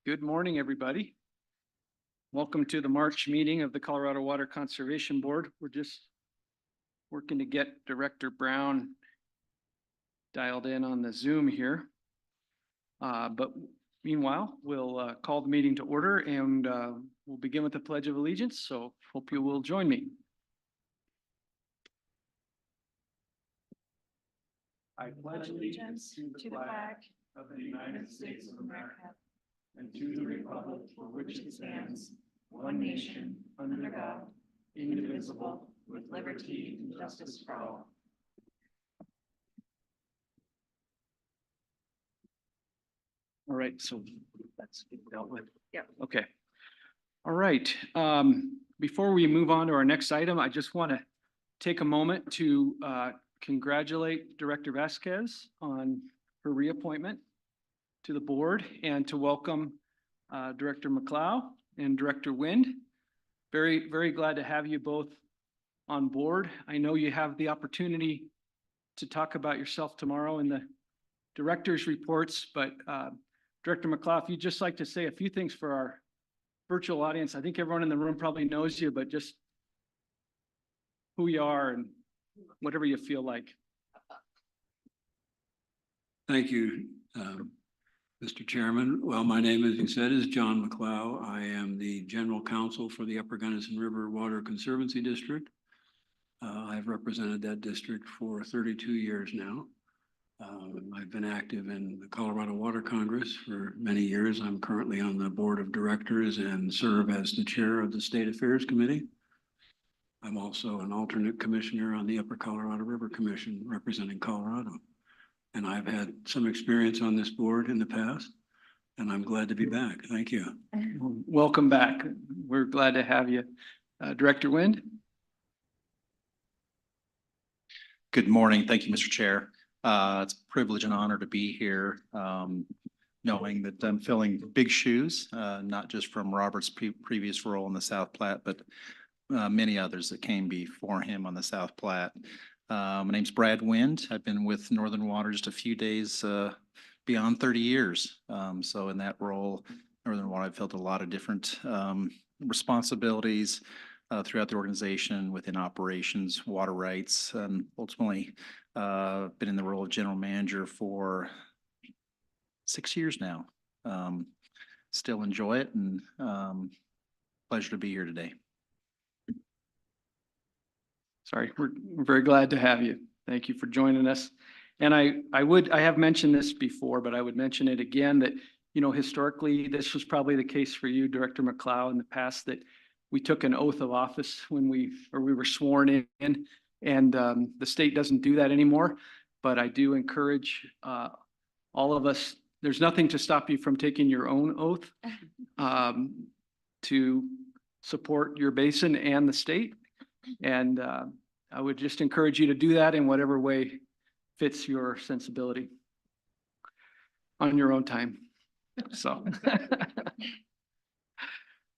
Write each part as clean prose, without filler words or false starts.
Good morning, everybody. Welcome to the March meeting of the Colorado Water Conservation Board. We're just working to get Director Brown dialed in on the Zoom here. But meanwhile, we'll call the meeting to order and we'll begin with the Pledge of Allegiance. So hope you will join me. I pledge allegiance to the flag of the United States of America and to the republic for which it stands, one nation, under God, indivisible, with liberty and justice for all. All right, so that's dealt with. Yeah. Okay. All right. Before we move on to our next item, I just want to take a moment to congratulate Director Vasquez on her reappointment to the board and to welcome Director McLeod and Director Wind. Very, very glad to have you both on board. I know you have the opportunity to talk about yourself tomorrow in the director's reports, but Director McLeod, if you'd just like to say a few things for our virtual audience. I think everyone in the room probably knows you, but just who you are and whatever you feel like. Thank you, Mr. Chairman. Well, my name, as you said, is John McLeod. I am the General Counsel for the Upper Gunnison River Water Conservancy District. I've represented that district for 32 years now. I've been active in the Colorado Water Congress for many years. I'm currently on the board of directors and serve as the chair of the State Affairs Committee. I'm also an alternate commissioner on the Upper Colorado River Commission representing Colorado. And I've had some experience on this board in the past, and I'm glad to be back. Thank you. Welcome back. We're glad to have you. Director Wind. Good morning. Thank you, Mr. Chair. It's a privilege and honor to be here, knowing that I'm filling big shoes, not just from Robert's previous role in the South Platte, but many others that came before him on the South Platte. My name's Brad Wind. I've been with Northern Water just a few days beyond 30 years. So in that role, Northern Water, I've felt a lot of different responsibilities throughout the organization within operations, water rights, and ultimately been in the role of general manager for 6 years now. Still enjoy it and pleasure to be here today. Sorry, we're very glad to have you. Thank you for joining us. And I have mentioned this before, but I would mention it again that, you know, historically, this was probably the case for you, Director McLeod, in the past, that we took an oath of office when we were sworn in, and the state doesn't do that anymore. But I do encourage all of us, there's nothing to stop you from taking your own oath to support your basin and the state. And I would just encourage you to do that in whatever way fits your sensibility on your own time. So,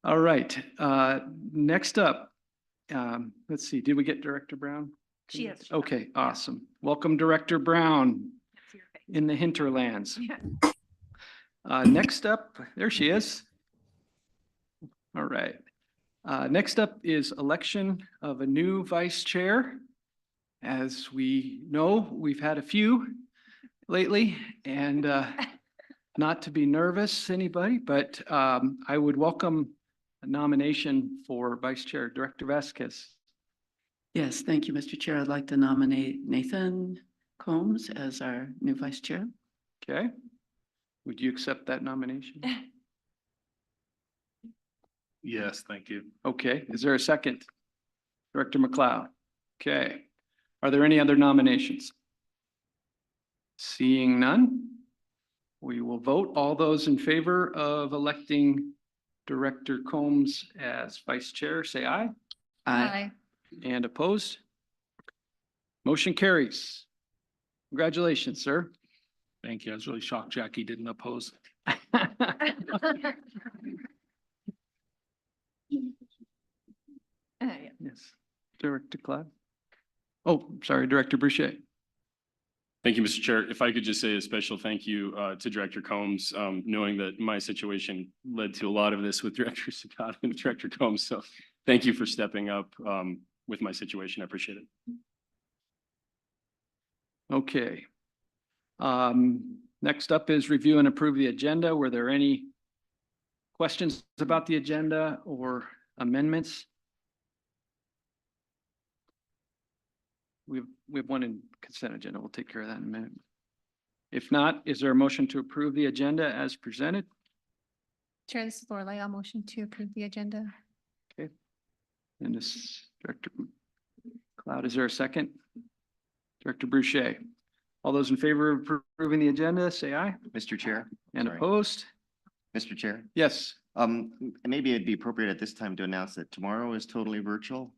all right. Next up, let's see. Did we get Director Brown? She is. Okay, awesome. Welcome, Director Brown in the hinterlands. Next up, there she is. All right. Next up is election of a new vice chair. As we know, we've had a few lately, and not to be nervous, anybody, but I would welcome a nomination for vice chair. Director Vasquez. Yes, thank you, Mr. Chair. I'd like to nominate Nathan Combs as our new vice chair. Okay. Would you accept that nomination? Yes, thank you. Okay, is there a second? Director McLeod. Okay. Are there any other nominations? Seeing none, we will vote. All those in favor of electing Director Combs as vice chair, say aye. Aye. And opposed? Motion carries. Congratulations, sir. Thank you. I was really shocked Jackie didn't oppose. Yes, Director Cloud. Oh, sorry, Director Boucher. Thank you, Mr. Chair. If I could just say a special thank you to Director Combs, knowing that my situation led to a lot of this with Director Sakata and Director Combs. So thank you for stepping up with my situation. I appreciate it. Okay. Next up is review and approve the agenda. Were there any questions about the agenda or amendments? We have one in consent agenda. We'll take care of that in a minute. If not, is there a motion to approve the agenda as presented? Chair, this is Lorelei. I'll motion to approve the agenda. And this Director Cloud, is there a second? Director Boucher. All those in favor of approving the agenda, say aye. Mr. Chair. And sorry. opposed? Mr. Chair, Yes. maybe it'd be appropriate at this time to announce that tomorrow is totally virtual.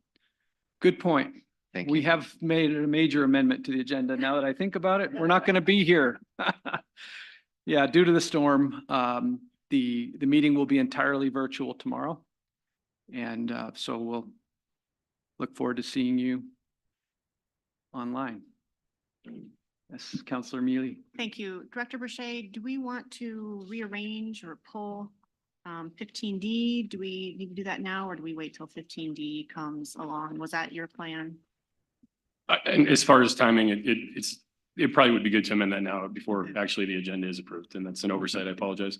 Good point. Thank We you. have made a major amendment to the agenda. Now that I think about it, we're not going to be here. Yeah, due to the storm, the meeting will be entirely virtual tomorrow. And so we'll look forward to seeing you online. Yes, Counselor Mealy. Thank you. Director Boucher, do we want to rearrange or pull 15D? Do we need to do that now or do we wait till 15D comes along? Was that your plan? And as far as timing, it probably would be good to amend that now before actually the agenda is approved. And that's an oversight. I apologize.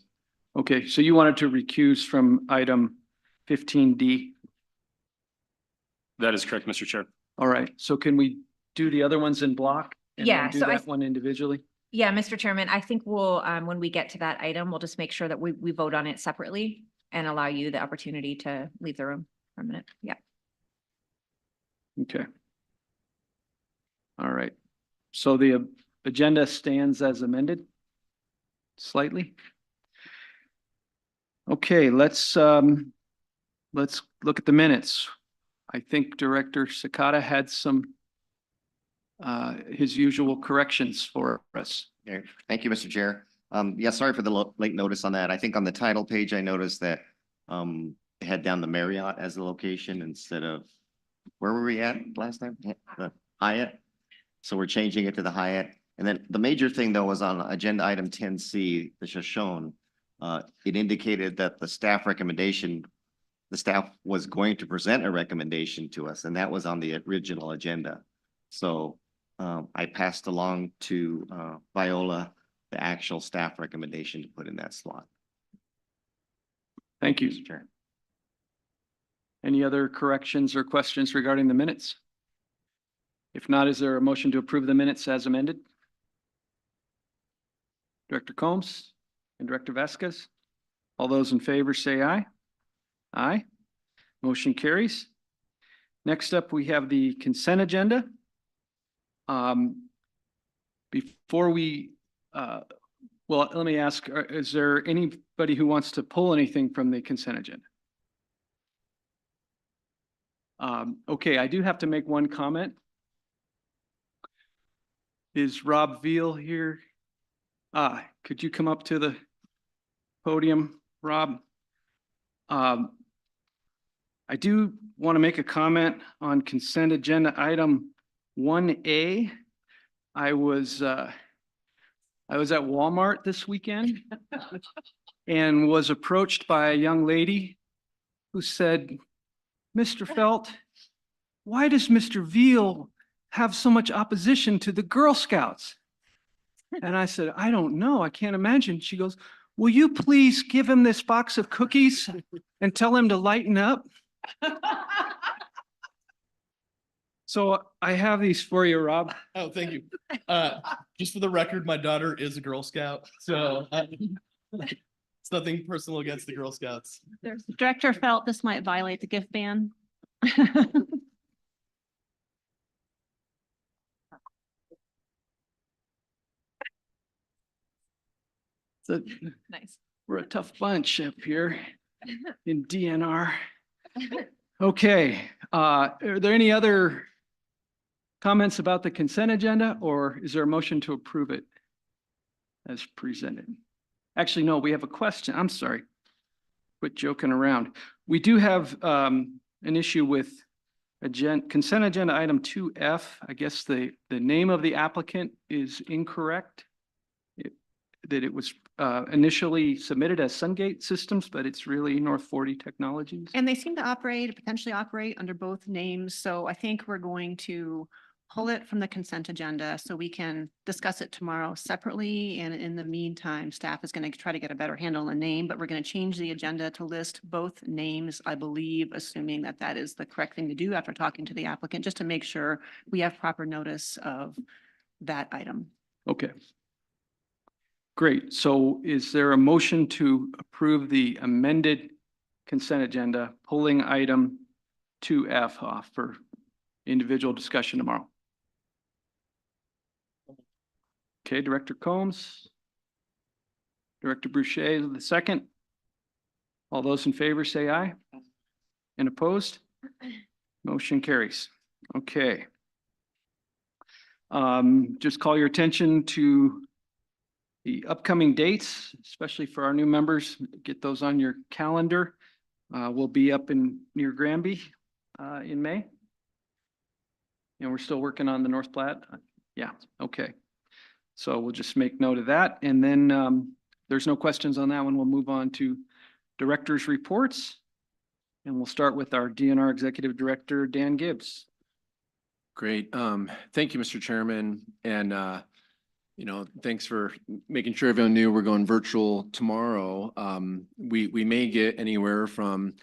Okay, so you wanted to recuse from item 15D. That is correct, Mr. Chair. All right, so can we do the other ones in block? And then Yeah, do so that one individually? Yeah, Mr. Chairman, I think we'll, when we get to that item, we'll just make sure that we vote on it separately and allow you the opportunity to leave the room for a minute. Yeah. Okay. All right. So the agenda stands as amended slightly. Okay, let's look at the minutes. I think Director Sakata had some his usual corrections for us. Okay, thank you, Mr. Chair. Yeah, sorry for the late notice on that. I think on the title page, I noticed that it had down the Marriott as the location instead of, where were we at last time? The Hyatt. So we're changing it to the Hyatt. And then the major thing though was on agenda item 10C, the Shoshone. It indicated that the staff recommendation, the staff was going to present a recommendation to us, and that was on the original agenda. So I passed along to Viola the actual staff recommendation to put in that slot. Thank you. Mr. Chair. Any other corrections or questions regarding the minutes? If not, is there a motion to approve the minutes as amended? Director Combs and Director Vasquez. All those in favor say aye. Aye. Motion carries. Next up, we have the consent agenda. Before we, well, let me ask, is there anybody who wants to pull anything from the consent agenda? Okay, I do have to make one comment. Is Rob Veal here? Could you come up to the podium, Rob? I do want to make a comment on consent agenda item 1A. I was at Walmart this weekend and was approached by a young lady who said, "Mr. Felt, why does Mr. Veal have so much opposition to the Girl Scouts?" And I said, "I don't know. I can't imagine." She goes, "Will you please give him this box of cookies and tell him to lighten up?" So I have these for you, Rob. Oh, thank you. Just for the record, my daughter is a Girl Scout, so it's nothing personal against the Girl Scouts. Director felt this might violate the gift ban. So Nice. we're a tough bunch up here in DNR. Okay, are there any other comments about the consent agenda, or is there a motion to approve it as presented? Actually, no, we have a question. I'm sorry. Quit joking around. We do have an issue with Consent agenda item 2F, I guess the name of the applicant is incorrect. That it was initially submitted as Sungate Systems, but it's really North 40 Technologies. And they seem to potentially operate under both names. So I think we're going to pull it from the consent agenda so we can discuss it tomorrow separately. And in the meantime, staff is going to try to get a better handle on the name, but we're going to change the agenda to list both names, I believe, assuming that that is the correct thing to do after talking to the applicant, just to make sure we have proper notice of that item. Okay. Great. So is there a motion to approve the amended consent agenda, pulling item 2F off for individual discussion tomorrow? Okay, Director Combs. Director Boucher, the second. All those in favor say aye. And opposed? Motion carries. Okay. Just call your attention to the upcoming dates, especially for our new members. Get those on your calendar. We'll be up near Granby in May. And we're still working on the North Platte. Yeah, okay. So we'll just make note of that. And then there's no questions on that one. We'll move on to directors' reports. And we'll start with our DNR Executive Director, Dan Gibbs. Great. Thank you, Mr. Chairman. And, thanks for making sure everyone knew we're going virtual tomorrow. We may get anywhere from,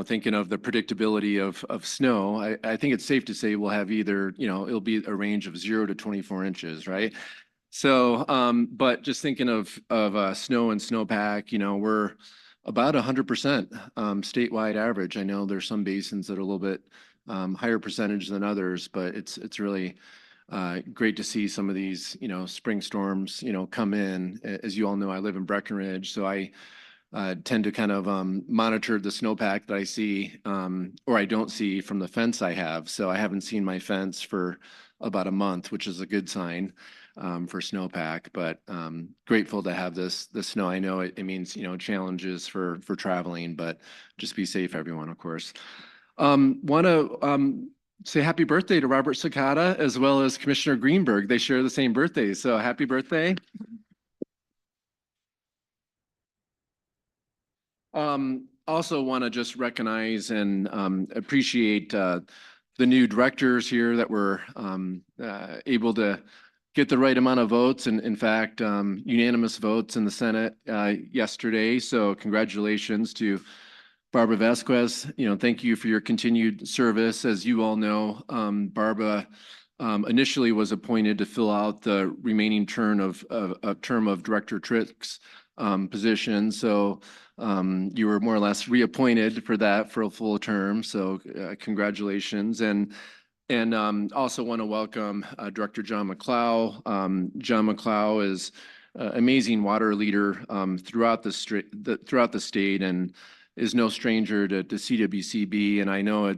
thinking of the predictability of snow. I think it's safe to say we'll have either, it'll be a range of 0 to 24 inches, right? So, but just thinking of snow and snowpack, we're about 100% statewide average. I know there's some basins that are a little bit higher percentage than others, but it's really great to see some of these, spring storms, come in. As you all know, I live in Breckenridge, so I tend to kind of monitor the snowpack that I see or I don't see from the fence I have. So I haven't seen my fence for about a month, which is a good sign for snowpack. But grateful to have this snow. I know it means challenges for traveling, but just be safe, everyone, of course. Want to say happy birthday to Robert Sakata as well as Commissioner Greenberg. They share the same birthday, so happy birthday. Also want to just recognize and appreciate the new directors here that were able to get the right amount of votes, and in fact, unanimous votes in the Senate yesterday. So congratulations to Barbara Vasquez. Thank you for your continued service. As you all know, Barbara initially was appointed to fill out the remaining term of Director Trick's position. So you were more or less reappointed for that for a full term. So congratulations. And also want to welcome Director John McClough. John McClough is an amazing water leader throughout the state and is no stranger to CWCB. And I know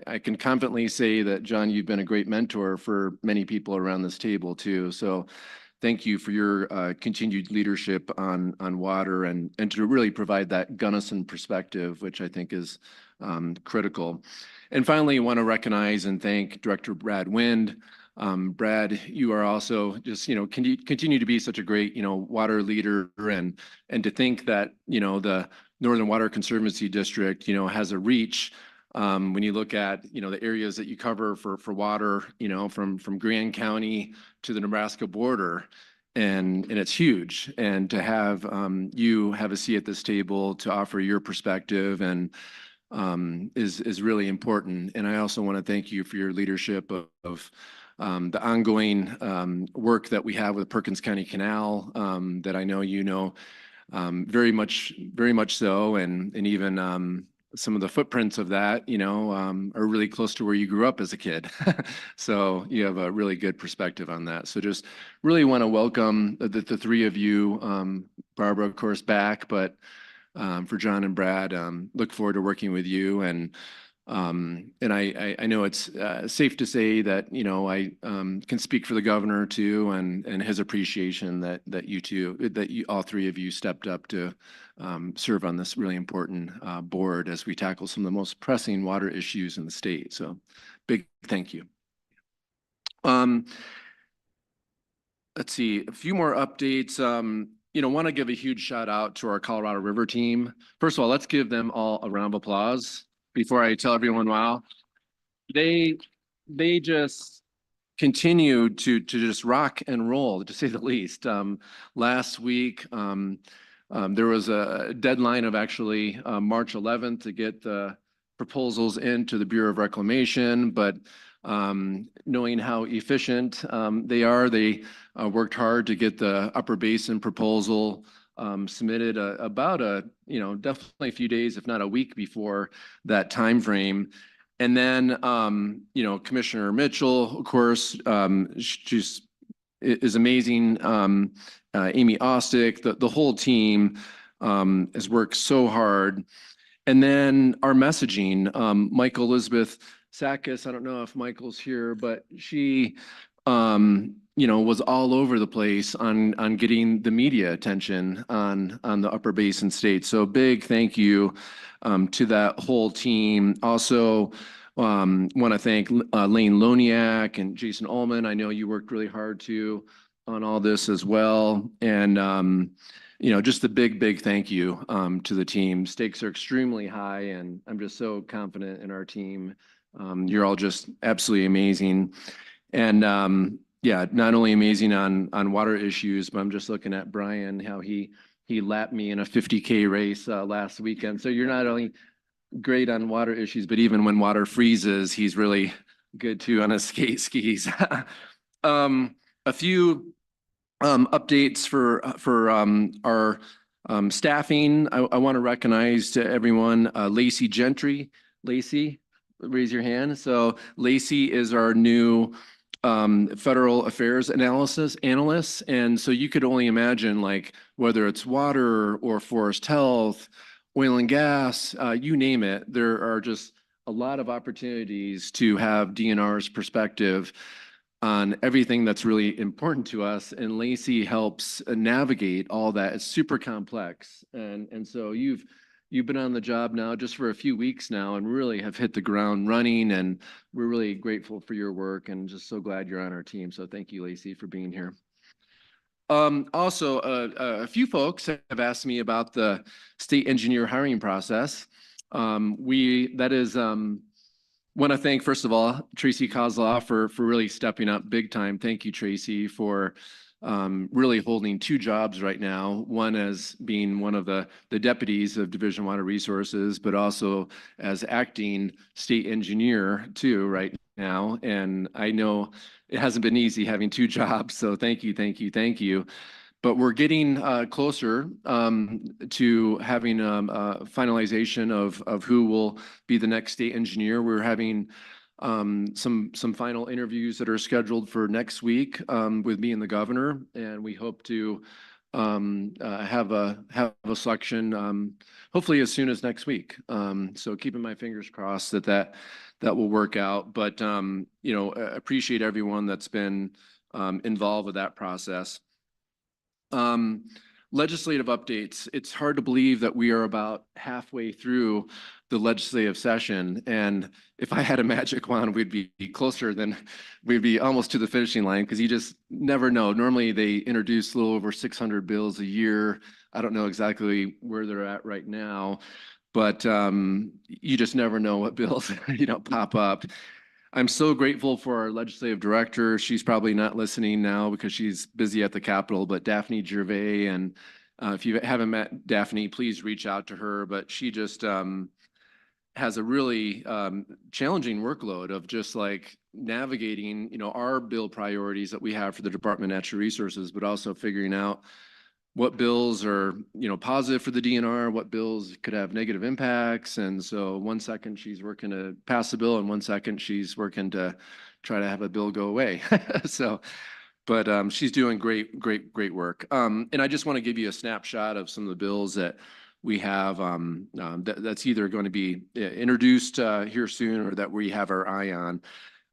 I can confidently say that, John, you've been a great mentor for many people around this table too. So thank you for your continued leadership on water and to really provide that Gunnison perspective, which I think is critical. And finally, I want to recognize and thank Director Brad Wind. Brad, you are also just, continue to be such a great, water leader, and to think that, the Northern Water Conservancy District, has a reach when you look at, the areas that you cover for water, from Grand County to the Nebraska border, and it's huge. And to have you have a seat at this table to offer your perspective and is really important. And I also want to thank you for your leadership of the ongoing work that we have with Perkins County Canal that I know very much so, and even some of the footprints of that are really close to where you grew up as a kid. So you have a really good perspective on that. So just really want to welcome the three of you, Barbara, of course, back, but for John and Brad, look forward to working with you. And And I know it's safe to say that, you know, I can speak for the governor too, and his appreciation that you two, that you, all three of you stepped up to serve on this really important board as we tackle some of the most pressing water issues in the state. So big thank you. Let's see, a few more updates. You know, want to give a huge shout out to our Colorado River team. First of all, let's give them all a round of applause before I tell everyone, wow. They just continue to just rock and roll, to say the least. Last week, there was a deadline of actually March 11th to get the proposals into the Bureau of Reclamation, but knowing how efficient they are, they worked hard to get the Upper Basin proposal submitted about you know, definitely a few days, if not a week before that time frame. And then, you know, Commissioner Mitchell, of course, she's is amazing. Amy Ostick, the whole team has worked so hard. And then our messaging, Michael Elizabeth Sakis, I don't know if Michael's here, but she, you know, was all over the place on getting the media attention on the Upper Basin states. So big thank you to that whole team. Also, want to thank Lane Loniak and Jason Ullman. I know you worked really hard too on all this as well. And you know, just a big thank you to the team. Stakes are extremely high, and I'm just so confident in our team. You're all just absolutely amazing. And yeah, not only amazing on water issues, but I'm just looking at Brian, how he lapped me in a 50K race last weekend. So you're not only great on water issues, but even when water freezes, he's really good too on his skis. A few updates for our staffing. I want to recognize to everyone, Lacey Gentry. Lacey, raise your hand. So Lacey is our new federal affairs analyst. And so you could only imagine, like, whether it's water or forest health, oil and gas, you name it, there are just a lot of opportunities to have DNR's perspective on everything that's really important to us. And Lacey helps navigate all that. It's super complex. And so you've been on the job now just for a few weeks now and really have hit the ground running. And we're really grateful for your work and just so glad you're on our team. So thank you, Lacey, for being here. Also, a few folks have asked me about the state engineer hiring process. Want to thank, first of all, Tracy Kozloff for really stepping up big time. Thank you, Tracy, for really holding two jobs right now. One as being one of the deputies of Division of Water Resources, but also as acting state engineer too right now. And I know it hasn't been easy having two jobs, so thank you. But we're getting closer to having a finalization of who will be the next state engineer. We're having some final interviews that are scheduled for next week with me and the governor, and we hope to have a selection hopefully as soon as next week. So keeping my fingers crossed that will work out. But you know, appreciate everyone that's been involved with that process. Legislative updates. It's hard to believe that we are about halfway through the legislative session. And if I had a magic wand, we'd be almost to the finishing line, because you just never know. Normally they introduce a little over 600 bills a year. I don't know exactly where they're at right now, but you just never know what bills, you know, pop up. I'm so grateful for our legislative director. She's probably not listening now because she's busy at the Capitol, but Daphne Gervais. And if you haven't met Daphne, please reach out to her. But she just has a really challenging workload of just like navigating, you know, our bill priorities that we have for the Department of Natural Resources, but also figuring out what bills are, you know, positive for the DNR, what bills could have negative impacts. And so 1 second she's working to pass a bill and 1 second she's working to try to have a bill go away. So, but she's doing great work. And I just want to give you a snapshot of some of the bills that we have that's either going to be introduced here soon or that we have our eye on.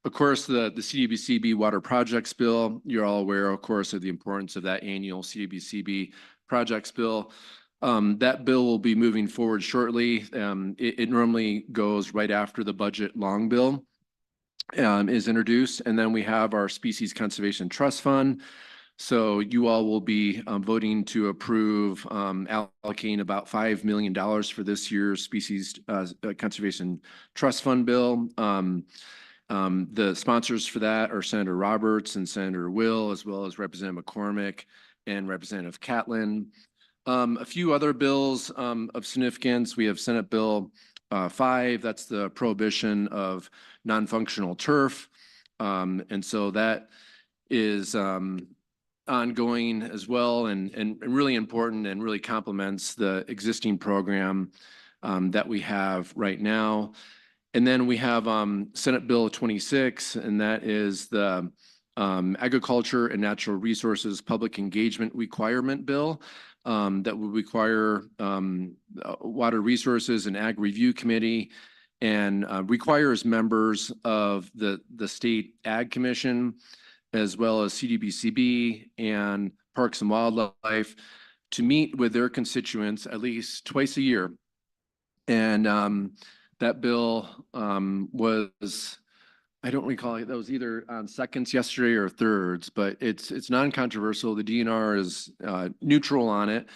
Of course, the CWCB Water Projects Bill, you're all aware, of course, of the importance of that annual CWCB Projects Bill. That bill will be moving forward shortly. It normally goes right after the budget long bill is introduced. And then we have our Species Conservation Trust Fund. So you all will be voting to approve allocating about $5 million for this year's Species Conservation Trust Fund bill. The sponsors for that are Senator Roberts and Senator Will, as well as Representative McCormick and Representative Catlin. A few other bills of significance. We have Senate Bill 5, that's the prohibition of non-functional turf. And so that is ongoing as well and really important and really complements the existing program that we have right now. And then we have Senate Bill 26, and that is the Agriculture and Natural Resources Public Engagement Requirement Bill that would require Water Resources and Ag Review Committee and requires members of the State Ag Commission as well as CWCB and Parks and Wildlife to meet with their constituents at least twice a year. And that bill was, I don't recall, that was either on seconds yesterday or thirds, but it's non-controversial. The DNR is neutral on it,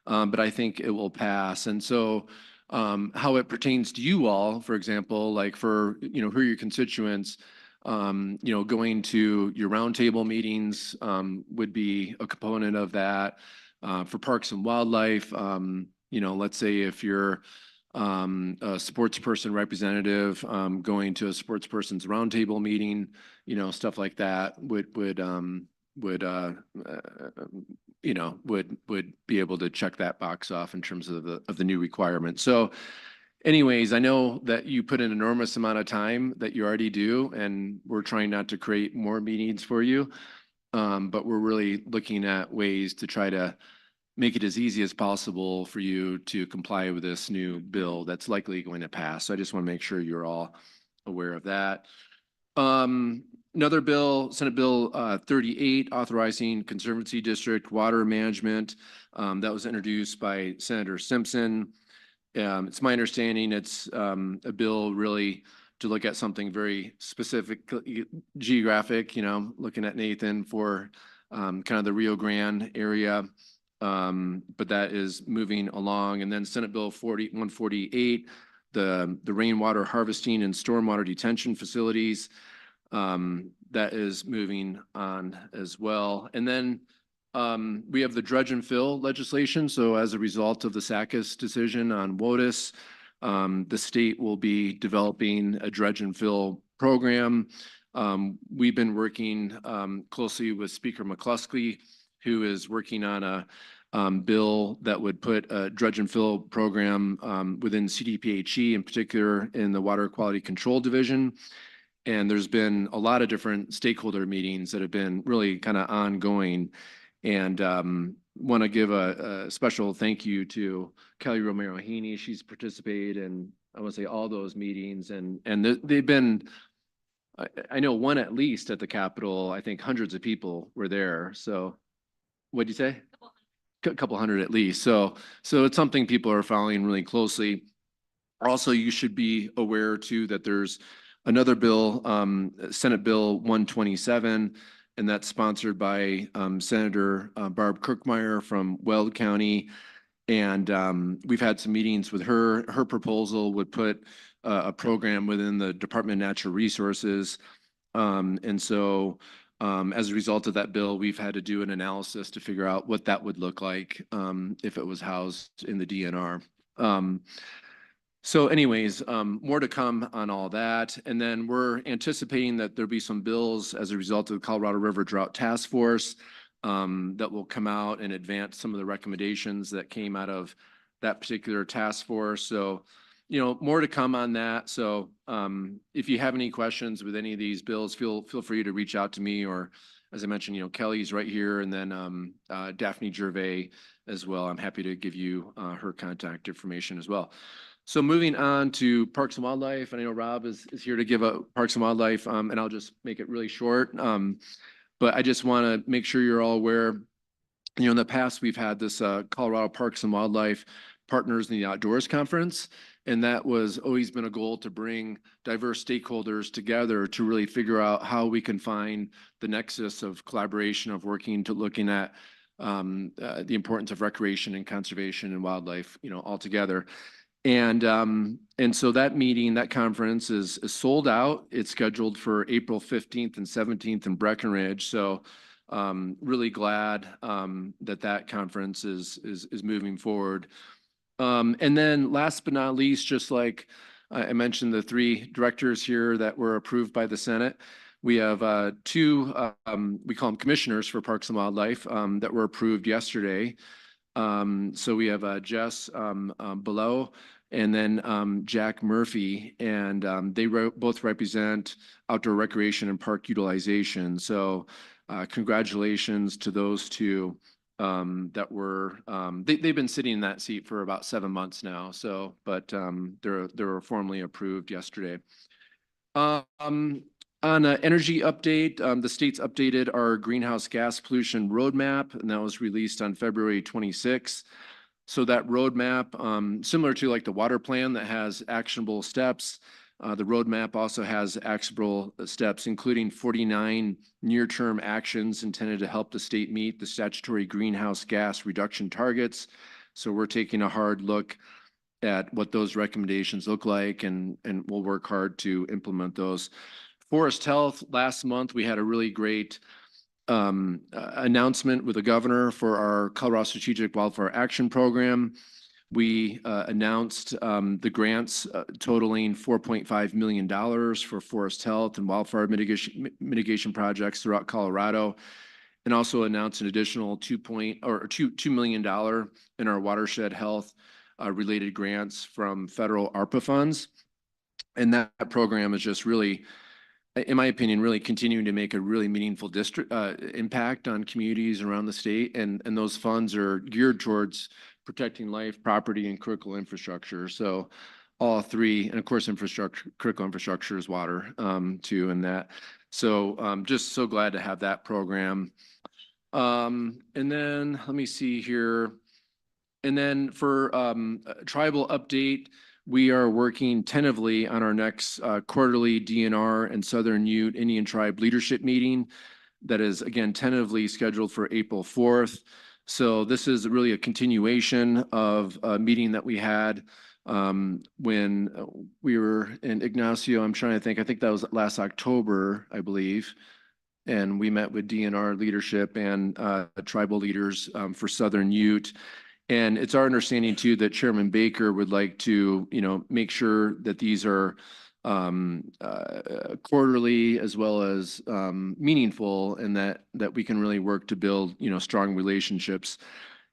but I think it will pass. And so how it pertains to you all, for example, like for, who are your constituents, going to your roundtable meetings would be a component of that. For Parks and Wildlife, let's say if you're a sports person representative going to a sports person's roundtable meeting, stuff like that would be able to check that box off in terms of the new requirement. So anyways, I know that you put an enormous amount of time that you already do, and we're trying not to create more meetings for you. But we're really looking at ways to try to make it as easy as possible for you to comply with this new bill that's likely going to pass. So I just want to make sure you're all aware of that. Another bill, Senate Bill 38, authorizing Conservancy District water management. That was introduced by Senator Simpson. It's my understanding it's a bill really to look at something very specific, geographic, looking at Nathan for kind of the Rio Grande area. But that is moving along. And then Senate Bill 148, the rainwater harvesting and stormwater detention facilities, that is moving on as well. And then we have the dredge and fill legislation. So as a result of the SACUS decision on WOTUS, the state will be developing a dredge and fill program. We've been working closely with Speaker McCluskey, who is working on a bill that would put a dredge and fill program within CDPHE, in particular in the Water Quality Control Division. And there's been a lot of different stakeholder meetings that have been really kind of ongoing. And want to give a special thank you to Kelly Romero-Haney. She's participated in, I want to say, all those meetings. And they've been, I know one at least at the Capitol, I think hundreds of people were there. So what'd you say? A couple hundred at least. So it's something people are following really closely. Also, you should be aware too that there's another bill, Senate Bill 127, and that's sponsored by Senator Barb Kirkmeyer from Weld County. And we've had some meetings with her. Her proposal would put a program within the Department of Natural Resources. And so as a result of that bill, we've had to do an analysis to figure out what that would look like if it was housed in the DNR. So anyways, more to come on all that. And then we're anticipating that there'll be some bills as a result of the Colorado River Drought Task Force that will come out and advance some of the recommendations that came out of that particular task force. So, more to come on that. So if you have any questions with any of these bills, feel free to reach out to me or as I mentioned, Kelly's right here, and then Daphne Gervais as well. I'm happy to give you her contact information as well. So moving on to Parks and Wildlife, and I know Rob is here to give a Parks and Wildlife, and I'll just make it really short. But I just want to make sure you're all aware, in the past, we've had this Colorado Parks and Wildlife Partners in the Outdoors Conference, and that was always been a goal to bring diverse stakeholders together to really figure out how we can find the nexus of collaboration, of working to looking at the importance of recreation and conservation and wildlife, all together. And so that meeting, that conference is sold out. It's scheduled for April 15th and 17th in Breckenridge. So really glad that conference is moving forward. And then last but not least, just like I mentioned, the 3 directors here that were approved by the Senate. We have 2, we call them commissioners for Parks and Wildlife, that were approved yesterday. So we have Jess Below and then Jack Murphy, and they both represent outdoor recreation and park utilization. So congratulations to those 2 that were they've been sitting in that seat for about 7 months now. So, but they were formally approved yesterday. On an energy update, the state's updated our greenhouse gas pollution roadmap, and that was released on February 26th. So that roadmap, similar to like the water plan that has actionable steps, the roadmap also has actionable steps, including 49 near-term actions intended to help the state meet the statutory greenhouse gas reduction targets. So we're taking a hard look at what those recommendations look like, and we'll work hard to implement those. Forest Health, last month, we had a really great announcement with the governor for our Colorado Strategic Wildfire Action Program. We announced the grants totaling $4.5 million for forest health and wildfire mitigation projects throughout Colorado, and also announced an additional $2 million in our watershed health related grants from federal ARPA funds. And that program is just really, in my opinion, really continuing to make a really meaningful impact on communities around the state. And those funds are geared towards protecting life, property, and critical infrastructure. So all 3, and of course, critical infrastructure is water too, and that. So just so glad to have that program. And then let me see here. And then for tribal update, we are working tentatively on our next quarterly DNR and Southern Ute Indian Tribe leadership meeting that is, again, tentatively scheduled for April 4th. So this is really a continuation of a meeting that we had when we were in Ignacio. I'm trying to think, I think that was last October, I believe. And we met with DNR leadership and tribal leaders for Southern Ute. And it's our understanding too that Chairman Baker would like to, make sure that these are quarterly as well as meaningful, and that we can really work to build, strong relationships.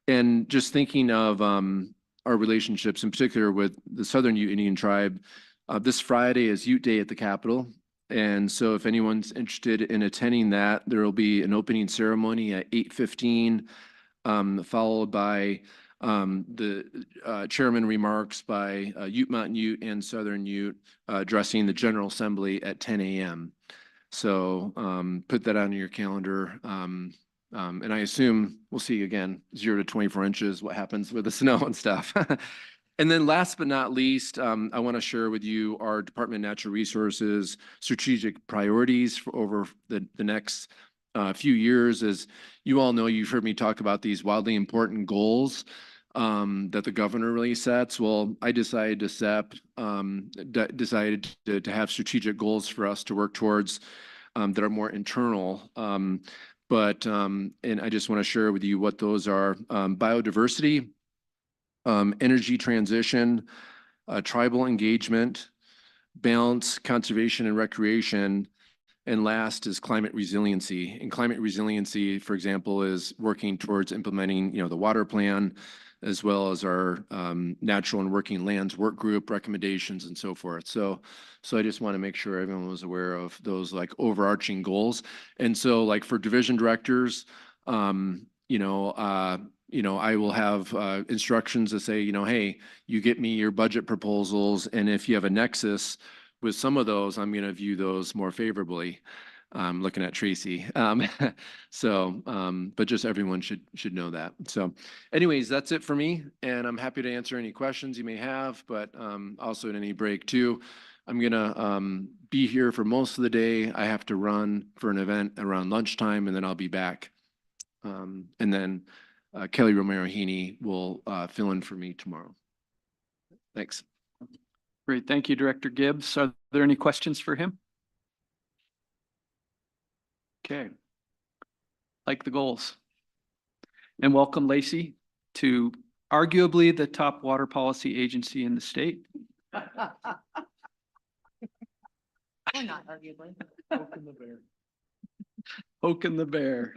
And just thinking of our relationships in particular with the Southern Ute Indian Tribe, this Friday is Ute Day at the Capitol. And so if anyone's interested in attending that, there will be an opening ceremony at 8:15, followed by the chairman remarks by Ute Mountain Ute and Southern Ute addressing the General Assembly at 10 a.m. So put that on your calendar. And I assume we'll see again, 0 to 24 inches, what happens with the snow and stuff. And then last but not least, I want to share with you our Department of Natural Resources strategic priorities for over the next few years. As you all know, you've heard me talk about these wildly important goals that the governor really sets. Well, I decided to have strategic goals for us to work towards that are more internal. And I just want to share with you what those are: biodiversity, energy transition, tribal engagement, balance, conservation and recreation, and last is climate resiliency. And climate resiliency, for example, is working towards implementing, the water plan, as well as our natural and working lands work group recommendations and so forth. So I just want to make sure everyone was aware of those like overarching goals. And so like for division directors, I will have instructions to say, hey, you get me your budget proposals, and if you have a nexus with some of those, I'm going to view those more favorably. Looking at Tracy. But just everyone should know that. So anyways, that's it for me, and I'm happy to answer any questions you may have, but also at any break too. I'm gonna be here for most of the day. I have to run for an event around lunchtime, and then I'll be back. And then Kelly Romero-Heaney will fill in for me tomorrow. Thanks. Great. Thank you, Director Gibbs. Are there any questions for him? Okay. Like the goals. And welcome, Lacey, to arguably the top water policy agency in the state. Or not arguably. Poking the bear.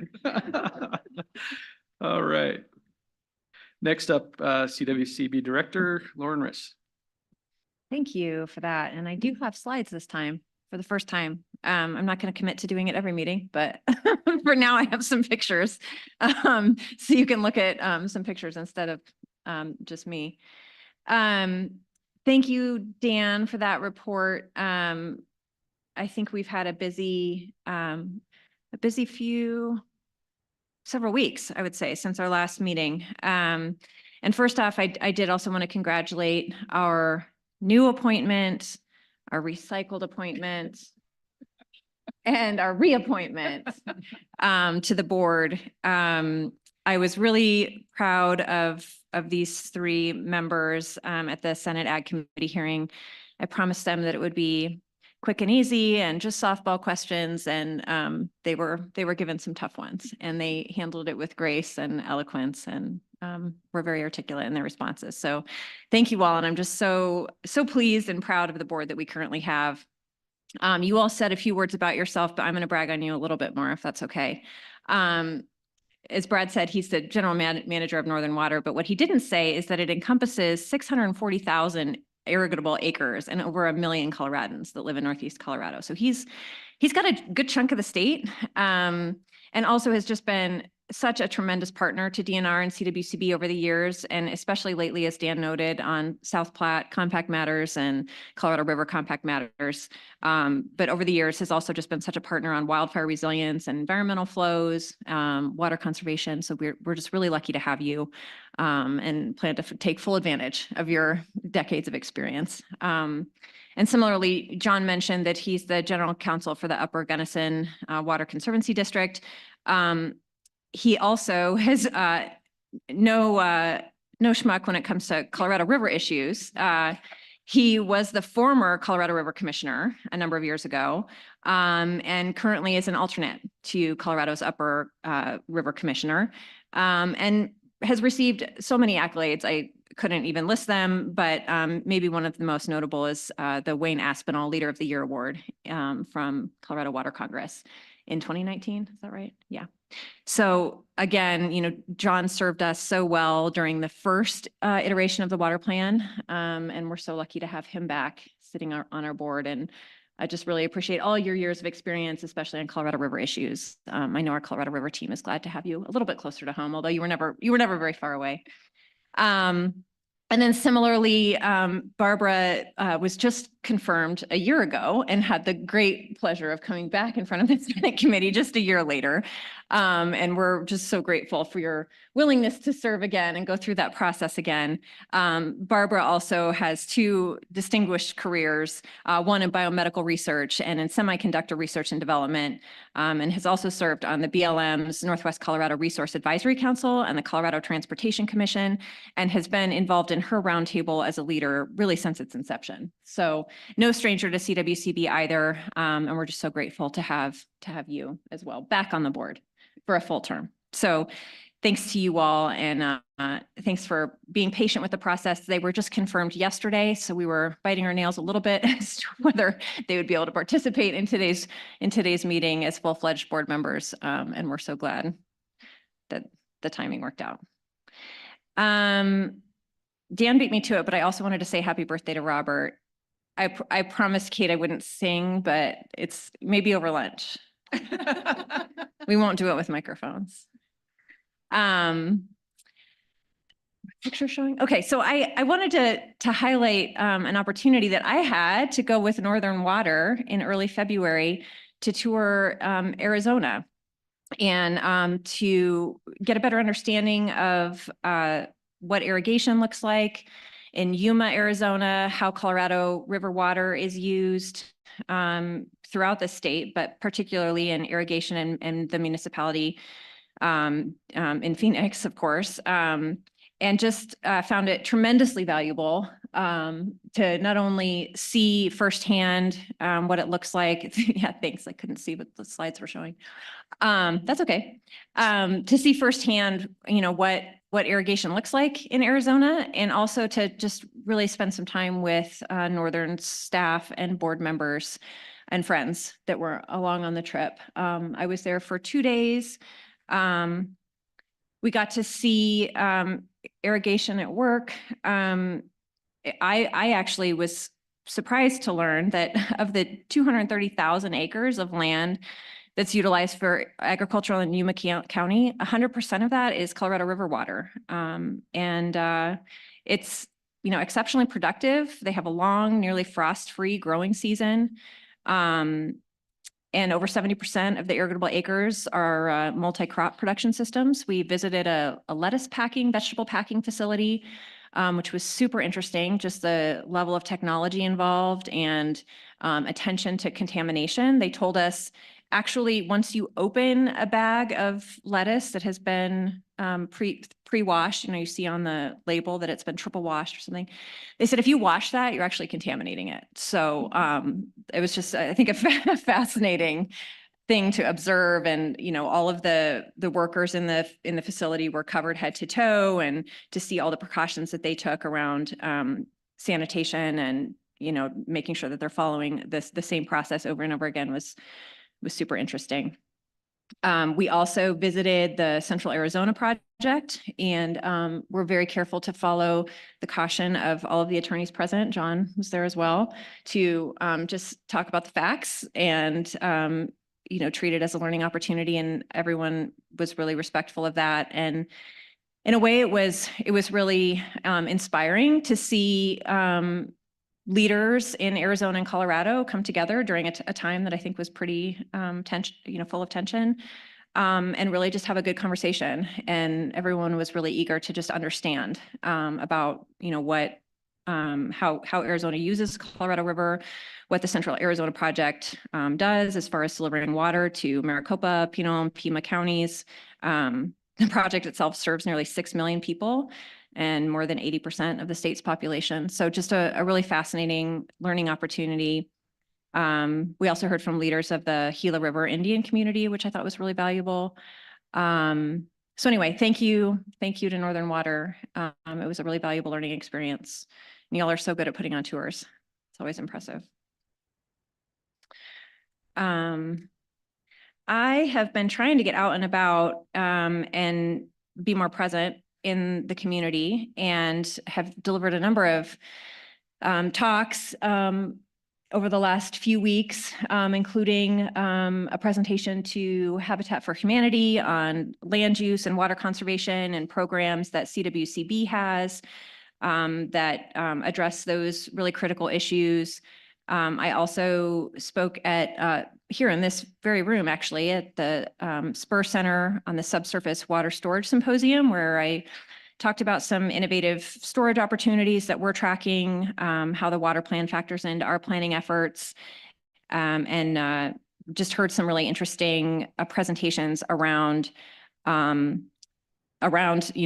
All right. Next up, CWCB Director Lauren Riss. Thank you for that. And I do have slides this time for the first time. I'm not going to commit to doing it every meeting, but for now I have some pictures. So you can look at some pictures instead of just me. Thank you, Dan, for that report. I think we've had a busy several weeks, I would say, since our last meeting. And first off, I did also want to congratulate our new appointment, our recycled appointment, and our reappointment to the board. I was really proud of these three members at the Senate Ag Committee hearing. I promised them that it would be quick and easy and just softball questions, and they were given some tough ones, and they handled it with grace and eloquence, and were very articulate in their responses. So thank you all, and I'm just so pleased and proud of the board that we currently have. You all said a few words about yourself, but I'm going to brag on you a little bit more, if that's okay. As Brad said, he's the general manager of Northern Water, but what he didn't say is that it encompasses 640,000 irrigable acres and over 1 million Coloradans that live in Northeast Colorado. So he's got a good chunk of the state, and also has just been such a tremendous partner to DNR and CWCB over the years, and especially lately, as Dan noted, on South Platte Compact Matters and Colorado River Compact Matters. But over the years has also just been such a partner on wildfire resilience and environmental flows, water conservation. So we're just really lucky to have you, and plan to take full advantage of your decades of experience. And similarly, John mentioned that he's the general counsel for the Upper Gunnison Water Conservancy District. He also has no schmuck when it comes to Colorado River issues. He was the former Colorado River Commissioner a number of years ago, and currently is an alternate to Colorado's Upper River Commissioner, and has received so many accolades. I couldn't even list them, but maybe one of the most notable is the Wayne Aspinall Leader of the Year Award from Colorado Water Congress in 2019. Is that right? Yeah. So again, John served us so well during the first iteration of the water plan, and we're so lucky to have him back sitting on our board. And I just really appreciate all your years of experience, especially on Colorado River issues. I know our Colorado River team is glad to have you a little bit closer to home, although you were never very far away. And then similarly, Barbara was just confirmed a year ago and had the great pleasure of coming back in front of the Senate committee just a year later. And we're just so grateful for your willingness to serve again and go through that process again. Barbara also has 2 distinguished careers, one in biomedical research and in semiconductor research and development, and has also served on the BLM's Northwest Colorado Resource Advisory Council and the Colorado Transportation Commission, and has been involved in her roundtable as a leader really since its inception. So no stranger to CWCB either, and we're just so grateful to have you as well back on the board for a full term. So thanks to you all, and thanks for being patient with the process. They were just confirmed yesterday, so we were biting our nails a little bit as to whether they would be able to participate in today's meeting as full-fledged board members, and we're so glad that the timing worked out. Dan beat me to it, but I also wanted to say happy birthday to Robert. I promised Kate I wouldn't sing, but it's maybe over lunch. We won't do it with microphones. Picture showing. Okay, so I wanted to highlight an opportunity that I had to go with Northern Water in early February to tour Arizona and to get a better understanding of what irrigation looks like in Yuma, Arizona, how Colorado River water is used throughout the state, but particularly in irrigation and the municipality in Phoenix, of course. And just found it tremendously valuable to not only see firsthand what it looks like. Yeah, thanks. I couldn't see what the slides were showing. That's okay. To see firsthand, what irrigation looks like in Arizona, and also to just really spend some time with Northern staff and board members and friends that were along on the trip. I was there for 2 days. We got to see irrigation at work. I actually was surprised to learn that of the 230,000 acres of land that's utilized for agricultural in Yuma County, 100% of that is Colorado River water. It's, exceptionally productive. They have a long, nearly frost-free growing season. And over 70% of the irrigable acres are multi-crop production systems. We visited a vegetable packing facility, which was super interesting, just the level of technology involved and attention to contamination. They told us, actually, once you open a bag of lettuce that has been pre-washed, you see on the label that it's been triple washed or something. They said, if you wash that, you're actually contaminating it. So it was just, I think, a fascinating thing to observe. And, all of the workers in the facility were covered head to toe, and to see all the precautions that they took around sanitation and, making sure that they're following the same process over and over again was super interesting. We also visited the Central Arizona Project, and we're very careful to follow the caution of all of the attorneys present. John was there as well, to just talk about the facts and treat it as a learning opportunity. And everyone was really respectful of that. And in a way, it was really inspiring to see leaders in Arizona and Colorado come together during a time that I think was pretty full of tension, and really just have a good conversation. And everyone was really eager to just understand about how Arizona uses Colorado River, what the Central Arizona Project does as far as delivering water to Maricopa, Pinal, and Pima counties. The project itself serves nearly 6 million people and more than 80% of the state's population. So just a really fascinating learning opportunity. We also heard from leaders of the Gila River Indian community, which I thought was really valuable. So anyway, thank you to Northern Water. It was a really valuable learning experience. And y'all are so good at putting on tours. It's always impressive. I have been trying to get out and about and be more present in the community, and have delivered a number of talks over the last few weeks, including a presentation to Habitat for Humanity on land use and water conservation and programs that CWCB has that address those really critical issues. I also spoke at here in this very room, actually, at the Spur Center on the Subsurface Water Storage Symposium, where I talked about some innovative storage opportunities that we're tracking, how the water plan factors into our planning efforts, and just heard some really interesting presentations around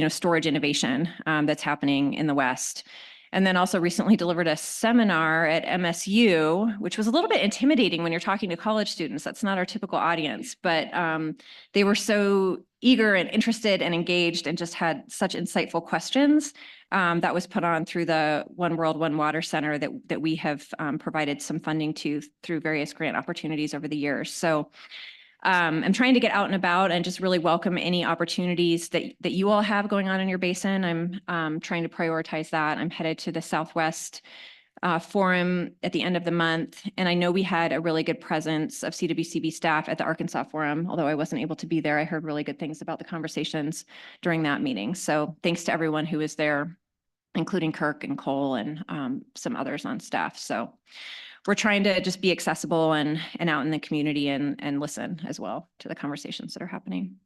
storage innovation that's happening in the West. And then also recently delivered a seminar at MSU, which was a little bit intimidating when you're talking to college students. That's not our typical audience, but they were so eager and interested and engaged, and just had such insightful questions. That was put on through the One World, One Water Center that we have provided some funding to through various grant opportunities over the years. So I'm trying to get out and about and just really welcome any opportunities that you all have going on in your basin. I'm trying to prioritize that. I'm headed to the Southwest Forum at the end of the month. And I know we had a really good presence of CWCB staff at the Arkansas Forum, although I wasn't able to be there. I heard really good things about the conversations during that meeting. So thanks to everyone who was there, including Kirk and Cole and some others on staff. So we're trying to just be accessible and out in the community and listen as well to the conversations that are happening.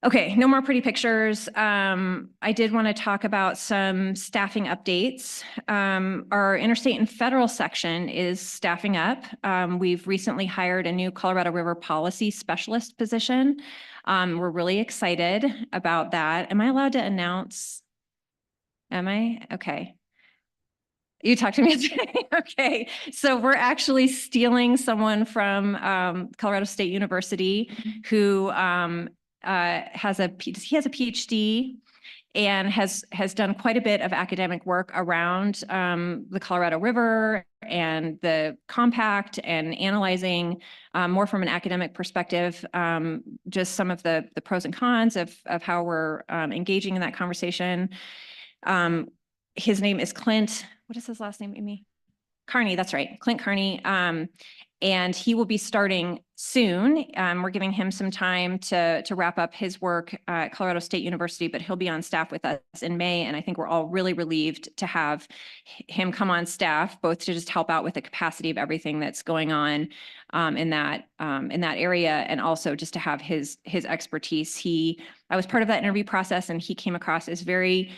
Okay, no more pretty pictures. I did want to talk about some staffing updates. Our interstate and federal section is staffing up. We've recently hired a new Colorado River policy specialist position. We're really excited about that. Am I allowed to announce? Am I? Okay. You talked to me yesterday. Okay. So we're actually stealing someone from Colorado State University who has a PhD and has done quite a bit of academic work around the Colorado River and the compact and analyzing more from an academic perspective, just some of the pros and cons of how we're engaging in that conversation. His name is Clint. What is his last name, Amy? Carney, that's right, Clint Carney. And he will be starting soon. We're giving him some time to wrap up his work at Colorado State University, but he'll be on staff with us in May. And I think we're all really relieved to have him come on staff, both to just help out with the capacity of everything that's going on in that area, and also just to have his expertise. I was part of that interview process, and he came across as very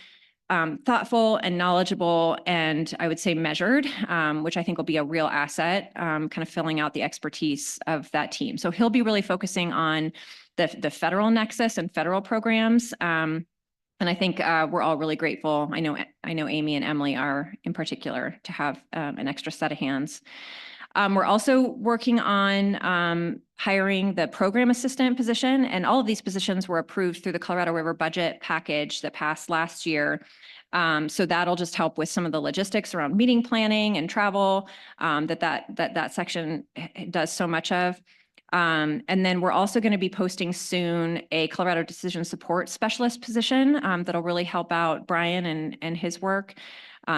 thoughtful and knowledgeable, and I would say measured, which I think will be a real asset, kind of filling out the expertise of that team. So he'll be really focusing on the federal nexus and federal programs. And I think we're all really grateful. I know Amy and Emily are in particular to have an extra set of hands. We're also working on hiring the program assistant position, and all of these positions were approved through the Colorado River budget package that passed last year. So that'll just help with some of the logistics around meeting planning and travel that section does so much of. And then we're also going to be posting soon a Colorado Decision Support Specialist position that'll really help out Brian and his work.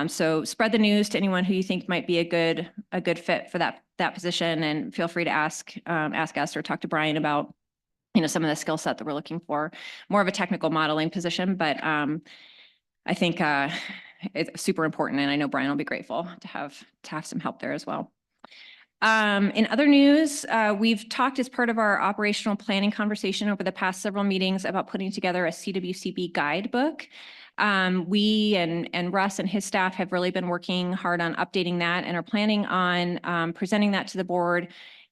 So spread the news to anyone who you think might be a good fit for that position, and feel free to ask us or talk to Brian about some of the skill set that we're looking for. More of a technical modeling position, but I think it's super important, and I know Brian will be grateful to have some help there as well. In other news, we've talked as part of our operational planning conversation over the past several meetings about putting together a CWCB guidebook. We and Russ and his staff have really been working hard on updating that and are planning on presenting that to the board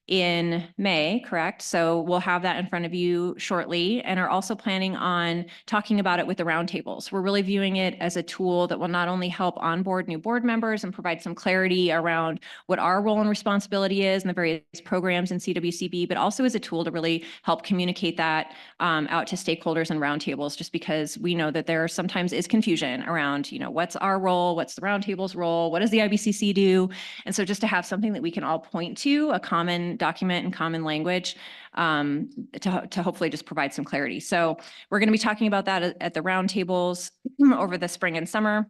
in May, correct? So we'll have that in front of you shortly, and are also planning on talking about it with the roundtables. We're really viewing it as a tool that will not only help onboard new board members and provide some clarity around what our role and responsibility is in the various programs in CWCB, but also as a tool to really help communicate that out to stakeholders and roundtables, just because we know that there sometimes is confusion around, what's our role, what's the roundtable's role, what does the IBCC do? And so just to have something that we can all point to, a common document and common language, to hopefully just provide some clarity. So we're going to be talking about that at the roundtables over the spring and summer.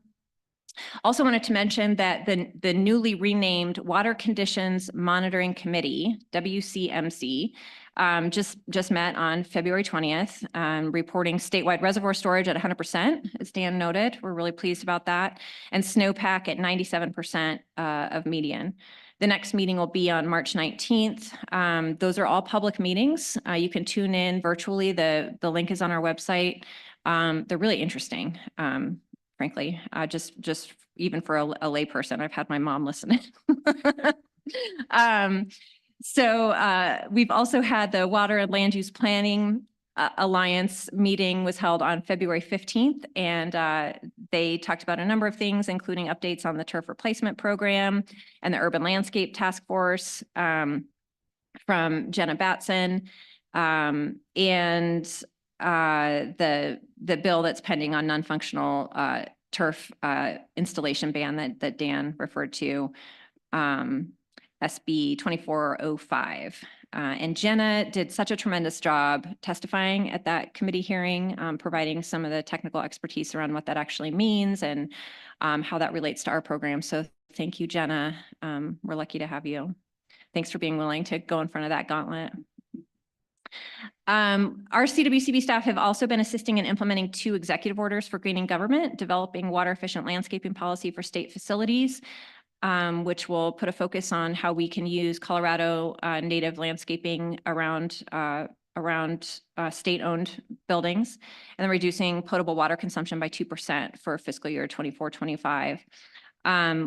Also wanted to mention that the newly renamed Water Conditions Monitoring Committee, WCMC, just met on February 20th, reporting statewide reservoir storage at 100%, as Dan noted. We're really pleased about that, and snowpack at 97% of median. The next meeting will be on March 19th. Those are all public meetings. You can tune in virtually. The link is on our website. They're really interesting, frankly, just even for a layperson. I've had my mom listen. So we've also had the Water and Land Use Planning Alliance meeting was held on February 15th, and they talked about a number of things, including updates on the turf replacement program and the Urban Landscape Task Force from Jenna Batson, and the bill that's pending on non-functional turf installation ban that Dan referred to, SB 2405. And Jenna did such a tremendous job testifying at that committee hearing, providing some of the technical expertise around what that actually means and how that relates to our program. So thank you, Jenna. We're lucky to have you. Thanks for being willing to go in front of that gauntlet. Our CWCB staff have also been assisting in implementing 2 executive orders for greening government, developing water efficient landscaping policy for state facilities, which will put a focus on how we can use Colorado native landscaping around state-owned buildings, and then reducing potable water consumption by 2% for fiscal year 24-25.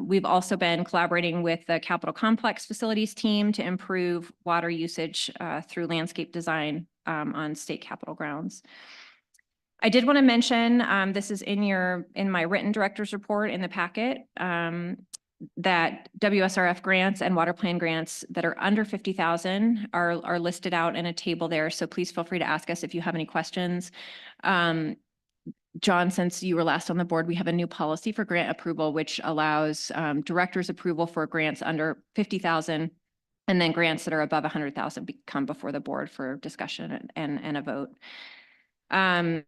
We've also been collaborating with the Capitol Complex Facilities team to improve water usage through landscape design on state capitol grounds. I did want to mention, this is in my written director's report in the packet, that WSRF grants and water plan grants that are under 50,000 are listed out in a table there. So please feel free to ask us if you have any questions. John, since you were last on the board, we have a new policy for grant approval, which allows director's approval for grants under 50,000, and then grants that are above 100,000 come before the board for discussion and a vote. Dan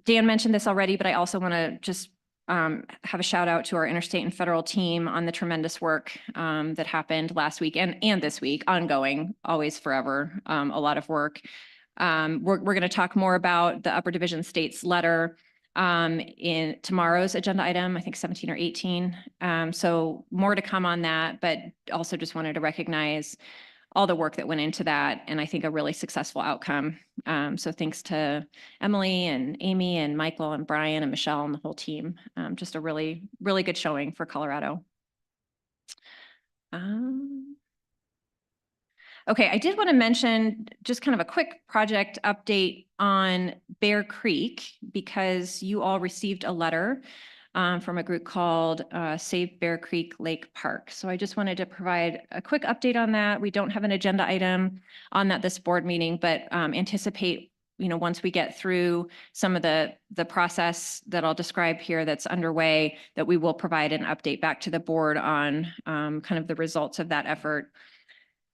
mentioned this already, but I also want to just have a shout out to our interstate and federal team on the tremendous work that happened last week and this week, ongoing, always forever, a lot of work. We're going to talk more about the Upper Division States letter in tomorrow's agenda item, I think 17 or 18. So more to come on that, but also just wanted to recognize all the work that went into that, and I think a really successful outcome. So thanks to Emily and Amy and Michael and Brian and Michelle and the whole team. Just a really, really good showing for Colorado. Okay, I did want to mention just kind of a quick project update on Bear Creek, because you all received a letter from a group called Save Bear Creek Lake Park. So I just wanted to provide a quick update on that. We don't have an agenda item on that this board meeting, but anticipate, once we get through some of the process that I'll describe here that's underway, that we will provide an update back to the board on kind of the results of that effort.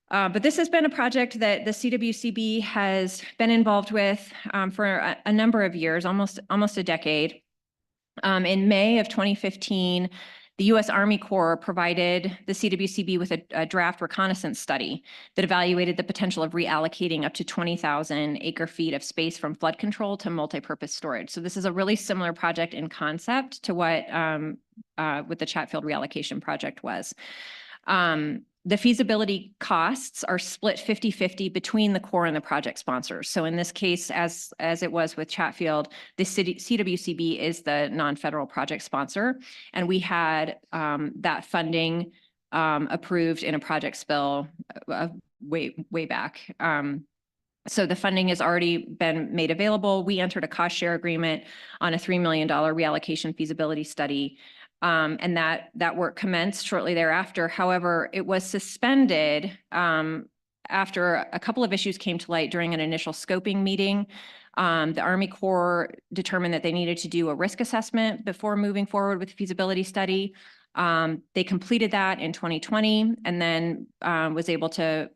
But this has been a project that the CWCB has been involved with for a number of years, almost a decade. In May of 2015, the U.S. Army Corps provided the CWCB with a draft reconnaissance study that evaluated the potential of reallocating up to 20,000 acre-feet of space from flood control to multipurpose storage. So this is a really similar project in concept to what the Chatfield reallocation project was. The feasibility costs are split 50-50 between the Corps and the project sponsors. So in this case, as it was with Chatfield, the CWCB is the non-federal project sponsor, and we had that funding approved in a project spill way back. So the funding has already been made available. We entered a cost share agreement on a $3 million reallocation feasibility study. And that work commenced shortly thereafter. However, it was suspended after a couple of issues came to light during an initial scoping meeting. The Army Corps determined that they needed to do a risk assessment before moving forward with the feasibility study. They completed that in 2020 and then was able to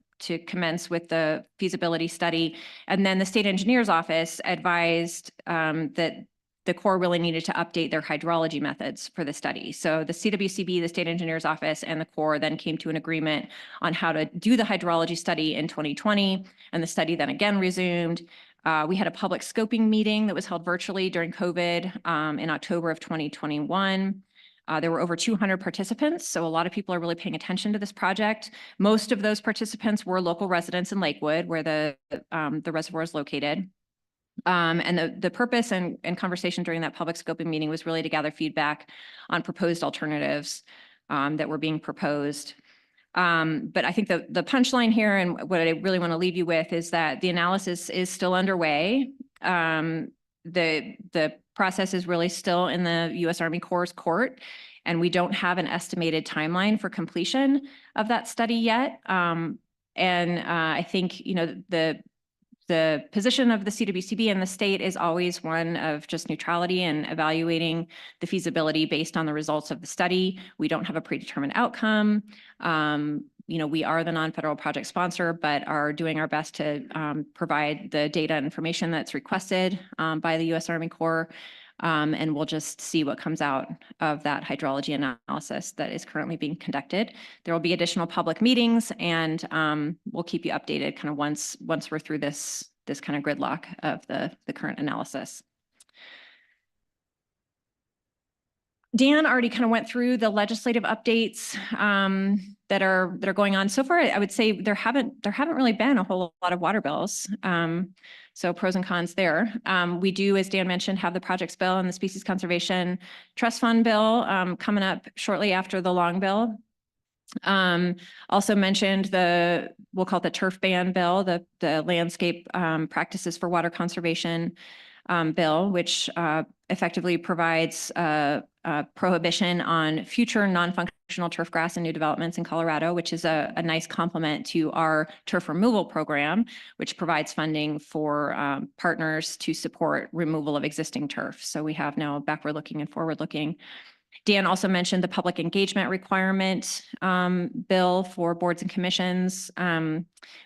commence with the feasibility study. And then the state engineer's office advised that the Corps really needed to update their hydrology methods for the study. So the CWCB, the state engineer's office, and the Corps then came to an agreement on how to do the hydrology study in 2020, and the study then again resumed. We had a public scoping meeting that was held virtually during COVID in October of 2021. There were over 200 participants, so a lot of people are really paying attention to this project. Most of those participants were local residents in Lakewood, where the reservoir is located. And the purpose and conversation during that public scoping meeting was really to gather feedback on proposed alternatives that were being proposed. But I think the punchline here and what I really want to leave you with is that the analysis is still underway. The process is really still in the U.S. Army Corps' court, and we don't have an estimated timeline for completion of that study yet. I think, the position of the CWCB and the state is always one of just neutrality and evaluating the feasibility based on the results of the study. We don't have a predetermined outcome. we are the non-federal project sponsor, but are doing our best to provide the data and information that's requested by the U.S. Army Corps. And we'll just see what comes out of that hydrology analysis that is currently being conducted. There will be additional public meetings, and we'll keep you updated kind of once we're through this kind of gridlock of the current analysis. Dan already kind of went through the legislative updates that are going on. So far, I would say there haven't really been a whole lot of water bills. So pros and cons there. We do, as Dan mentioned, have the projects bill and the Species Conservation Trust Fund bill coming up shortly after the long bill. Also mentioned we'll call it the turf ban bill, the landscape practices for water conservation bill, which effectively provides a prohibition on future non-functional turf grass and new developments in Colorado, which is a nice complement to our turf removal program, which provides funding for partners to support removal of existing turf. So we have now backward-looking and forward-looking. Dan also mentioned the public engagement requirement bill for boards and commissions.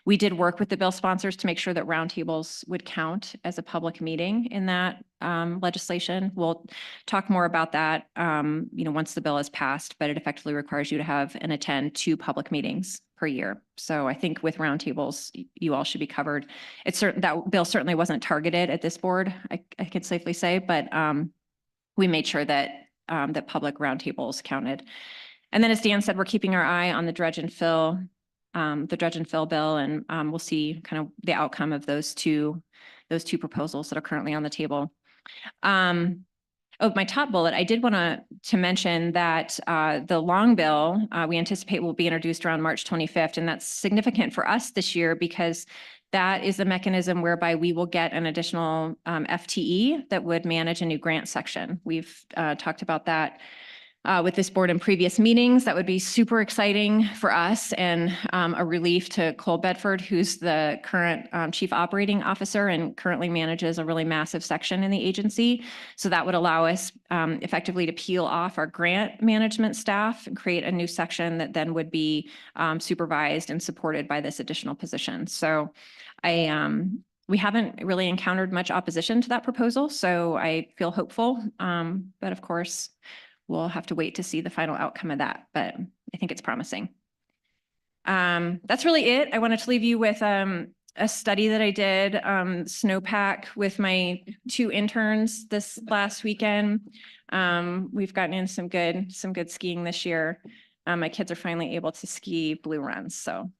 We did work with the bill sponsors to make sure that roundtables would count as a public meeting in that legislation. We'll talk more about that, once the bill is passed, but it effectively requires you to have and attend 2 public meetings per year. So I think with roundtables, you all should be covered. That bill certainly wasn't targeted at this board, I could safely say, but we made sure that public roundtables counted. And then, as Dan said, we're keeping our eye on the dredge and fill bill, and we'll see kind of the outcome of those two proposals that are currently on the table. My top bullet, I did want to mention that the long bill we anticipate will be introduced around March 25th, and that's significant for us this year because that is a mechanism whereby we will get an additional FTE that would manage a new grant section. We've talked about that with this board in previous meetings. That would be super exciting for us and a relief to Cole Bedford, who's the current chief operating officer and currently manages a really massive section in the agency. So that would allow us effectively to peel off our grant management staff and create a new section that then would be supervised and supported by this additional position. So we haven't really encountered much opposition to that proposal, so I feel hopeful. But of course, we'll have to wait to see the final outcome of that, but I think it's promising. That's really it. I wanted to leave you with a study that I did, snowpack with my 2 interns this last weekend. We've gotten in some good skiing this year. My kids are finally able to ski blue runs, so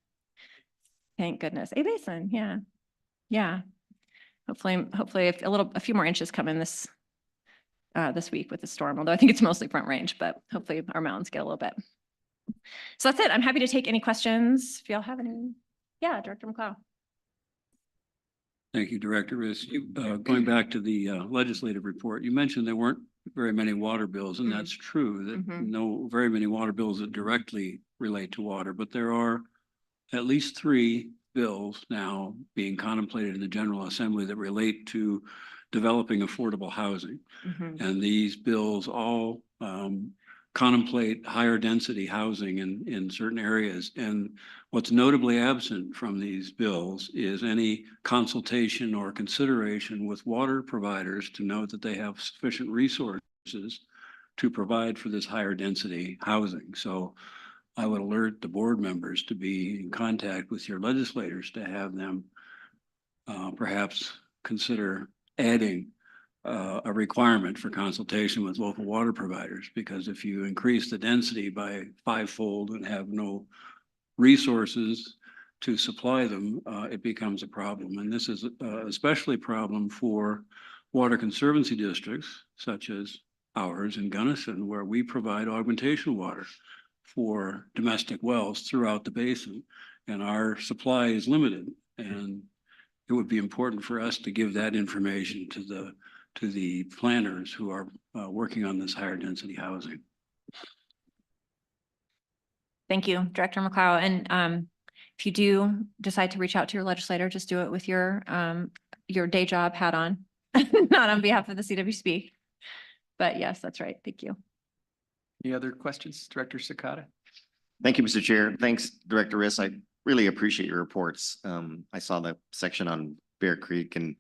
thank goodness. A basin, yeah. Hopefully a few more inches come in this week with the storm, although I think it's mostly Front Range, but hopefully our mountains get a little bit. So that's it. I'm happy to take any questions if y'all have any. Yeah, Director McLeod. Thank you, Director Riss. Going back to the legislative report, you mentioned there weren't very many water bills, and that's true, that very many water bills that directly relate to water, but there are at least 3 bills now being contemplated in the General Assembly that relate to developing affordable housing. And these bills all contemplate higher density housing in certain areas. And what's notably absent from these bills is any consultation or consideration with water providers to note that they have sufficient resources to provide for this higher density housing. So I would alert the board members to be in contact with your legislators to have them perhaps consider adding a requirement for consultation with local water providers, because if you increase the density by 5-fold and have no resources to supply them, it becomes a problem. And this is especially a problem for water conservancy districts such as ours in Gunnison, where we provide augmentation water for domestic wells throughout the basin, and our supply is limited. And it would be important for us to give that information to the planners who are working on this higher density housing. Thank you, Director McLeod. And if you do decide to reach out to your legislator, just do it with your day job hat on, not on behalf of the CWCB. But yes, that's right. Thank you. Any other questions, Director Sakata? Thank you, Mr. Chair. Thanks, Director Riss. I really appreciate your reports. I saw the section on Bear Creek and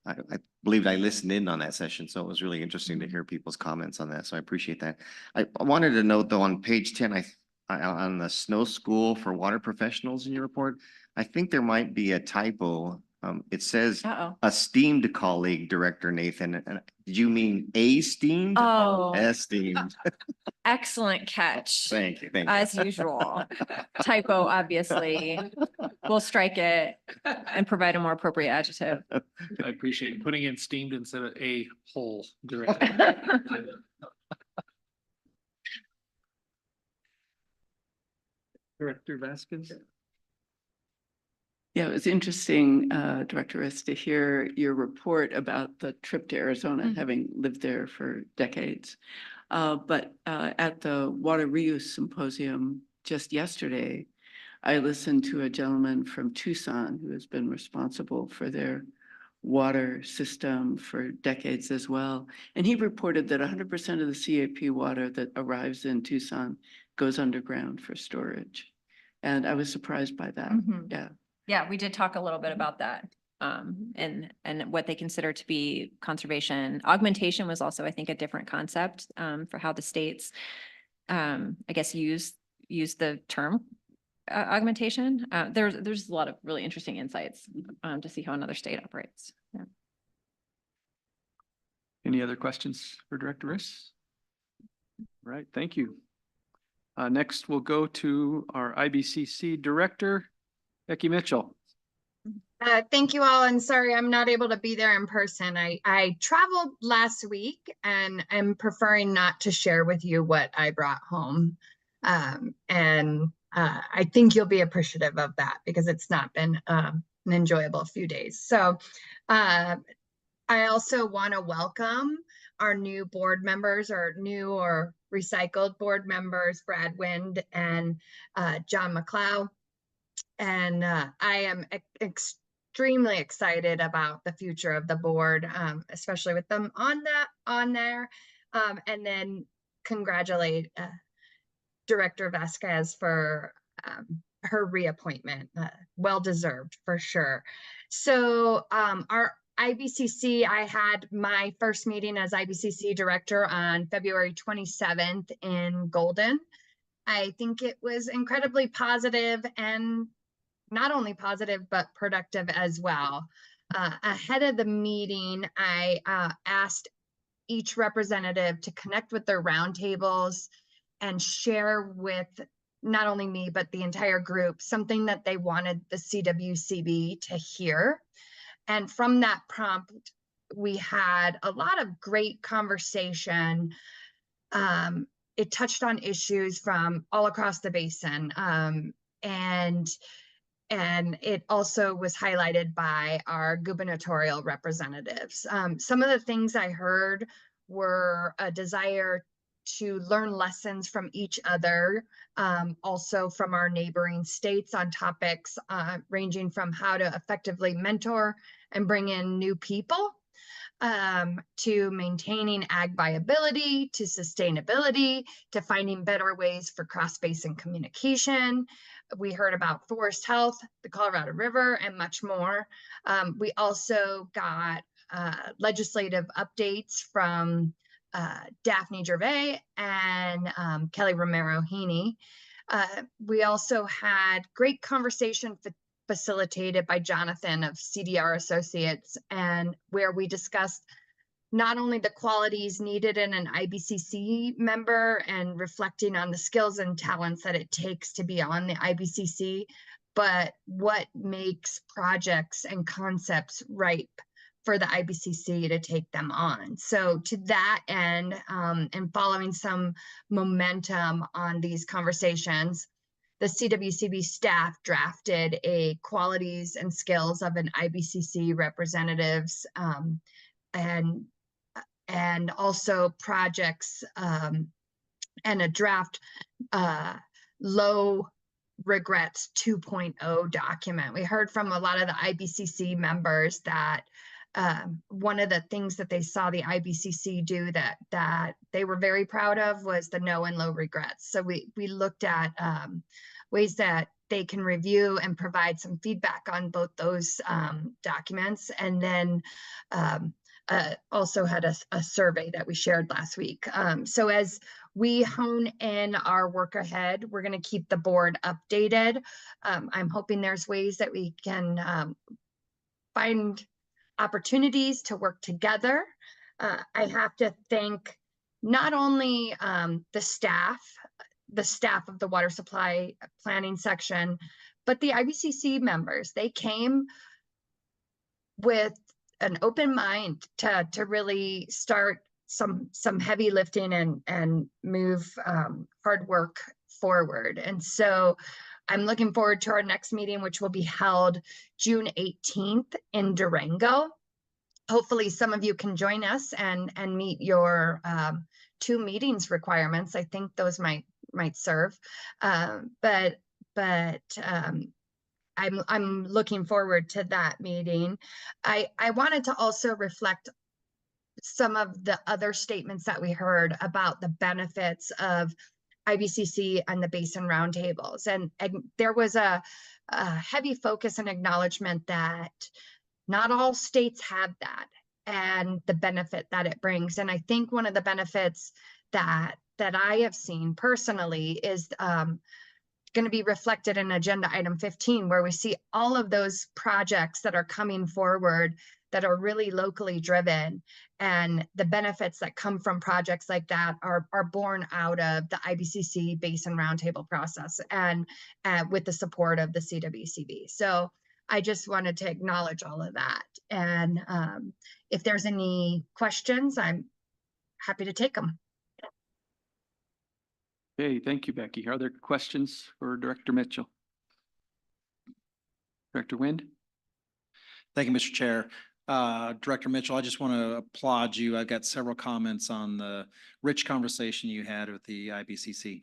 I believed I listened in on that session, so it was really interesting to hear people's comments on that. So I appreciate that. I wanted to note though, on page 10, I on the snow school for water professionals in your report, I think there might be a typo. It says Uh-oh. esteemed colleague, Director Nathan. And did you mean esteemed? Oh, Esteemed. excellent catch. Thank you. Thank you. As usual. Typo, obviously. We'll strike it and provide a more appropriate adjective. I appreciate putting in steamed instead of a whole direct. Director Vasquez? Yeah, it was interesting, Director Riss, to hear your report about the trip to Arizona, having lived there for decades. But at the Water Reuse Symposium just yesterday, I listened to a gentleman from Tucson who has been responsible for their water system for decades as well. And he reported that 100% of the CAP water that arrives in Tucson goes underground for storage. And I was surprised by that. Mhm. Yeah. Yeah, we did talk a little bit about that. And what they consider to be conservation. Augmentation was also, I think, a different concept for how the states, I guess, use the term augmentation. There's a lot of really interesting insights to see how another state operates. Yeah. Any other questions for Director Riss? All right, thank you. Next, we'll go to our IBCC Director, Becky Mitchell. Thank you all, and sorry I'm not able to be there in person. I traveled last week and I'm preferring not to share with you what I brought home. I think you'll be appreciative of that because it's not been an enjoyable few days. So I also want to welcome our new board members, or new or recycled board members, Brad Wind and John McLeod. And I am extremely excited about the future of the board, especially with them on there. And then congratulate Director Vasquez for her reappointment. Well deserved for sure. So our IBCC, I had my first meeting as IBCC director on February 27th in Golden. I think it was incredibly positive, and not only positive, but productive as well. Ahead of the meeting, I asked each representative to connect with their roundtables and share with not only me, but the entire group, something that they wanted the CWCB to hear. And from that prompt, we had a lot of great conversation. It touched on issues from all across the basin. And it also was highlighted by our gubernatorial representatives. Some of the things I heard were a desire to learn lessons from each other, also from our neighboring states on topics ranging from how to effectively mentor and bring in new people, to maintaining ag viability, to sustainability, to finding better ways for cross-basin communication. We heard about forest health, the Colorado River, and much more. We also got legislative updates from Daphne Gervais and Kelly Romero Haney. We also had great conversation facilitated by Jonathan of CDR Associates, and where we discussed not only the qualities needed in an IBCC member and reflecting on the skills and talents that it takes to be on the IBCC, but what makes projects and concepts ripe for the IBCC to take them on. So to that end, and following some momentum on these conversations, the CWCB staff drafted a qualities and skills of an IBCC representatives, and also projects, and a draft low regrets 2.0 document. We heard from a lot of the IBCC members that one of the things that they saw the IBCC do that they were very proud of was the no and low regrets. So we looked at ways that they can review and provide some feedback on both those documents, and then also had a survey that we shared last week. So as we hone in our work ahead, we're going to keep the board updated. I'm hoping there's ways that we can find opportunities to work together. I have to thank not only the staff of the water supply planning section, but the IBCC members. They came with an open mind to really start some heavy lifting and move hard work forward. And so I'm looking forward to our next meeting, which will be held June 18th in Durango. Hopefully some of you can join us and meet your 2 meetings requirements. I think those might serve. But I'm looking forward to that meeting. I wanted to also reflect some of the other statements that we heard about the benefits of IBCC and the Basin Roundtables. And there was a heavy focus and acknowledgement that not all states have that and the benefit that it brings. And I think one of the benefits that I have seen personally is going to be reflected in agenda item 15, where we see all of those projects that are coming forward that are really locally driven, and the benefits that come from projects like that are born out of the IBCC Basin Roundtable process and with the support of the CWCB. So I just wanted to acknowledge all of that. And if there's any questions, I'm happy to take them. Okay, thank you, Becky. Are there questions for Director Mitchell? Director Wind? Thank you, Mr. Chair. Director Mitchell, I just want to applaud you. I got several comments on the rich conversation you had with the IBCC.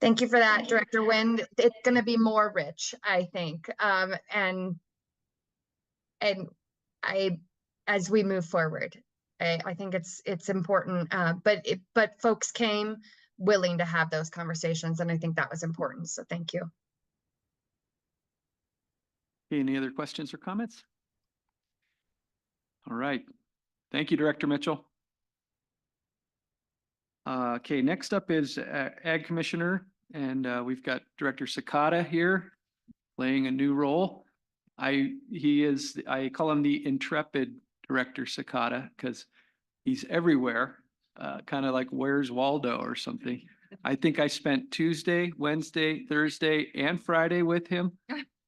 Thank you for that, Director Wind. It's going to be more rich, I think. And as we move forward, I think it's important, but folks came willing to have those conversations, and I think that was important. So thank you. Okay, any other questions or comments? All right. Thank you, Director Mitchell. Okay, next up is Ag Commissioner, and we've got Director Sakata here playing a new role. I call him the intrepid Director Sakata because he's everywhere, kind of like Where's Waldo or something. I think I spent Tuesday, Wednesday, Thursday, and Friday with him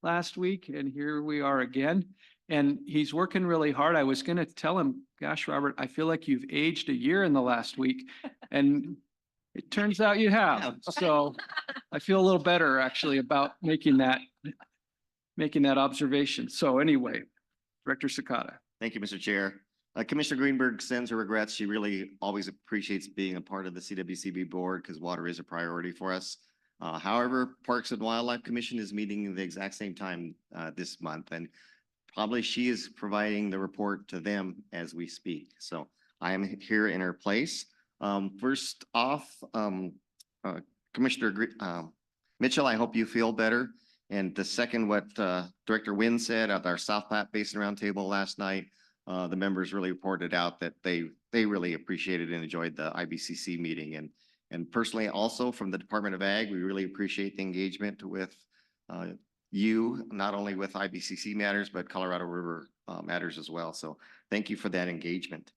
last week, and here we are again. And he's working really hard. I was going to tell him, gosh, Robert, I feel like you've aged a year in the last week. And it turns out you have. So I feel a little better actually about making that observation. So anyway, Director Sakata. Thank you, Mr. Chair. Commissioner Greenberg sends her regrets. She really always appreciates being a part of the CWCB board because water is a priority for us. However, Parks and Wildlife Commission is meeting at the exact same time this month, and probably she is providing the report to them as we speak. So I am here in her place. First off, Commissioner Mitchell, I hope you feel better. And the second, what Director Wynn said at our South Platte Basin Roundtable last night, the members really reported out that they really appreciated and enjoyed the IBCC meeting. And personally, also from the Department of Ag, we really appreciate the engagement with you, not only with IBCC matters, but Colorado River matters as well. So thank you for that engagement.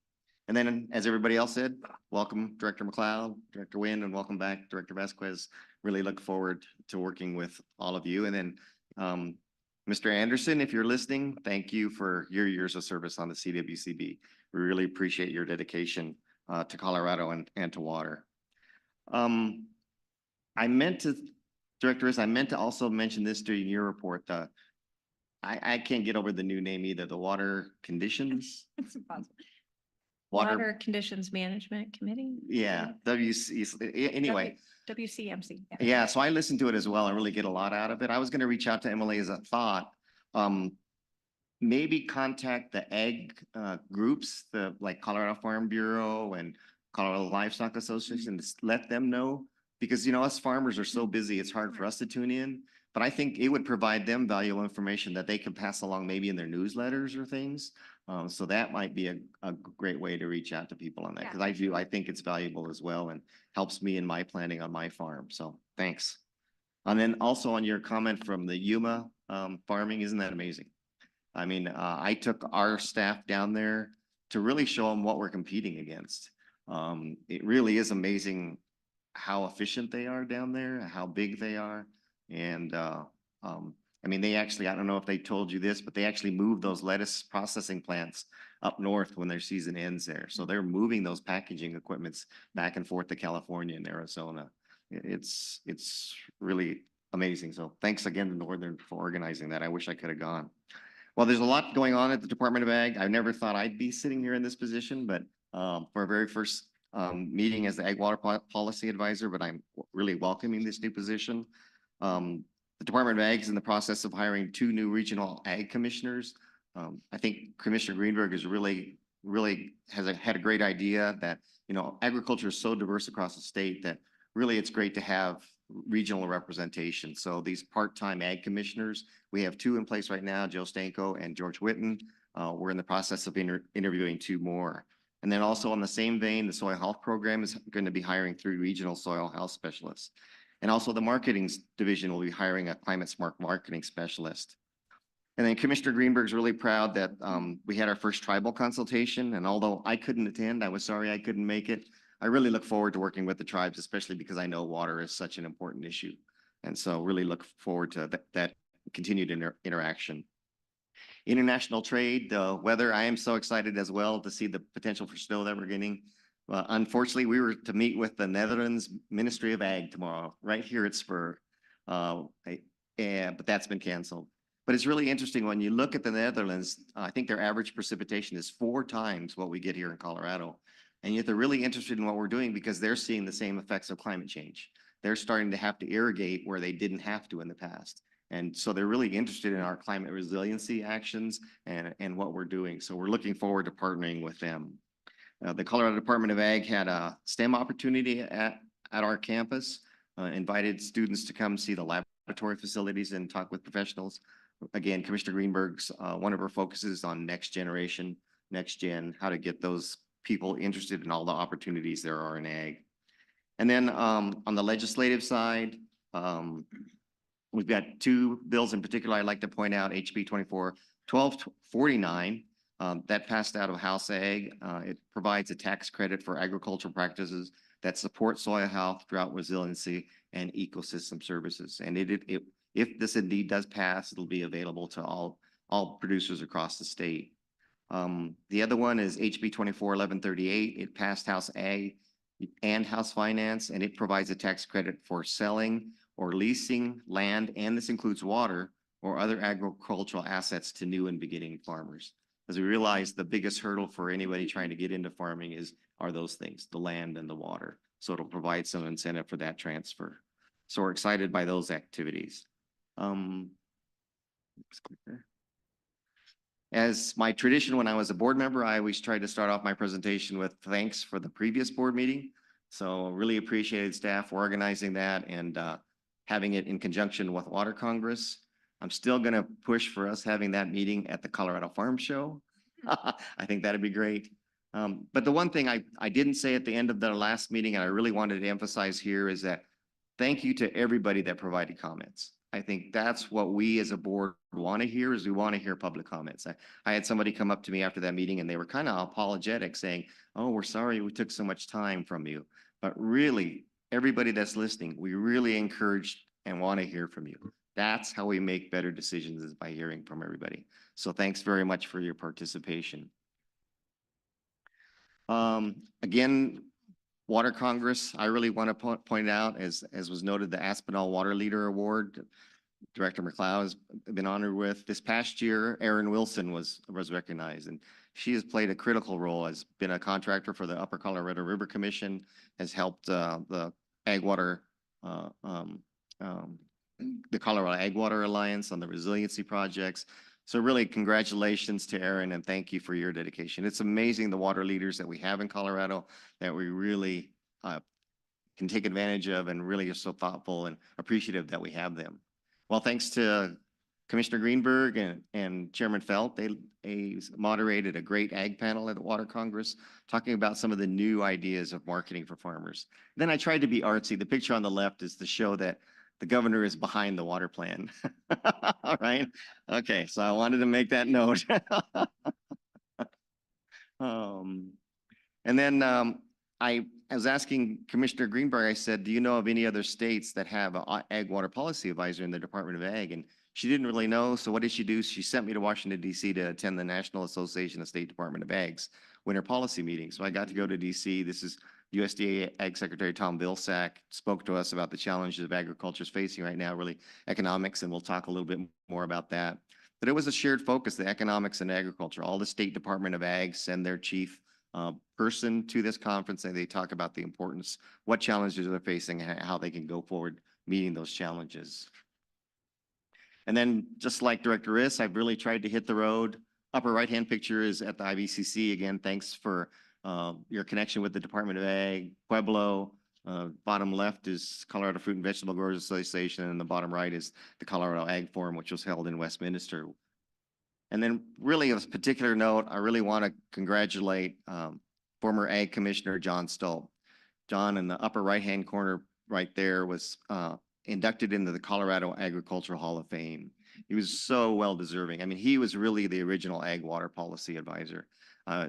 And then, as everybody else said, welcome Director McLeod, Director Wynn, and welcome back, Director Vasquez. Really look forward to working with all of you. And then Mr. Anderson, if you're listening, thank you for your years of service on the CWCB. We really appreciate your dedication to Colorado and to water. I meant to also mention this during your report. I can't get over the new name either, the Water Conditions. It's impossible. Water Conditions Management Committee? Yeah, anyway. WCMC. Yeah, so I listened to it as well. I really get a lot out of it. I was going to reach out to Emily as a thought. maybe contact the ag groups, the like Colorado Farm Bureau and Colorado Livestock Association, to let them know. Because, you know, us farmers are so busy, it's hard for us to tune in. But I think it would provide them valuable information that they could pass along maybe in their newsletters or things. So that might be a great way to reach out to people on that. Yeah. Because I think it's valuable as well and helps me in my planning on my farm. So thanks. And then also on your comment from the Yuma farming, isn't that amazing? I mean, I took our staff down there to really show them what we're competing against. It really is amazing how efficient they are down there, how big they are. And I mean, they actually, I don't know if they told you this, but they actually moved those lettuce processing plants up north when their season ends there. So they're moving those packaging equipments back and forth to California and Arizona. It's really amazing. So thanks again to Northern for organizing that. I wish I could have gone. Well, there's a lot going on at the Department of Ag. I never thought I'd be sitting here in this position, but for our very first meeting as the Ag Water Policy Advisor, but I'm really welcoming this new position. The Department of Ag is in the process of hiring 2 new regional ag commissioners. I think Commissioner Greenberg is really had a great idea that, you know, agriculture is so diverse across the state that really it's great to have regional representation. So these part-time ag commissioners, we have 2 in place right now, Joe Stanko and George Witten. We're in the process of interviewing 2 more. And then also on the same vein, the soil health program is going to be hiring 3 regional soil health specialists. And also the marketing division will be hiring a climate smart marketing specialist. And then Commissioner Greenberg's really proud that we had our first tribal consultation. And although I couldn't attend, I was sorry I couldn't make it. I really look forward to working with the tribes, especially because I know water is such an important issue. And so really look forward to that continued interaction. International trade, the weather, I am so excited as well to see the potential for snow that we're getting. Unfortunately, we were to meet with the Netherlands Ministry of Ag tomorrow, right here at Spur. But that's been canceled. But it's really interesting when you look at the Netherlands, I think their average precipitation is 4 times what we get here in Colorado. And yet they're really interested in what we're doing because they're seeing the same effects of climate change. They're starting to have to irrigate where they didn't have to in the past. And so they're really interested in our climate resiliency actions and what we're doing. So we're looking forward to partnering with them. The Colorado Department of Ag had a STEM opportunity at our campus, invited students to come see the laboratory facilities and talk with professionals. Again, Commissioner Greenberg's one of her focuses on next gen, how to get those people interested in all the opportunities there are in ag. And then on the legislative side, we've got 2 bills in particular I'd like to point out, HB 1249. That passed out of House Ag. It provides a tax credit for agricultural practices that support soil health, drought resiliency, and ecosystem services. And if this indeed does pass, it'll be available to all producers across the state. The other one is HB 241138. It passed House Ag and House Finance, and it provides a tax credit for selling or leasing land, and this includes water or other agricultural assets to new and beginning farmers. As we realize, the biggest hurdle for anybody trying to get into farming are those things, the land and the water. So it'll provide some incentive for that transfer. So we're excited by those activities. Let's click there. As my tradition when I was a board member, I always tried to start off my presentation with thanks for the previous board meeting. So really appreciated staff for organizing that and having it in conjunction with Water Congress. I'm still going to push for us having that meeting at the Colorado Farm Show. I think that'd be great. But the one thing I didn't say at the end of the last meeting, and I really wanted to emphasize here, is that thank you to everybody that provided comments. I think that's what we as a board want to hear, is we want to hear public comments. I had somebody come up to me after that meeting and they were kind of apologetic saying, oh, we're sorry we took so much time from you. But really, everybody that's listening, we really encourage and want to hear from you. That's how we make better decisions, is by hearing from everybody. So thanks very much for your participation. Again, Water Congress, I really want to point out, as was noted, the Aspinall Water Leader Award, Director McLeod has been honored with. This past year, Erin Wilson was recognized, and she has played a critical role, has been a contractor for the Upper Colorado River Commission, has helped the Ag Water, the Colorado Ag Water Alliance on the resiliency projects. So really congratulations to Aaron and thank you for your dedication. It's amazing the water leaders that we have in Colorado that we really can take advantage of and really are so thoughtful and appreciative that we have them. Well, thanks to Commissioner Greenberg and Chairman Felt, they moderated a great ag panel at the Water Congress, talking about some of the new ideas of marketing for farmers. Then I tried to be artsy. The picture on the left is to show that the governor is behind the water plan. All right. Okay. So I wanted to make that note. And then I was asking Commissioner Greenberg, I said, do you know of any other states that have an ag water policy advisor in the Department of Ag? And she didn't really know. So what did she do? She sent me to Washington, D.C. to attend the National Association of State Department of Ag's winter policy meeting. So I got to go to D.C. This is USDA Ag Secretary Tom Vilsack spoke to us about the challenges of agriculture is facing right now, really economics, and we'll talk a little bit more about that. But it was a shared focus, the economics and agriculture. All the State Department of Ag send their chief person to this conference, and they talk about the importance, what challenges they're facing, and how they can go forward meeting those challenges. And then just like Director Riss, I've really tried to hit the road. Upper right-hand picture is at the IVCC. Again, thanks for your connection with the Department of Ag, Pueblo. Bottom left is Colorado Fruit and Vegetable Growers Association, and the bottom right is the Colorado Ag Forum, which was held in Westminster. And then really of particular note, I really want to congratulate former Ag Commissioner John Stoll. John, in the upper right-hand corner right there, was inducted into the Colorado Agricultural Hall of Fame. He was so well-deserving. I mean, he was really the original ag water policy advisor.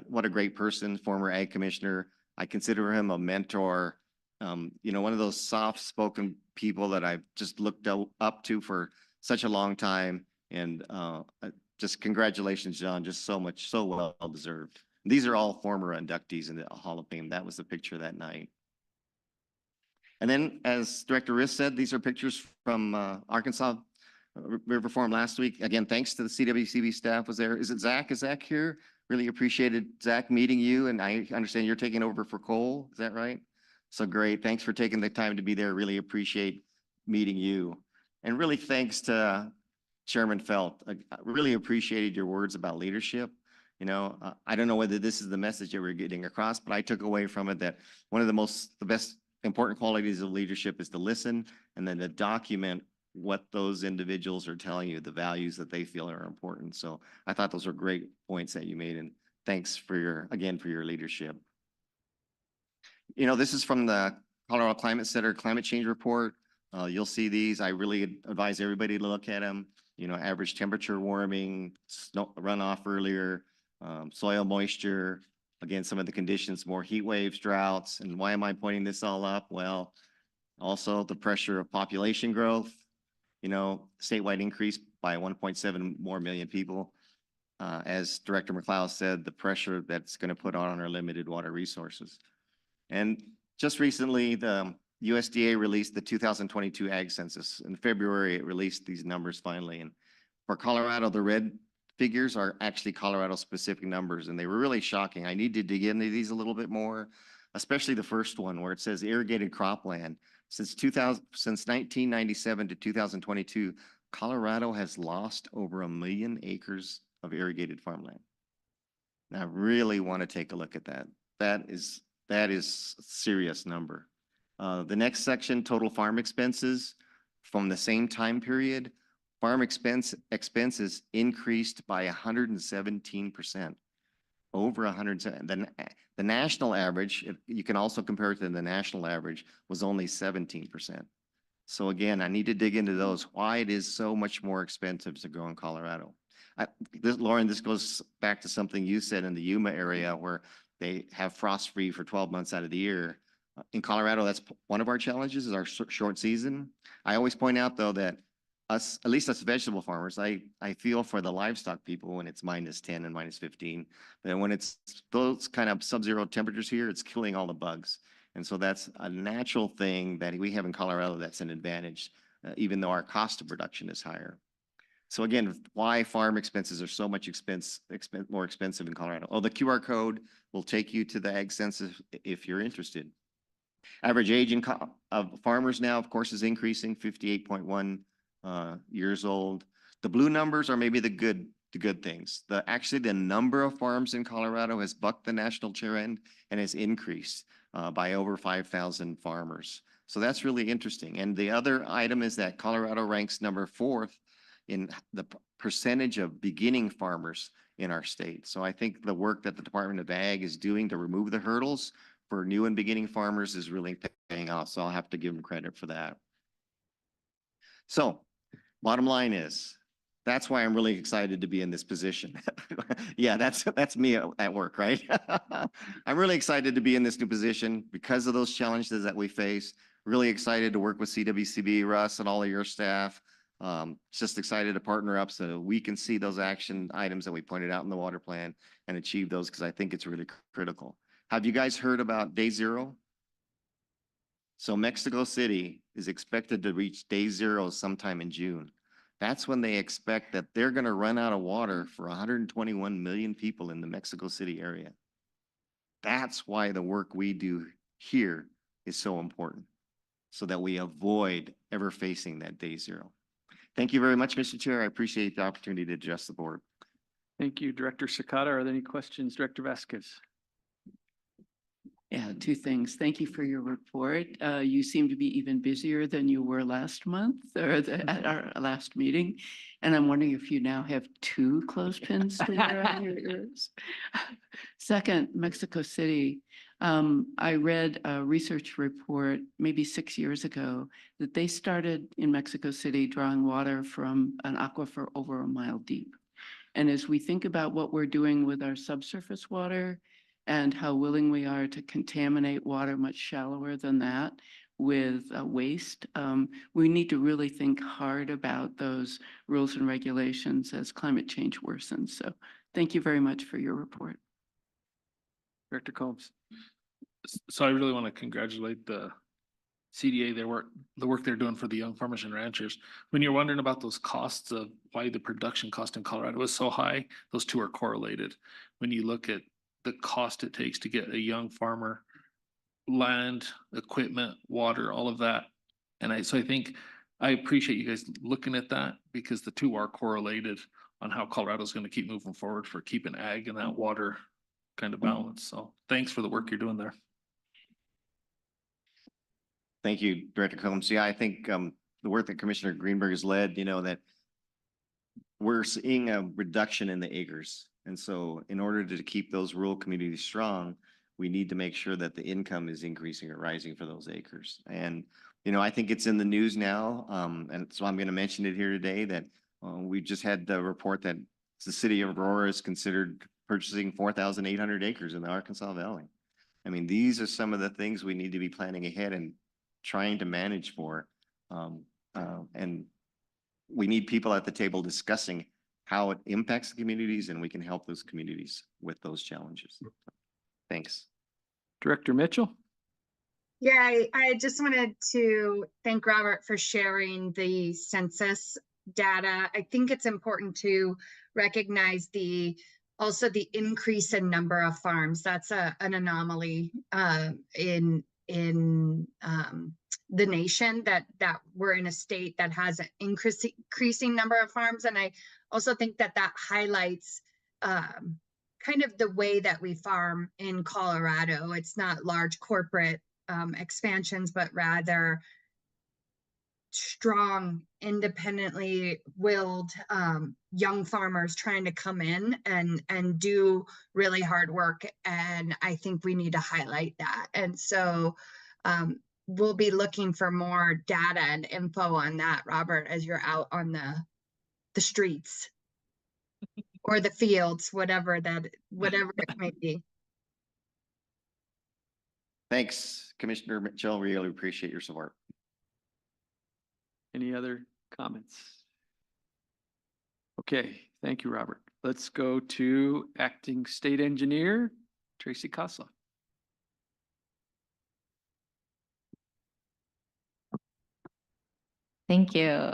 What a great person, former Ag Commissioner. I consider him a mentor. You know, one of those soft-spoken people that I've just looked up to for such a long time. And just congratulations, John, just so much, so well-deserved. These are all former inductees in the Hall of Fame. That was the picture that night. And then, as Director Riss said, these are pictures from Arkansas River Forum last week. Again, thanks to the CWCB staff was there. Is it Zach? Is Zach here? Really appreciated Zach meeting you, and I understand you're taking over for Cole. Is that right? So great. Thanks for taking the time to be there. Really appreciate meeting you. And really thanks to Chairman Felt. I really appreciated your words about leadership. You know, I don't know whether this is the message that we're getting across, but I took away from it that one of the best important qualities of leadership is to listen and then to document what those individuals are telling you, the values that they feel are important. So I thought those were great points that you made, and thanks for your leadership. You know, this is from the Colorado Climate Center Climate Change Report. You'll see these. I really advise everybody to look at them. You know, average temperature warming, snow runoff earlier, soil moisture, again, some of the conditions, more heat waves, droughts. And why am I pointing this all up? Well, also the pressure of population growth, you know, statewide increase by 1.7 more million people. As Director McLeod said, the pressure that's going to put on our limited water resources. And just recently, the USDA released the 2022 Ag Census. In February, it released these numbers finally. And for Colorado, the red figures are actually Colorado-specific numbers, and they were really shocking. I need to dig into these a little bit more, especially the first one where it says irrigated cropland. Since 1997 to 2022, Colorado has lost over 1 million acres of irrigated farmland. Now, I really want to take a look at that. That is a serious number. The next section, total farm expenses from the same time period. Farm expenses increased by 117%, over 107. The national average, you can also compare it to the national average, was only 17%. So again, I need to dig into those, why it is so much more expensive to grow in Colorado. Lauren, this goes back to something you said in the Yuma area where they have frost free for 12 months out of the year. In Colorado, that's one of our challenges is our short season. I always point out though that at least us vegetable farmers, I feel for the livestock people when it's -10 and -15. But when it's those kind of sub-zero temperatures here, it's killing all the bugs. And so that's a natural thing that we have in Colorado that's an advantage, even though our cost of production is higher. So again, why farm expenses are so much more expensive in Colorado. Oh, the QR code will take you to the Ag Census if you're interested. Average age of farmers now, of course, is increasing, 58.1 years old. The blue numbers are maybe the good the good things. Actually, the number of farms in Colorado has bucked the national trend and has increased by over 5,000 farmers. So that's really interesting. And the other item is that Colorado ranks number 4th in the percentage of beginning farmers in our state. So I think the work that the Department of Ag is doing to remove the hurdles for new and beginning farmers is really paying off. So I'll have to give them credit for that. So bottom line is, that's why I'm really excited to be in this position. Yeah, that's me at work, right? I'm really excited to be in this new position because of those challenges that we face. Really excited to work with CWCB, Russ, and all of your staff. Just excited to partner up so we can see those action items that we pointed out in the water plan and achieve those because I think it's really critical. Have you guys heard about Day Zero? So Mexico City is expected to reach Day Zero sometime in June. That's when they expect that they're going to run out of water for 121 million people in the Mexico City area. That's why the work we do here is so important, so that we avoid ever facing that Day Zero. Thank you very much, Mr. Chair. I appreciate the opportunity to address the board. Thank you, Director Sakata. Are there any questions, Director Vasquez? Yeah, two things. Thank you for your report. You seem to be even busier than you were last month or at our last meeting. And I'm wondering if you now have 2 clothespins to wear on your ears. Second, Mexico City. I read a research report maybe 6 years ago that they started in Mexico City drawing water from an aquifer over a mile deep. And as we think about what we're doing with our subsurface water and how willing we are to contaminate water much shallower than that with waste, we need to really think hard about those rules and regulations as climate change worsens. So thank you very much for your report. Director Combs. So I really want to congratulate the CDA, the work they're doing for the young farmers and ranchers. When you're wondering about those costs of why the production cost in Colorado is so high, those two are correlated. When you look at the cost it takes to get a young farmer, land, equipment, water, all of that. And so I think I appreciate you guys looking at that because the two are correlated on how Colorado's going to keep moving forward for keeping ag and that water kind of balance. So thanks for the work you're doing there. Thank you, Director Combs. Yeah, I think the work that Commissioner Greenberg has led, that we're seeing a reduction in the acres. And so in order to keep those rural communities strong, we need to make sure that the income is increasing or rising for those acres. And, I think it's in the news now. And so I'm going to mention it here today that we just had the report that the city of Aurora is considered purchasing 4,800 acres in the Arkansas Valley. I mean, these are some of the things we need to be planning ahead and trying to manage for. And we need people at the table discussing how it impacts the communities, and we can help those communities with those challenges. Thanks. Director Mitchell. Yeah, I just wanted to thank Robert for sharing the census data. I think it's important to recognize also the increase in number of farms. That's an anomaly in the nation that we're in a state that has an increasing number of farms. And I also think that highlights kind of the way that we farm in Colorado. It's not large corporate expansions, but rather strong, independently willed young farmers trying to come in and do really hard work. And I think we need to highlight that. And so we'll be looking for more data and info on that, Robert, as you're out on the streets or the fields, whatever it may be. Thanks, Commissioner Mitchell. Really appreciate your support. Any other comments? Okay, thank you, Robert. Let's go to Acting State Engineer, Tracy Kosla. Thank you.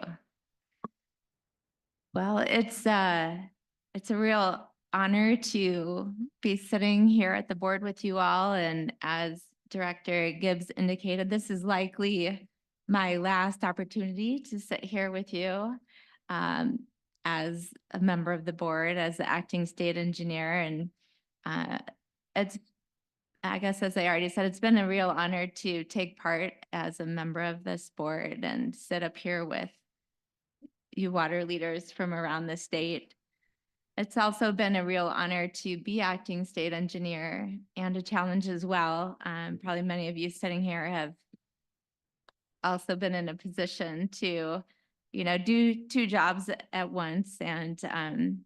Well, it's a real honor to be sitting here at the board with you all. And as Director Gibbs indicated, this is likely my last opportunity to sit here with you. as a member of the board, as the acting state engineer. And it's, I guess, as I already said, it's been a real honor to take part as a member of this board and sit up here with you water leaders from around the state. It's also been a real honor to be acting state engineer, and a challenge as well. Probably many of you sitting here have also been in a position to, do two jobs at once. And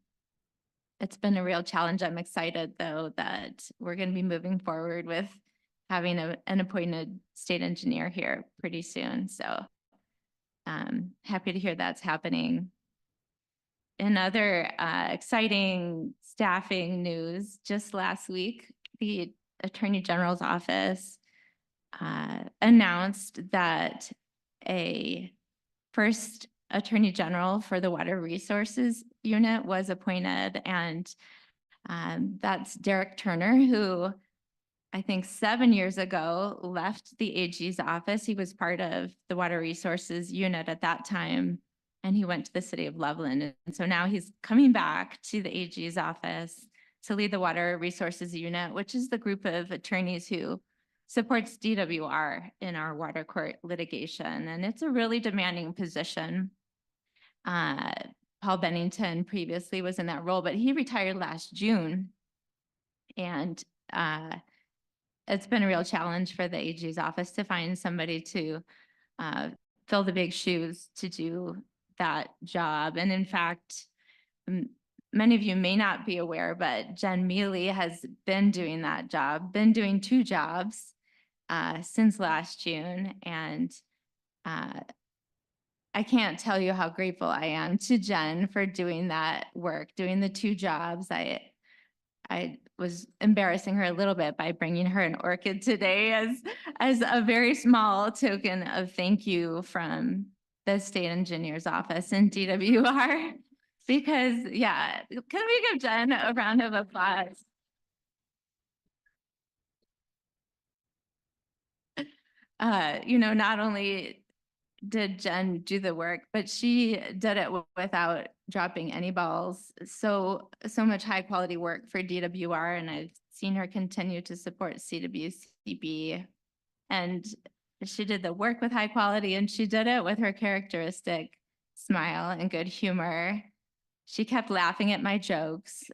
it's been a real challenge. I'm excited, though, that we're going to be moving forward with having an appointed state engineer here pretty soon. So happy to hear that's happening. In other exciting staffing news, just last week, the Attorney General's office announced that a first Attorney General for the Water Resources Unit was appointed, and that's Derek Turner, who I think 7 years ago left the AG's office. He was part of the Water Resources Unit at that time, and he went to the city of Loveland. And so now he's coming back to the AG's office to lead the Water Resources Unit, which is the group of attorneys who supports DWR in our water court litigation. And it's a really demanding position. Paul Bennington previously was in that role, but he retired last June. And it's been a real challenge for the AG's office to find somebody to fill the big shoes to do that job. And in fact, many of you may not be aware, but Jen Mealy has been doing that job, been doing two jobs since last June. And I can't tell you how grateful I am to Jen for doing that work, doing the two jobs. I was embarrassing her a little bit by bringing her an orchid today as a very small token of thank you from the state engineer's office in DWR. Because, yeah, can we give Jen a round of applause? Not only did Jen do the work, but she did it without dropping any balls. So much high quality work for DWR, and I've seen her continue to support CWCB. And she did the work with high quality, and she did it with her characteristic smile and good humor. She kept laughing at my jokes,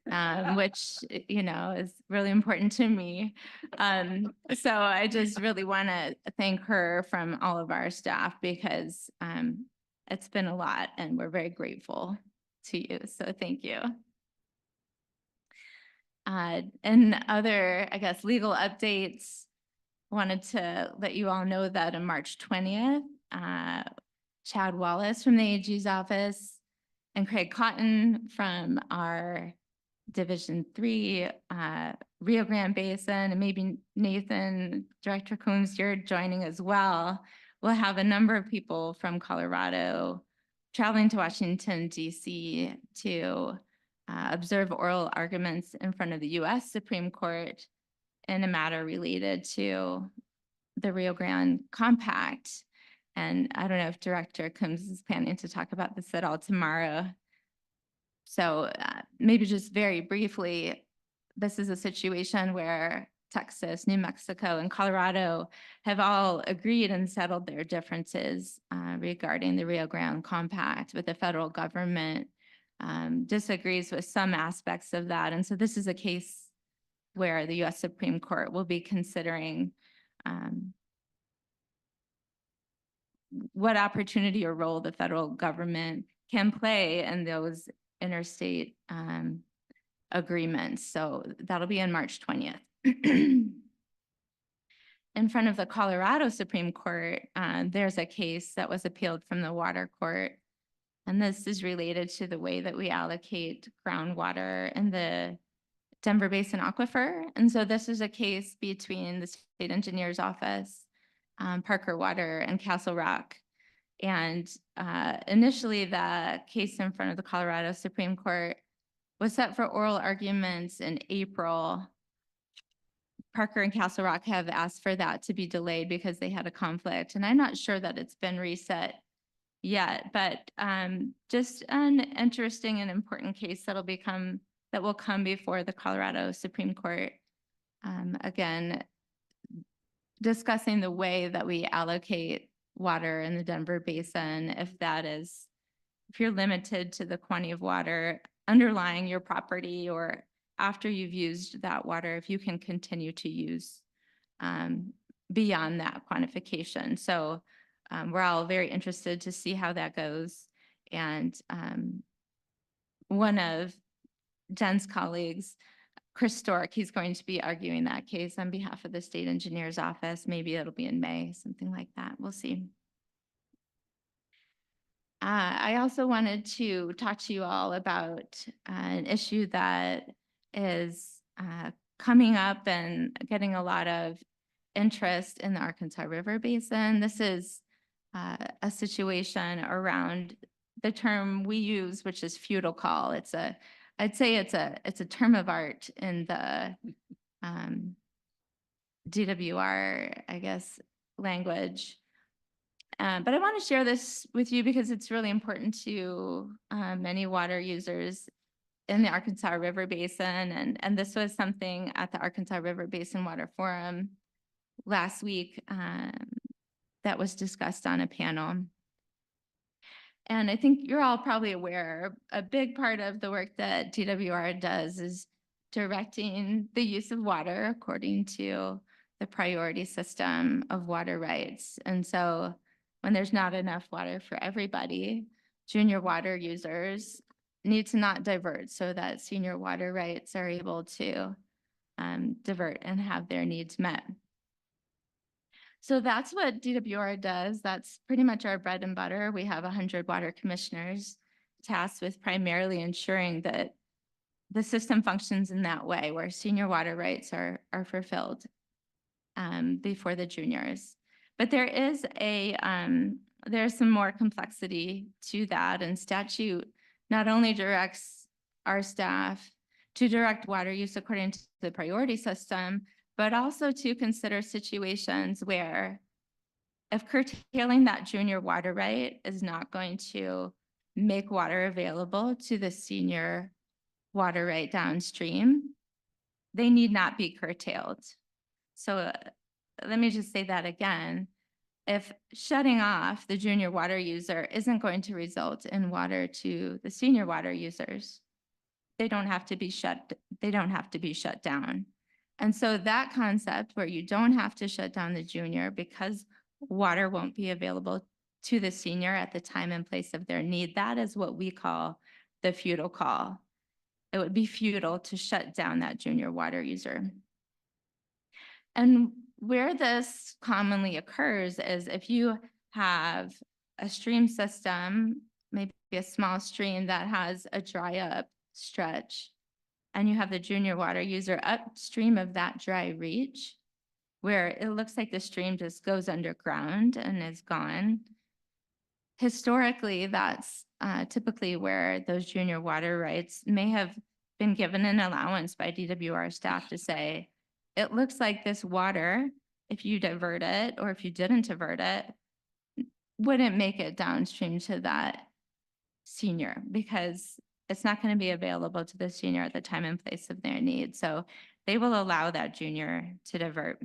which, is really important to me. So I just really want to thank her from all of our staff, because it's been a lot and we're very grateful to you. So thank you. And other, I guess, legal updates, wanted to let you all know that on March 20th, Chad Wallace from the AG's office and Craig Cotton from our Division 3 Rio Grande Basin, and maybe Nathan, Director Coombs, you're joining as well. We'll have a number of people from Colorado traveling to Washington, D.C. to observe oral arguments in front of the U.S. Supreme Court in a matter related to the Rio Grande Compact. And I don't know if Director Coombs is planning to talk about this at all tomorrow. So maybe just very briefly, this is a situation where Texas, New Mexico, and Colorado have all agreed and settled their differences regarding the Rio Grande Compact, but the federal government disagrees with some aspects of that. And so this is a case where the U.S. Supreme Court will be considering what opportunity or role the federal government can play in those interstate agreements. So that'll be on March 20th. In front of the Colorado Supreme Court, there's a case that was appealed from the water court. And this is related to the way that we allocate groundwater in the Denver Basin Aquifer. And so this is a case between the state engineer's office, Parker Water, and Castle Rock. And initially the case in front of the Colorado Supreme Court was set for oral arguments in April. Parker and Castle Rock have asked for that to be delayed because they had a conflict. And I'm not sure that it's been reset yet, but just an interesting and important case that will come before the Colorado Supreme Court. Again, discussing the way that we allocate water in the Denver Basin, if you're limited to the quantity of water underlying your property or after you've used that water, if you can continue to use beyond that quantification. So we're all very interested to see how that goes. And one of Jen's colleagues, Chris Stork, he's going to be arguing that case on behalf of the state engineer's office. Maybe it'll be in May, something like that. We'll see. I also wanted to talk to you all about an issue that is coming up and getting a lot of interest in the Arkansas River Basin. This is a situation around the term we use, which is feudal call. I'd say it's a term of art in the DWR, I guess, language. But I want to share this with you because it's really important to many water users in the Arkansas River Basin. And this was something at the Arkansas River Basin Water Forum last week that was discussed on a panel. And I think you're all probably aware, a big part of the work that DWR does is directing the use of water according to the priority system of water rights. And so when there's not enough water for everybody, junior water users need to not divert so that senior water rights are able to divert and have their needs met. So that's what DWR does. That's pretty much our bread and butter. We have 100 water commissioners tasked with primarily ensuring that the system functions in that way, where senior water rights are fulfilled before the juniors. But there's some more complexity to that, and statute not only directs our staff to direct water use according to the priority system, but also to consider situations where if curtailing that junior water right is not going to make water available to the senior water right downstream, they need not be curtailed. So let me just say that again. If shutting off the junior water user isn't going to result in water to the senior water users, they don't have to be shut down. And so that concept where you don't have to shut down the junior because water won't be available to the senior at the time and place of their need, that is what we call the feudal call. It would be futile to shut down that junior water user. And where this commonly occurs is if you have a stream system, maybe a small stream that has a dry up stretch, and you have the junior water user upstream of that dry reach, where it looks like the stream just goes underground and is gone. Historically, that's typically where those junior water rights may have been given an allowance by DWR staff to say, it looks like this water, if you divert it or if you didn't divert it, wouldn't make it downstream to that senior because it's not going to be available to the senior at the time and place of their need. So they will allow that junior to divert.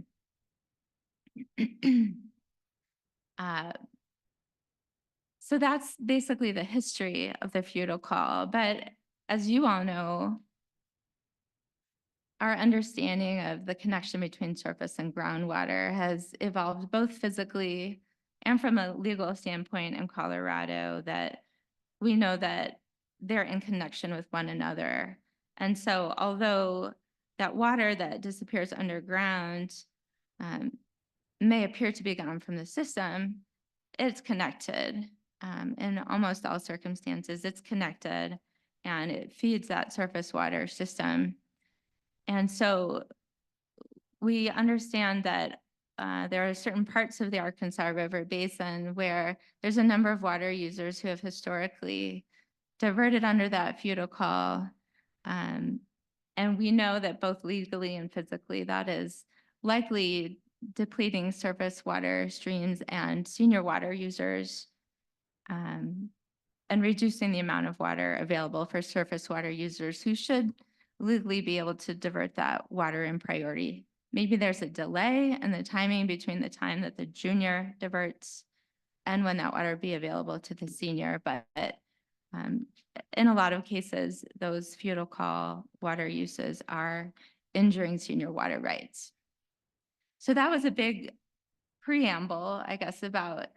So that's basically the history of the feudal call. But as you all know, our understanding of the connection between surface and groundwater has evolved both physically and from a legal standpoint in Colorado, that we know that they're in connection with one another. And so although that water that disappears underground may appear to be gone from the system, it's connected. In almost all circumstances, it's connected and it feeds that surface water system. And so we understand that there are certain parts of the Arkansas River Basin where there's a number of water users who have historically diverted under that feudal call. And we know that both legally and physically that is likely depleting surface water streams and senior water users and reducing the amount of water available for surface water users who should legally be able to divert that water in priority. Maybe there's a delay in the timing between the time that the junior diverts and when that water be available to the senior, but in a lot of cases, those feudal call water uses are injuring senior water rights. So that was a big preamble, I guess, about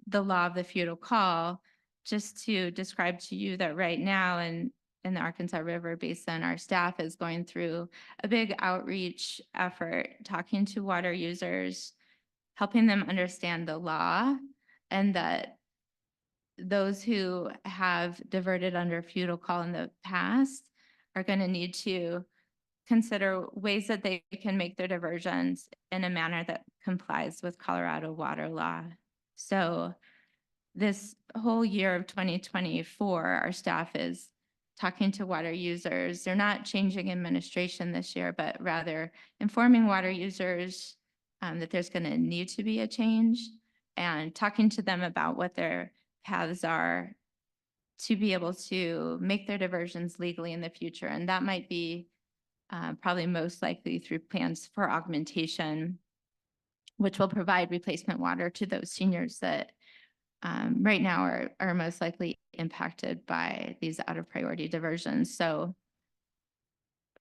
the law of the feudal call, just to describe to you that right now in the Arkansas River Basin, our staff is going through a big outreach effort, talking to water users, helping them understand the law, and that those who have diverted under feudal call in the past are going to need to consider ways that they can make their diversions in a manner that complies with Colorado water law. So this whole year of 2024, our staff is talking to water users. They're not changing administration this year, but rather informing water users that there's going to need to be a change, and talking to them about what their paths are to be able to make their diversions legally in the future. And that might be probably most likely through plans for augmentation, which will provide replacement water to those seniors that right now are most likely impacted by these out of priority diversions. So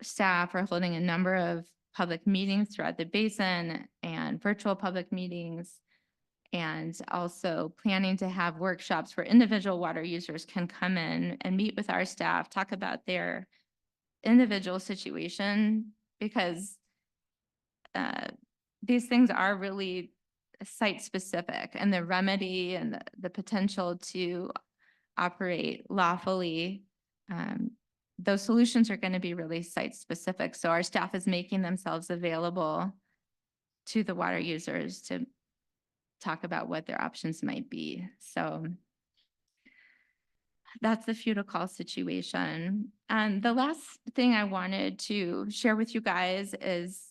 staff are holding a number of public meetings throughout the basin and virtual public meetings, and also planning to have workshops where individual water users can come in and meet with our staff, talk about their individual situation, because these things are really site specific, and the remedy and the potential to operate lawfully, those solutions are going to be really site specific. So our staff is making themselves available to the water users to talk about what their options might be. So that's the feudal call situation. And the last thing I wanted to share with you guys is,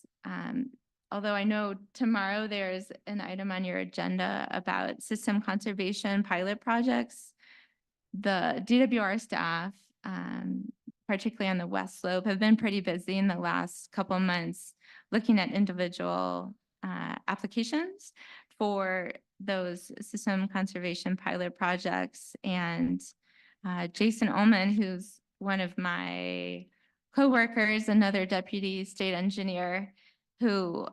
although I know tomorrow there's an item on your agenda about system conservation pilot projects, the DWR staff, particularly on the West Slope, have been pretty busy in the last couple of months looking at individual applications for those system conservation pilot projects. And Jason Ullman, who's one of my coworkers, another deputy state engineer, who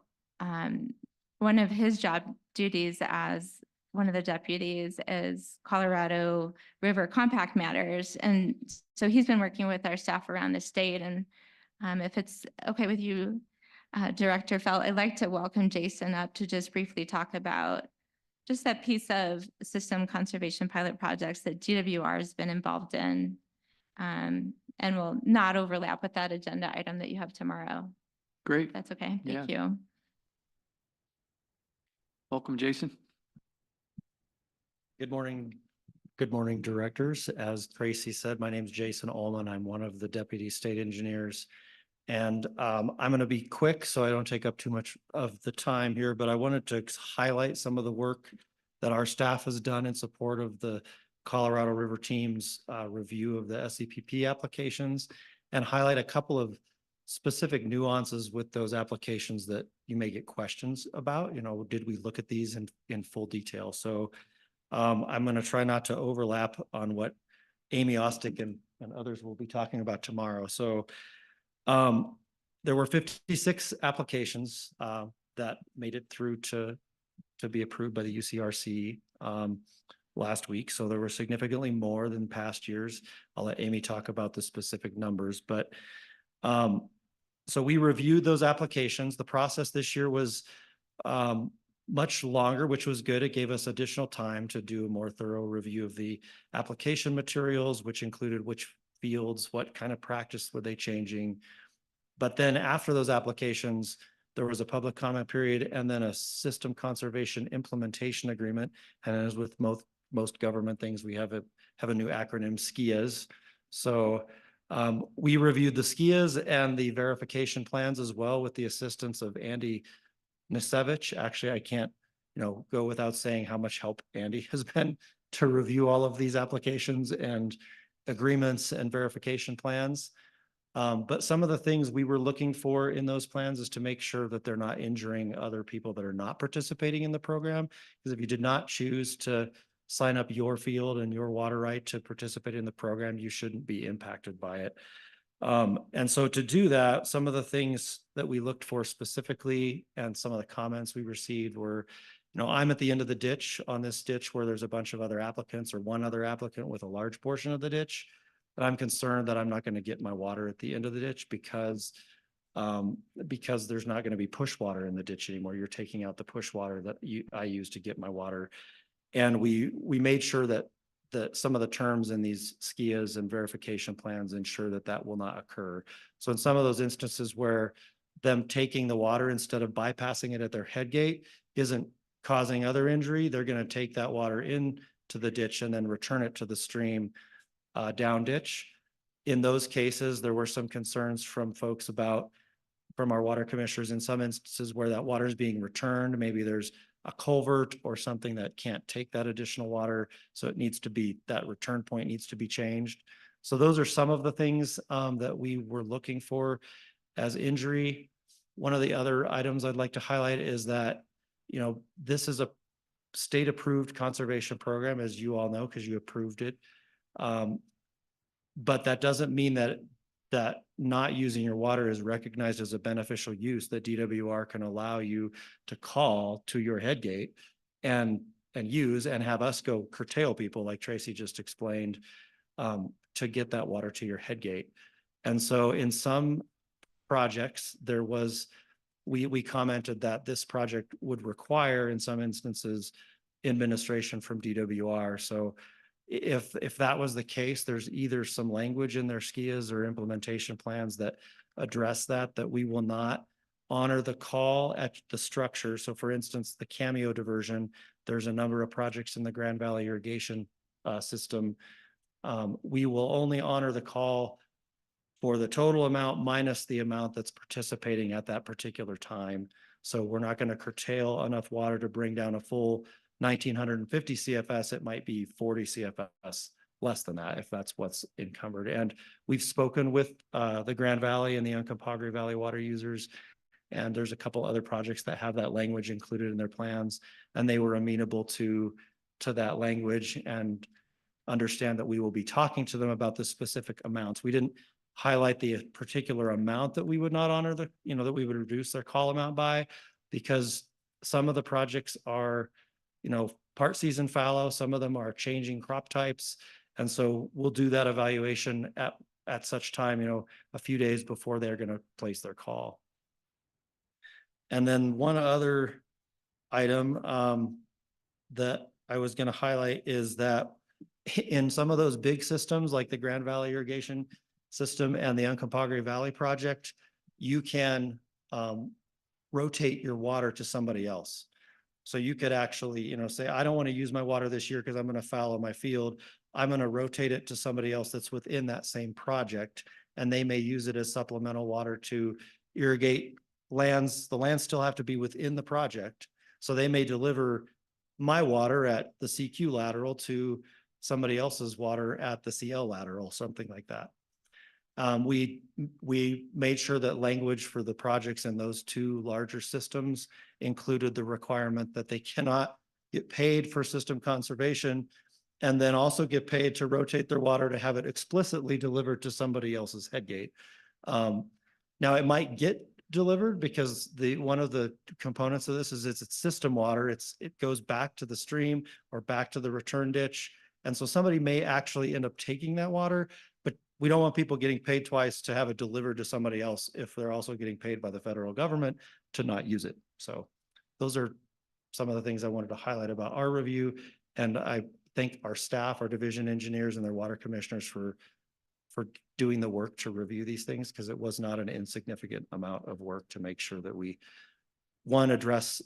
one of his job duties as one of the deputies is Colorado River Compact Matters. And so he's been working with our staff around the state. And if it's okay with you, Director Felt, I'd like to welcome Jason up to just briefly talk about just that piece of system conservation pilot projects that GWR has been involved in, and will not overlap with that agenda item that you have tomorrow. Great. That's okay. Yeah. Thank you. Welcome, Jason. Good morning. Good morning, directors. As Tracy said, my name is Jason Ullman. I'm one of the deputy state engineers. And I'm going to be quick so I don't take up too much of the time here, but I wanted to highlight some of the work that our staff has done in support of the Colorado River team's review of the SCPP applications, and highlight a couple of specific nuances with those applications that you may get questions about. You know, did we look at these in full detail? So I'm going to try not to overlap on what Amy Ostick and others will be talking about tomorrow. So there were 56 applications that made it through to be approved by the UCRC last week. So there were significantly more than past years. I'll let Amy talk about the specific numbers, but so we reviewed those applications. The process this year was much longer, which was good. It gave us additional time to do a more thorough review of the application materials, which included which fields, what kind of practice were they changing. But then after those applications, there was a public comment period and then a system conservation implementation agreement. And as with most government things, we have a new acronym, SKIAs. So we reviewed the SKIAs and the verification plans as well with the assistance of Andy Nisevich. Actually, I can't, go without saying how much help Andy has been to review all of these applications and agreements and verification plans. But some of the things we were looking for in those plans is to make sure that they're not injuring other people that are not participating in the program. Because if you did not choose to sign up your field and your water right to participate in the program, you shouldn't be impacted by it. And so to do that, some of the things that we looked for specifically and some of the comments we received were, I'm at the end of the ditch on this ditch where there's a bunch of other applicants or one other applicant with a large portion of the ditch. But I'm concerned that I'm not going to get my water at the end of the ditch because there's not going to be push water in the ditch anymore. You're taking out the push water that I use to get my water. And we made sure that some of the terms in these SKIAs and verification plans ensure that that will not occur. So in some of those instances where them taking the water instead of bypassing it at their head gate isn't causing other injury, they're going to take that water into the ditch and then return it to the stream down ditch. In those cases, there were some concerns from folks from our water commissioners in some instances where that water is being returned. Maybe there's a culvert or something that can't take that additional water. So it needs to be, that return point needs to be changed. So those are some of the things that we were looking for as injury. One of the other items I'd like to highlight is that, this is a state approved conservation program, as you all know, because you approved it. But that doesn't mean that not using your water is recognized as a beneficial use, that DWR can allow you to call to your head gate and use and have us go curtail people like Tracy just explained to get that water to your head gate. And so in some projects, we commented that this project would require in some instances administration from DWR. So if that was the case, there's either some language in their SKIAs or implementation plans that address that we will not honor the call at the structure. So for instance, the Cameo diversion, there's a number of projects in the Grand Valley irrigation system. We will only honor the call for the total amount minus the amount that's participating at that particular time. So we're not going to curtail enough water to bring down a full 1,950 CFS. It might be 40 CFS, less than that if that's what's encumbered. And we've spoken with the Grand Valley and the Uncompahgre Valley water users. And there's a couple other projects that have that language included in their plans. And they were amenable to that language and understand that we will be talking to them about the specific amounts. We didn't highlight the particular amount that we would not honor that we would reduce their call amount by, because some of the projects are, part season fallow, some of them are changing crop types. And so we'll do that evaluation at such time, a few days before they're going to place their call. And then one other item that I was going to highlight is that in some of those big systems like the Grand Valley irrigation system and the Uncompahgre Valley project, you can rotate your water to somebody else. So you could actually, say, I don't want to use my water this year because I'm going to fallow my field. I'm going to rotate it to somebody else that's within that same project, and they may use it as supplemental water to irrigate lands. The lands still have to be within the project. So they may deliver my water at the CQ lateral to somebody else's water at the CL lateral, something like that. We made sure that language for the projects in those two larger systems included the requirement that they cannot get paid for system conservation and then also get paid to rotate their water to have it explicitly delivered to somebody else's head gate. Now it might get delivered because one of the components of this is it's system water. It goes back to the stream or back to the return ditch. And so somebody may actually end up taking that water, but we don't want people getting paid twice to have it delivered to somebody else if they're also getting paid by the federal government to not use it. So those are some of the things I wanted to highlight about our review. And I thank our staff, our division engineers and their water commissioners for doing the work to review these things, because it was not an insignificant amount of work to make sure that we, one, address,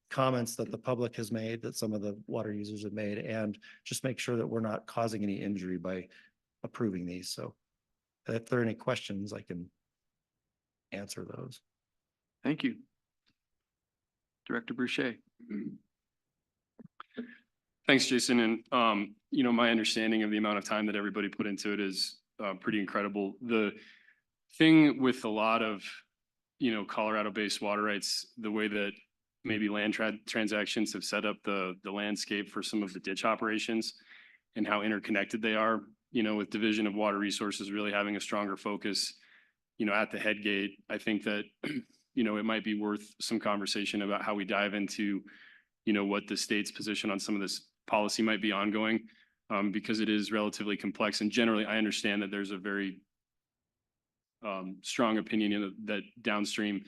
comments that the public has made, that some of the water users have made, and just make sure that we're not causing any injury by approving these. So if there are any questions, I can answer those. Thank you. Director Boucher. Thanks, Jason. And, you know, my understanding of the amount of time that everybody put into it is pretty incredible. The thing with a lot of, you know, Colorado-based water rights, the way that maybe land transactions have set up the landscape for some of the ditch operations and how interconnected they are, you know, with Division of Water Resources really having a stronger focus, you know, at the head gate. I think that, you know, it might be worth some conversation about how we dive into, you know, what the state's position on some of this policy might be ongoing, because it is relatively complex. And generally, I understand that there's a very strong opinion that downstream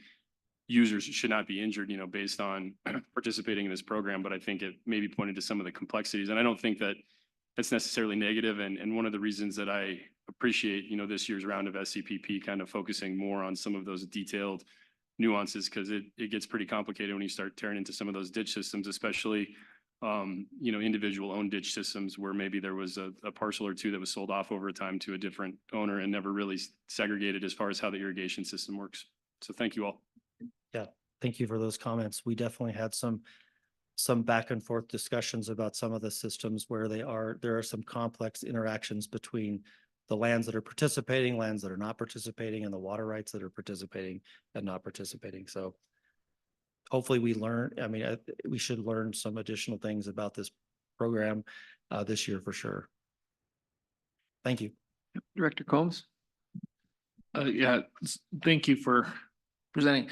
users should not be injured, you know, based on participating in this program. But I think it maybe pointed to some of the complexities. And I don't think that that's necessarily negative. And one of the reasons that I appreciate, you know, this year's round of SCPP kind of focusing more on some of those detailed nuances, because it gets pretty complicated when you start tearing into some of those ditch systems, especially you know, individual owned ditch systems where maybe there was a parcel or two that was sold off over time to a different owner and never really segregated as far as how the irrigation system works. So thank you all. Yeah, thank you for those comments. We definitely had some back and forth discussions about some of the systems where there are some complex interactions between the lands that are participating, lands that are not participating, and the water rights that are participating and not participating. So hopefully we we should learn some additional things about this program this year for sure. Thank you. Director Combs? Yeah, thank you for presenting.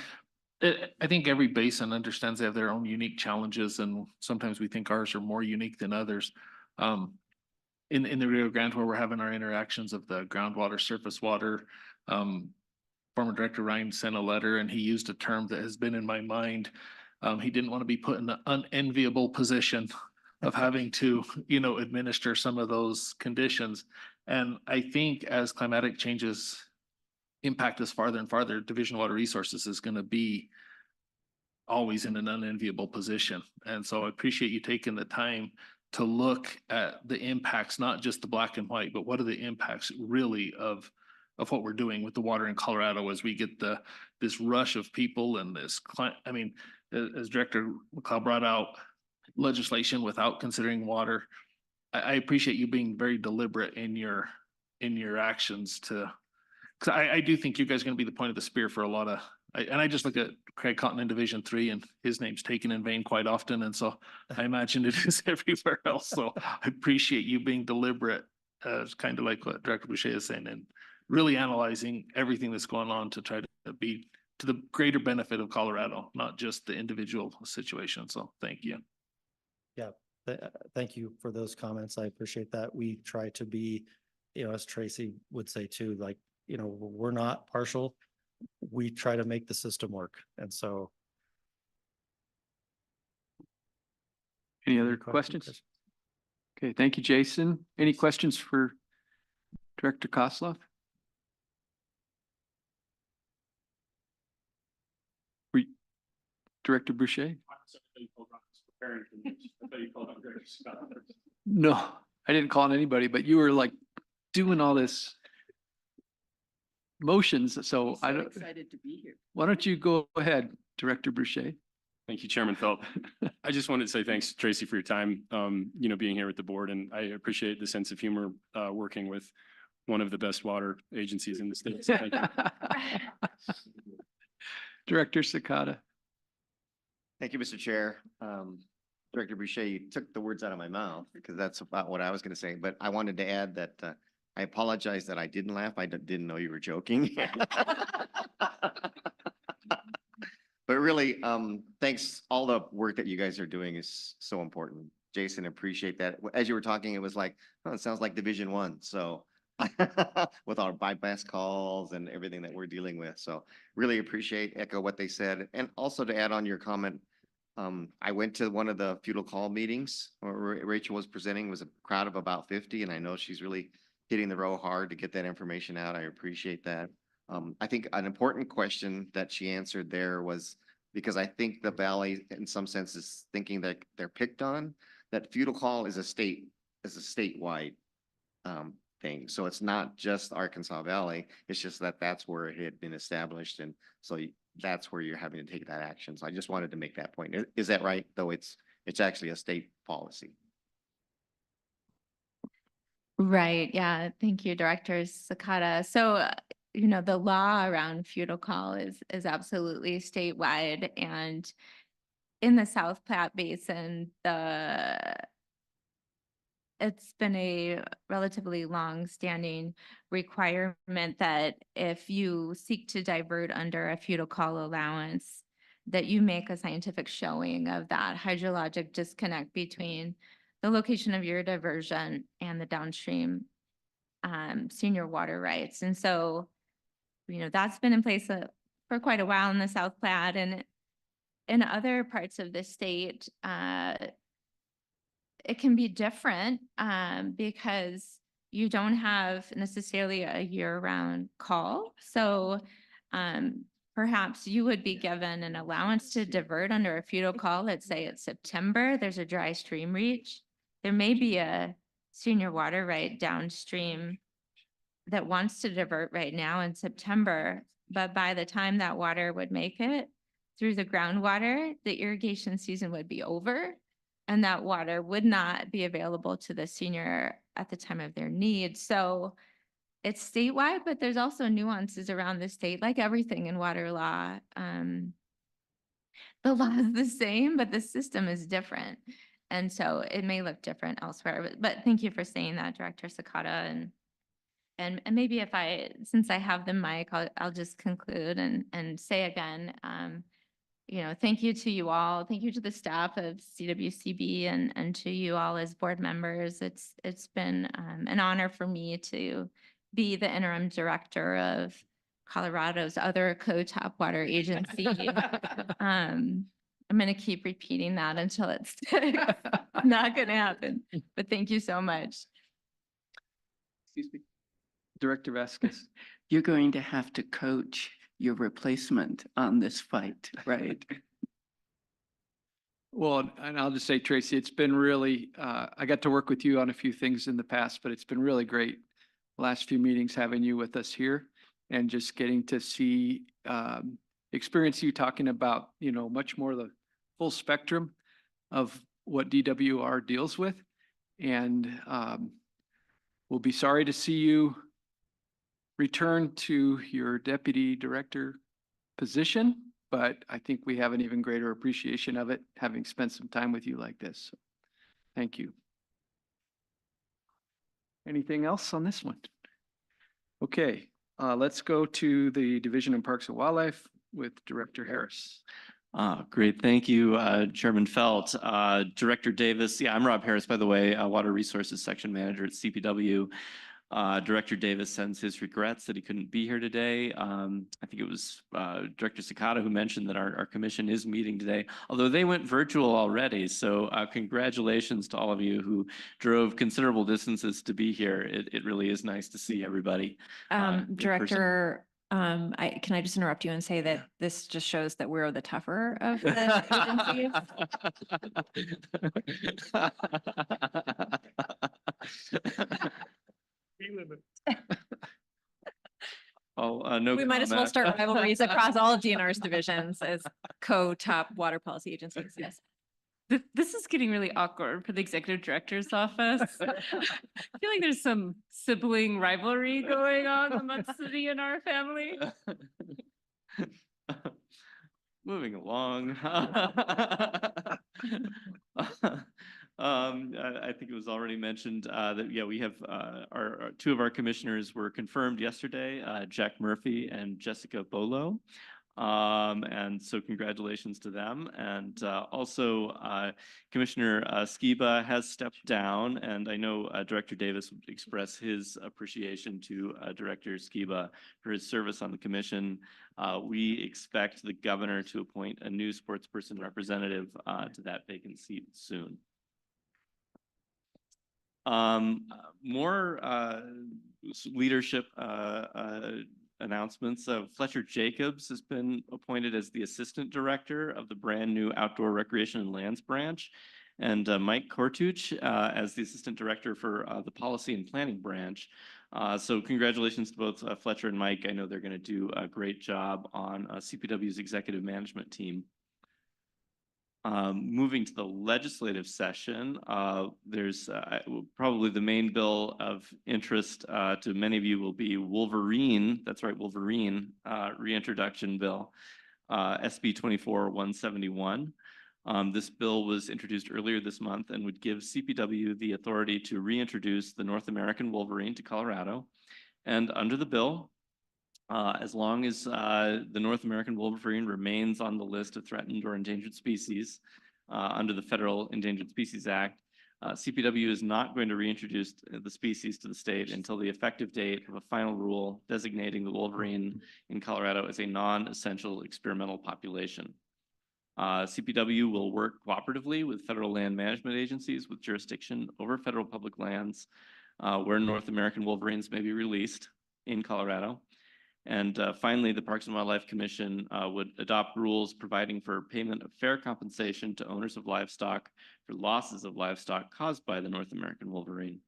I think every basin understands they have their own unique challenges, and sometimes we think ours are more unique than others. In the Rio Grande, where we're having our interactions of the groundwater, surface water, former Director Ryan sent a letter and he used a term that has been in my mind. He didn't want to be put in the unenviable position of having to, you know, administer some of those conditions. And I think as climatic changes impact us farther and farther, Division of Water Resources is going to be always in an unenviable position. And so I appreciate you taking the time to look at the impacts, not just the black and white, but what are the impacts really of what we're doing with the water in Colorado as we get this rush of people and this I mean, as Director McLeod brought out, legislation without considering water. I appreciate you being very deliberate in your actions because I do think you guys are going to be the point of the spear for a lot of, and I just look at Craig Cotton in Division 3 and his name's taken in vain quite often. And so I imagine it is everywhere else. So I appreciate you being deliberate, kind of like what Director Boucher is saying, and really analyzing everything that's going on to try to be to the greater benefit of Colorado, not just the individual situation. So thank you. Yeah, thank you for those comments. I appreciate that. We try to be, you know, as Tracy would say too, like, you know, we're not partial. We try to make the system work. And so. Any other questions? Okay, thank you, Jason. Any questions for Director Kosloff? Director Boucher? No, I didn't call on anybody, but you were like doing all this motions, so I don't. Excited to be here. Why don't you go ahead, Director Boucher? Thank you, Chairman Phil. I just wanted to say thanks, Tracy, for your time, you know, being here with the board. And I appreciate the sense of humor working with one of the best water agencies in the state. So thank you. Director Sakata. Thank you, Mr. Chair. Director Boucher, you took the words out of my mouth because that's about what I was going to say. But I wanted to add that I apologize that I didn't laugh. I didn't know you were joking. But really, thanks. All the work that you guys are doing is so important. Jason, appreciate that. As you were talking, it was like, oh, it sounds like Division 1. So with our bypass calls and everything that we're dealing with. So really echo what they said. And also to add on your comment, I went to one of the feudal call meetings where Rachel was presenting. It was a crowd of about 50. And I know she's really hitting the row hard to get that information out. I appreciate that. I think an important question that she answered there was, because I think the Valley in some sense is thinking that they're picked on, that feudal call is a statewide thing. So it's not just Arkansas Valley. It's just that that's where it had been established. And so that's where you're having to take that action. So I just wanted to make that point. Is that right? Though it's actually a state policy. Right, yeah. Thank you, Director Sakata. So, the law around feudal call is absolutely statewide, and in the South Platte Basin, it's been a relatively long-standing requirement that if you seek to divert under a feudal call allowance, that you make a scientific showing of that hydrologic disconnect between the location of your diversion and the downstream senior water rights. And so, that's been in place for quite a while in the South Platte, and in other parts of the state, it can be different because you don't have necessarily a year-round call. So perhaps you would be given an allowance to divert under a feudal call. Let's say it's September, there's a dry stream reach. There may be a senior water right downstream that wants to divert right now in September, but by the time that water would make it through the groundwater, the irrigation season would be over, and that water would not be available to the senior at the time of their need. So it's statewide, but there's also nuances around the state, like everything in water law. The law is the same, but the system is different. And so it may look different elsewhere, but thank you for saying that, Director Sakata. And maybe since I have the mic, I'll just conclude and say again, thank you to you all. Thank you to the staff of CWCB and to you all as board members. It's been an honor for me to be the interim director of Colorado's other co-top water agency. I'm going to keep repeating that until it's not going to happen. But thank you so much. Excuse me. Director Vasquez. You're going to have to coach your replacement on this fight, right? Well, and I'll just say, Tracy, it's been really, I got to work with you on a few things in the past, but it's been really great. Last few meetings having you with us here and just getting to see, experience you talking about, much more the full spectrum of what DWR deals with. And we'll be sorry to see you return to your deputy director position, but I think we have an even greater appreciation of it, having spent some time with you like this. So, thank you. Anything else on this one? Okay, let's go to the Division of Parks and Wildlife with Director Harris. Great. Thank you, Chairman Felt. Director Davis. Yeah, I'm Rob Harris, by the way, Water Resources Section Manager at CPW. Director Davis sends his regrets that he couldn't be here today. I think it was Director Sakata who mentioned that our commission is meeting today, although they went virtual already. So congratulations to all of you who drove considerable distances to be here. It really is nice to see everybody. Director, can I just interrupt you and say that this just shows that we're the tougher of the agencies? We might as well start rivalries across all of DNR's divisions as co-top water policy agencies. Yes. This is getting really awkward for the executive director's office. I feel like there's some sibling rivalry going on amongst the DNR family. Moving along. I think it was already mentioned that, yeah, we have our two of our commissioners were confirmed yesterday, Jack Murphy and Jessica Bolo. And so congratulations to them. And also Commissioner Skiba has stepped down, and I know Director Davis would express his appreciation to Director Skiba for his service on the commission. We expect the governor to appoint a new sports person representative to that vacant seat soon. More leadership announcements. Fletcher Jacobs has been appointed as the assistant director of the brand new outdoor recreation and lands branch, and Mike Kortuch as the assistant director for the policy and planning branch. So congratulations to both Fletcher and Mike. I know they're going to do a great job on CPW's executive management team. Moving to the legislative session, there's probably the main bill of interest to many of you will be Wolverine. That's right, Wolverine reintroduction bill, SB 24-171. This bill was introduced earlier this month and would give CPW the authority to reintroduce the North American wolverine to Colorado. And under the bill, as long as the North American wolverine remains on the list of threatened or endangered species under the Federal Endangered Species Act, CPW is not going to reintroduce the species to the state until the effective date of a final rule designating the wolverine in Colorado as a non-essential experimental population. CPW will work cooperatively with federal land management agencies with jurisdiction over federal public lands where North American wolverines may be released in Colorado. And finally, the Parks and Wildlife Commission would adopt rules providing for payment of fair compensation to owners of livestock for losses of livestock caused by the North American wolverine.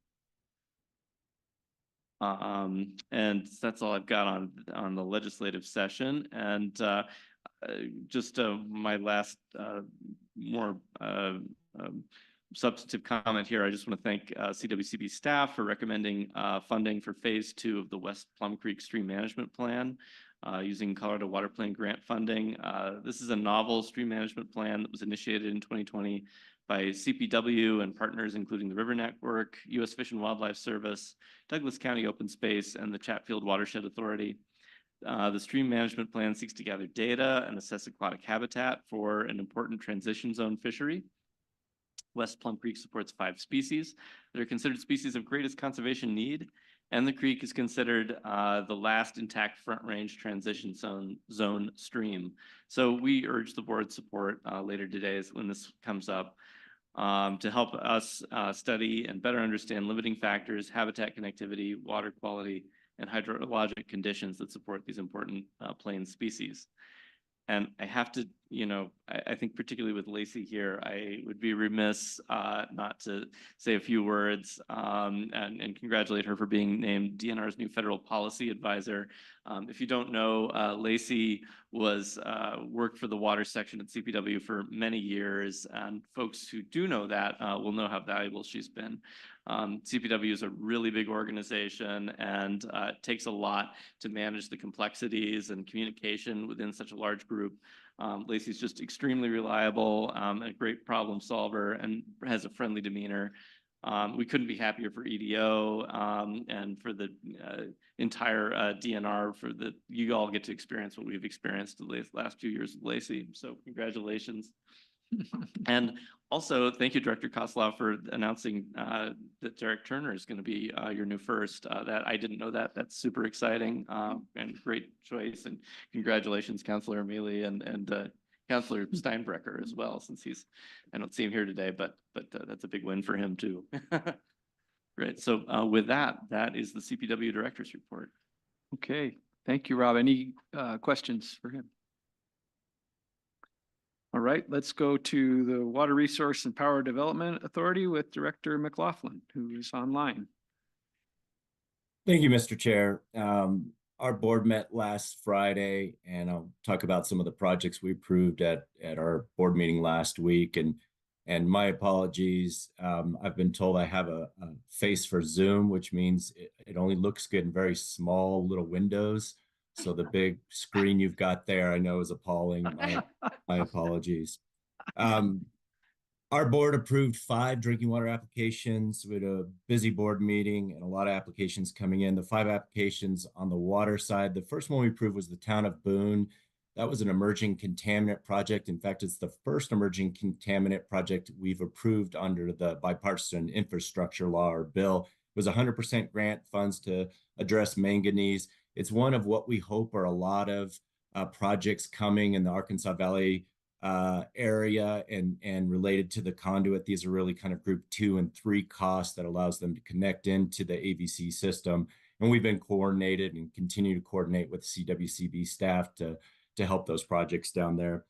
And that's all I've got on the legislative session. And just my last more substantive comment here. I just want to thank CWCB staff for recommending funding for phase 2 of the West Plum Creek Stream Management Plan using Colorado Water Plan grant funding. This is a novel stream management plan that was initiated in 2020 by CPW and partners including the River Network, U.S. Fish and Wildlife Service, Douglas County Open Space, and the Chatfield Watershed Authority. The stream management plan seeks to gather data and assess aquatic habitat for an important transition zone fishery. West Plum Creek supports 5 species that are considered species of greatest conservation need, and the creek is considered the last intact Front Range transition zone stream. So we urge the board support later today when this comes up to help us study and better understand limiting factors, habitat connectivity, water quality, and hydrologic conditions that support these important plain species. And I have to, I think particularly with Lacey here, I would be remiss not to say a few words and congratulate her for being named DNR's new federal policy advisor. If you don't know, Lacey worked for the water section at CPW for many years, and folks who do know that will know how valuable she's been. CPW is a really big organization, and it takes a lot to manage the complexities and communication within such a large group. Lacey's just extremely reliable, a great problem solver, and has a friendly demeanor. We couldn't be happier for EDO and for the entire DNR you all get to experience what we've experienced the last few years with Lacey. So congratulations. And also, thank you, Director Koslow, for announcing that Derek Turner is going to be your new first. That I didn't know that. That's super exciting and great choice. And congratulations, Councilor Amelie and Councilor Steinbrecher as well, since I don't see him here today, but that's a big win for him too. Great. So with that is the CPW Director's report. Okay, thank you, Rob. Any questions for him? All right, let's go to the Water Resource and Power Development Authority with Director McLaughlin, who is online. Thank you, Mr. Chair. Our board met last Friday, and I'll talk about some of the projects we approved at our board meeting last week. And my apologies. I've been told I have a face for Zoom, which means it only looks good in very small little windows. So the big screen you've got there, I know, is appalling. My apologies. Our board approved 5 drinking water applications with a busy board meeting and a lot of applications coming in. The 5 applications on the water side, the first one we approved was the town of Boone. That was an emerging contaminant project. In fact, it's the first emerging contaminant project we've approved under the bipartisan infrastructure law or bill. It was 100% grant funds to address manganese. It's one of what we hope are a lot of projects coming in the Arkansas Valley area and related to the conduit. These are really kind of group 2 and 3 costs that allows them to connect into the AVC system. And we've been coordinated and continue to coordinate with CWCB staff to help those projects down there.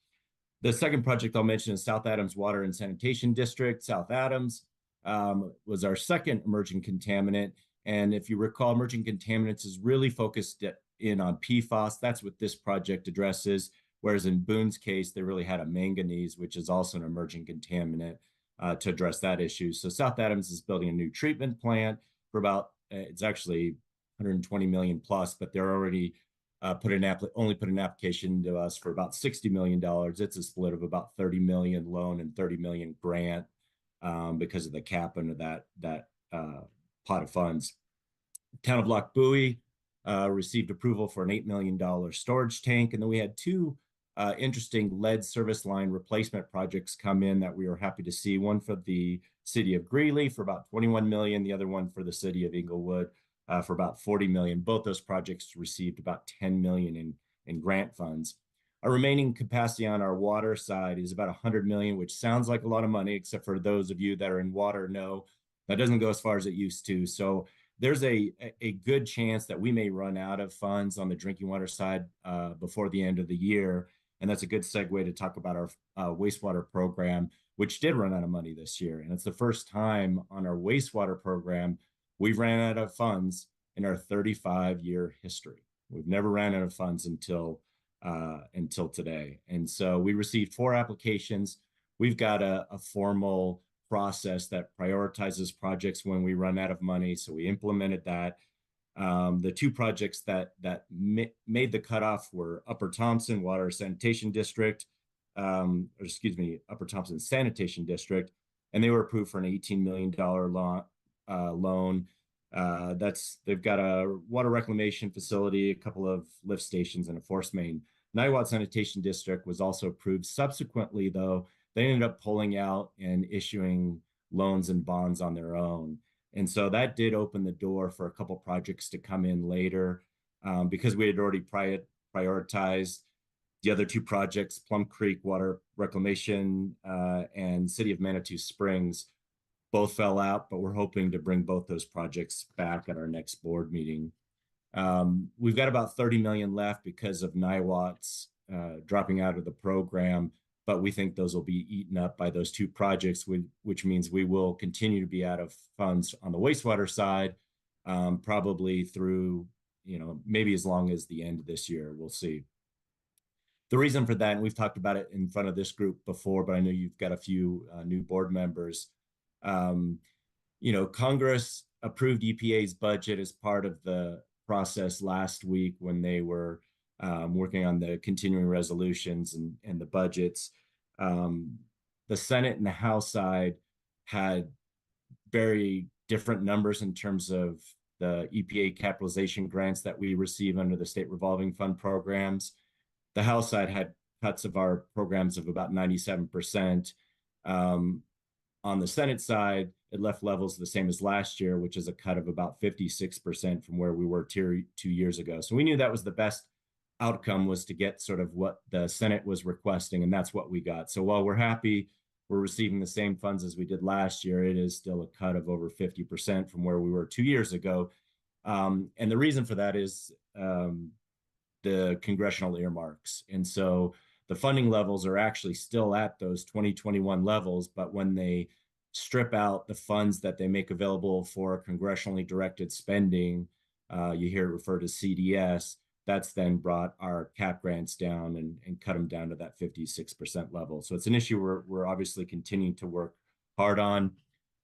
The second project I'll mention is South Adams Water and Sanitation District. South Adams was our second emerging contaminant. And if you recall, emerging contaminants is really focused in on PFAS. That's what this project addresses. Whereas in Boone's case, they really had a manganese, which is also an emerging contaminant to address that issue. So South Adams is building a new treatment plant for about, it's actually 120 million plus, but they're already only put an application to us for about $60 million. It's a split of about 30 million loan and 30 million grant because of the cap under that pot of funds. Town of Loch Bowie received approval for an $8 million storage tank. And then we had two interesting lead service line replacement projects come in that we were happy to see. One for the city of Greeley for about 21 million, the other one for the city of Inglewood for about 40 million. Both those projects received about 10 million in grant funds. Our remaining capacity on our water side is about 100 million, which sounds like a lot of money, except for those of you that are in water know that doesn't go as far as it used to. So there's a good chance that we may run out of funds on the drinking water side before the end of the year. And that's a good segue to talk about our wastewater program, which did run out of money this year. And it's the first time on our wastewater program we've ran out of funds in our 35-year history. We've never ran out of funds until today. And so we received 4 applications. We've got a formal process that prioritizes projects when we run out of money. So we implemented that. The 2 projects that made the cutoff were Upper Thompson Water Sanitation District, Upper Thompson Sanitation District, and they were approved for an $18 million loan. They've got a water reclamation facility, a couple of lift stations, and a force main. Niwot Sanitation District was also approved. Subsequently, though, they ended up pulling out and issuing loans and bonds on their own. And so that did open the door for a couple projects to come in later because we had already prioritized the other 2 projects, Plum Creek Water Reclamation and City of Manitou Springs. Both fell out, but we're hoping to bring both those projects back at our next board meeting. We've got about 30 million left because of Niwot's dropping out of the program, but we think those will be eaten up by those 2 projects, which means we will continue to be out of funds on the wastewater side, probably through, maybe as long as the end of this year. We'll see. The reason for that, and we've talked about it in front of this group before, but I know you've got a few new board members. Congress approved EPA's budget as part of the process last week when they were working on the continuing resolutions and the budgets. The Senate and the House side had very different numbers in terms of the EPA capitalization grants that we receive under the state revolving fund programs. The House side had cuts of our programs of about 97%. On the Senate side, it left levels the same as last year, which is a cut of about 56% from where we were 2 years ago. So we knew that was the best outcome, was to get sort of what the Senate was requesting, and that's what we got. So while we're happy we're receiving the same funds as we did last year, it is still a cut of over 50% from where we were 2 years ago. And the reason for that is the congressional earmarks. And so the funding levels are actually still at those 2021 levels, but when they strip out the funds that they make available for congressionally directed spending, you hear it referred to CDS, that's then brought our cap grants down and cut them down to that 56% level. So it's an issue we're obviously continuing to work hard on.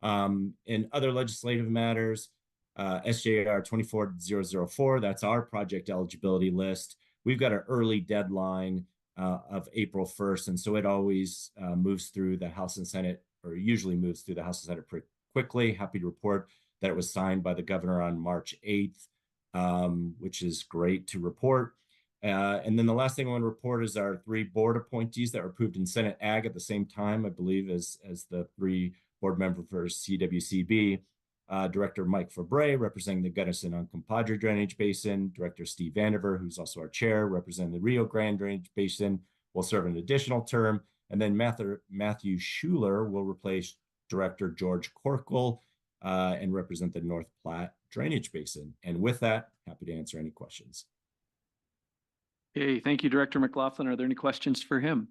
In other legislative matters, SJR 24004, that's our project eligibility list. We've got an early deadline of April 1st, and so it always moves through the House and Senate, or usually moves through the House and Senate pretty quickly. Happy to report that it was signed by the governor on March 8th, which is great to report. And then the last thing I want to report is our 3 board appointees that were approved in Senate Ag at the same time, I believe, as the 3 board members for CWCB. Director Mike Fabre, representing the Gunnison on Compadre Drainage Basin. Director Steve Vandiver, who's also our chair, representing the Rio Grande Drainage Basin, will serve an additional term. And then Matthew Schuler will replace Director George Corkle and represent the North Platte Drainage Basin. And with that, happy to answer any questions. Okay, thank you, Director McLaughlin. Are there any questions for him?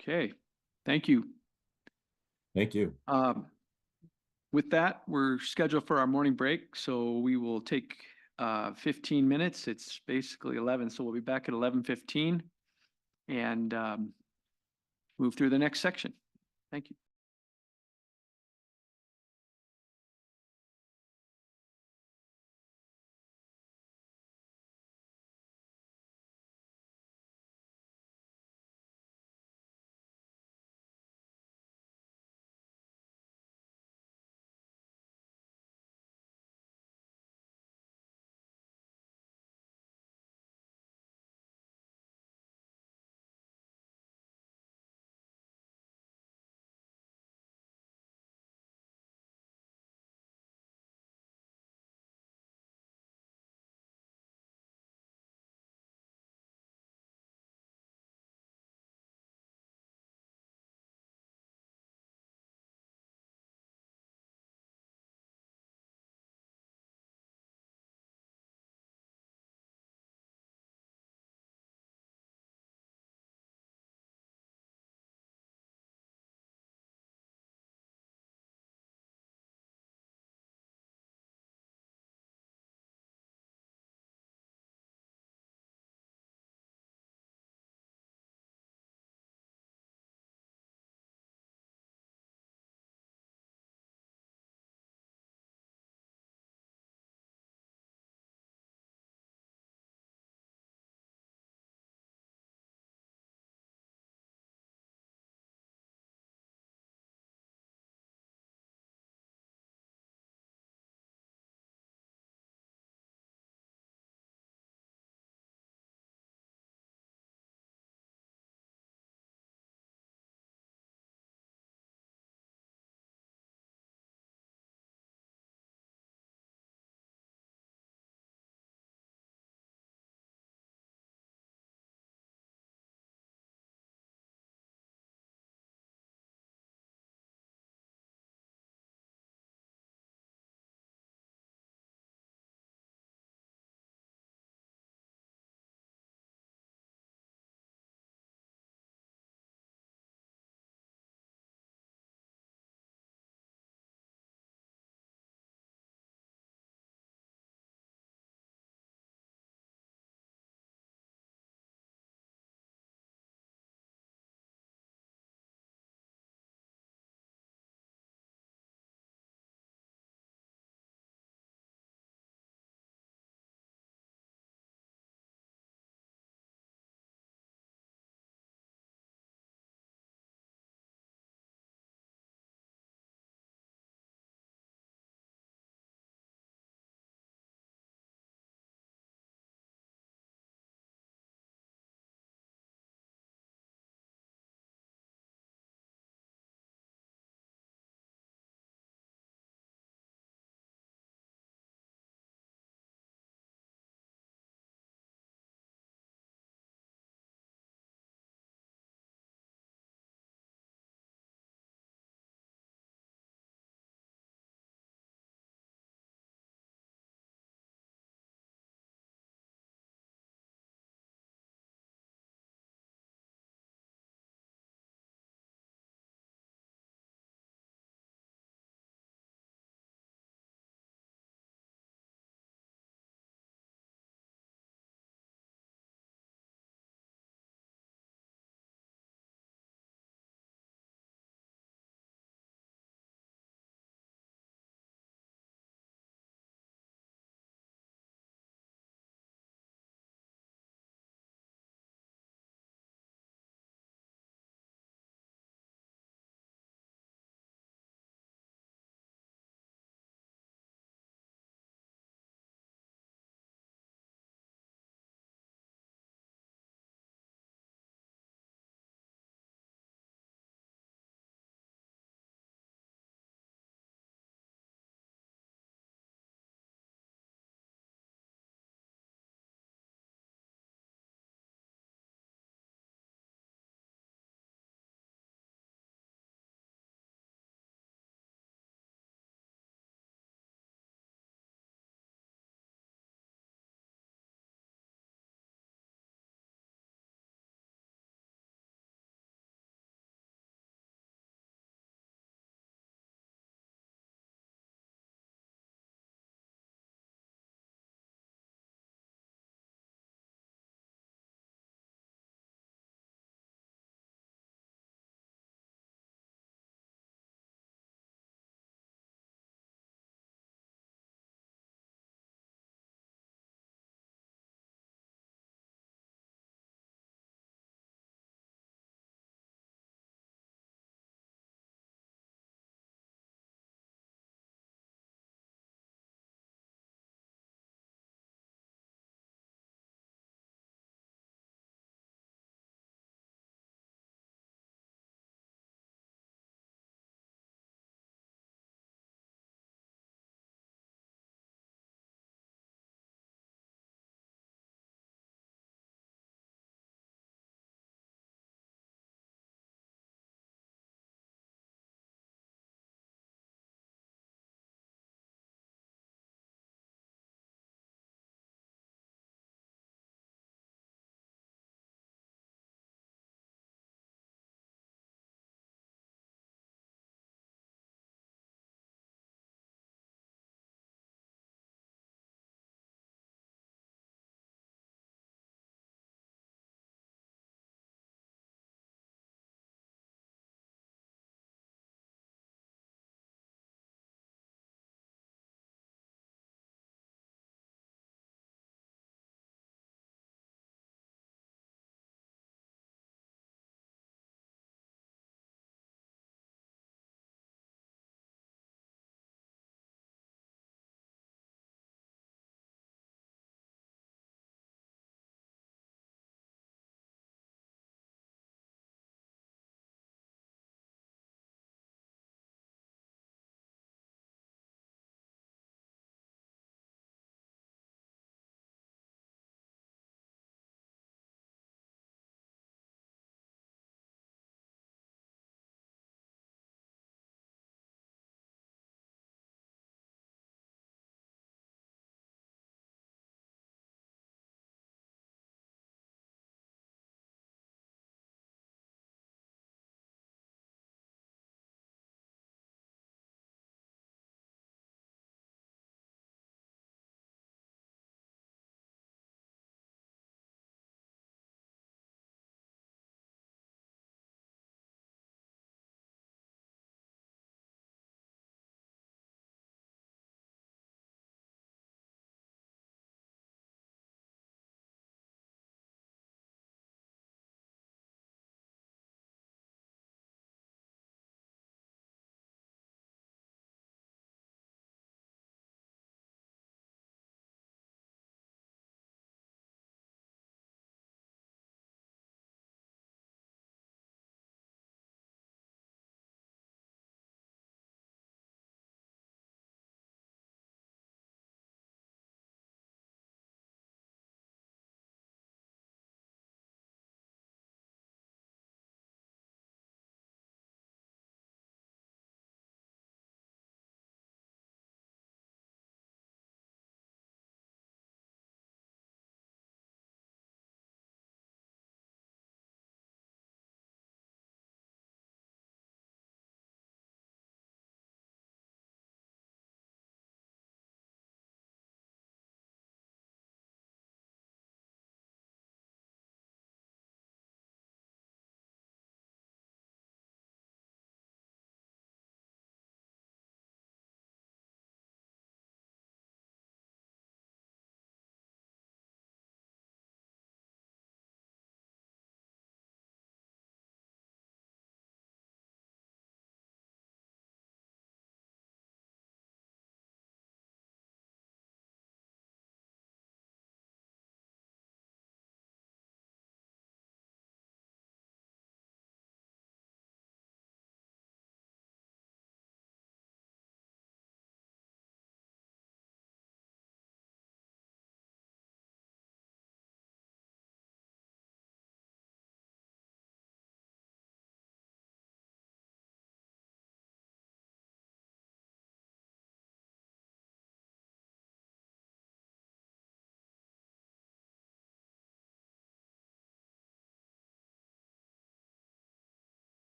Okay, thank you. Thank you. With that, we're scheduled for our morning break, so we will take 15 minutes. It's basically 11, so we'll be back at 11:15 and move through the next section. Thank you.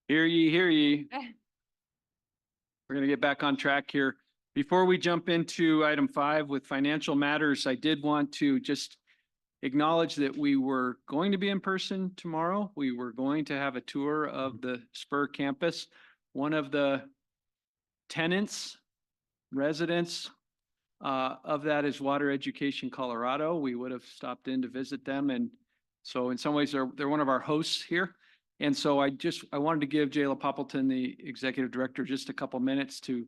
Hear ye, hear ye. We're gonna get back on track here. Before we jump into item 5 with financial matters, I did want to just acknowledge that we were going to be in person tomorrow. We were going to have a tour of the Spur campus. One of the tenants, residents of that is Water Education Colorado. We would have stopped in to visit them. And so in some ways, they're one of our hosts here. And so I wanted to give Jayla Poppleton, the executive director, just a couple minutes to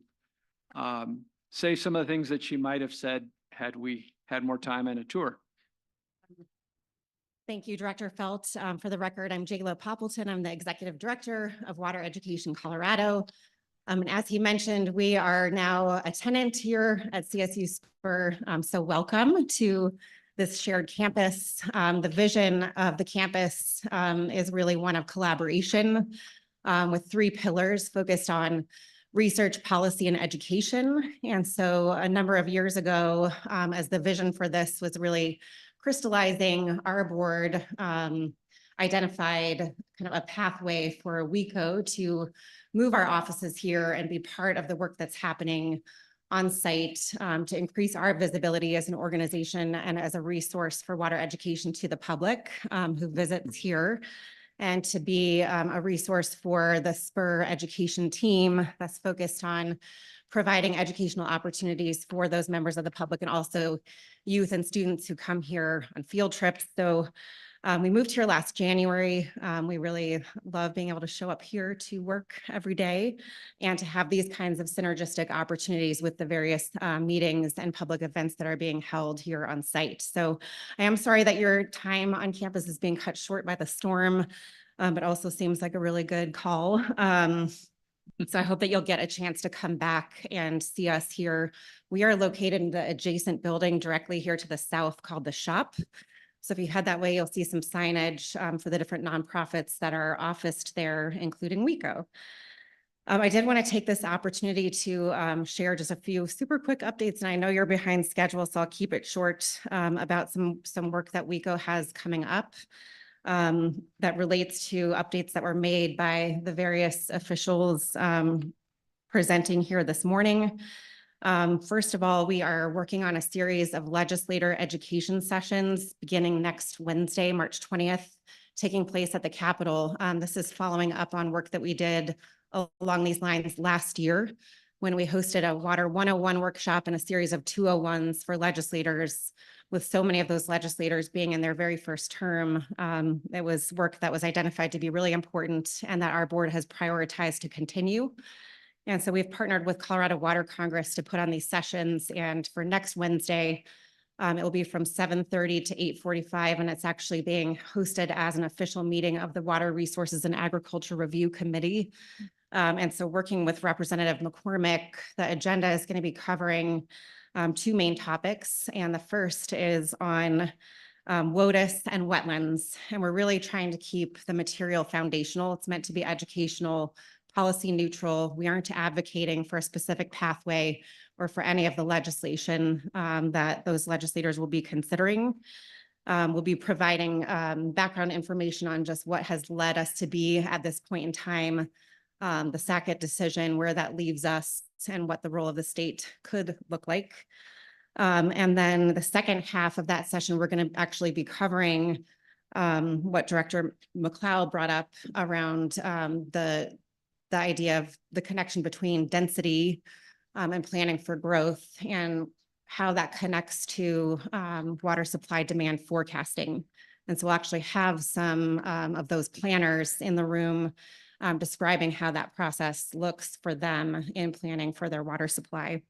say some of the things that she might have said had we had more time and a tour. Thank you, Director Felt. For the record, I'm Jayla Poppleton. I'm the Executive Director of Water Education Colorado. And as he mentioned, we are now a tenant here at CSU Spur. So welcome to this shared campus. The vision of the campus is really one of collaboration with 3 pillars focused on research, policy, and education. And so a number of years ago, as the vision for this was really crystallizing, our board identified kind of a pathway for WECO to move our offices here and be part of the work that's happening on site to increase our visibility as an organization and as a resource for water education to the public who visits here, and to be a resource for the Spur education team that's focused on providing educational opportunities for those members of the public and also youth and students who come here on field trips. So we moved here last January. We really love being able to show up here to work every day and to have these kinds of synergistic opportunities with the various meetings and public events that are being held here on site. So I am sorry that your time on campus is being cut short by the storm, but also seems like a really good call. So I hope that you'll get a chance to come back and see us here. We are located in the adjacent building directly here to the south called the Shop. So if you head that way, you'll see some signage for the different nonprofits that are officed there, including WECO. I did want to take this opportunity to share just a few super quick updates, and I know you're behind schedule, so I'll keep it short about some work that WECO has coming up that relates to updates that were made by the various officials presenting here this morning. First of all, we are working on a series of legislator education sessions beginning next Wednesday, March 20th, taking place at the Capitol. This is following up on work that we did along these lines last year when we hosted a Water 101 workshop and a series of 201s for legislators, with so many of those legislators being in their very first term. It was work that was identified to be really important and that our board has prioritized to continue. And so we've partnered with Colorado Water Congress to put on these sessions. And for next Wednesday, it will be from 7:30 to 8:45, and it's actually being hosted as an official meeting of the Water Resources and Agriculture Review Committee. And so working with Representative McCormick, the agenda is going to be covering 2 main topics. And the first is on WOTUS and wetlands. And we're really trying to keep the material foundational. It's meant to be educational, policy neutral. We aren't advocating for a specific pathway or for any of the legislation that those legislators will be considering. We'll be providing background information on just what has led us to be at this point in time, the Sackett decision, where that leaves us, and what the role of the state could look like. And then the second half of that session, we're going to actually be covering what Director McLeod brought up around the idea of the connection between density and planning for growth and how that connects to water supply demand forecasting. And so we'll actually have some of those planners in the room describing how that process looks for them in planning for their water supply.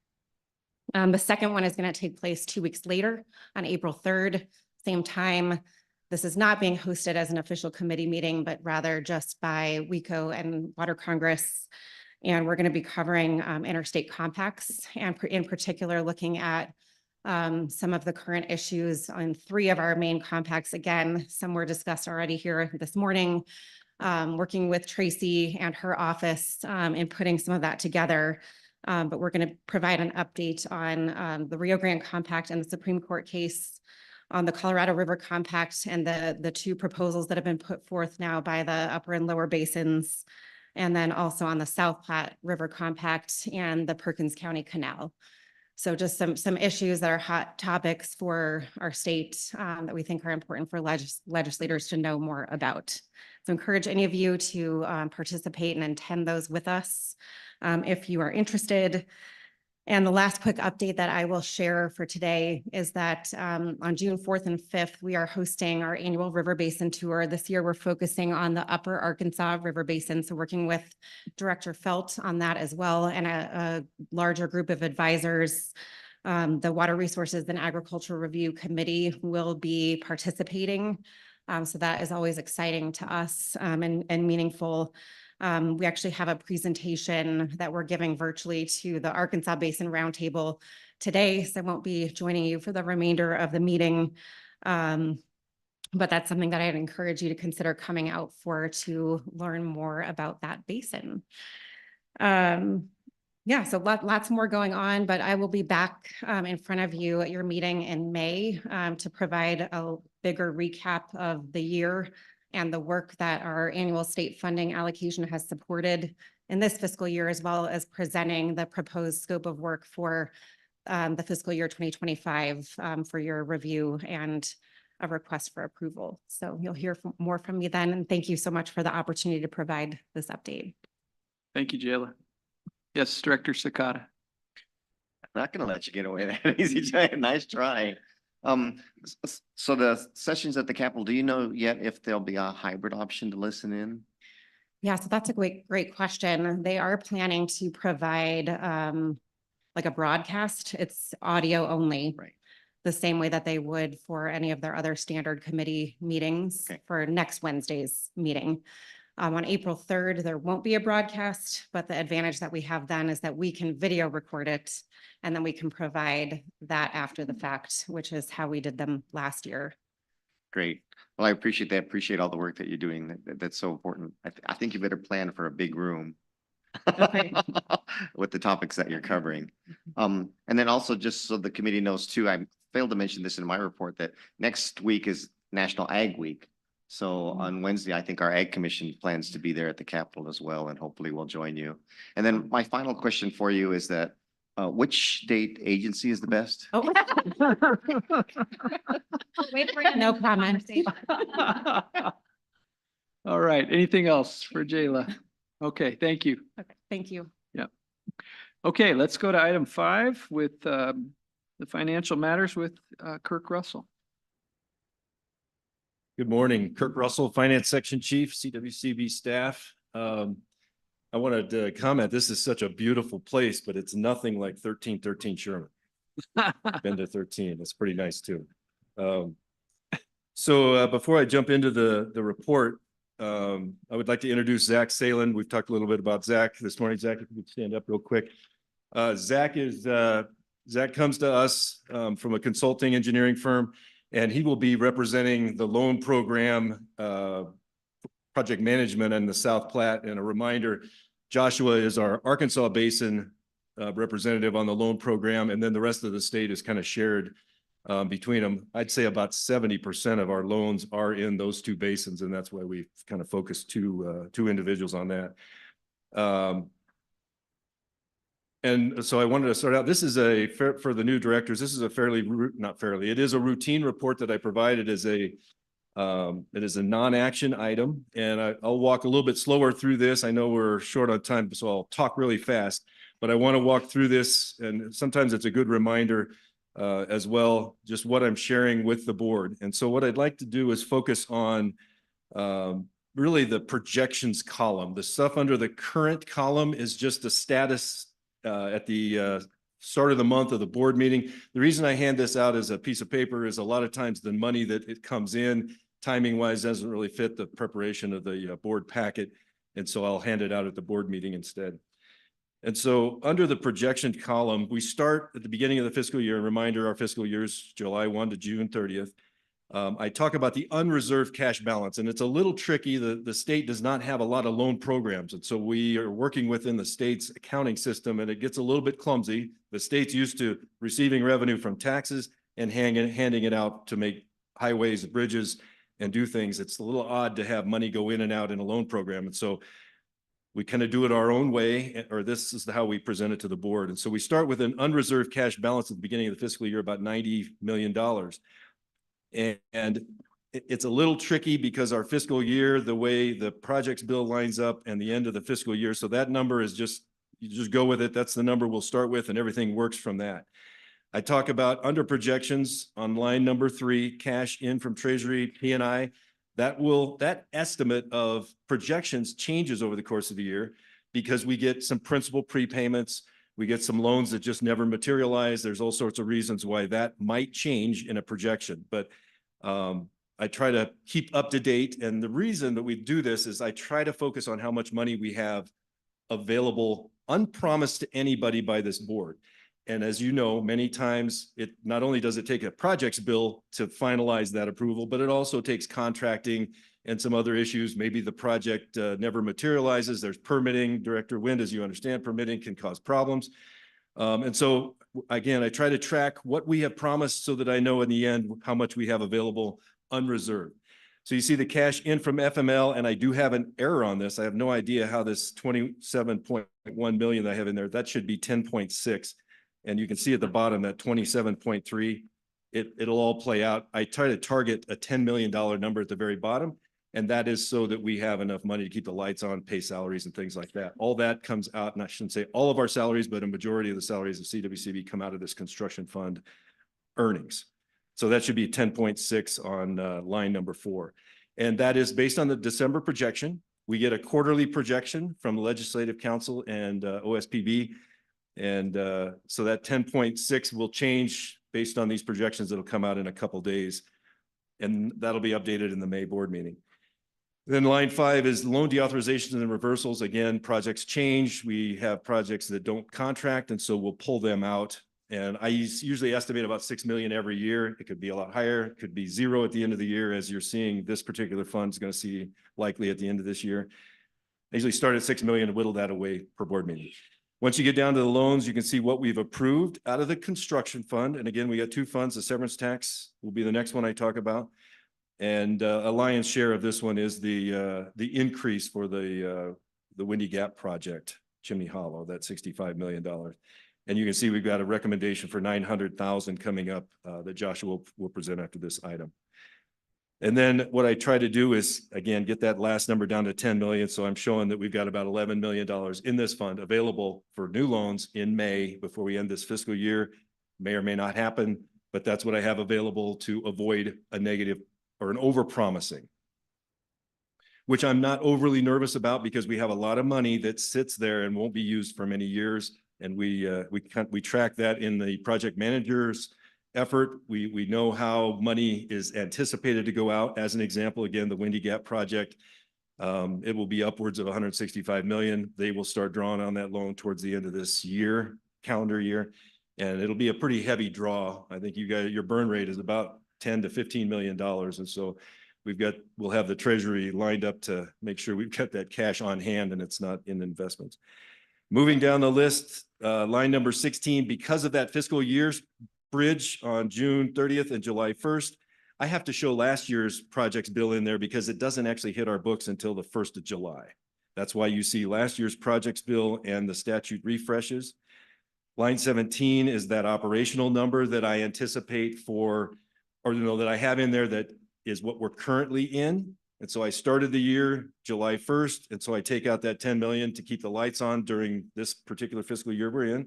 The second one is going to take place 2 weeks later on April 3rd, same time. This is not being hosted as an official committee meeting, but rather just by WECO and Water Congress. And we're going to be covering interstate compacts, and in particular looking at some of the current issues on 3 of our main compacts. Again, some were discussed already here this morning, working with Tracy and her office in putting some of that together. But we're going to provide an update on the Rio Grande Compact and the Supreme Court case on the Colorado River Compact and the 2 proposals that have been put forth now by the upper and lower basins. and then also on the South Platte River Compact and the Perkins County Canal. So just some issues that are hot topics for our state that we think are important for legislators to know more about. So encourage any of you to participate and attend those with us if you are interested. And the last quick update that I will share for today is that on June 4th and 5th, we are hosting our annual River Basin Tour. This year, we're focusing on the Upper Arkansas River Basin. So working with Director Felt on that as well, and a larger group of advisors. The Water Resources and Agriculture Review Committee will be participating. So that is always exciting to us and meaningful. We actually have a presentation that we're giving virtually to the Arkansas Basin Roundtable today, so I won't be joining you for the remainder of the meeting. But that's something that I'd encourage you to consider coming out for to learn more about that basin. Yeah, so lots more going on, but I will be back in front of you at your meeting in May to provide a bigger recap of the year and the work that our annual state funding allocation has supported in this fiscal year, as well as presenting the proposed scope of work for the fiscal year 2025 for your review and a request for approval. So you'll hear more from me then. And thank you so much for the opportunity to provide this update. Thank you, Jayla. Yes, Director Sakata. I'm not gonna let you get away that easy, Jay. Nice try. So the sessions at the Capitol, do you know yet if there'll be a hybrid option to listen in? Yeah, so that's a great question. They are planning to provide like a broadcast. It's audio only. Right. The same way that they would for any of their other standard committee meetings for next Wednesday's meeting. On April 3rd, there won't be a broadcast, but the advantage that we have then is that we can video record it and then we can provide that after the fact, which is how we did them last year. Great. Well, I appreciate that. Appreciate all the work that you're doing. That's so important. I think you better plan for a big room Okay. with the topics that you're covering. And then also just so the committee knows too, I failed to mention this in my report that next week is National Ag Week. So on Wednesday, I think our Ag Commission plans to be there at the Capitol as well, and hopefully we'll join you. And then my final question for you is that which state agency is the best? Oh. No comment. All right, anything else for Jayla? Okay, thank you. Okay, thank you. Yeah. Okay, let's go to item 5 with the financial matters with Kirk Russell. Good morning, Kirk Russell, Finance Section Chief, CWCB staff. I wanted to comment, this is such a beautiful place, but it's nothing like 1313 Sherman. Been to 13, it's pretty nice too. So before I jump into the report, I would like to introduce Zach Salen. We've talked a little bit about Zach this morning. Zach, if you could stand up real quick. Zach comes to us from a consulting engineering firm, and he will be representing the loan program project management in the South Platte. And a reminder, Joshua is our Arkansas Basin representative on the loan program, and then the rest of the state is kind of shared between them. I'd say about 70% of our loans are in those two basins, and that's why we kind of focused two individuals on that. And so I wanted to start out, this is for the new directors, this is a it is a routine report that I provided as it is a non-action item, and I'll walk a little bit slower through this. I know we're short on time, so I'll talk really fast, but I want to walk through this, and sometimes it's a good reminder as well, just what I'm sharing with the board. And so what I'd like to do is focus on really the projections column. The stuff under the current column is just the status at the start of the month of the board meeting. The reason I hand this out as a piece of paper is a lot of times the money that it comes in, timing wise, doesn't really fit the preparation of the board packet. And so I'll hand it out at the board meeting instead. And so under the projection column, we start at the beginning of the fiscal year. Reminder, our fiscal year is July 1 to June 30th. I talk about the unreserved cash balance, and it's a little tricky. The state does not have a lot of loan programs. And so we are working within the state's accounting system, and it gets a little bit clumsy. The state's used to receiving revenue from taxes and handing it out to make highways, bridges, and do things. It's a little odd to have money go in and out in a loan program. And so We kind of do it our own way, or this is how we present it to the board. And so we start with an unreserved cash balance at the beginning of the fiscal year, about $90 million. And it's a little tricky because our fiscal year, the way the projects bill lines up and the end of the fiscal year. So that number is just, you just go with it. That's the number we'll start with, and everything works from that. I talk about under projections on line number 3, cash in from Treasury, P&I. That estimate of projections changes over the course of the year because we get some principal prepayments. We get some loans that just never materialize. There's all sorts of reasons why that might change in a projection, but I try to keep up to date. And the reason that we do this is I try to focus on how much money we have available, unpromised to anybody by this board. And as you know, many times it not only does it take a projects bill to finalize that approval, but it also takes contracting and some other issues. Maybe the project never materializes. There's permitting. Director Wind, as you understand, permitting can cause problems. And so again, I try to track what we have promised so that I know in the end how much we have available unreserved. So you see the cash in from FML, and I do have an error on this. I have no idea how this 27.1 million that I have in there, that should be 10.6. And you can see at the bottom that 27.3, it'll all play out. I try to target a $10 million number at the very bottom. And that is so that we have enough money to keep the lights on, pay salaries and things like that. All that comes out, and I shouldn't say all of our salaries, but a majority of the salaries of CWCB come out of this construction fund earnings. So that should be 10.6 on line number 4. And that is based on the December projection. We get a quarterly projection from the Legislative Council and OSPB. And so that 10.6 will change based on these projections that'll come out in a couple days. And that'll be updated in the May board meeting. Then line 5 is loan deauthorizations and reversals. Again, projects change. We have projects that don't contract, and so we'll pull them out. And I usually estimate about 6 million every year. It could be a lot higher. It could be 0 at the end of the year, as you're seeing this particular fund is going to see likely at the end of this year. I usually start at 6 million and whittle that away per board meeting. Once you get down to the loans, you can see what we've approved out of the construction fund. And again, we got 2 funds. The severance tax will be the next one I talk about. And a lion's share of this one is the increase for the Windy Gap project, Chimney Hollow, that $65 million. And you can see we've got a recommendation for 900,000 coming up that Joshua will present after this item. And then what I try to do is, again, get that last number down to 10 million. So I'm showing that we've got about $11 million in this fund available for new loans in May before we end this fiscal year. May or may not happen, but that's what I have available to avoid a negative or an over-promising, which I'm not overly nervous about because we have a lot of money that sits there and won't be used for many years. And we track that in the project manager's effort. We know how money is anticipated to go out. As an example, again, the Windy Gap project, it will be upwards of 165 million. They will start drawing on that loan towards the end of this year, calendar year, and it'll be a pretty heavy draw. I think you guys, your burn rate is about 10 to 15 million dollars, and so we'll have the treasury lined up to make sure we've got that cash on hand and it's not in investments. Moving down the list, line number 16, because of that fiscal year's bridge on June 30th and July 1st, I have to show last year's projects bill in there because it doesn't actually hit our books until the 1st of July. That's why you see last year's projects bill and the statute refreshes. Line 17 is that operational number that I anticipate that I have in there that is what we're currently in. And so I started the year July 1st. And so I take out that 10 million to keep the lights on during this particular fiscal year we're in.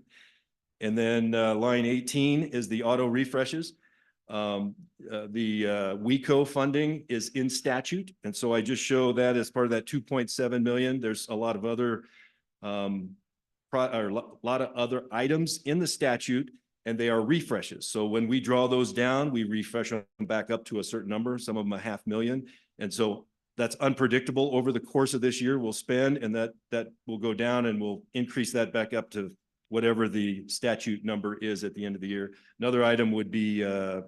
And then line 18 is the auto refreshes. The WECO funding is in statute. And so I just show that as part of that 2.7 million. There's a lot of other items in the statute, and they are refreshes. So when we draw those down, we refresh them back up to a certain number, some of them 500,000. And so that's unpredictable over the course of this year. We'll spend, and that will go down, and we'll increase that back up to whatever the statute number is at the end of the year. Another item would be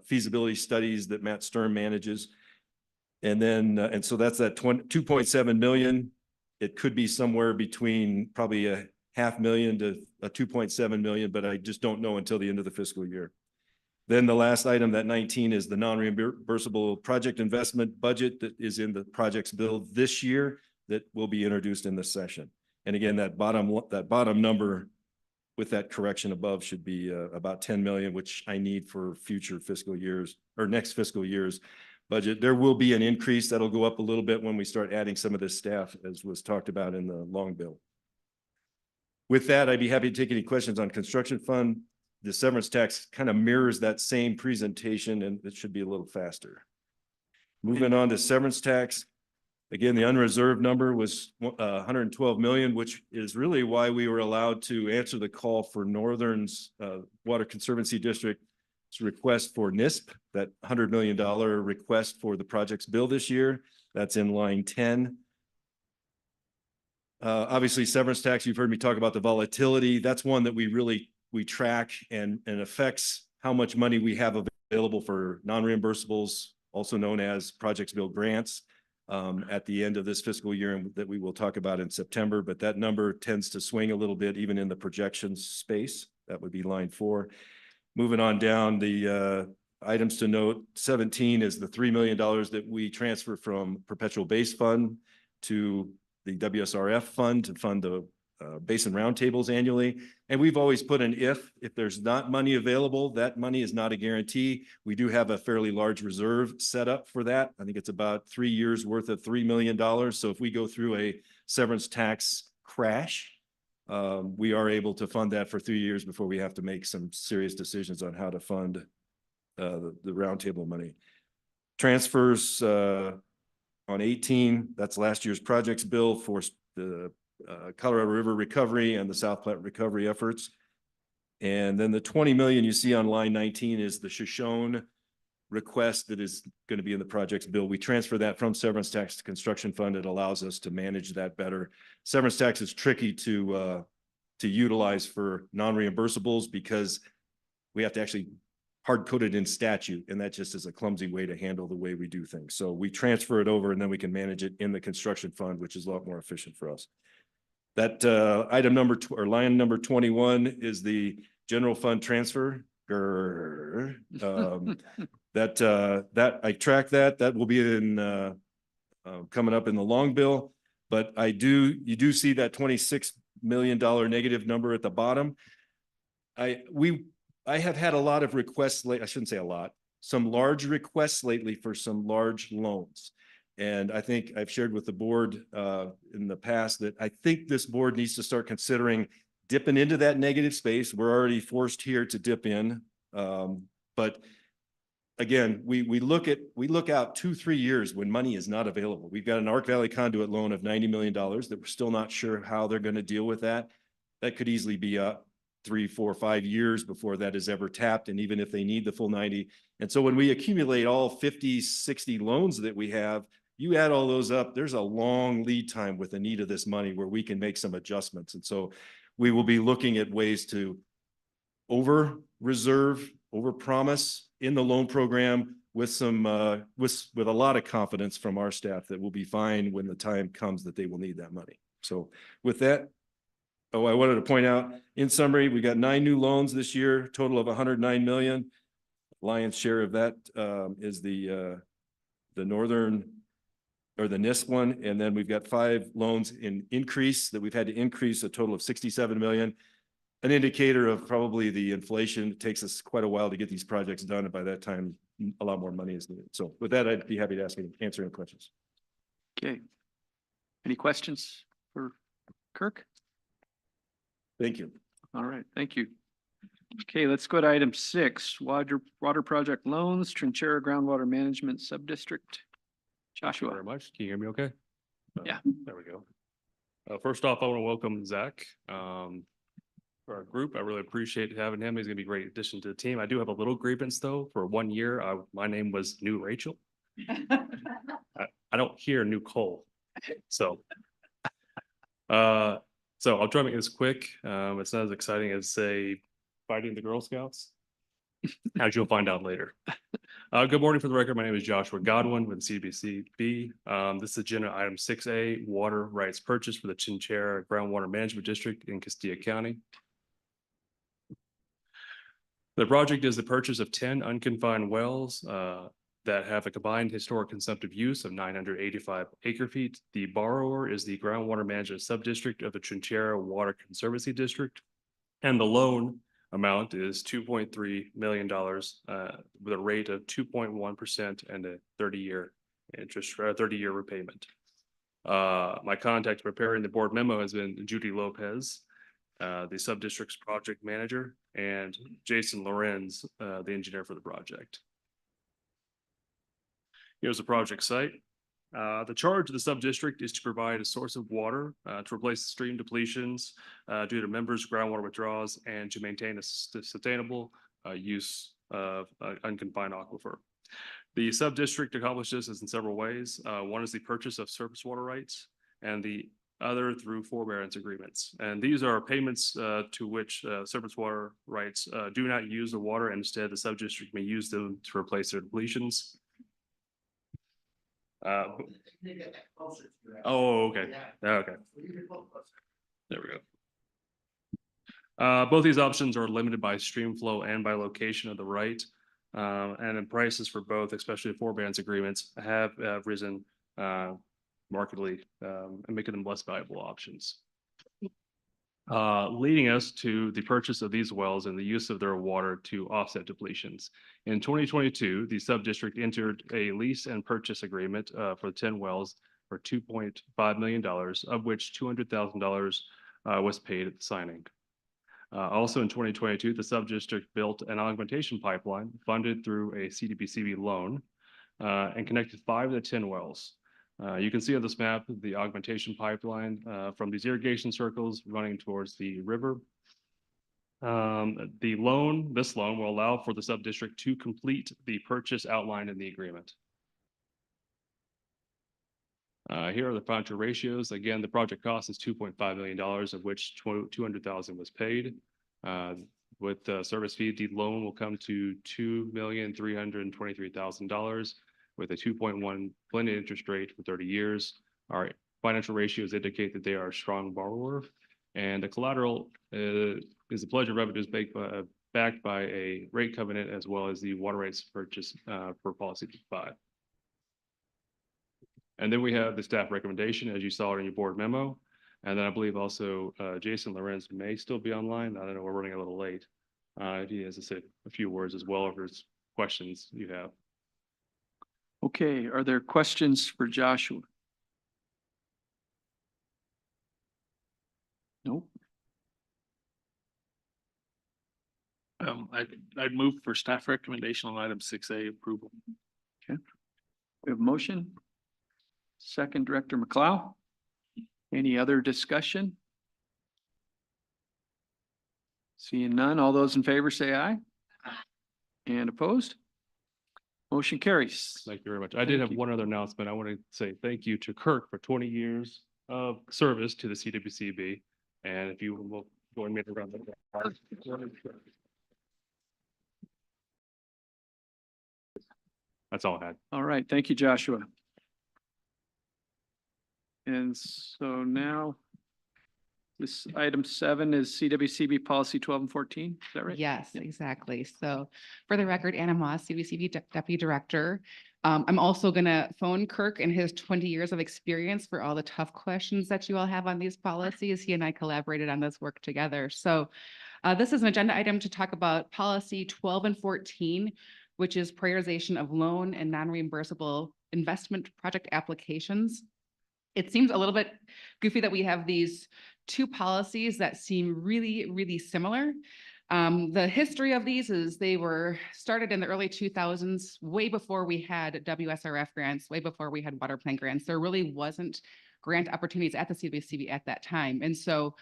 feasibility studies that Matt Stern manages. And then, and so that's that 2.7 million. It could be somewhere between probably a 500,000 to a 2.7 million, but I just don't know until the end of the fiscal year. Then the last item, that 19, is the non-reimbursable project investment budget that is in the projects bill this year that will be introduced in this session. And again, that bottom number with that correction above should be about 10 million, which I need for future fiscal years or next fiscal year's budget. There will be an increase that'll go up a little bit when we start adding some of this staff, as was talked about in the long bill. With that, I'd be happy to take any questions on construction fund. The severance tax kind of mirrors that same presentation, and it should be a little faster. Moving on to severance tax. Again, the unreserved number was 112 million, which is really why we were allowed to answer the call for Northern's Water Conservancy District's request for NISP, that $100 million request for the project's bill this year. That's in line 10. Obviously, severance tax, you've heard me talk about the volatility. That's one that we track and affects how much money we have available for non-reimbursables, also known as projects bill grants. At the end of this fiscal year, and that we will talk about in September, but that number tends to swing a little bit even in the projections space. That would be line 4. Moving on down, the items to note, 17 is the $3 million that we transfer from perpetual base fund to the WSRF fund to fund the basin roundtables annually. And we've always put an if there's not money available, that money is not a guarantee. We do have a fairly large reserve set up for that. I think it's about 3 years worth of $3 million. So if we go through a severance tax crash, we are able to fund that for 3 years before we have to make some serious decisions on how to fund the roundtable money. Transfers on 18, that's last year's projects bill for the Colorado River recovery and the South Platte recovery efforts. And then the 20 million you see on line 19 is the Shoshone request that is going to be in the projects bill. We transfer that from severance tax to construction fund. It allows us to manage that better. Severance tax is tricky to utilize for non-reimbursables because we have to actually hard code it in statute, and that just is a clumsy way to handle the way we do things. So we transfer it over and then we can manage it in the construction fund, which is a lot more efficient for us. That item number or line number 21 is the general fund transfer. That I track that will be in coming up in the long bill, but you do see that $26 million negative number at the bottom. I have had a lot of requests I shouldn't say a lot, some large requests lately for some large loans. And I think I've shared with the board in the past that I think this board needs to start considering dipping into that negative space. We're already forced here to dip in. But again, we look out 2-3 years when money is not available. We've got an Ark Valley conduit loan of $90 million that we're still not sure how they're going to deal with that. That could easily be up 3, 4, 5 years before that is ever tapped. And even if they need the full 90. And so when we accumulate all 50, 60 loans that we have, you add all those up, there's a long lead time with the need of this money where we can make some adjustments. And so we will be looking at ways to over reserve, over promise in the loan program with some, with a lot of confidence from our staff that we'll be fine when the time comes that they will need that money. So with that, I wanted to point out, in summary, we got 9 new loans this year, total of 109 million. Lion's share of that is the Northern or the NISP one. And then we've got 5 loans in increase that we've had to increase, a total of 67 million. An indicator of probably the inflation. It takes us quite a while to get these projects done. And by that time, a lot more money is needed. So with that, I'd be happy to answer any questions. Okay. Any questions for Kirk? Thank you. All right, thank you. Okay, let's go to item 6, water project loans, Trinchera Groundwater Management Subdistrict. Joshua. Thank you very much. Can you hear me okay? Yeah. There we go. First off, I want to welcome Zach for our group. I really appreciate having him. He's going to be a great addition to the team. I do have a little grievance though. For 1 year, my name was New Rachel. I don't hear New Cole. So I'll try to make this quick. It's not as exciting as, say, fighting the Girl Scouts, as you'll find out later. Good morning. For the record, my name is Joshua Godwin with CWCB. This is agenda item 6A, water rights purchase for the Trinchera Groundwater Management District in Castilla County. The project is the purchase of 10 unconfined wells that have a combined historic consumptive use of 985 acre feet. The borrower is the groundwater management subdistrict of the Trinchera Water Conservancy District. And the loan amount is $2.3 million with a rate of 2.1% and a 30-year interest, 30-year repayment. My contact preparing the board memo has been Judy Lopez, the subdistrict's project manager, and Jason Lorenz, the engineer for the project. Here's the project site. The charge of the subdistrict is to provide a source of water to replace stream depletions due to members' groundwater withdrawals and to maintain a sustainable use of unconfined aquifer. The subdistrict accomplishes this in several ways. One is the purchase of surface water rights, and the other through forbearance agreements. And these are payments to which surface water rights do not use the water, and instead the subdistrict may use them to replace their depletions. Oh, okay. Okay. There we go. Both these options are limited by stream flow and by location of the right. And in prices for both, especially forbearance agreements, have risen markedly and making them less valuable options. Leading us to the purchase of these wells and the use of their water to offset depletions. In 2022, the subdistrict entered a lease and purchase agreement for 10 wells for $2.5 million, of which $200,000 was paid at the signing. Also in 2022, the subdistrict built an augmentation pipeline funded through a CWCB loan and connected 5 of the 10 wells. You can see on this map the augmentation pipeline from these irrigation circles running towards the river. This loan will allow for the subdistrict to complete the purchase outlined in the agreement. Here are the financial ratios. Again, the project cost is $2.5 million, of which $200,000 was paid. With the service fee, the loan will come to $2,323,000 with a 2.1 blended interest rate for 30 years. Our financial ratios indicate that they are a strong borrower, and the collateral is the pledge of revenues backed by a rate covenant as well as the water rights purchase for policy 5. And then we have the staff recommendation, as you saw it in your board memo. And then I believe also Jason Lorenz may still be online. I don't know, we're running a little late. He has to say a few words as well if there's questions you have. Okay, are there questions for Joshua? Nope. I'd move for staff recommendation on item 6A approval. Okay. We have a motion. Second, Director McLeod. Any other discussion? Seeing none, all those in favor say aye. And opposed? Motion carries. Thank you very much. I did have one other announcement. I want to say thank you to Kirk for 20 years of service to the CWCB. And if you will join me around the That's all I had. All right, thank you, Joshua. And so now this item 7 is CWCB policy 12 and 14. Is that right? Yes, exactly. So for the record, Anna Moss, CWCB Deputy Director. I'm also going to phone Kirk and his 20 years of experience for all the tough questions that you all have on these policies. He and I collaborated on this work together. So this is an agenda item to talk about policy 12 and 14, which is prioritization of loan and non-reimbursable investment project applications. It seems a little bit goofy that we have these two policies that seem really, really similar. The history of these is they were started in the early 2000s, way before we had WSRF grants, way before we had water plan grants. There really wasn't grant opportunities at the CWCB at that time. And so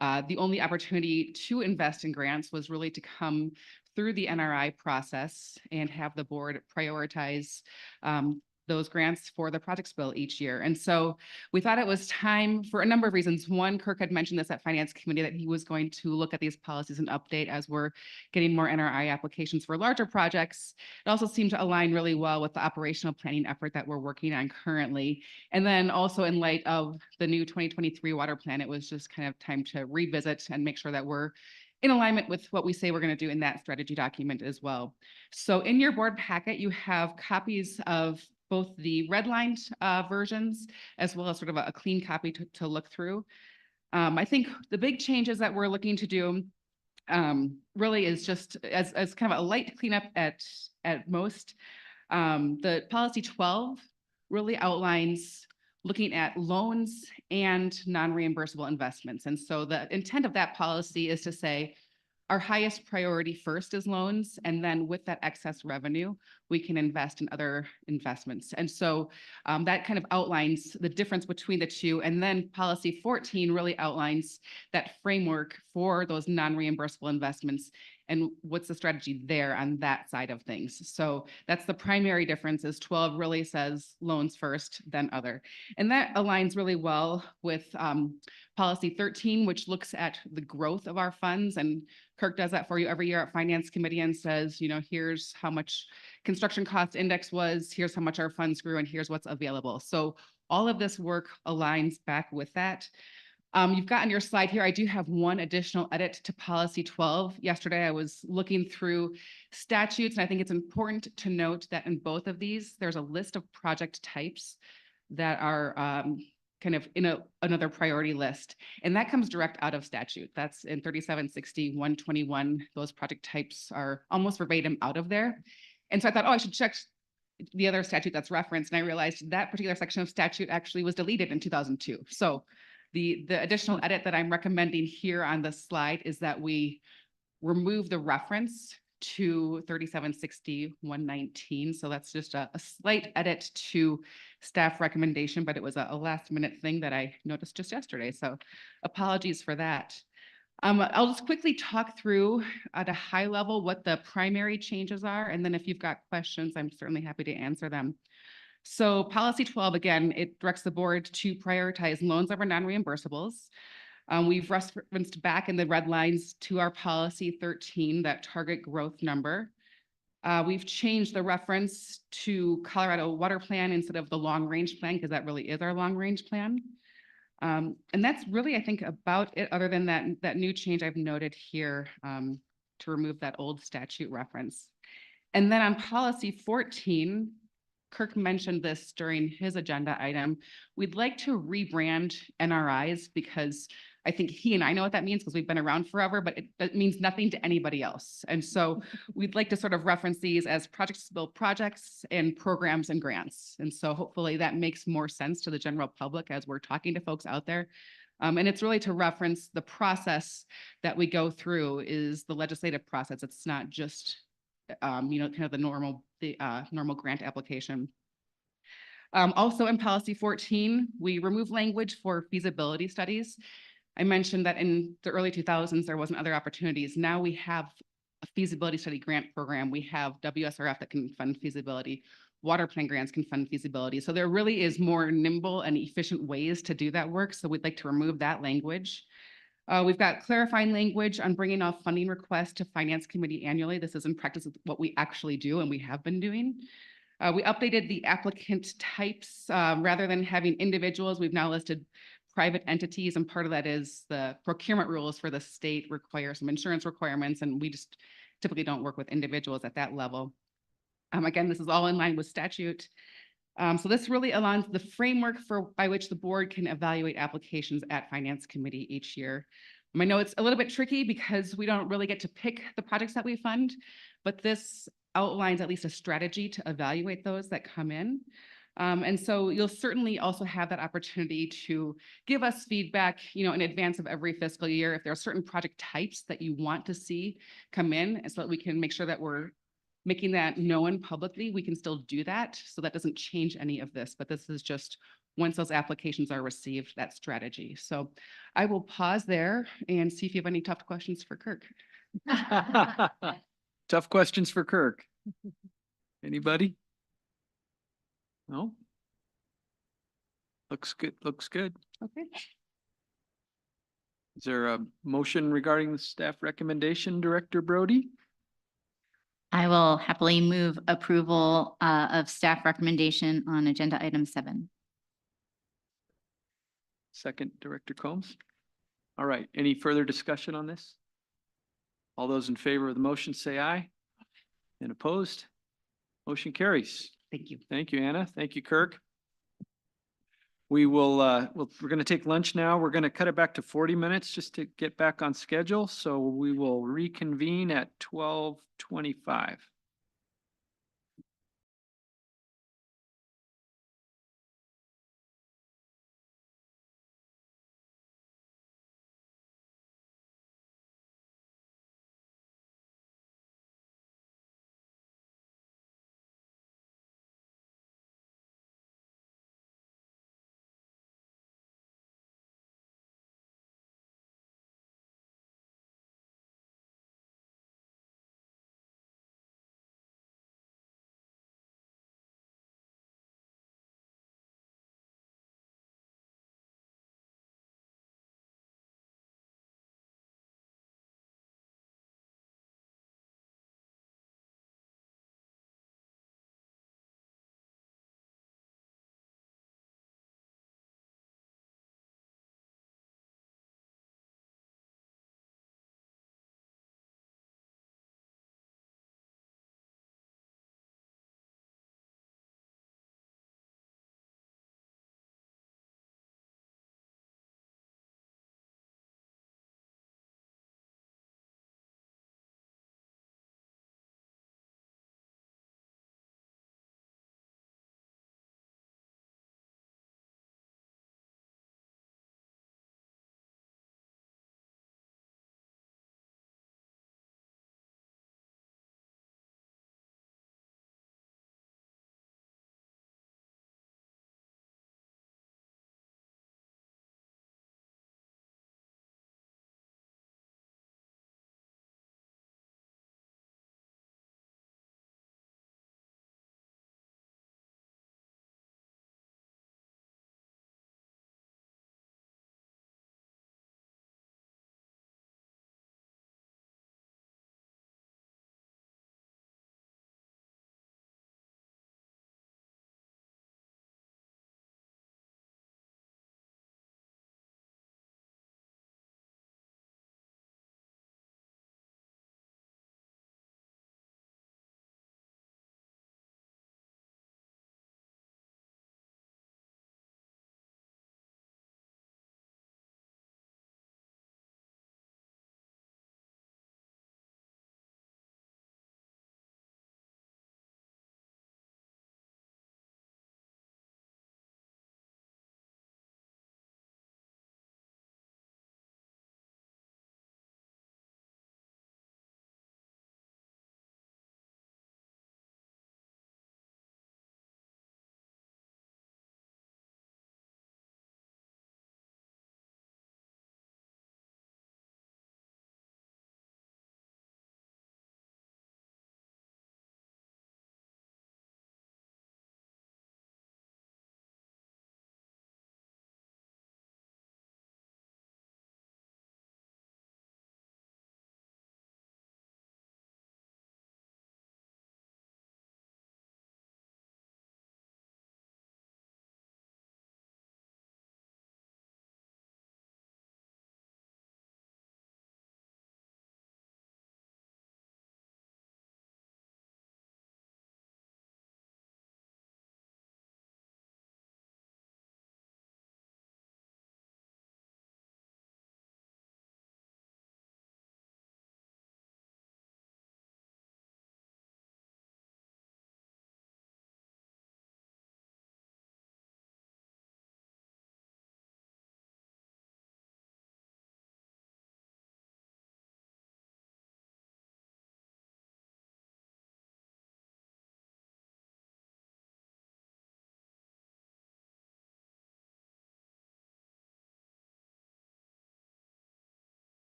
the only opportunity to invest in grants was really to come through the NRI process and have the board prioritize those grants for the projects bill each year. And so we thought it was time for a number of reasons. One, Kirk had mentioned this at Finance Committee that he was going to look at these policies and update as we're getting more NRI applications for larger projects. It also seemed to align really well with the operational planning effort that we're working on currently. And then also in light of the new 2023 water plan, it was just kind of time to revisit and make sure that we're in alignment with what we say we're going to do in that strategy document as well. So in your board packet, you have copies of both the redlined versions as well as sort of a clean copy to look through. I think the big changes that we're looking to do really is just as kind of a light cleanup at most. The policy 12 really outlines looking at loans and non-reimbursable investments. And so the intent of that policy is to say our highest priority first is loans, and then with that excess revenue, we can invest in other investments. And so that kind of outlines the difference between the two. And then policy 14 really outlines that framework for those non-reimbursable investments and what's the strategy there on that side of things. So that's the primary difference. Is 12 really says loans first, then other. And that aligns really well with policy 13, which looks at the growth of our funds. And Kirk does that for you every year at Finance Committee and says, you know, here's how much construction cost index was, here's how much our funds grew, and here's what's available. So all of this work aligns back with that. You've got on your slide here, I do have one additional edit to policy 12. Yesterday, I was looking through statutes, and I think it's important to note that in both of these, there's a list of project types that are kind of in another priority list. And that comes direct out of statute. That's in 3760, 121. Those project types are almost verbatim out of there. And so I thought, oh, I should check the other statute that's referenced. And I realized that particular section of statute actually was deleted in 2002. So the additional edit that I'm recommending here on this slide is that we remove the reference to 3760, 119. So that's just a slight edit to staff recommendation, but it was a last minute thing that I noticed just yesterday. So apologies for that. I'll just quickly talk through at a high level what the primary changes are. And then if you've got questions, I'm certainly happy to answer them. So policy 12, again, it directs the board to prioritize loans over non-reimbursables. We've referenced back in the red lines to our policy 13, that target growth number. We've changed the reference to Colorado Water Plan instead of the long range plan, because that really is our long range plan. And that's really, I think, about it, other than that new change I've noted here to remove that old statute reference. And then on policy 14, Kirk mentioned this during his agenda item. We'd like to rebrand NRIs because I think he and I know what that means because we've been around forever, but it means nothing to anybody else. And so we'd like to sort of reference these as projects to build projects and programs and grants. And so hopefully that makes more sense to the general public as we're talking to folks out there. And it's really to reference the process that we go through is the legislative process. It's not just you know, kind of the normal grant application. Also in policy 14, we remove language for feasibility studies. I mentioned that in the early 2000s, there wasn't other opportunities. Now we have a feasibility study grant program. We have WSRF that can fund feasibility. Water plan grants can fund feasibility. So there really is more nimble and efficient ways to do that work. So we'd like to remove that language. We've got clarifying language on bringing off funding requests to Finance Committee annually. This is in practice what we actually do and we have been doing. We updated the applicant types rather than having individuals. We've now listed private entities, and part of that is the procurement rules for the state require some insurance requirements, and we just typically don't work with individuals at that level. Again, this is all in line with statute. So this really aligns the framework by which the board can evaluate applications at Finance Committee each year. I know it's a little bit tricky because we don't really get to pick the projects that we fund, but this outlines at least a strategy to evaluate those that come in. And so you'll certainly also have that opportunity to give us feedback, you know, in advance of every fiscal year. If there are certain project types that you want to see come in, so that we can make sure that we're making that known publicly, we can still do that. So that doesn't change any of this, but this is just once those applications are received, that strategy. So I will pause there and see if you have any tough questions for Kirk. Tough questions for Kirk. Anybody? No? Looks good, looks good. Okay. Is there a motion regarding the staff recommendation, Director Brody? I will happily move approval of staff recommendation on agenda item 7. Second, Director Combs. All right, any further discussion on this? All those in favor of the motion say aye. And opposed? Motion carries. Thank you. Thank you, Anna. Thank you, Kirk. We will, we're going to take lunch now. We're going to cut it back to 40 minutes just to get back on schedule. So we will reconvene at 12:25.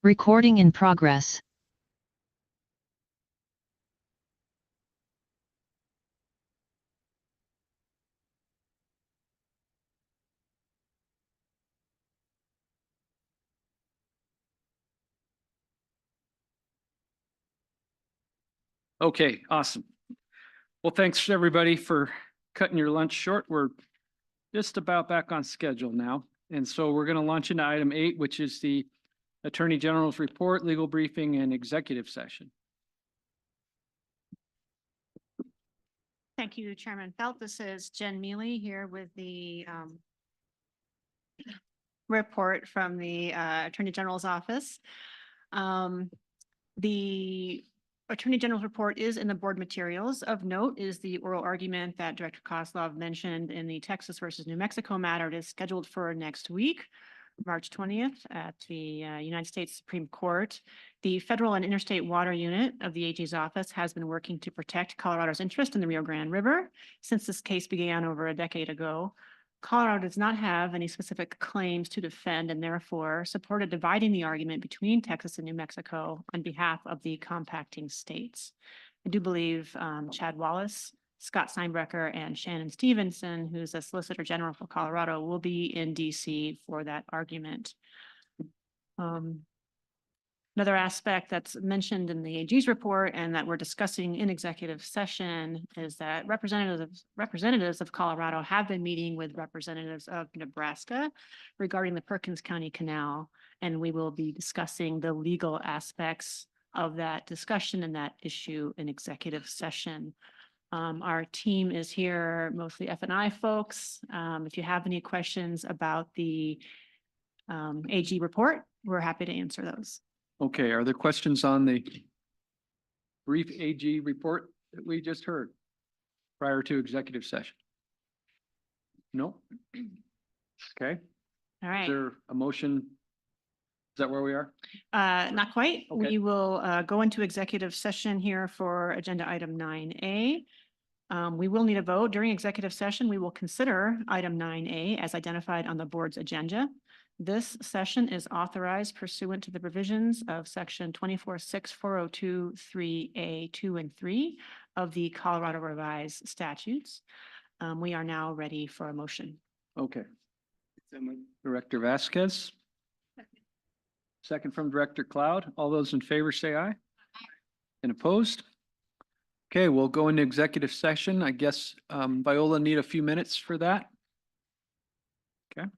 Recording in progress. Okay, awesome. Well, thanks everybody for cutting your lunch short. We're just about back on schedule now. And so we're going to launch into item 8, which is the Attorney General's report, legal briefing, and executive session. Thank you, Chairman Felt. This is Jen Mealy here with the report from the Attorney General's office. The Attorney General's report is in the board materials. Of note is the oral argument that Director Kozlov mentioned in the Texas versus New Mexico matter. It is scheduled for next week, March 20th at the United States Supreme Court. The Federal and Interstate Water Unit of the AG's office has been working to protect Colorado's interest in the Rio Grande River since this case began over a decade ago. Colorado does not have any specific claims to defend and therefore supported dividing the argument between Texas and New Mexico on behalf of the compacting states. I do believe Chad Wallace, Scott Steinbrecher, and Shannon Stevenson, who's a Solicitor General for Colorado, will be in DC for that argument. Another aspect that's mentioned in the AG's report and that we're discussing in executive session is that representatives of Colorado have been meeting with representatives of Nebraska regarding the Perkins County Canal, and we will be discussing the legal aspects of that discussion and that issue in executive session. Our team is here, mostly F&I folks. If you have any questions about the AG report, we're happy to answer those. Okay, are there questions on the brief AG report that we just heard prior to executive session? No? Okay. All Is right. there a motion? Is that where we are? Not quite. Okay. We will go into executive session here for agenda item 9A. We will need a vote. During executive session, we will consider item 9A as identified on the board's agenda. This session is authorized pursuant to the provisions of section 246402(3)(a)(2) and 3 of the Colorado Revised Statutes. We are now ready for a motion. Okay. Director Vasquez. Second from Director Cloud. All those in favor say aye. And opposed? Okay, we'll go into executive session. I guess Viola need a few minutes for that. Okay.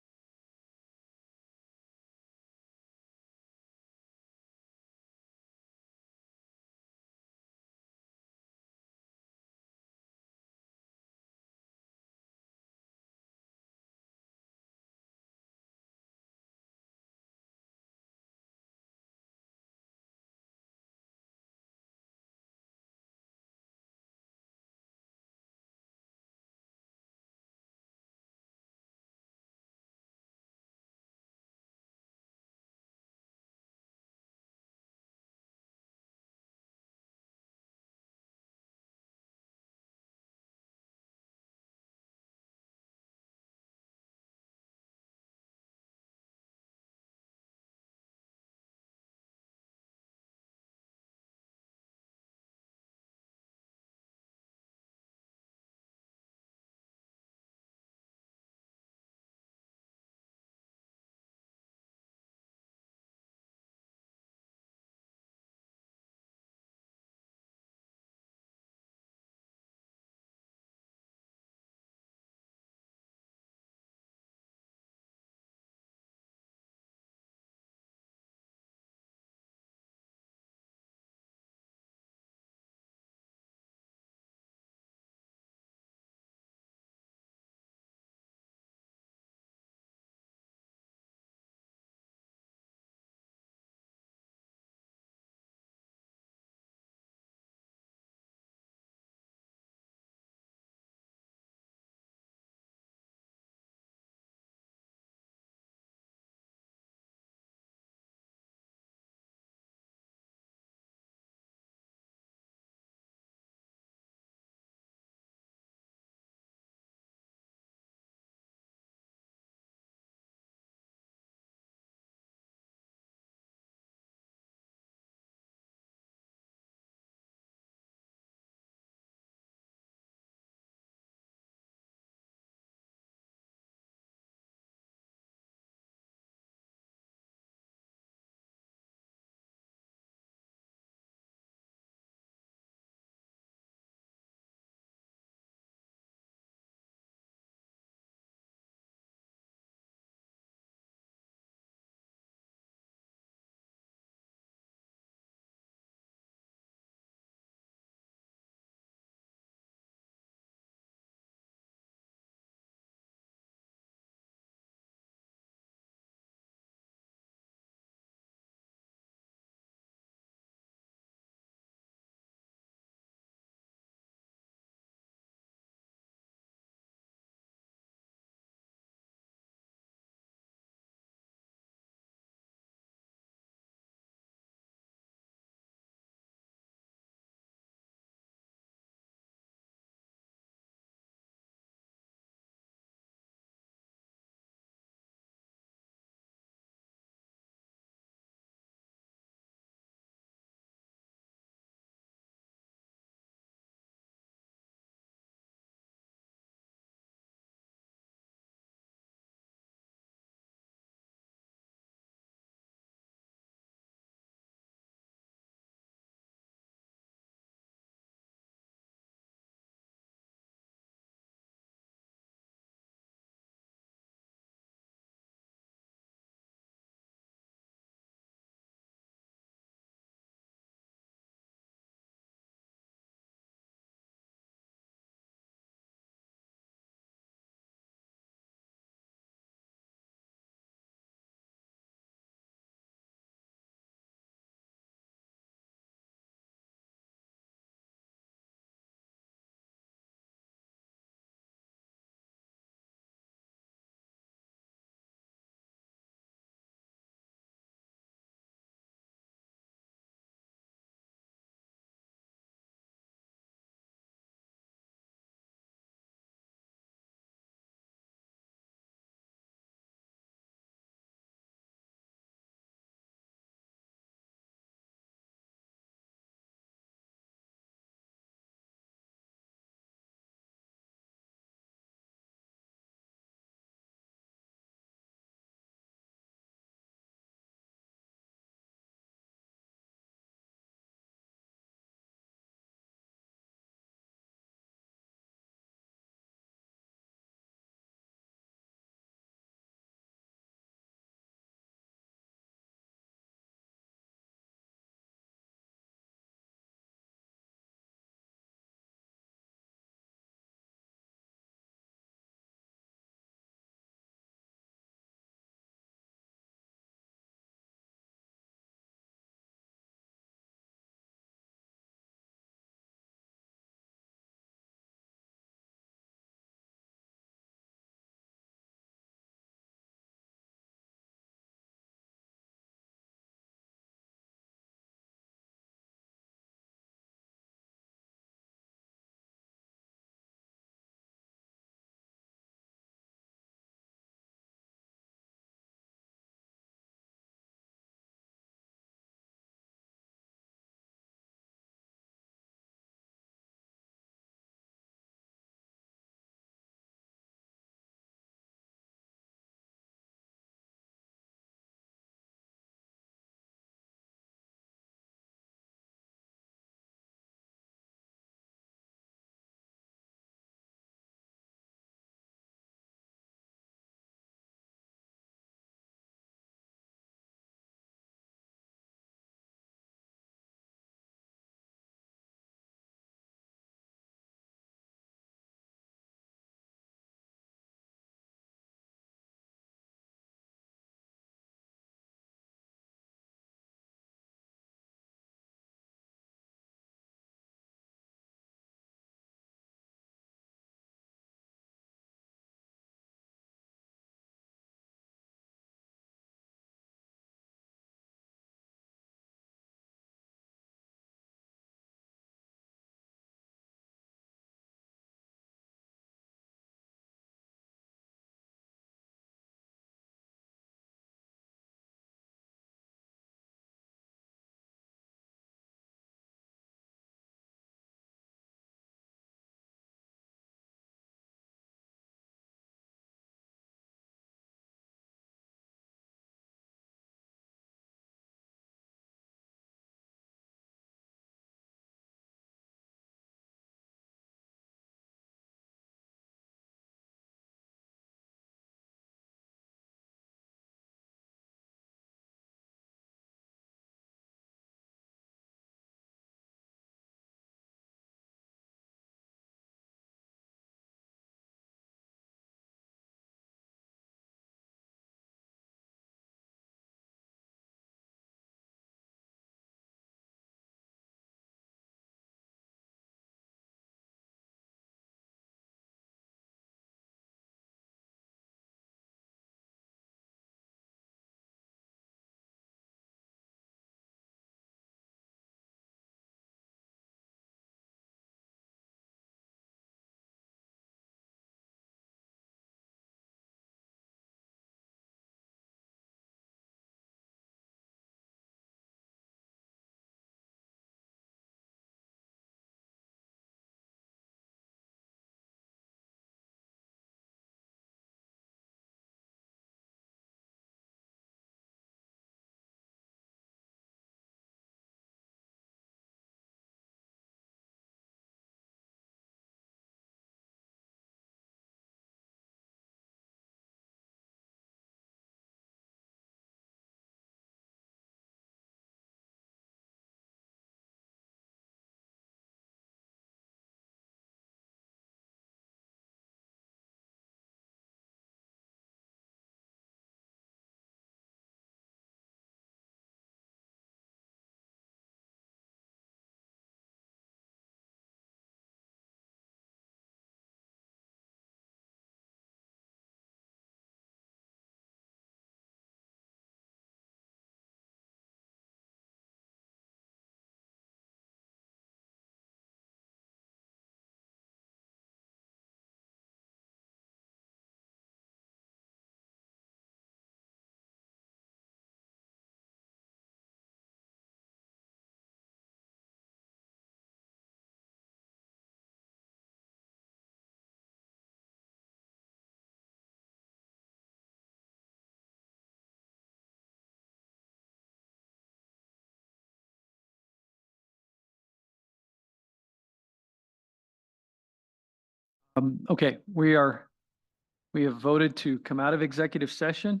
Okay, we have voted to come out of executive session.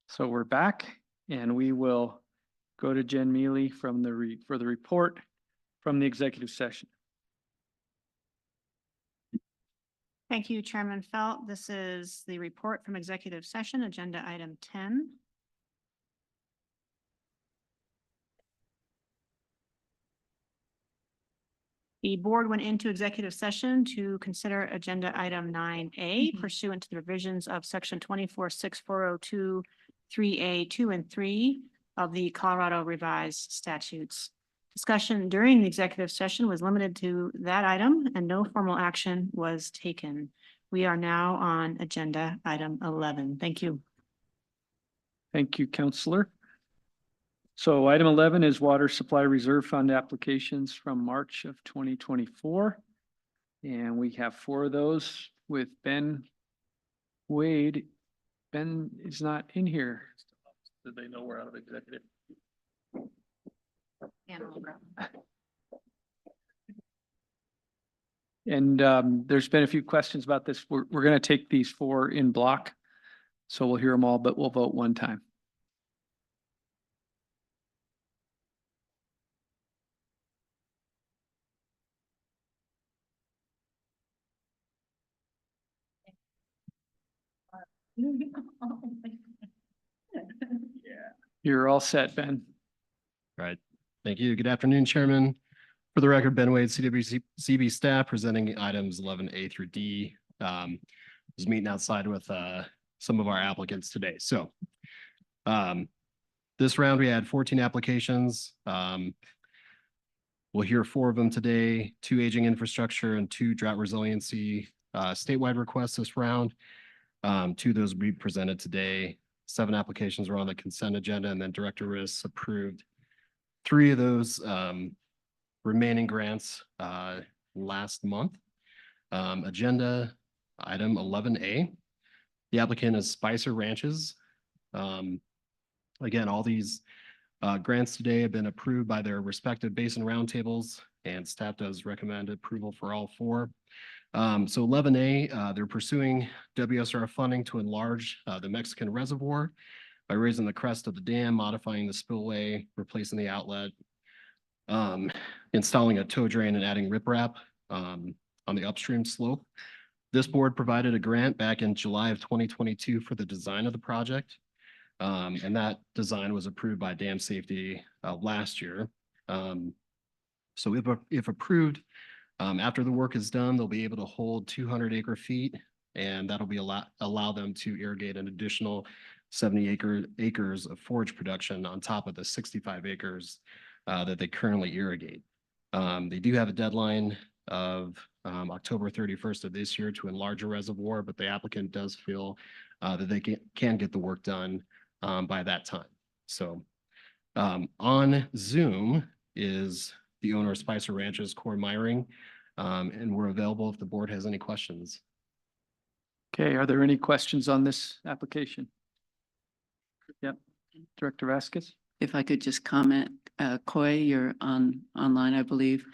So we're back and we will go to Jen Mealy from for the report from the executive session. Thank you, Chairman Felt. This is the report from executive session, agenda item 10. The board went into executive session to consider agenda item 9A pursuant to the revisions of section 246402 3A 2 and 3 of the Colorado Revised Statutes. Discussion during the executive session was limited to that item and no formal action was taken. We are now on agenda item 11. Thank you. Thank you, Counselor. So item 11 is Water Supply Reserve Fund applications from March of 2024. And we have 4 of those with Ben Wade. Ben is not in here. Did they know we're out of executive? And there's been a few questions about this. We're going to take these 4 in block. So we'll hear them all, but we'll vote one time. You're all set, Ben. Right. Thank you. Good afternoon, Chairman. For the record, Ben Wade, CWCB staff, presenting items 11A through D. Was meeting outside with some of our applicants today. So this round we had 14 applications. We'll hear 4 of them today, 2 aging infrastructure and 2 drought resiliency statewide requests this round. 2 of those will be presented today. 7 applications were on the consent agenda, and then Director Riss approved 3 of those remaining grants last month. Agenda item 11A. The applicant is Spicer Ranches. Again, all these grants today have been approved by their respective basin roundtables, and staff does recommend approval for all 4. So 11A, they're pursuing WSR funding to enlarge the Mexican reservoir by raising the crest of the dam, modifying the spillway, replacing the outlet, installing a tow drain, and adding riprap on the upstream slope. This board provided a grant back in July of 2022 for the design of the project. And that design was approved by Dam Safety last year. So if approved, after the work is done, they'll be able to hold 200 acre feet, and that'll be allow them to irrigate an additional 70 acres of forage production on top of the 65 acres that they currently irrigate. They do have a deadline of October 31st of this year to enlarge a reservoir, but the applicant does feel that they can get the work done by that time. So on Zoom is the owner of Spicer Ranches, Corey Myring, and we're available if the board has any questions. Okay, are there any questions on this application? Yep, Director Vasquez. If I could just comment, Coy, you're online, I believe.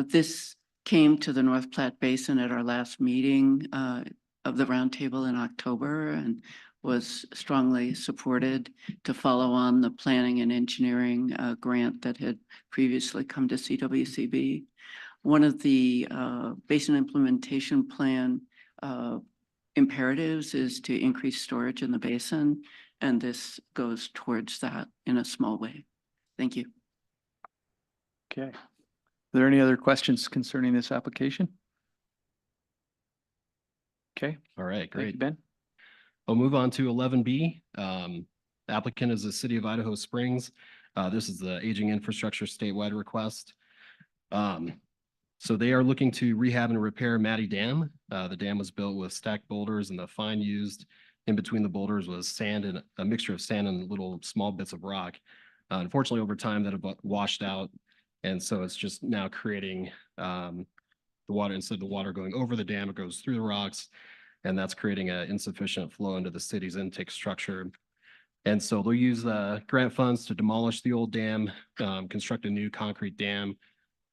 This came to the North Platte Basin at our last meeting of the roundtable in October and was strongly supported to follow on the planning and engineering grant that had previously come to CWCB. One of the basin implementation plan imperatives is to increase storage in the basin, and this goes towards that in a small way. Thank you. Okay. Are there any other questions concerning this application? Okay. All right, great. Thank you, Ben. I'll move on to 11B. The applicant is the City of Idaho Springs. This is the aging infrastructure statewide request. So they are looking to rehab and repair Matty Dam. The dam was built with stacked boulders, and the fine used in between the boulders was sand and a mixture of sand and little small bits of rock. Unfortunately, over time that have washed out, and so it's just now creating the water. Instead of the water going over the dam, it goes through the rocks, and that's creating an insufficient flow into the city's intake structure. And so they'll use grant funds to demolish the old dam, construct a new concrete dam,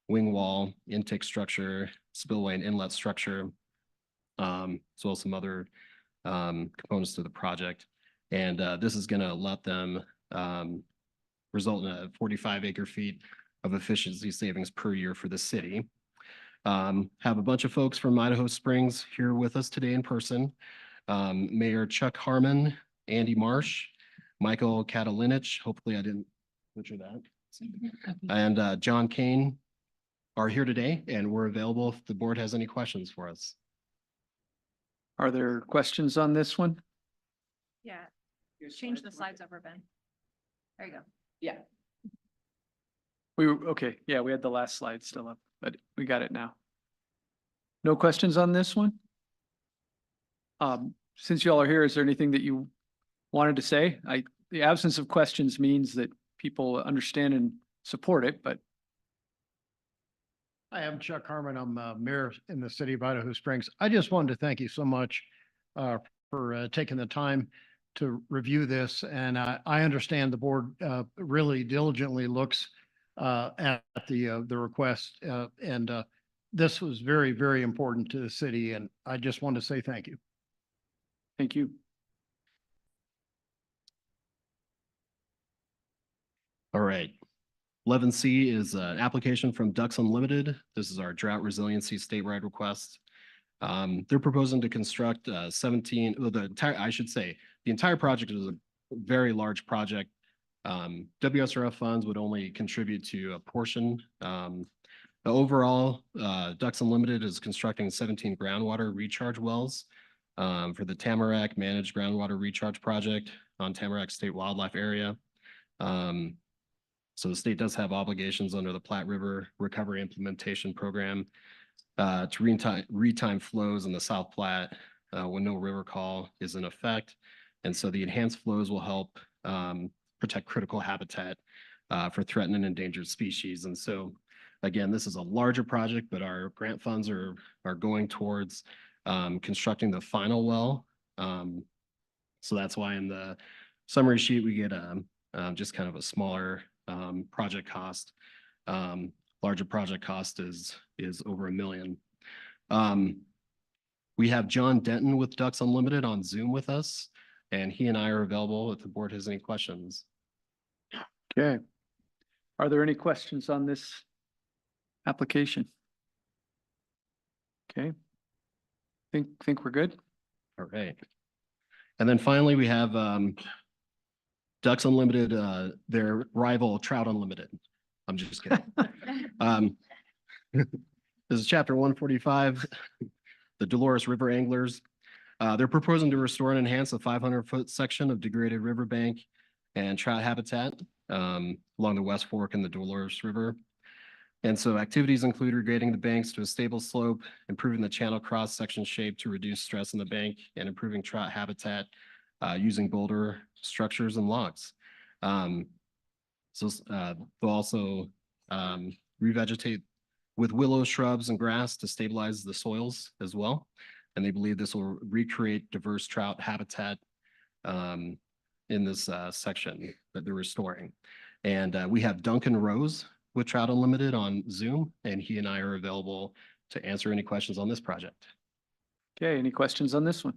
wing wall, intake structure, spillway and inlet structure. as well as some other components to the project. And this is going to let them result in a 45 acre feet of efficiency savings per year for the city. Have a bunch of folks from Idaho Springs here with us today in person. Mayor Chuck Harmon, Andy Marsh, Michael Katalinich, hopefully I didn't butcher that, and John Kane are here today, and we're available if the board has any questions for us. Are there questions on this one? Yeah, change the slides over, Ben. There you go. Yeah. We were, okay, yeah, we had the last slide still up, but we got it now. No questions on this one? Since y'all are here, is there anything that you wanted to say? The absence of questions means that people understand and support it, but I am Chuck Harmon. I'm mayor in the city of Idaho Springs. I just wanted to thank you so much for taking the time to review this. And I understand the board really diligently looks at the request. And this was very, very important to the city. And I just want to say thank you. thank you. All right. 11C is an application from Ducks Unlimited. This is our drought resiliency statewide request. They're proposing to construct 17, well, the entire project is a very large project. WSRF funds would only contribute to a portion. Overall, Ducks Unlimited is constructing 17 groundwater recharge wells for the Tamarack Managed Groundwater Recharge Project on Tamarack State Wildlife Area. So the state does have obligations under the Platte River Recovery Implementation Program to retime flows in the South Platte when no river call is in effect. And so the enhanced flows will help protect critical habitat for threatened and endangered species. And so, again, this is a larger project, but our grant funds are going towards constructing the final well. So that's why in the summary sheet, we get just kind of a smaller project cost. Larger project cost is over $1 million. We have John Denton with Ducks Unlimited on Zoom with us, and he and I are available if the board has any questions. Okay. Are there any questions on this application? Okay. Think we're good? All right. And then finally, we have Ducks Unlimited, their rival Trout Unlimited. I'm just kidding. This is chapter 145, the Dolores River Anglers. They're proposing to restore and enhance a 500-foot section of degraded riverbank and trout habitat along the West Fork and the Dolores River. And so activities include regrading the banks to a stable slope, improving the channel cross-section shape to reduce stress in the bank, and improving trout habitat using boulder structures and logs. They'll also revegetate with willow shrubs and grass to stabilize the soils as well. And they believe this will recreate diverse trout habitat in this section that they're restoring. And we have Duncan Rose with Trout Unlimited on Zoom, and he and I are available to answer any questions on this project. Okay, any questions on this one?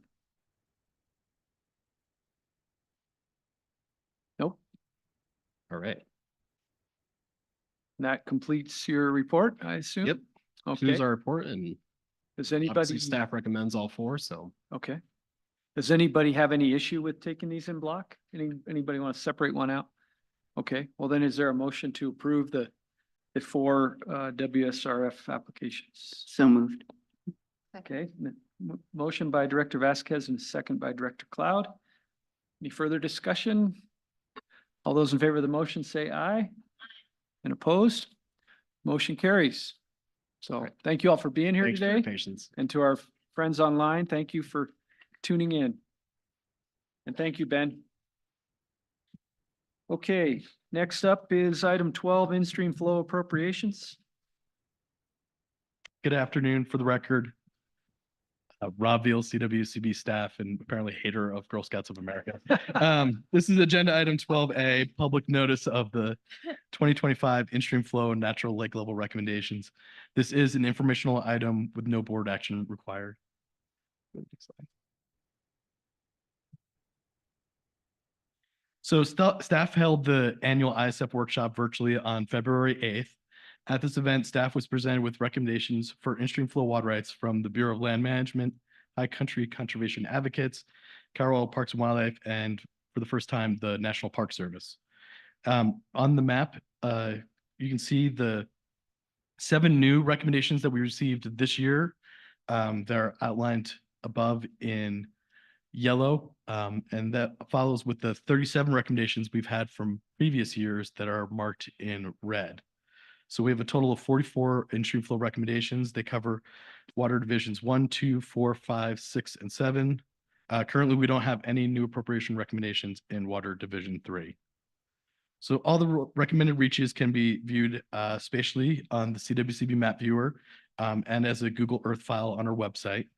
Nope. All right. That completes your report, I assume? Yep. Okay. Here's our report, and Does obviously anybody, staff recommends all four, so. okay. Does anybody have any issue with taking these in block? Anybody want to separate one out? Okay, well then is there a motion to approve the four WSRF applications? So moved. Okay, motion by Director Vasquez and second by Director Cloud. Any further discussion? All those in favor of the motion say aye. And opposed? Motion carries. So thank you all for being here Thanks for your today. patience. And to our friends online, thank you for tuning in. And thank you, Ben. Okay, next up is item 12, in-stream flow appropriations. Good afternoon. For the record, Rob Veal, CWCB staff, and apparently hater of Girl Scouts of America. This is agenda item 12A, public notice of the 2025 in-stream flow and natural lake level recommendations. This is an informational item with no board action required. So staff held the annual ISF workshop virtually on February 8th. At this event, staff was presented with recommendations for in-stream flow water rights from the Bureau of Land Management, High Country Conservation Advocates, Colorado Parks and Wildlife, and for the first time, the National Park Service. On the map, you can see the 7 new recommendations that we received this year. They're outlined above in yellow, and that follows with the 37 recommendations we've had from previous years that are marked in red. So we have a total of 44 in-stream flow recommendations. They cover water divisions 1, 2, 4, 5, 6, and 7. Currently, we don't have any new appropriation recommendations in water division 3. So all the recommended reaches can be viewed spatially on the CWCB map viewer and as a Google Earth file on our website.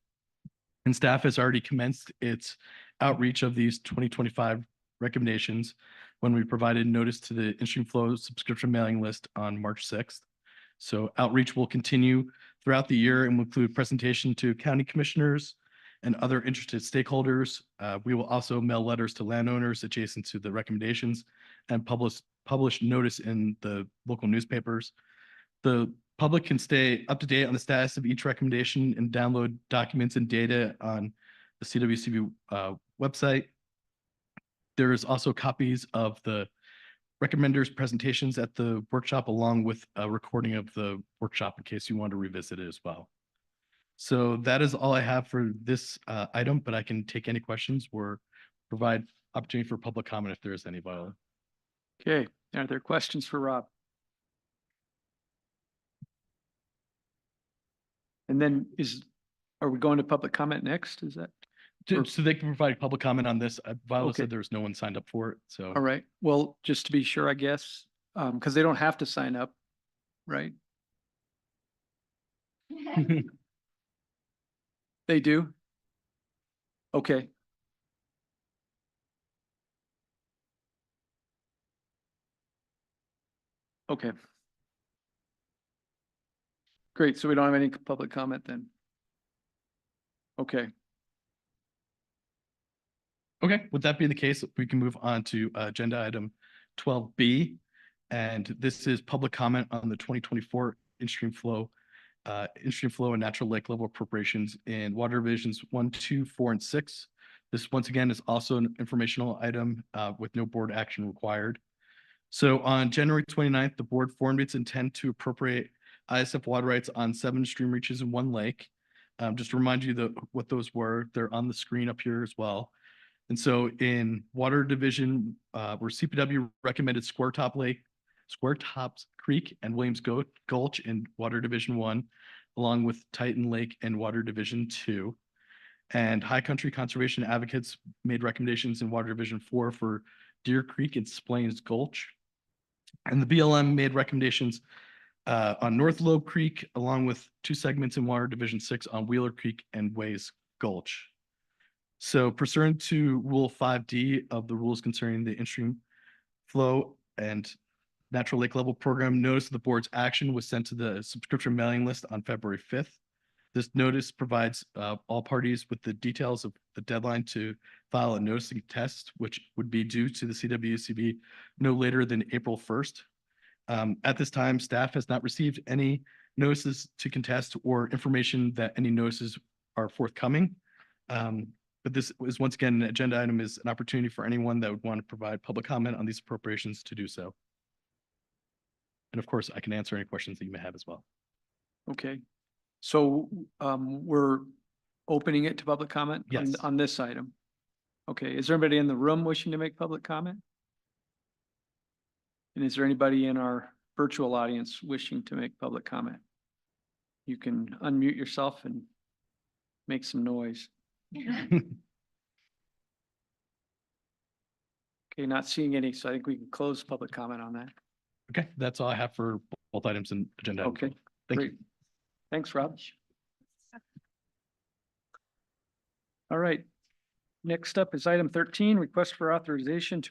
And staff has already commenced its outreach of these 2025 recommendations when we provided notice to the in-stream flow subscription mailing list on March 6th. So outreach will continue throughout the year and will include presentation to county commissioners and other interested stakeholders. We will also mail letters to landowners adjacent to the recommendations and publish notice in the local newspapers. The public can stay up to date on the status of each recommendation and download documents and data on the CWCB website. There is also copies of the recommenders presentations at the workshop, along with a recording of the workshop in case you want to revisit it as well. So that is all I have for this item, but I can take any questions or provide opportunity for public comment if there is any, Viola. Okay, are there questions for Rob? And then are we going to public comment next? Is that? So they can provide public comment on this. Viola Okay. said there's no one signed up for it, so. All right, well, just to be sure, I guess, because they don't have to sign up, right? They do? Okay. Okay. Great, so we don't have any public comment then? Okay. Okay, with that being the case, we can move on to agenda item 12B. And this is public comment on the 2024 in-stream flow and natural lake level appropriations in water divisions 1, 2, 4, and 6. This once again is also an informational item with no board action required. So on January 29th, the board formed its intent to appropriate ISF water rights on 7 stream reaches and 1 lake. Just to remind you what those were, they're on the screen up here as well. And so in water division, where CPW recommended Square Tops Creek and Williams Gulch in water division 1, along with Titan Lake and water division 2. And High Country Conservation Advocates made recommendations in water division 4 for Deer Creek and Splains Gulch. And the BLM made recommendations on North Lobe Creek, along with 2 segments in water division 6 on Wheeler Creek and Ways Gulch. So pursuant to Rule 5D of the rules concerning the in-stream flow and natural lake level program, notice of the board's action was sent to the subscription mailing list on February 5th. This notice provides all parties with the details of the deadline to file a notice and test, which would be due to the CWCB no later than April 1st. At this time, staff has not received any notices to contest or information that any notices are forthcoming. But this is once again, an agenda item is an opportunity for anyone that would want to provide public comment on these appropriations to do so. And of course, I can answer any questions that you may have as well. Okay, so we're opening it to public comment Yes. on this item. Okay, is there anybody in the room wishing to make public comment? And is there anybody in our virtual audience wishing to make public comment? You can unmute yourself and make some noise. Okay, not seeing any, so I think we can close public comment on that. Okay, that's all I have for both items in agenda. item. Okay, Thank great. you. Thanks, Rob. All right. Next up is item 13, request for authorization to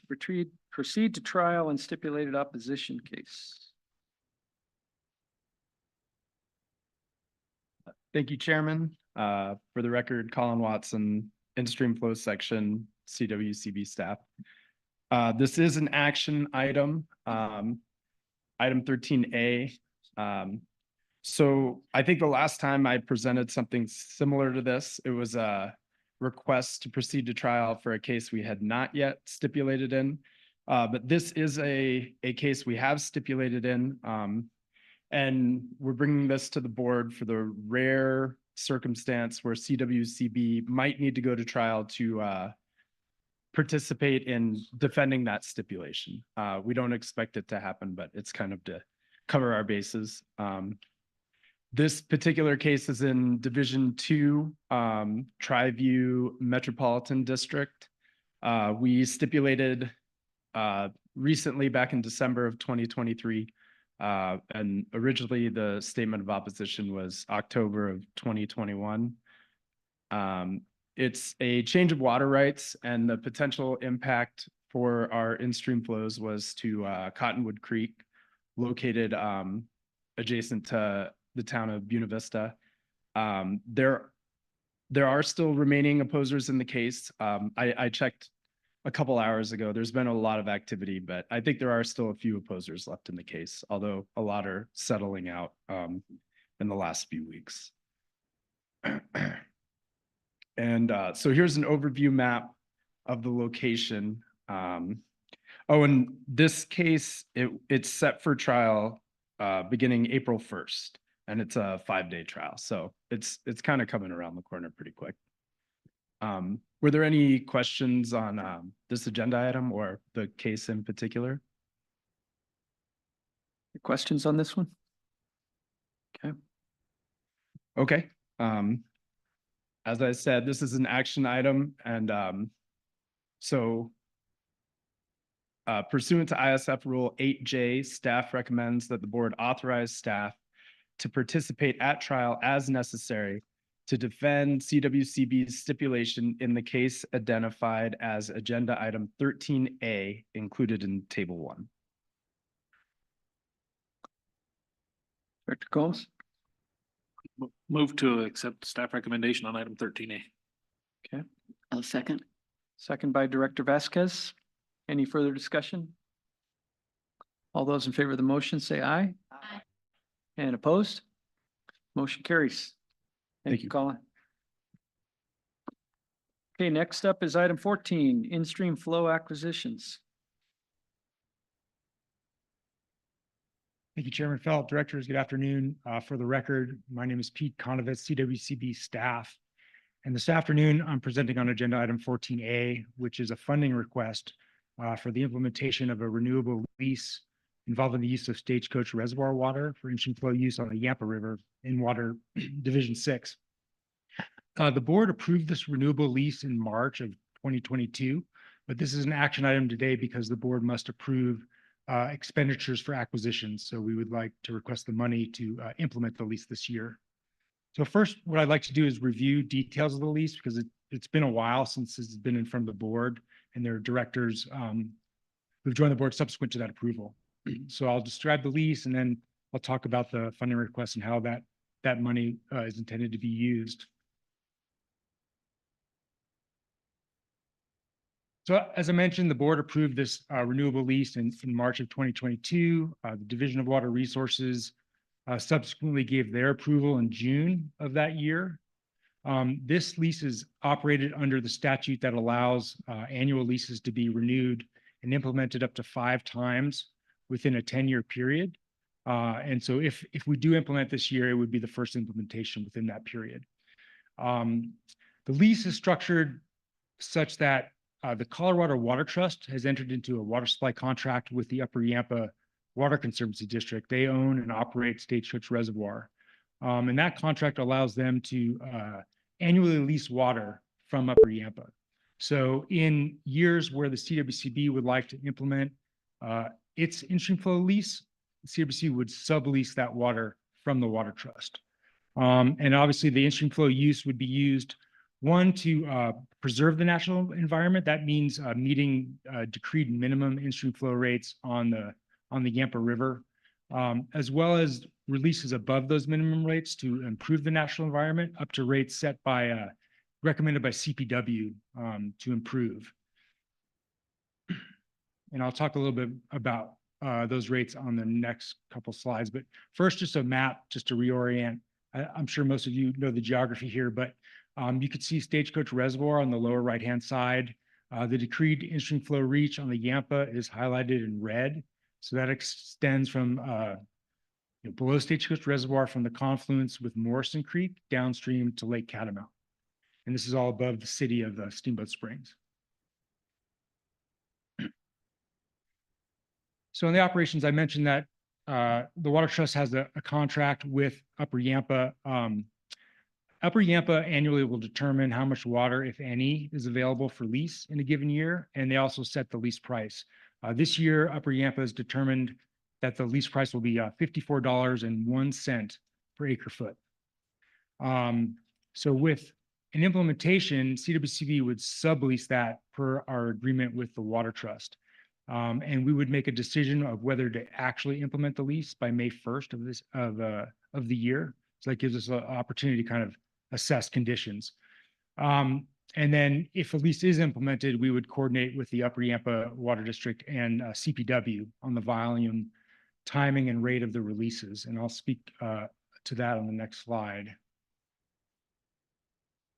proceed to trial in stipulated opposition case. Thank you, Chairman. For the record, Colin Watson, in-stream flow section, CWCB staff. This is an action item, item 13A. So I think the last time I presented something similar to this, it was a request to proceed to trial for a case we had not yet stipulated in. But this is a case we have stipulated in. And we're bringing this to the board for the rare circumstance where CWCB might need to go to trial to participate in defending that stipulation. We don't expect it to happen, but it's kind of to cover our bases. This particular case is in Division 2, Tri-View Metropolitan District. We stipulated recently back in December of 2023, and originally the statement of opposition was October of 2021. It's a change of water rights, and the potential impact for our in-stream flows was to Cottonwood Creek, located adjacent to the town of Buena Vista. There are still remaining opposers in the case. I checked a couple hours ago. There's been a lot of activity, but I think there are still a few opposers left in the case, although a lot are settling out in the last few weeks. And so here's an overview map of the location. Oh, and this case, it's set for trial beginning April 1st, and it's a 5-day trial. So it's kind of coming around the corner pretty quick. Were there any questions on this agenda item or the case in particular? Questions on this one? Okay. As I said, this is an action item, and so pursuant to ISF Rule 8J, staff recommends that the board authorize staff to participate at trial as necessary to defend CWCB's stipulation in the case identified as agenda item 13A included in Table 1. Director Combs? Move to accept staff recommendation on item 13A. Okay. I'll second. Second by Director Vasquez. Any further discussion? All those in favor of the motion say aye. Aye. And opposed? Motion carries. Thank you, Colin. Okay, next up is item 14, in-stream flow acquisitions. Thank you, Chairman Felt. Directors, good afternoon. For the record, my name is Pete Conovitz, CWCB staff. And this afternoon, I'm presenting on agenda item 14A, which is a funding request for the implementation of a renewable lease involving the use of stagecoach reservoir water for in-stream flow use on the Yampa River in Water Division 6. The board approved this renewable lease in March of 2022, but this is an action item today because the board must approve expenditures for acquisitions. So we would like to request the money to implement the lease this year. So first, what I'd like to do is review details of the lease because it's been a while since this has been in front of the board and their directors who've joined the board subsequent to that approval. So I'll describe the lease and then I'll talk about the funding request and how that money is intended to be used. So as I mentioned, the board approved this renewable lease in March of 2022. The Division of Water Resources subsequently gave their approval in June of that year. This lease is operated under the statute that allows annual leases to be renewed and implemented up to 5 times within a 10-year period. And so if we do implement this year, it would be the first implementation within that period. The lease is structured such that the Colorado Water Trust has entered into a water supply contract with the Upper Yampa Water Conservancy District. They own and operate Stagecoach Reservoir. And that contract allows them to annually lease water from Upper Yampa. So in years where the CWCB would like to implement its in-stream flow lease, the CWCB would sublease that water from the Water Trust. And obviously the in-stream flow use would be used, one, to preserve the natural environment. That means meeting decreed minimum in-stream flow rates on the Yampa River. as well as releases above those minimum rates to improve the natural environment up to rates set by, recommended by CPW to improve. And I'll talk a little bit about those rates on the next couple slides. But first, just a map, just to reorient. I'm sure most of you know the geography here, but you could see Stagecoach Reservoir on the lower right-hand side. The decreed in-stream flow reach on the Yampa is highlighted in red. So that extends from below Stagecoach Reservoir from the confluence with Morrison Creek downstream to Lake Catamount. And this is all above the city of Steamboat Springs. So in the operations, I mentioned that the Water Trust has a contract with Upper Yampa. Upper Yampa annually will determine how much water, if any, is available for lease in a given year, and they also set the lease price. This year, Upper Yampa has determined that the lease price will be $54.01 per acre foot. So with an implementation, CWCB would sublease that per our agreement with the Water Trust. And we would make a decision of whether to actually implement the lease by May 1st of the year. So that gives us an opportunity to kind of assess conditions. And then if a lease is implemented, we would coordinate with the Upper Yampa Water District and CPW on the volume, timing, and rate of the releases. And I'll speak to that on the next slide.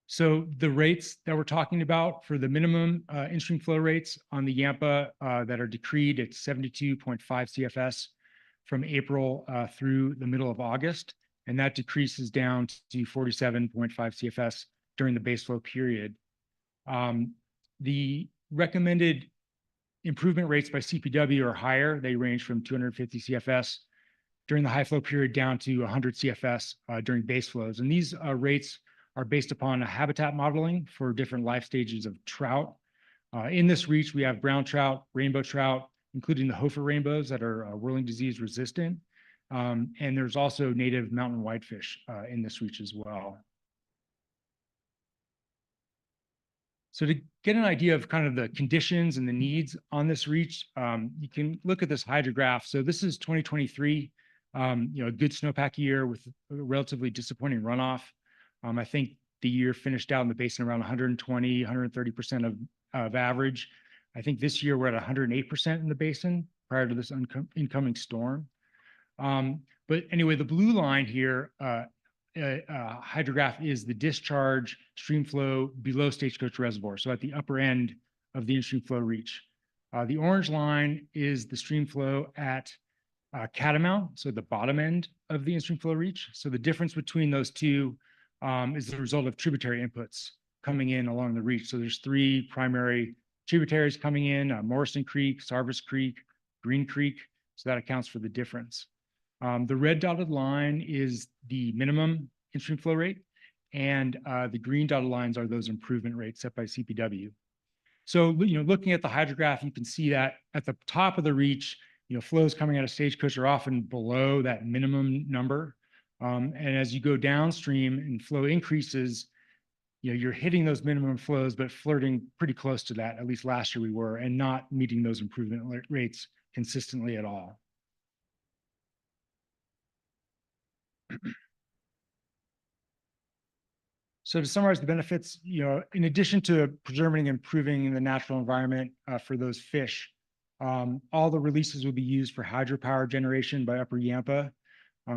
So the rates that we're talking about for the minimum in-stream flow rates on the Yampa that are decreed at 72.5 CFS from April through the middle of August, and that decreases down to 47.5 CFS during the base flow period. The recommended improvement rates by CPW are higher. They range from 250 CFS during the high flow period down to 100 CFS during base flows. And these rates are based upon a habitat modeling for different life stages of trout. In this reach, we have brown trout, rainbow trout, including the Hofer rainbows that are whirling disease resistant. And there's also native mountain whitefish in this reach as well. So to get an idea of kind of the conditions and the needs on this reach, you can look at this hydrograph. So this is 2023, a good snowpack year with relatively disappointing runoff. I think the year finished out in the basin around 120, 130% of average. I think this year we're at 108% in the basin prior to this incoming storm. But anyway, the blue line here, hydrograph, is the discharge stream flow below Stagecoach Reservoir, so at the upper end of the in-stream flow reach. The orange line is the stream flow at Catamount, so the bottom end of the in-stream flow reach. So the difference between those two is the result of tributary inputs coming in along the reach. So there's three primary tributaries coming in: Morrison Creek, Sarvis Creek, Green Creek. So that accounts for the difference. The red dotted line is the minimum in-stream flow rate, and the green dotted lines are those improvement rates set by CPW. So, looking at the hydrograph, you can see that at the top of the reach, flows coming out of Stagecoach are often below that minimum number. And as you go downstream and flow increases, you're hitting those minimum flows, but flirting pretty close to that. At least last year we were, and not meeting those improvement rates consistently at all. So to summarize the benefits, in addition to preserving and improving the natural environment for those fish, all the releases will be used for hydropower generation by Upper Yampa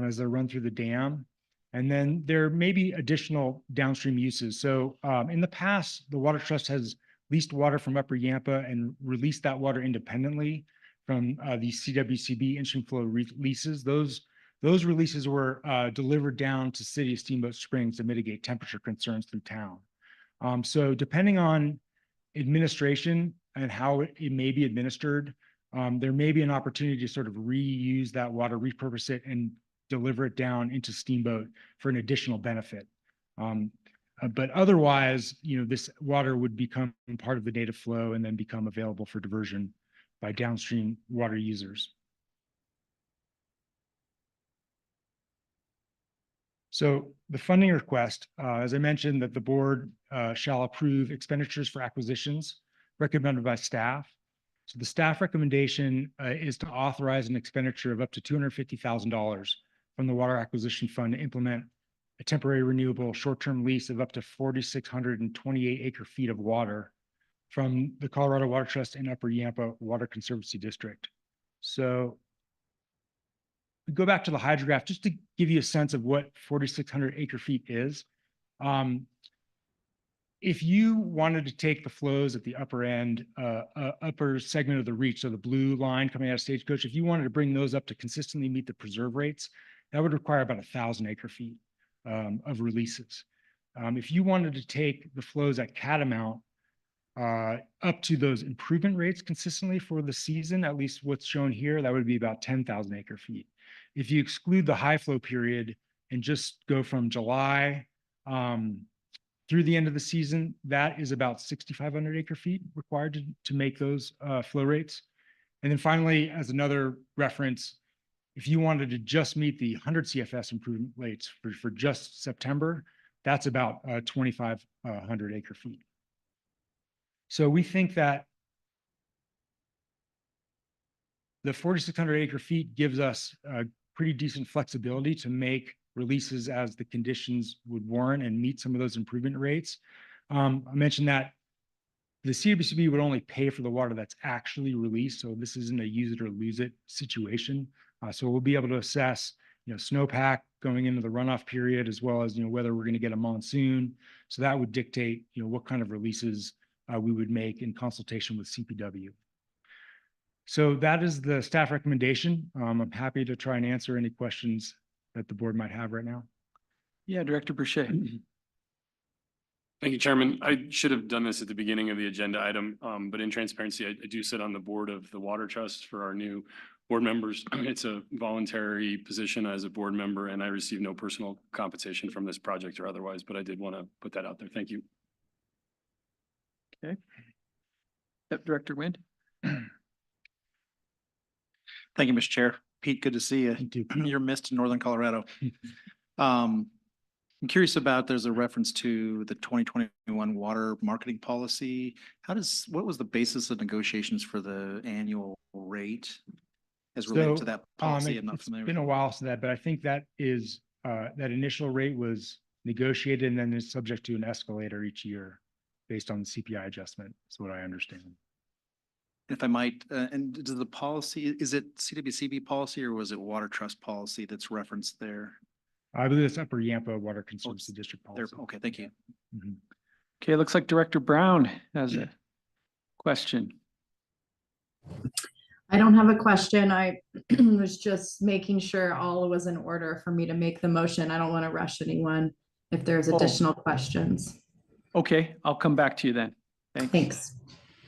as they run through the dam. And then there may be additional downstream uses. So in the past, the Water Trust has leased water from Upper Yampa and released that water independently from the CWCB in-stream flow releases. Those releases were delivered down to City of Steamboat Springs to mitigate temperature concerns through town. So depending on administration and how it may be administered, there may be an opportunity to sort of reuse that water, repurpose it, and deliver it down into Steamboat for an additional benefit. But otherwise, this water would become part of the native flow and then become available for diversion by downstream water users. So the funding request, as I mentioned, that the board shall approve expenditures for acquisitions recommended by staff. So the staff recommendation is to authorize an expenditure of up to $250,000 from the Water Acquisition Fund to implement a temporary renewable short-term lease of up to 4,628 acre-feet of water from the Colorado Water Trust and Upper Yampa Water Conservancy District. So we go back to the hydrograph just to give you a sense of what 4,600 acre-feet is. If you wanted to take the flows at the upper end, upper segment of the reach, so the blue line coming out of Stagecoach, if you wanted to bring those up to consistently meet the preserve rates, that would require about 1,000 acre-feet of releases. If you wanted to take the flows at Catamount up to those improvement rates consistently for the season, at least what's shown here, that would be about 10,000 acre-feet. If you exclude the high flow period and just go from July through the end of the season, that is about 6,500 acre-feet required to make those flow rates. And then finally, as another reference, if you wanted to just meet the 100 CFS improvement rates for just September, that's about 2,500 acre-feet. So we think that the 4,600 acre-feet gives us a pretty decent flexibility to make releases as the conditions would warrant and meet some of those improvement rates. I mentioned that the CWCB would only pay for the water that's actually released. So this isn't a use it or lose it situation. So we'll be able to assess, snowpack going into the runoff period, as well as, whether we're going to get a monsoon. So that would dictate, what kind of releases we would make in consultation with CPW. So that is the staff recommendation. I'm happy to try and answer any questions that the board might have right now. Yeah, Director Boucher. Thank you, Chairman. I should have done this at the beginning of the agenda item, but in transparency, I do sit on the board of the Water Trust for our new board members. It's a voluntary position as a board member, and I receive no personal compensation from this project or otherwise, but I did want to put that out there. Thank you. Okay. Yep, Director Wind. Thank you, Mr. Chair. Pete, good to see you. You're missed in Northern Colorado. I'm curious about, there's a reference to the 2021 water marketing policy. What was the basis of negotiations for the annual rate as related to that policy? I'm not familiar. It's been a while since that, but I think that is, that initial rate was negotiated and then is subject to an escalator each year based on the CPI adjustment. That's what I understand. If I might, and does the policy, is it CWCB policy or was it Water Trust policy that's referenced there? I believe it's Upper Yampa Water Conservancy District policy. Okay, thank you. Okay, looks like Director Brown has a question. I don't have a question. I was just making sure all was in order for me to make the motion. I don't want to rush anyone if there's additional questions. Okay, I'll come back to you then. Thanks.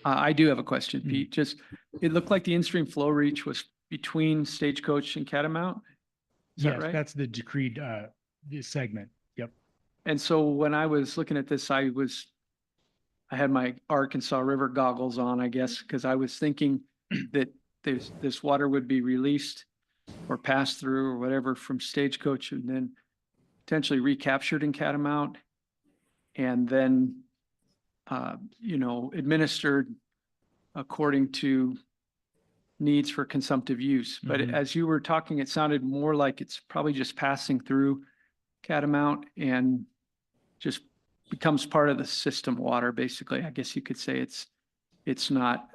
I do have a question, Pete. It looked like the in-stream flow reach was between Stagecoach and Catamount. Is that right? That's the decreed segment. Yep. And so when I was looking at this, I had my Arkansas River goggles on, I guess, because I was thinking that this water would be released or passed through or whatever from Stagecoach and then potentially recaptured in Catamount and then administered according to needs for consumptive use. But as you were talking, it sounded more like it's probably just passing through Catamount and just becomes part of the system water, basically. I guess you could say it's not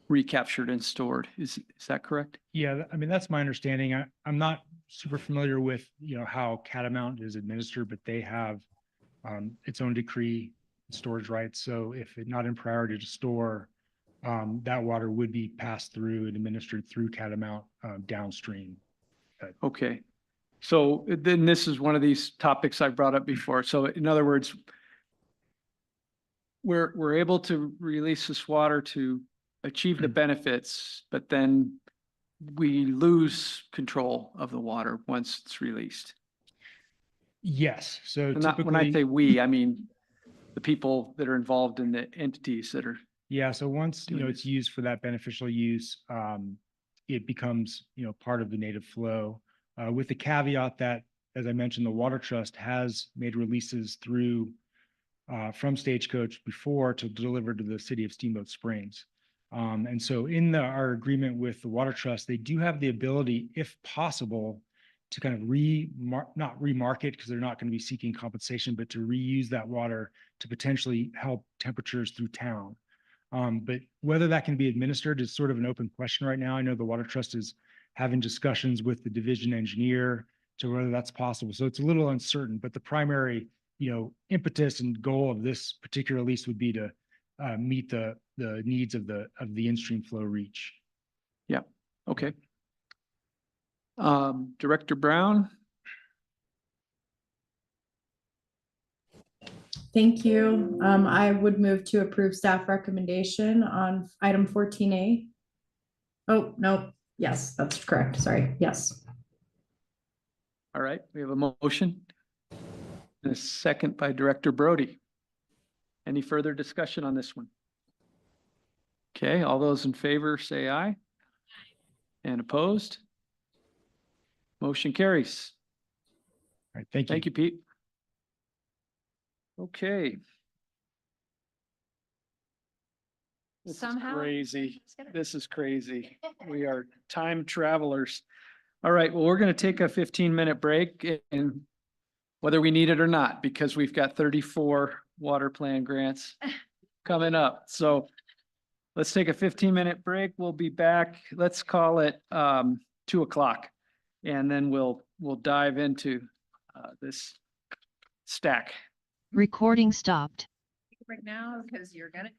recaptured and stored. Is that correct? Yeah, I mean, that's my understanding. I'm not super familiar with, how Catamount is administered, but they have its own decree storage rights. So if it's not in priority to store, that water would be passed through and administered through Catamount downstream. Okay. So then this is one of these topics I brought up before. So in other words, we're able to release this water to achieve the benefits, but then we lose control of the water once it's released. Yes. So when I say we, I mean the people that are involved in the entities that are. Yeah. So once, it's used for that beneficial use, it becomes, part of the native flow with the caveat that, as I mentioned, the Water Trust has made releases through from Stagecoach before to deliver to the city of Steamboat Springs. And so in our agreement with the Water Trust, they do have the ability, if possible, to kind of not remarket because they're not going to be seeking compensation, but to reuse that water to potentially help temperatures through town. But whether that can be administered is sort of an open question right now. I know the Water Trust is having discussions with the division engineer to whether that's possible. So it's a little uncertain, but the primary, impetus and goal of this particular lease would be to meet the needs of the in-stream flow reach. Yeah, okay. Director Brown? Thank you. I would move to approve staff recommendation on item 14A. Oh, no, yes, that's correct. Sorry, yes. All right, we have a motion. And a second by Director Brody. Any further discussion on this one? Okay, all those in favor say aye. And opposed? Motion carries. All right, thank you. Thank you, Pete. Okay. This is Somehow- crazy. This is crazy. We are time travelers. All right, well, we're going to take a 15-minute break and whether we need it or not, because we've got 34 water plan grants coming up. So let's take a 15-minute break. We'll be back. Let's call it 2 o'clock. And then we'll dive into this stack. Recording stopped. Right now, because you're gonna.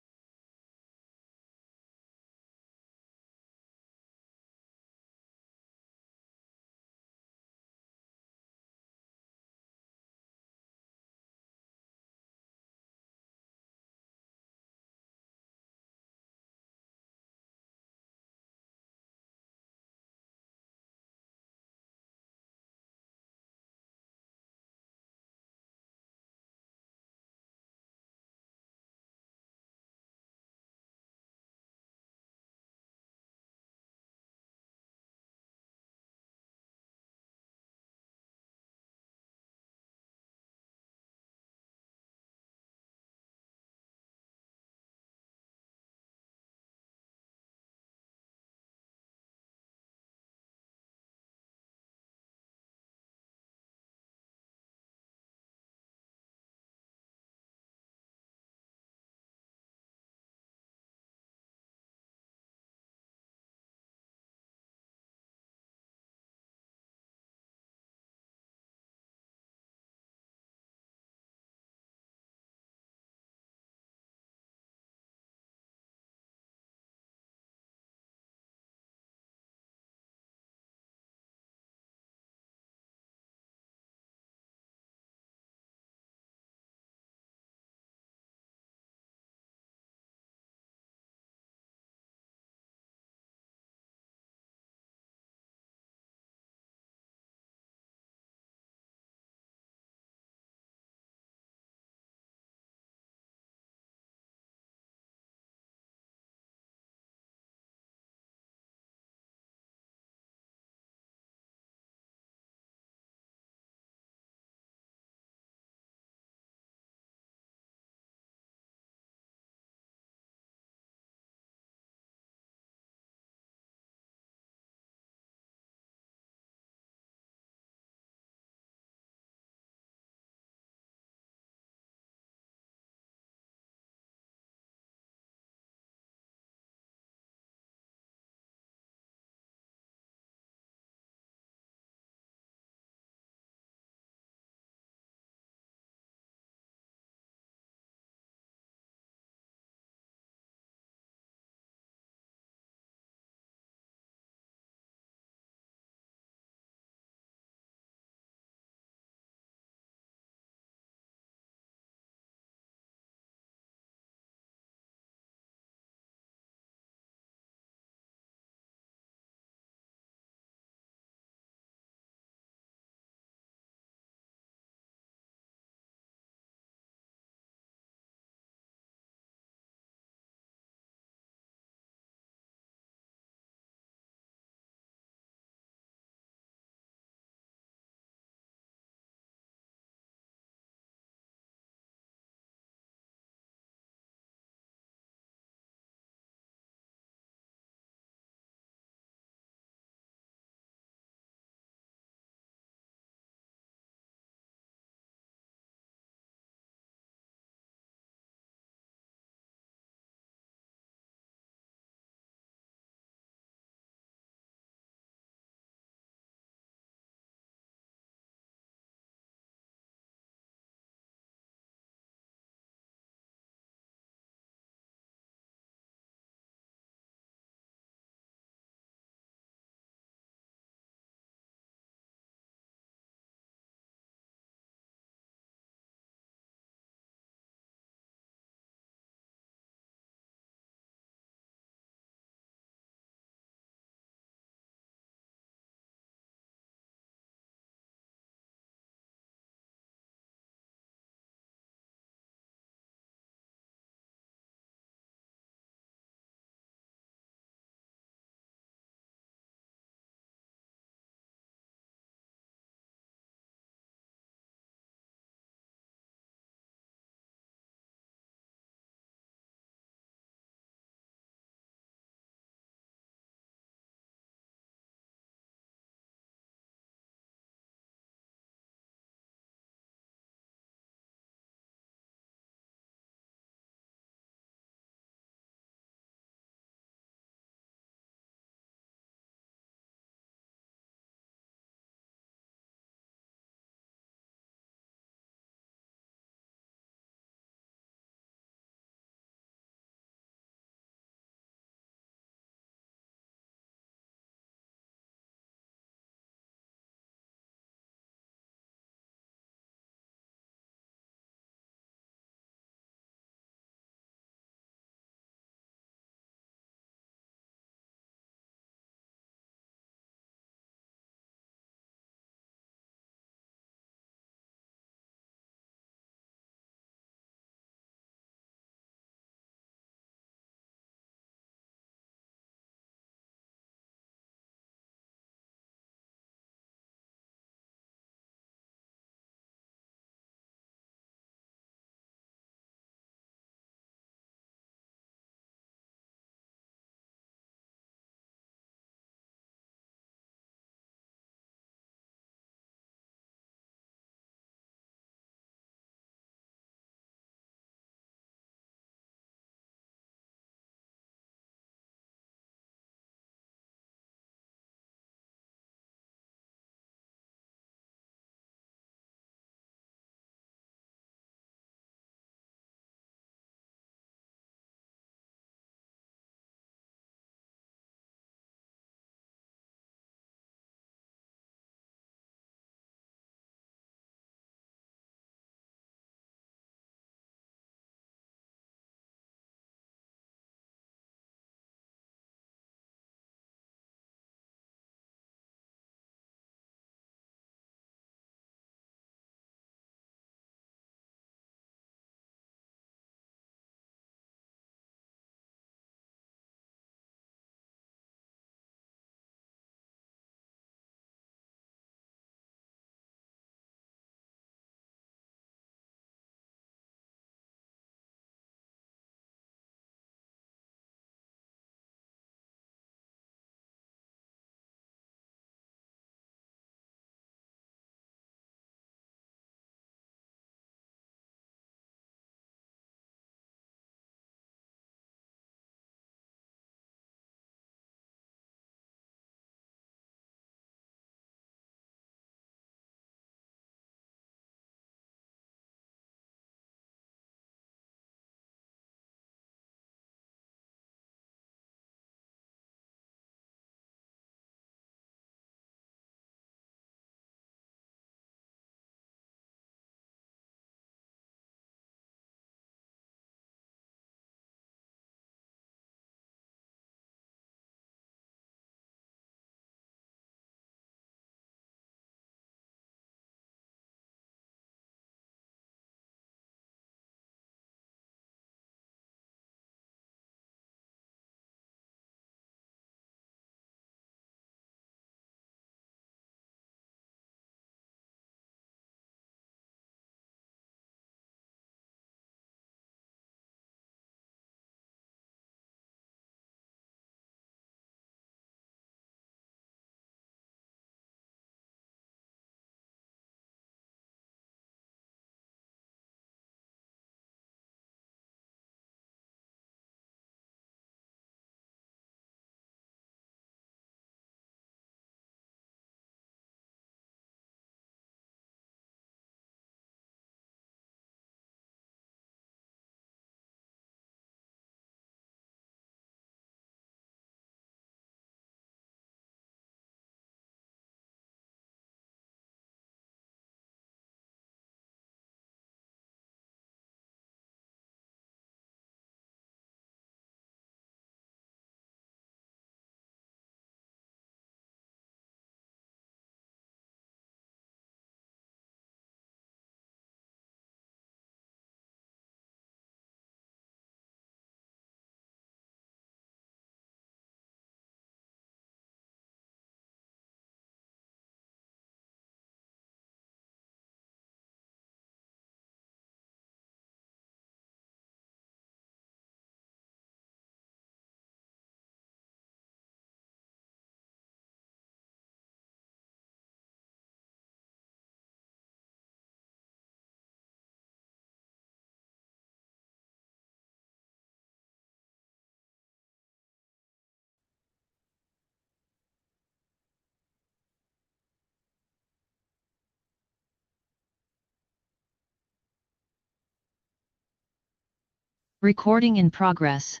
Recording in progress.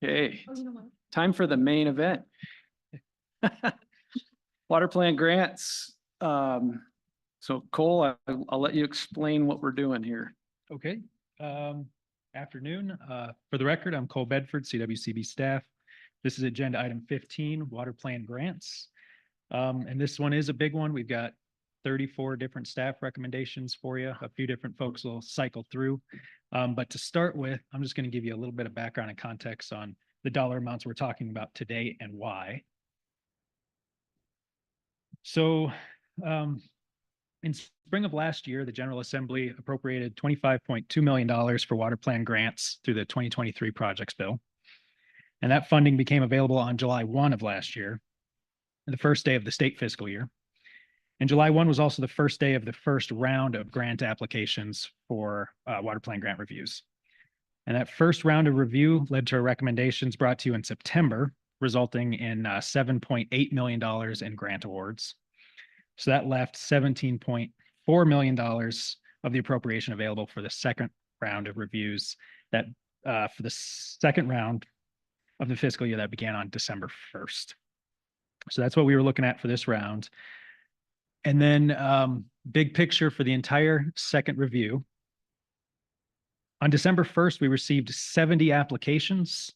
Okay, time for the main event. Water plant grants. So Cole, I'll let you explain what we're doing here. Okay, afternoon. For the record, I'm Cole Bedford, CWCB staff. This is agenda item 15, water plan grants. And this one is a big one. We've got 34 different staff recommendations for you. A few different folks will cycle through. But to start with, I'm just going to give you a little bit of background and context on the dollar amounts we're talking about today and why. So in spring of last year, the General Assembly appropriated $25.2 million for water plan grants through the 2023 projects bill. And that funding became available on July 1 of last year, the first day of the state fiscal year. And July 1 was also the first day of the first round of grant applications for water plan grant reviews. And that first round of review led to recommendations brought to you in September, resulting in $7.8 million in grant awards. So that left $17.4 million of the appropriation available for the second round of reviews that for the second round of the fiscal year that began on December 1st. So that's what we were looking at for this round. And then big picture for the entire second review. On December 1st, we received 70 applications,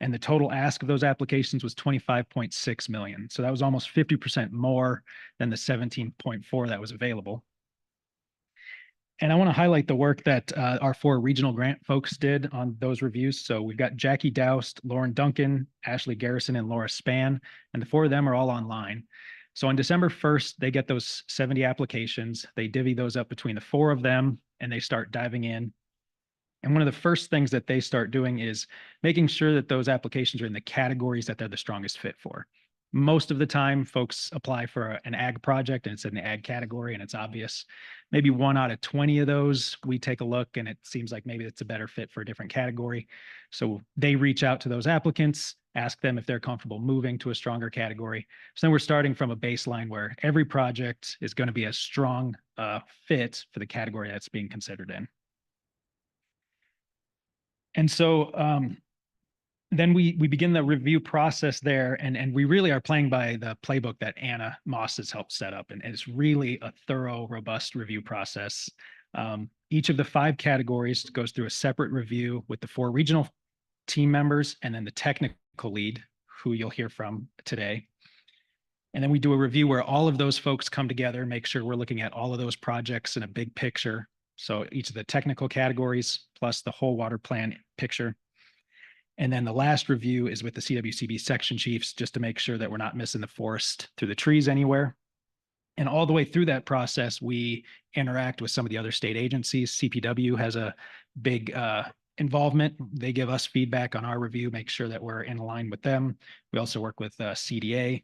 and the total ask of those applications was $25.6 million. So that was almost 50% more than the 17.4 that was available. And I want to highlight the work that our 4 regional grant folks did on those reviews. So we've got Jackie Doust, Lauren Duncan, Ashley Garrison, and Laura Spann, and the 4 of them are all online. So on December 1st, they get those 70 applications. They divvy those up between the 4 of them, and they start diving in. And one of the first things that they start doing is making sure that those applications are in the categories that they're the strongest fit for. Most of the time, folks apply for an ag project and it's in the ag category and it's obvious. Maybe 1 out of 20 of those, we take a look and it seems like maybe it's a better fit for a different category. So they reach out to those applicants, ask them if they're comfortable moving to a stronger category. So then we're starting from a baseline where every project is going to be a strong fit for the category that's being considered in. And so then we begin the review process there, and we really are playing by the playbook that Anna Moss has helped set up, and it's really a thorough, robust review process. Each of the 5 categories goes through a separate review with the 4 regional team members and then the technical lead, who you'll hear from today. And then we do a review where all of those folks come together, make sure we're looking at all of those projects in a big picture. So each of the technical categories plus the whole water plan picture. And then the last review is with the CWCB section chiefs, just to make sure that we're not missing the forest through the trees anywhere. And all the way through that process, we interact with some of the other state agencies. CPW has a big involvement. They give us feedback on our review, make sure that we're in line with them. We also work with CDA.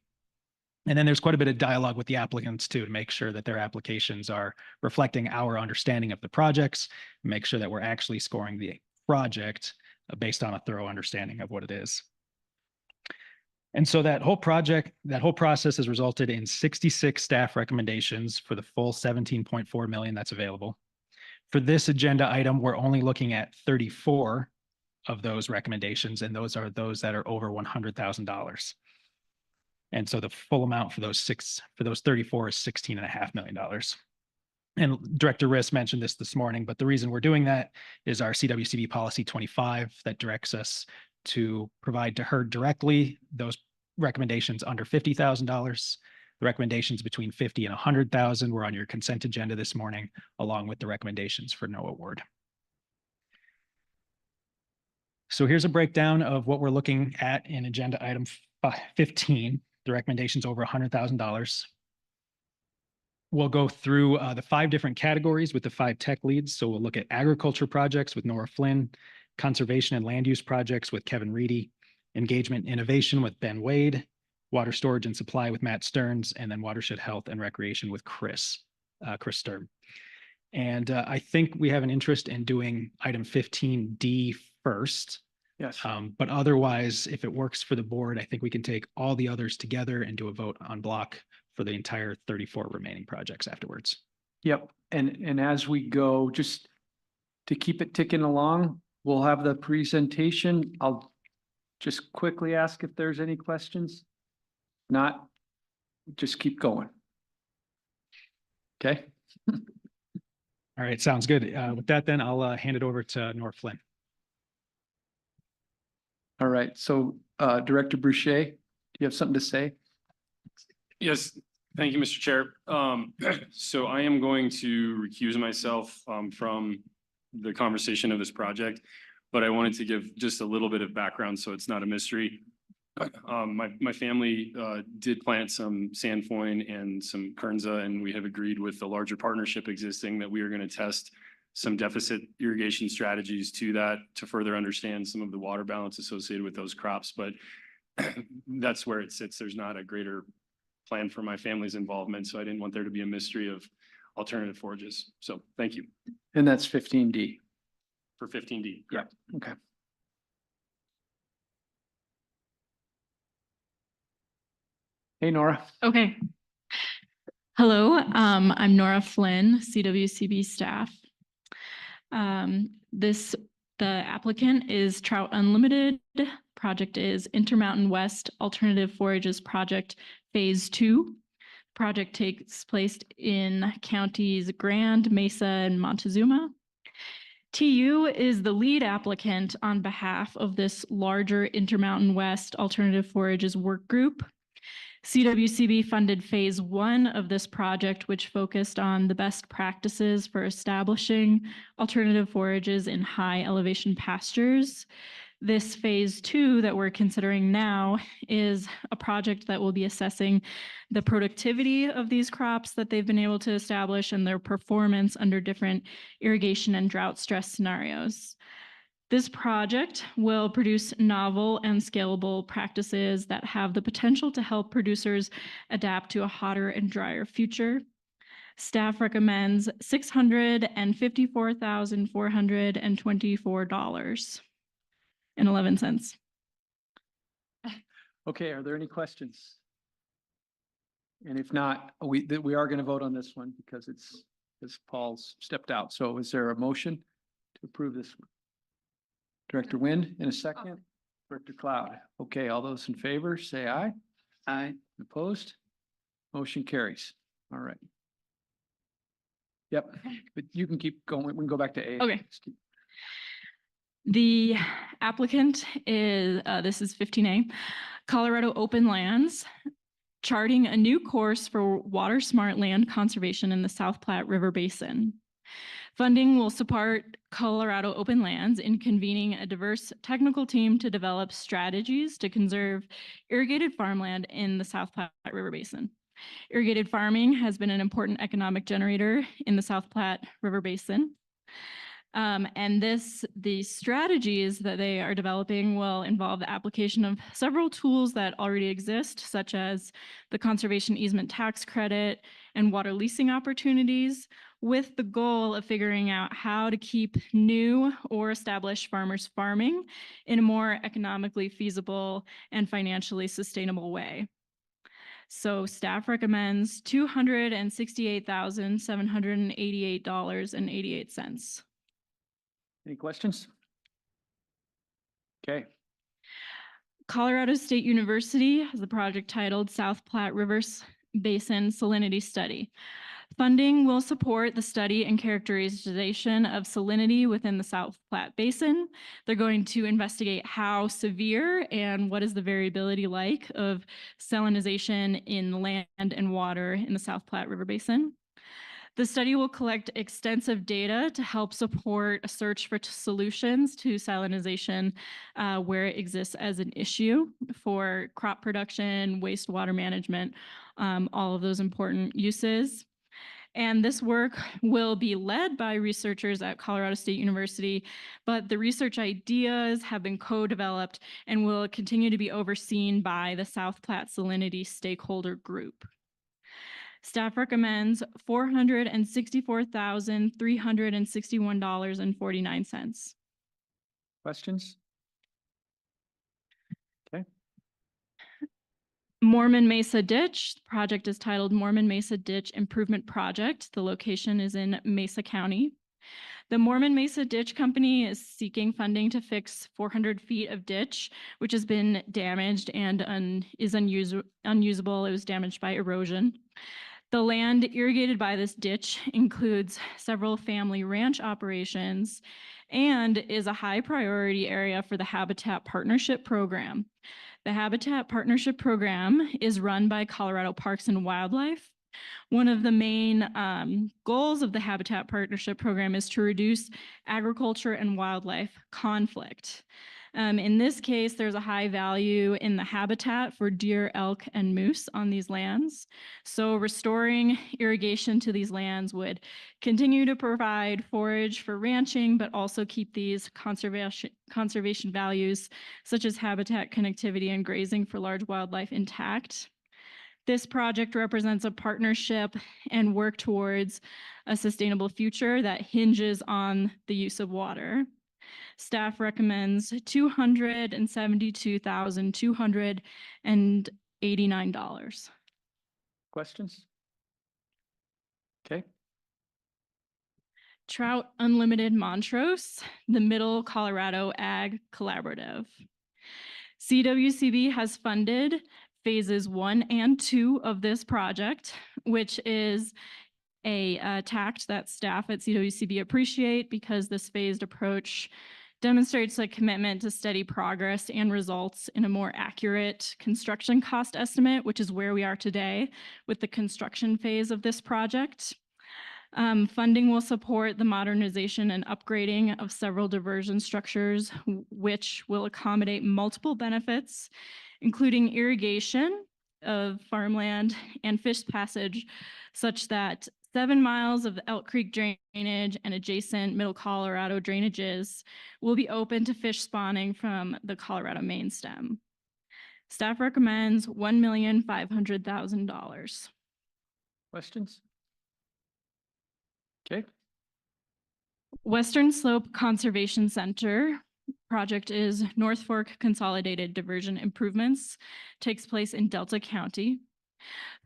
And then there's quite a bit of dialogue with the applicants too, to make sure that their applications are reflecting our understanding of the projects, make sure that we're actually scoring the project based on a thorough understanding of what it is. And so that whole process has resulted in 66 staff recommendations for the full 17.4 million that's available. For this agenda item, we're only looking at 34 of those recommendations, and those are those that are over $100,000. And so the full amount for those 34 is $16.5 million. And Director Riss mentioned this morning, but the reason we're doing that is our CWCB policy 25 that directs us to provide to her directly those recommendations under $50,000. The recommendations between 50 and 100,000 were on your consent agenda this morning, along with the recommendations for no award. So here's a breakdown of what we're looking at in agenda item 15. The recommendations over $100,000. We'll go through the 5 different categories with the 5 tech leads. So we'll look at agriculture projects with Nora Flynn, conservation and land use projects with Kevin Reedy, engagement innovation with Ben Wade, water storage and supply with Matt Stearns, and then watershed health and recreation with Chris Sturm. And I think we have an interest in doing item 15D first. Yes. But otherwise, if it works for the board, I think we can take all the others together and do a vote on block for the entire 34 remaining projects afterwards. Yep, and as we go, just to keep it ticking along, we'll have the presentation. I'll just quickly ask if there's any questions. Not, just keep going. Okay? All right, sounds good. With that, then I'll hand it over to Nora Flynn. All right, so Director Boucher, do you have something to say? Yes, thank you, Mr. Chair. So I am going to recuse myself from the conversation of this project, but I wanted to give just a little bit of background so it's not a mystery. My family did plant some sandfoin and some kernza, and we have agreed with the larger partnership existing that we are going to test some deficit irrigation strategies to that to further understand some of the water balance associated with those crops. But that's where it sits. There's not a greater plan for my family's involvement, so I didn't want there to be a mystery of alternative forages. So thank you. And that's 15D. For 15D. Yeah, okay. Hey, Nora. Okay. Hello, I'm Nora Flynn, CWCB staff. The applicant is Trout Unlimited. Project is Intermountain West Alternative Forages Project Phase 2. Project takes place in counties Grand, Mesa, and Montezuma. TU is the lead applicant on behalf of this larger Intermountain West Alternative Forages work group. CWCB funded phase 1 of this project, which focused on the best practices for establishing alternative forages in high elevation pastures. This phase 2 that we're considering now is a project that will be assessing the productivity of these crops that they've been able to establish and their performance under different irrigation and drought stress scenarios. This project will produce novel and scalable practices that have the potential to help producers adapt to a hotter and drier future. Staff recommends $654,424.11. Okay, are there any questions? And if not, we are going to vote on this one because Paul's stepped out. So is there a motion to approve this one? Director Wind in a second. Director Cloud. Okay, all those in favor, say aye. Aye. Opposed? Motion carries. All right. Yep, but you can keep going. We can go back to A. Okay. The applicant is, this is 15A, Colorado Open Lands, charting a new course for water smart land conservation in the South Platte River Basin. Funding will support Colorado Open Lands in convening a diverse technical team to develop strategies to conserve irrigated farmland in the South Platte River Basin. Irrigated farming has been an important economic generator in the South Platte River Basin. And the strategies that they are developing will involve the application of several tools that already exist, such as the Conservation Easement Tax Credit and water leasing opportunities, with the goal of figuring out how to keep new or established farmers farming in a more economically feasible and financially sustainable way. So staff recommends $268,788.88. Any questions? Okay. Colorado State University has a project titled South Platte River Basin Salinity Study. Funding will support the study and characterization of salinity within the South Platte Basin. They're going to investigate how severe and what is the variability like of salinization in land and water in the South Platte River Basin. The study will collect extensive data to help support a search for solutions to salinization where it exists as an issue for crop production, wastewater management, all of those important uses. And this work will be led by researchers at Colorado State University, but the research ideas have been co-developed and will continue to be overseen by the South Platte Salinity Stakeholder Group. Staff recommends $464,361.49. Questions? Okay. Mormon Mesa Ditch, the project is titled Mormon Mesa Ditch Improvement Project. The location is in Mesa County. The Mormon Mesa Ditch Company is seeking funding to fix 400 feet of ditch, which has been damaged and is unusable. It was damaged by erosion. The land irrigated by this ditch includes several family ranch operations and is a high priority area for the Habitat Partnership Program. The Habitat Partnership Program is run by Colorado Parks and Wildlife. One of the main goals of the Habitat Partnership Program is to reduce agriculture and wildlife conflict. In this case, there's a high value in the habitat for deer, elk, and moose on these lands. So restoring irrigation to these lands would continue to provide forage for ranching, but also keep these conservation values such as habitat connectivity and grazing for large wildlife intact. This project represents a partnership and work towards a sustainable future that hinges on the use of water. Staff recommends $272,289. Questions? Okay. Trout Unlimited Montrose, the Middle Colorado Ag Collaborative. CWCB has funded phases 1 and 2 of this project, which is a tact that staff at CWCB appreciate because this phased approach demonstrates a commitment to steady progress and results in a more accurate construction cost estimate, which is where we are today with the construction phase of this project. Funding will support the modernization and upgrading of several diversion structures, which will accommodate multiple benefits, including irrigation of farmland and fish passage, such that 7 miles of the Elk Creek drainage and adjacent Middle Colorado drainages will be open to fish spawning from the Colorado main stem. Staff recommends $1,500,000. Questions? Okay. Western Slope Conservation Center project is North Fork Consolidated Diversion Improvements, takes place in Delta County.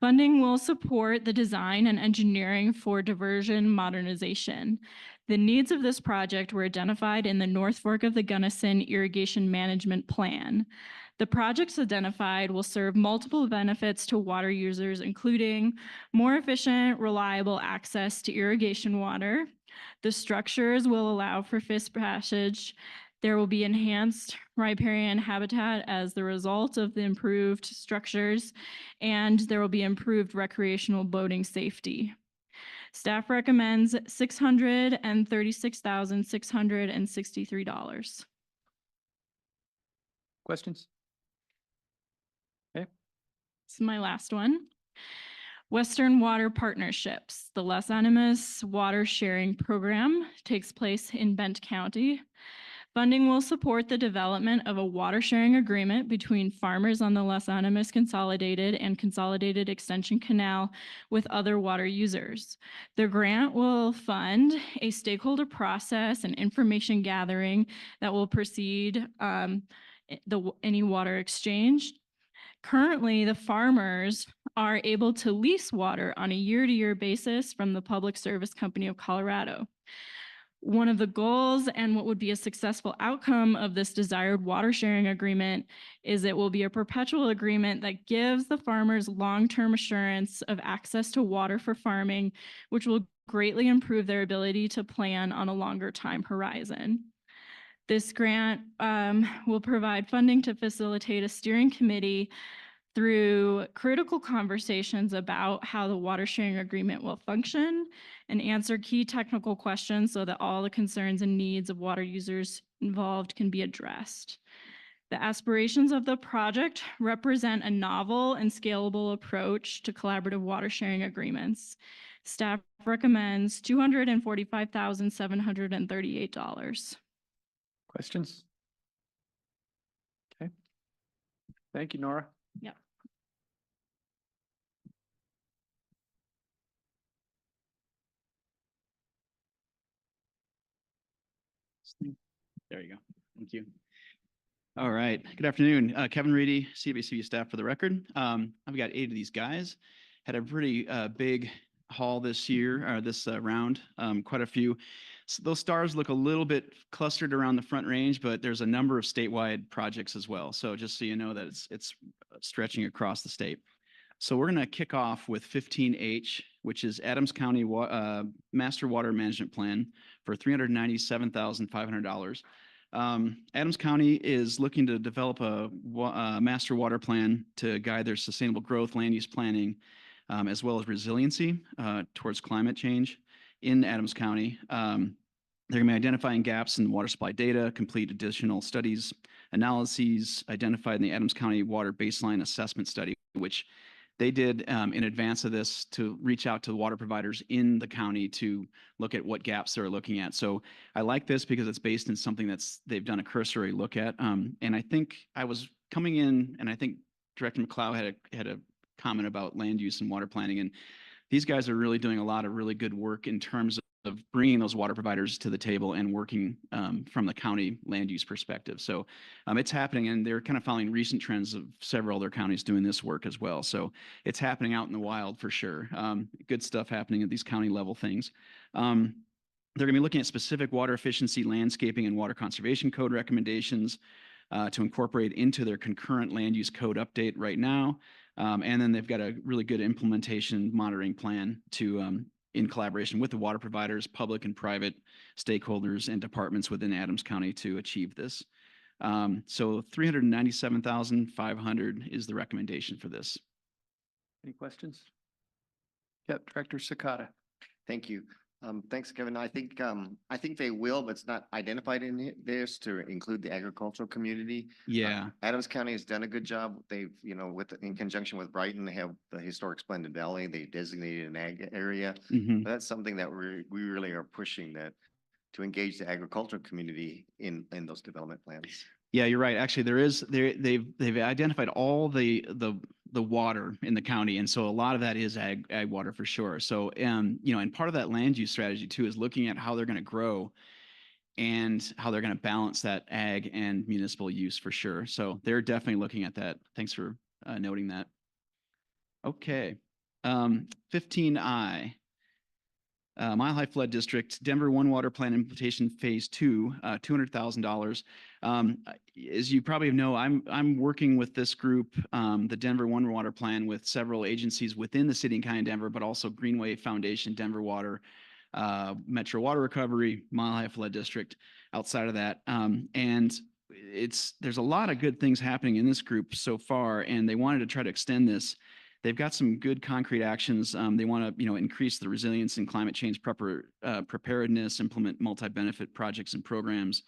Funding will support the design and engineering for diversion modernization. The needs of this project were identified in the North Fork of the Gunnison Irrigation Management Plan. The projects identified will serve multiple benefits to water users, including more efficient, reliable access to irrigation water. The structures will allow for fish passage. There will be enhanced riparian habitat as the result of the improved structures, and there will be improved recreational boating safety. Staff recommends $636,663. Questions? Okay. This is my last one. Western Water Partnerships, the Los Animas Water Sharing Program takes place in Bent County. Funding will support the development of a water sharing agreement between farmers on the Los Animas Consolidated and Consolidated Extension Canal with other water users. The grant will fund a stakeholder process and information gathering that will precede any water exchange. Currently, the farmers are able to lease water on a year-to-year basis from the Public Service Company of Colorado. One of the goals and what would be a successful outcome of this desired water sharing agreement is it will be a perpetual agreement that gives the farmers long-term assurance of access to water for farming, which will greatly improve their ability to plan on a longer time horizon. This grant will provide funding to facilitate a steering committee through critical conversations about how the water sharing agreement will function and answer key technical questions so that all the concerns and needs of water users involved can be addressed. The aspirations of the project represent a novel and scalable approach to collaborative water sharing agreements. Staff recommends $245,738. Questions? Okay. Thank you, Nora. Yeah. There you go. Thank you. All right. Good afternoon. Kevin Reedy, CWCB staff for the record. I've got 8 of these guys. Had a pretty big haul this year, or this round, quite a few. So those stars look a little bit clustered around the Front Range, but there's a number of statewide projects as well. So just so you know that it's stretching across the state. So we're going to kick off with 15H, which is Adams County Master Water Management Plan for $397,500. Adams County is looking to develop a master water plan to guide their sustainable growth, land use planning, as well as resiliency towards climate change in Adams County. They're going to be identifying gaps in water supply data, complete additional studies, analyses identified in the Adams County Water Baseline Assessment Study, which they did in advance of this to reach out to the water providers in the county to look at what gaps they're looking at. So I like this because it's based in something they've done a cursory look at. And I think I was coming in, and I think Director McLeod had a comment about land use and water planning. And these guys are really doing a lot of really good work in terms of bringing those water providers to the table and working from the county land use perspective. So it's happening, and they're kind of following recent trends of several other counties doing this work as well. So it's happening out in the wild for sure. Good stuff happening at these county level things. They're going to be looking at specific water efficiency, landscaping, and water conservation code recommendations to incorporate into their concurrent land use code update right now. And then they've got a really good implementation monitoring plan to in collaboration with the water providers, public and private stakeholders and departments within Adams County to achieve this. So $397,500 is the recommendation for this. Any questions? Yep, Director Sakata. Thank you. Thanks, Kevin. I think they will, but it's not identified in this to include the agricultural community. Yeah. Adams County has done a good job. They've, in conjunction with Brighton, they have the historic Splendid Valley. They designated an ag area. But that's something that we really are pushing, that to engage the agricultural community in those development plans. Yeah, you're right. Actually, they've identified all the water in the county, and so a lot of that is ag water for sure. So and part of that land use strategy too is looking at how they're going to grow and how they're going to balance that ag and municipal use for sure. So they're definitely looking at that. Thanks for noting that. Okay, 15I. Mile High Flood District, Denver One Water Plan Implementation Phase 2, $200,000. As you probably know, I'm working with this group, the Denver One Water Plan, with several agencies within the city and county of Denver, but also Greenway Foundation, Denver Water, Metro Water Recovery, Mile High Flood District, outside of that. And there's a lot of good things happening in this group so far, and they wanted to try to extend this. They've got some good concrete actions. They want to, increase the resilience and climate change preparedness, implement multi-benefit projects and programs,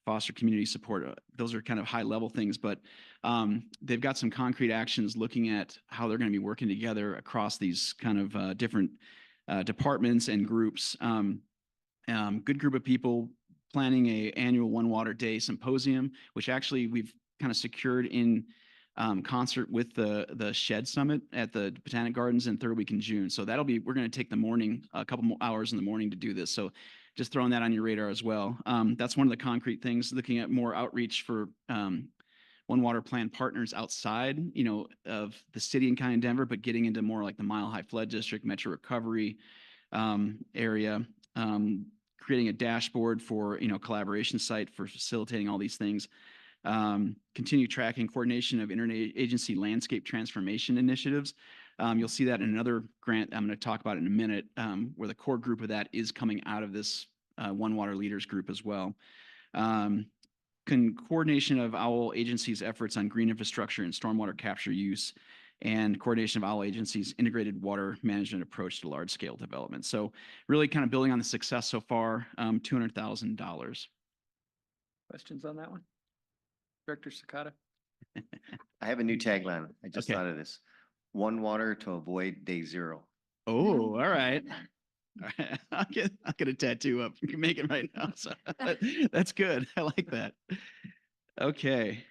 foster community support. Those are kind of high-level things, but they've got some concrete actions looking at how they're going to be working together across these kind of different departments and groups. Good group of people planning an annual One Water Day symposium, which actually we've kind of secured in concert with the Shed Summit at the Botanic Gardens in third week in June. So we're going to take the morning, a couple more hours in the morning to do this. So just throwing that on your radar as well. That's one of the concrete things, looking at more outreach for One Water Plan partners outside, of the city and county of Denver, but getting into more like the Mile High Flood District, Metro Recovery area, creating a dashboard for, collaboration site for facilitating all these things. Continue tracking coordination of interagency landscape transformation initiatives. You'll see that in another grant I'm going to talk about in a minute, where the core group of that is coming out of this One Water Leaders group as well. Coordination of OWL agencies' efforts on green infrastructure and stormwater capture use, and coordination of OWL agencies' integrated water management approach to large-scale development. So really kind of building on the success so far, $200,000. Questions on that one? Director Sakata? I have a new tagline. I just thought of this. One water to avoid day zero. Oh, all right. All right. I'll get a tattoo up. You can make it right now. So that's good. I like that. Okay.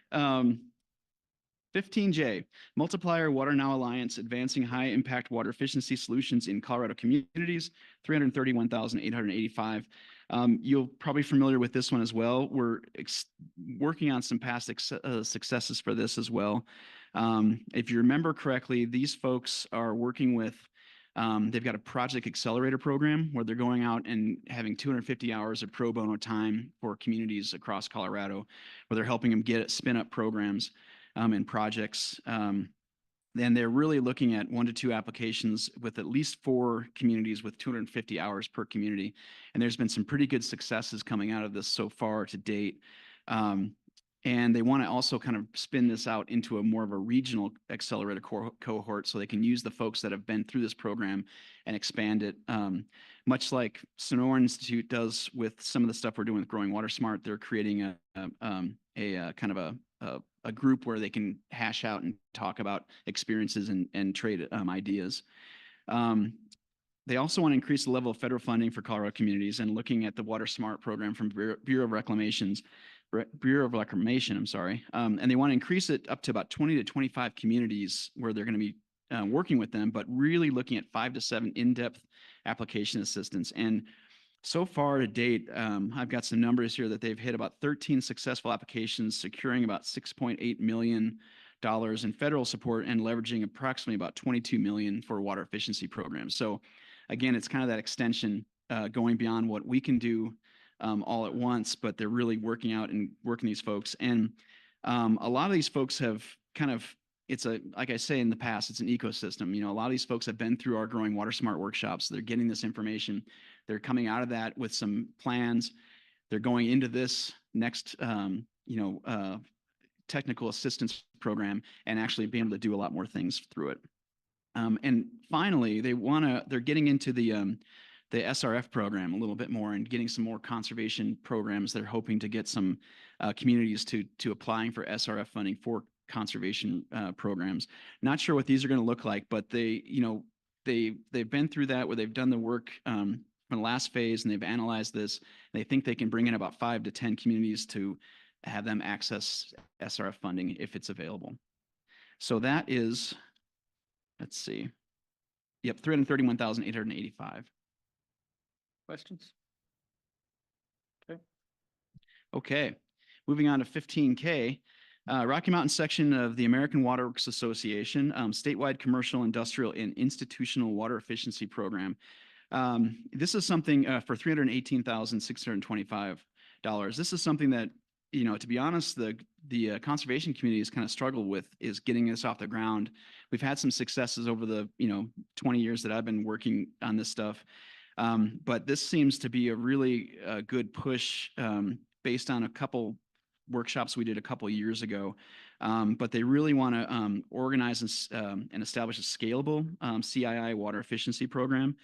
15J, Multiplier Water Now Alliance, Advancing High Impact Water Efficiency Solutions in Colorado Communities, $331,885. You'll probably familiar with this one as well. We're working on some past successes for this as well. If you remember correctly, these folks are working with, they've got a project accelerator program where they're going out and having 250 hours of pro bono time for communities across Colorado, where they're helping them spin up programs and projects. Then they're really looking at 1 to 2 applications with at least 4 communities with 250 hours per community. And there's been some pretty good successes coming out of this so far to date. And they want to also kind of spin this out into a more of a regional accelerator cohort so they can use the folks that have been through this program and expand it. Much like Sonora Institute does with some of the stuff we're doing with Growing Water Smart, they're creating a kind of a group where they can hash out and talk about experiences and trade ideas. They also want to increase the level of federal funding for Colorado communities and looking at the Water Smart program from Bureau of Reclamation, I'm sorry. And they want to increase it up to about 20 to 25 communities where they're going to be working with them, but really looking at 5 to 7 in-depth application assistance. And so far to date, I've got some numbers here that they've hit about 13 successful applications, securing about $6.8 million in federal support and leveraging approximately about $22 million for water efficiency programs. So again, it's kind of that extension going beyond what we can do all at once, but they're really working out and working these folks. And a lot of these folks have kind of, like I say in the past, it's an ecosystem. You know, a lot of these folks have been through our Growing Water Smart workshops. They're getting this information. They're coming out of that with some plans. They're going into this next, technical assistance program and actually being able to do a lot more things through it. And finally, they're getting into the SRF program a little bit more and getting some more conservation programs. They're hoping to get some communities to applying for SRF funding for conservation programs. Not sure what these are going to look like, but they've been through that where they've done the work from the last phase and they've analyzed this. They think they can bring in about 5 to 10 communities to have them access SRF funding if it's available. So that is, let's see. Yep, 331,885. Questions? Okay, moving on to 15K. Rocky Mountain section of the American Water Works Association, statewide commercial, industrial, and institutional water efficiency program. This is something for $318,625. This is something that, to be honest, the conservation community has kind of struggled with is getting this off the ground. We've had some successes over the 20 years that I've been working on this stuff, but this seems to be a really good push based on a couple workshops we did a couple of years ago. But they really want to organize and establish a scalable CII water efficiency program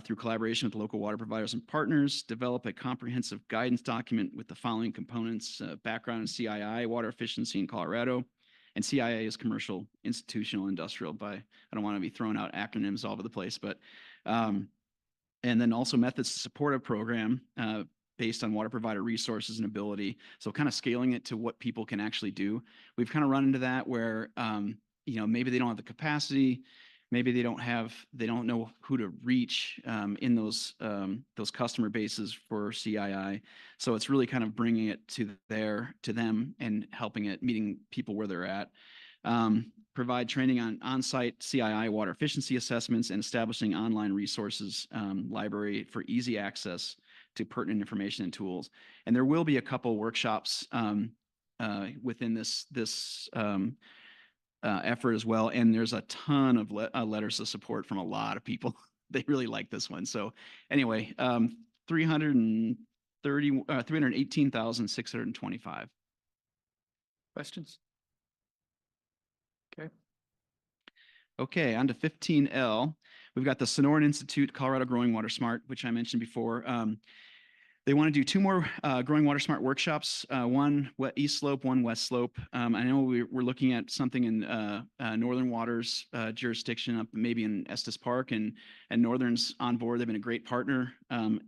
through collaboration with local water providers and partners, develop a comprehensive guidance document with the following components: background in CII water efficiency in Colorado, and CII is commercial, institutional, industrial. I don't want to be throwing out acronyms all over the place, but and then also methods to support a program based on water provider resources and ability. So kind of scaling it to what people can actually do. We've kind of run into that where, maybe they don't have the capacity, maybe they don't know who to reach in those customer bases for CII. So it's really kind of bringing it to them and helping it, meeting people where they're at. Provide training on on-site CII water efficiency assessments and establishing online resources library for easy access to pertinent information and tools. And there will be a couple workshops within this effort as well. And there's a ton of letters of support from a lot of people. They really like this one. So anyway, 318,625. Questions? Okay. Okay, on to 15L. We've got the Sonoran Institute Colorado Growing Water Smart, which I mentioned before. They want to do 2 more Growing Water Smart workshops, one East Slope, one West Slope. I know we're looking at something in Northern Waters jurisdiction up maybe in Estes Park, and Northern's on board. They've been a great partner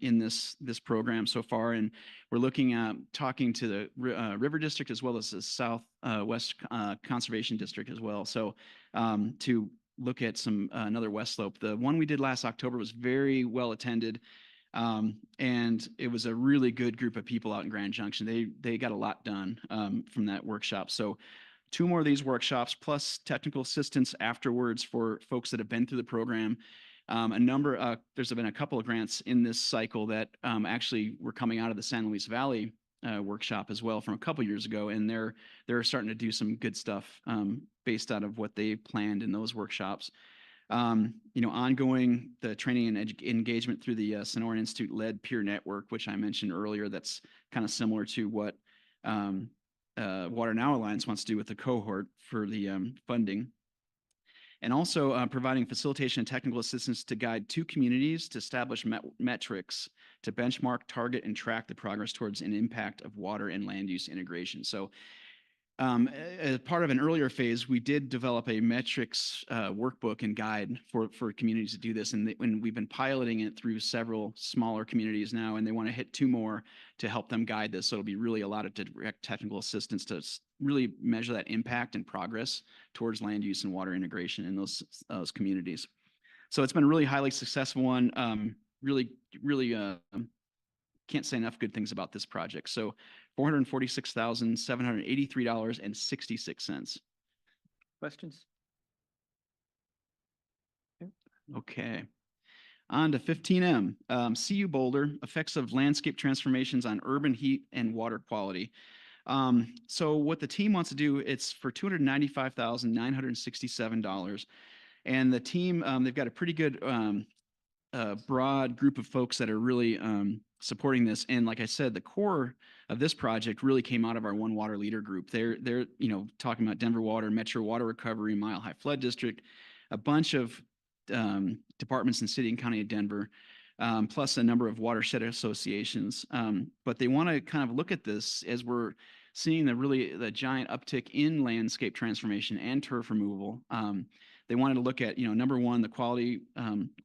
in this program so far, and we're looking at talking to the River District as well as the Southwest Conservation District as well. So to look at another West Slope. The one we did last October was very well attended. And it was a really good group of people out in Grand Junction. They got a lot done from that workshop. So 2 more of these workshops plus technical assistance afterwards for folks that have been through the program. There's been a couple of grants in this cycle that actually were coming out of the San Luis Valley workshop as well from a couple years ago, and they're starting to do some good stuff based out of what they planned in those workshops. Ongoing the training and engagement through the Sonoran Institute led peer network, which I mentioned earlier, that's kind of similar to what Water Now Alliance wants to do with the cohort for the funding. And also providing facilitation and technical assistance to guide 2 communities to establish metrics to benchmark, target, and track the progress towards an impact of water and land use integration. So as part of an earlier phase, we did develop a metrics workbook and guide for communities to do this. And we've been piloting it through several smaller communities now, and they want to hit 2 more to help them guide this. So it'll be really a lot of direct technical assistance to really measure that impact and progress towards land use and water integration in those communities. So it's been a really highly successful one. Really can't say enough good things about this project. So $446,783.66. Questions? Okay. On to 15M, CU Boulder, effects of landscape transformations on urban heat and water quality. So what the team wants to do, it's for $295,967. And the team, they've got a pretty good broad group of folks that are really supporting this. And like I said, the core of this project really came out of our One Water Leader group. They're talking about Denver Water, Metro Water Recovery, Mile High Flood District, a bunch of departments in city and county of Denver, plus a number of watershed associations. But they want to kind of look at this as we're seeing the giant uptick in landscape transformation and turf removal. They wanted to look at, number one, the quality,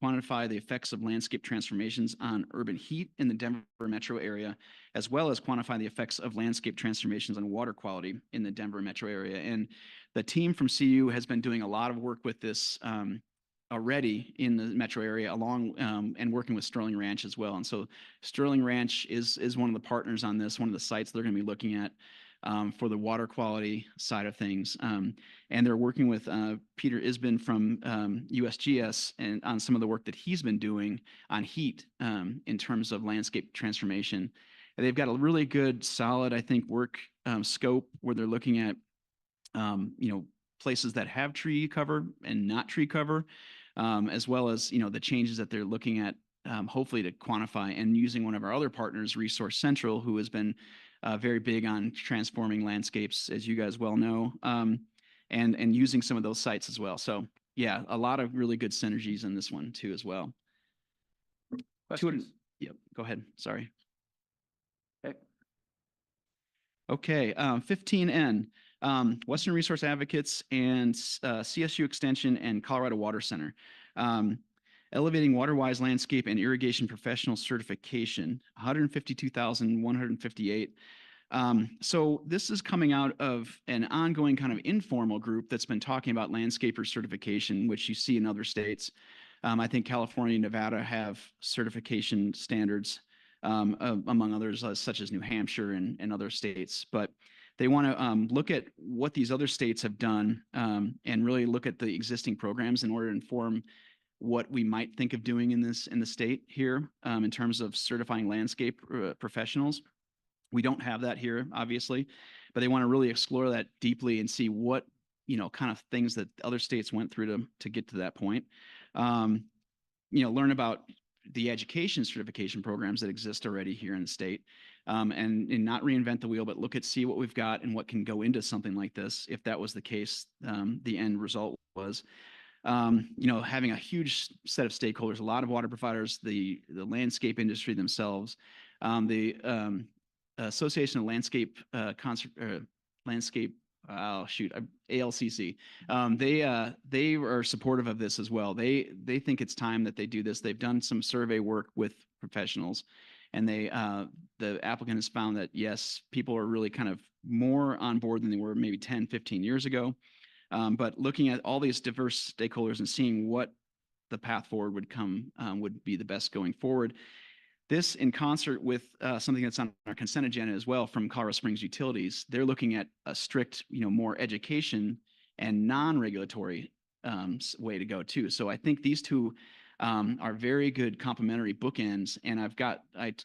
quantify the effects of landscape transformations on urban heat in the Denver metro area, as well as quantify the effects of landscape transformations on water quality in the Denver metro area. And the team from CU has been doing a lot of work with this already in the metro area along and working with Sterling Ranch as well. And so Sterling Ranch is one of the partners on this, one of the sites they're going to be looking at for the water quality side of things. And they're working with Peter Isbin from USGS and on some of the work that he's been doing on heat in terms of landscape transformation. And they've got a really good, solid, I think, work scope where they're looking at, places that have tree cover and not tree cover, as well as, the changes that they're looking at, hopefully to quantify, and using one of our other partners, Resource Central, who has been very big on transforming landscapes, as you guys well know, and using some of those sites as well. So yeah, a lot of really good synergies in this one too as well. Questions? Yep, go ahead, sorry. Okay. Okay, 15N, Western Resource Advocates and CSU Extension and Colorado Water Center. Elevating Water-Wise Landscape and Irrigation Professional Certification, $152,158. So this is coming out of an ongoing kind of informal group that's been talking about landscaper certification, which you see in other states. I think California and Nevada have certification standards, among others, such as New Hampshire and other states. But they want to look at what these other states have done and really look at the existing programs in order to inform what we might think of doing in the state here in terms of certifying landscape professionals. We don't have that here, obviously, but they want to really explore that deeply and see what, kind of things that other states went through to get to that point. Learn about the education certification programs that exist already here in the state, and not reinvent the wheel, but see what we've got and what can go into something like this. If that was the case, the end result was, having a huge set of stakeholders, a lot of water providers, the landscape industry themselves, the Association of Landscape ALCC. They are supportive of this as well. They think it's time that they do this. They've done some survey work with professionals, and the applicant has found that yes, people are really kind of more on board than they were maybe 10, 15 years ago. But looking at all these diverse stakeholders and seeing what the path forward would be the best going forward. This in concert with something that's on our consent agenda as well from Colorado Springs Utilities, they're looking at a strict, more education and non-regulatory way to go too. So I think these two are very good complementary bookends. And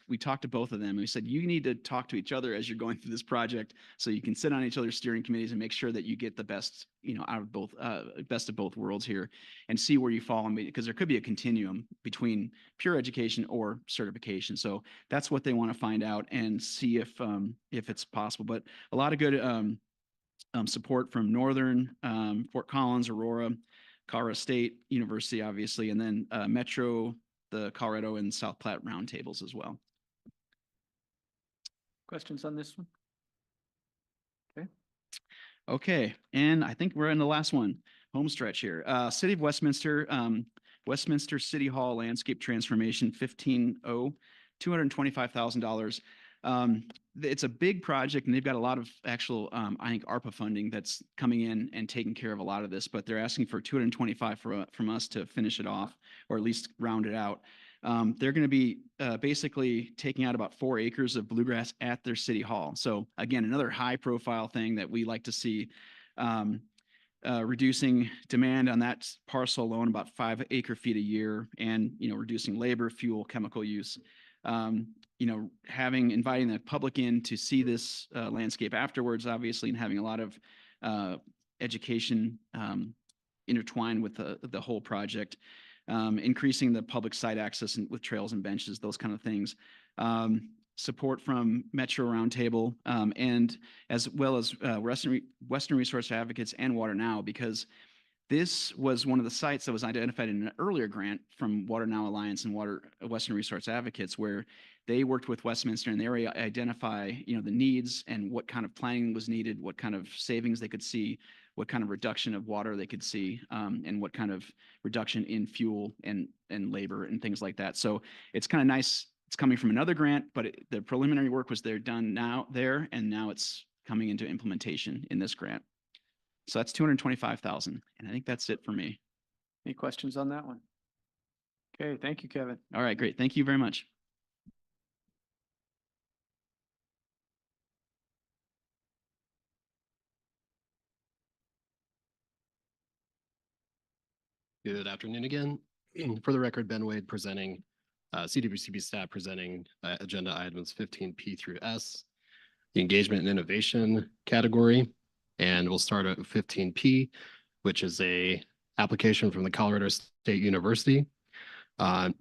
we talked to both of them and we said, you need to talk to each other as you're going through this project so you can sit on each other's steering committees and make sure that you get the best, out of both, best of both worlds here and see where you fall. Because there could be a continuum between pure education or certification. So that's what they want to find out and see if it's possible. But a lot of good support from Northern, Fort Collins, Aurora, Colorado State University, obviously, and then Metro, the Colorado and South Platte roundtables as well. Questions on this one? Okay. Okay, and I think we're in the last one, home stretch here. City of Westminster, Westminster City Hall Landscape Transformation, $225,000. It's a big project and they've got a lot of actual, I think, ARPA funding that's coming in and taking care of a lot of this, but they're asking for 225 from us to finish it off, or at least round it out. They're going to be basically taking out about 4 acres of bluegrass at their city hall. So again, another high profile thing that we like to see, reducing demand on that parcel alone about 5 acre-feet a year, and reducing labor, fuel, chemical use. Inviting the public in to see this landscape afterwards, obviously, and having a lot of education intertwined with the whole project, increasing the public site access with trails and benches, those kind of things. Support from Metro Roundtable, and as well as Western Resource Advocates and Water Now, because this was one of the sites that was identified in an earlier grant from Water Now Alliance and Western Resource Advocates, where they worked with Westminster and they already identify, the needs and what kind of planning was needed, what kind of savings they could see, what kind of reduction of water they could see, and what kind of reduction in fuel and labor and things like that. So it's kind of nice. It's coming from another grant, but the preliminary work was done and now it's coming into implementation in this grant. So that's 225,000. And I think that's it for me. Any questions on that one? Okay, thank you, Kevin. All right, great. Thank you very much. Good afternoon again. For the record, Ben Wade presenting, CWCB staff presenting agenda items 15P through S, the engagement and innovation category. And we'll start at 15P, which is a application from the Colorado State University. And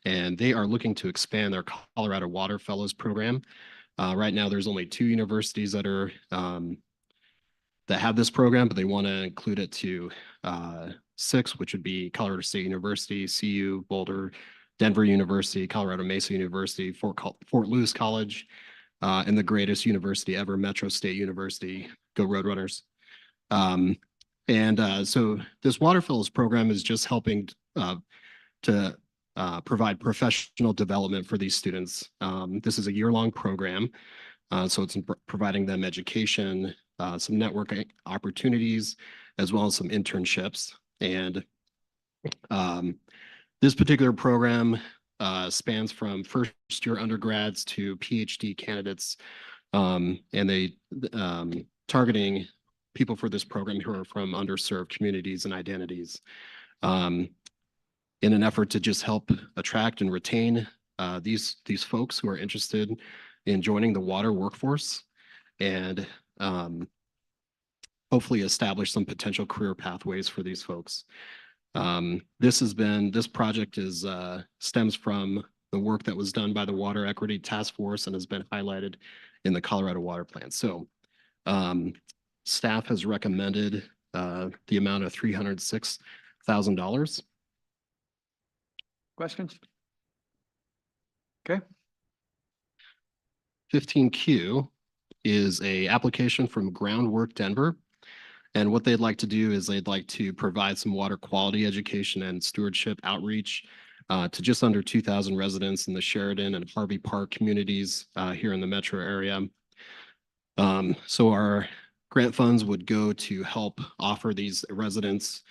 they are looking to expand their Colorado Water Fellows program. Right now, there's only 2 universities that are that have this program, but they want to include it to 6, which would be Colorado State University, CU, Boulder, Denver University, Colorado Mesa University, Fort Lewis College, and the greatest university ever, Metro State University. Go Roadrunners. So this Water Fellows program is just helping to provide professional development for these students. This is a year-long program, so it's providing them education, some networking opportunities, as well as some internships. And this particular program spans from first-year undergrads to PhD candidates, and they targeting people for this program who are from underserved communities and identities, in an effort to just help attract and retain these folks who are interested in joining the water workforce, and hopefully establish some potential career pathways for these folks. This project stems from the work that was done by the Water Equity Task Force and has been highlighted in the Colorado Water Plan. So staff has recommended the amount of $306,000. Questions? Okay. 15Q is a application from Groundwork Denver. And what they'd like to do is they'd like to provide some water quality education and stewardship outreach to just under 2,000 residents in the Sheridan and Harvey Park communities here in the metro area. So our grant funds would go to help offer these residents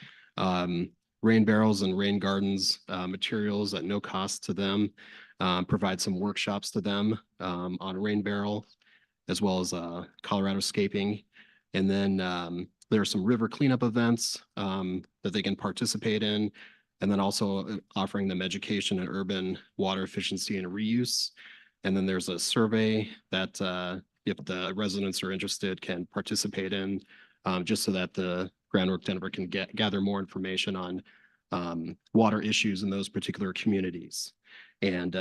rain barrels and rain gardens materials at no cost to them, provide some workshops to them on rain barrel, as well as Colorado scaping. And then there are some river cleanup events that they can participate in, and then also offering them education in urban water efficiency and reuse. And then there's a survey that if the residents are interested can participate in, just so that the Groundwork Denver can gather more information on water issues in those particular communities. And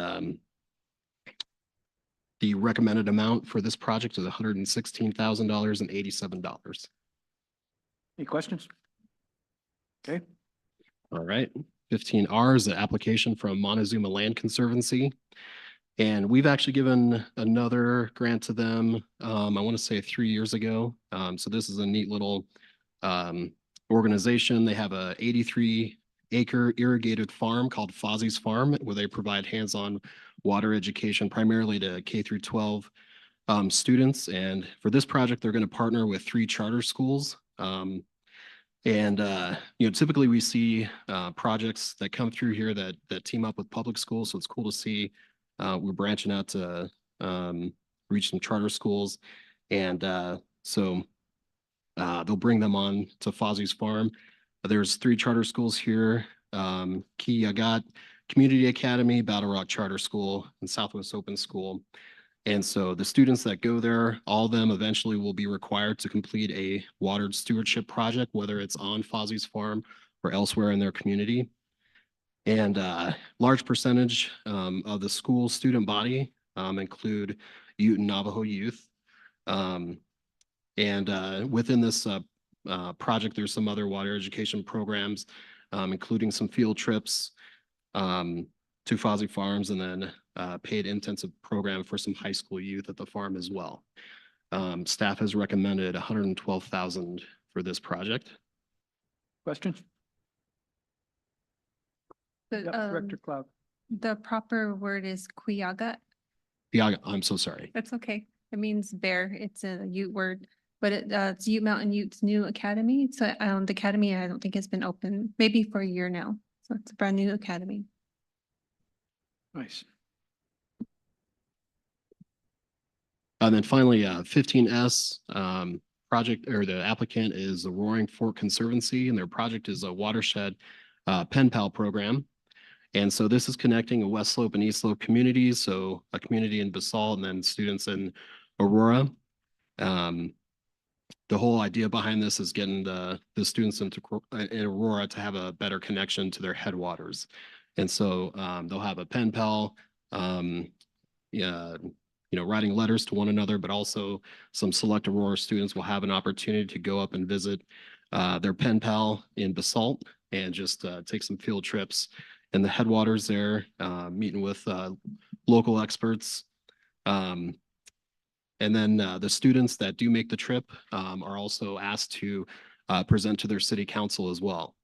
the recommended amount for this project is $116,087. Any questions? Okay. All right. 15R is the application from Montezuma Land Conservancy. And we've actually given another grant to them, I want to say 3 years ago. So this is a neat little organization. They have a 83-acre irrigated farm called Fozzie's Farm, where they provide hands-on water education primarily to K through 12 students. And for this project, they're going to partner with 3 charter schools. Typically we see projects that come through here that team up with public schools. So it's cool to see we're branching out to reach some charter schools. And they'll bring them on to Fozzie's Farm. There's 3 charter schools here. Key Agat Community Academy, Battle Rock Charter School, and Southwest Open School. And so the students that go there, all of them eventually will be required to complete a water stewardship project, whether it's on Fozzie's Farm or elsewhere in their community. And large percentage of the school student body include Ute and Navajo youth. Within this project, there's some other water education programs, including some field trips to Fozzie Farms, and then paid intensive program for some high school youth at the farm as well. Staff has recommended $112,000 for this project. Questions? Director Cloud. The proper word is Kuyaga. Yeah, I'm so sorry. That's okay. It means bear. It's a Ute word, but it's Ute Mountain Utes new academy. So the academy I don't think has been open maybe for a year now. So it's a brand new academy. Nice. And then finally, 15S project, or the applicant is the Roaring Fork Conservancy, and their project is a watershed pen pal program. And so this is connecting a West Slope and East Slope communities, so a community in Basalt and then students in Aurora. The whole idea behind this is getting the students in Aurora to have a better connection to their headwaters. And so they'll have a pen pal, writing letters to one another, but also some select Aurora students will have an opportunity to go up and visit their pen pal in Basalt and just take some field trips in the headwaters there, meeting with local experts. And then the students that do make the trip are also asked to present to their city council as well.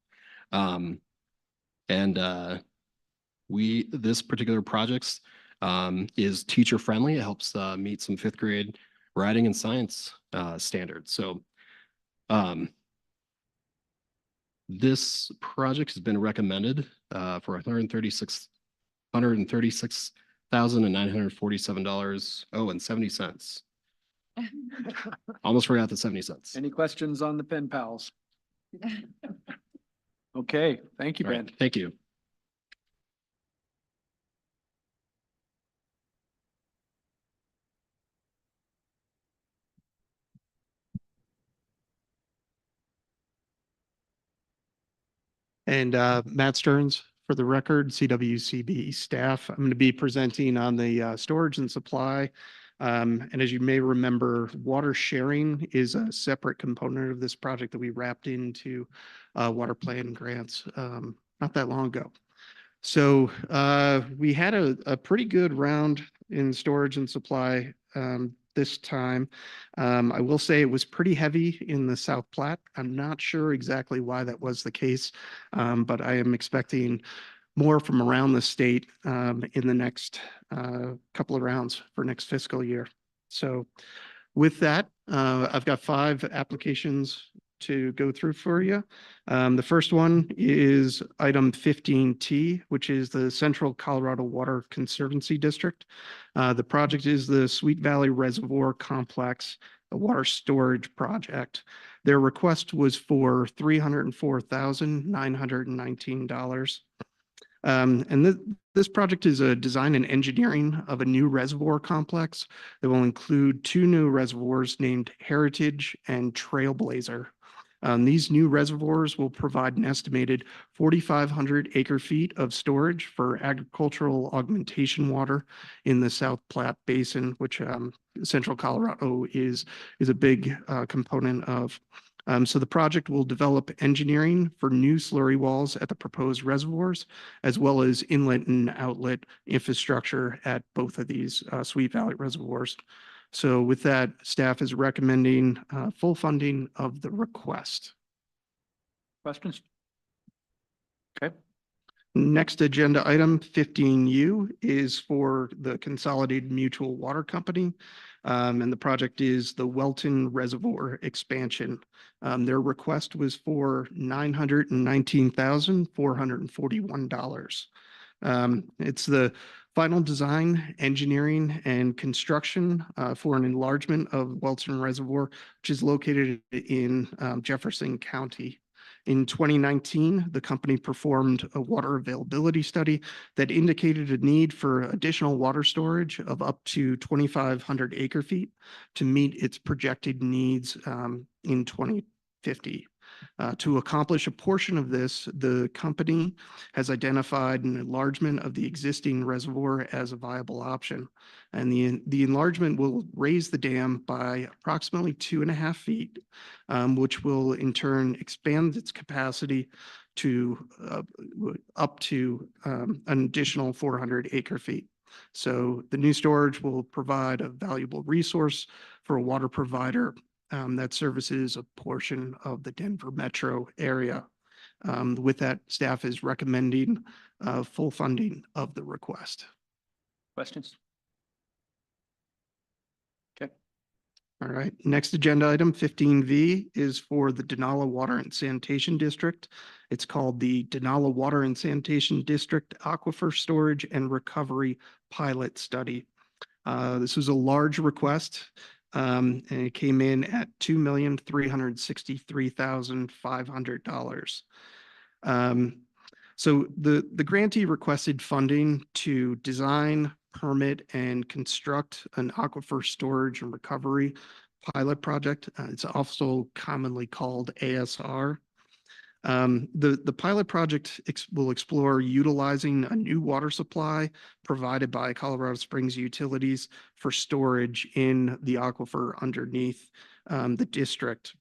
This particular project is teacher friendly. It helps meet some 5th grade writing and science standards. So this project has been recommended for $136,947.70. Almost forgot the 70 cents. Any questions on the pen pals? Okay, thank you, Ben. Thank you. And Matt Stearns, for the record, CWCB staff. I'm going to be presenting on the storage and supply. And as you may remember, water sharing is a separate component of this project that we wrapped into water plan grants not that long ago. So we had a pretty good round in storage and supply this time. I will say it was pretty heavy in the South Platte. I'm not sure exactly why that was the case, but I am expecting more from around the state in the next couple of rounds for next fiscal year. So with that, I've got 5 applications to go through for you. The first one is item 15T, which is the Central Colorado Water Conservancy District. The project is the Sweet Valley Reservoir Complex, a water storage project. Their request was for $304,919. This project is a design and engineering of a new reservoir complex that will include two new reservoirs named Heritage and Trailblazer. These new reservoirs will provide an estimated 4,500 acre feet of storage for agricultural augmentation water in the South Platte Basin, which Central Colorado is a big component of. So the project will develop engineering for new slurry walls at the proposed reservoirs, as well as inlet and outlet infrastructure at both of these Sweet Valley reservoirs. So with that, staff is recommending full funding of the request. Questions? Okay. Next agenda item 15U is for the Consolidated Mutual Water Company. And the project is the Welton Reservoir Expansion. Their request was for $919,441. It's the final design, engineering, and construction for an enlargement of Welton Reservoir, which is located in Jefferson County. In 2019, the company performed a water availability study that indicated a need for additional water storage of up to 2,500 acre feet to meet its projected needs in 2050. To accomplish a portion of this, the company has identified an enlargement of the existing reservoir as a viable option. And the enlargement will raise the dam by approximately 2.5 feet, which will in turn expand its capacity to up to an additional 400 acre feet. So the new storage will provide a valuable resource for a water provider that services a portion of the Denver metro area. With that, staff is recommending full funding of the request. Questions? Okay. All right, next agenda item 15V is for the Denala Water and Sanitation District. It's called the Denala Water and Sanitation District Aquifer Storage and Recovery Pilot Study. This was a large request. And it came in at $2,363,500. So the grantee requested funding to design, permit, and construct an aquifer storage and recovery pilot project. It's also commonly called ASR. The pilot project will explore utilizing a new water supply provided by Colorado Springs Utilities for storage in the aquifer underneath the district.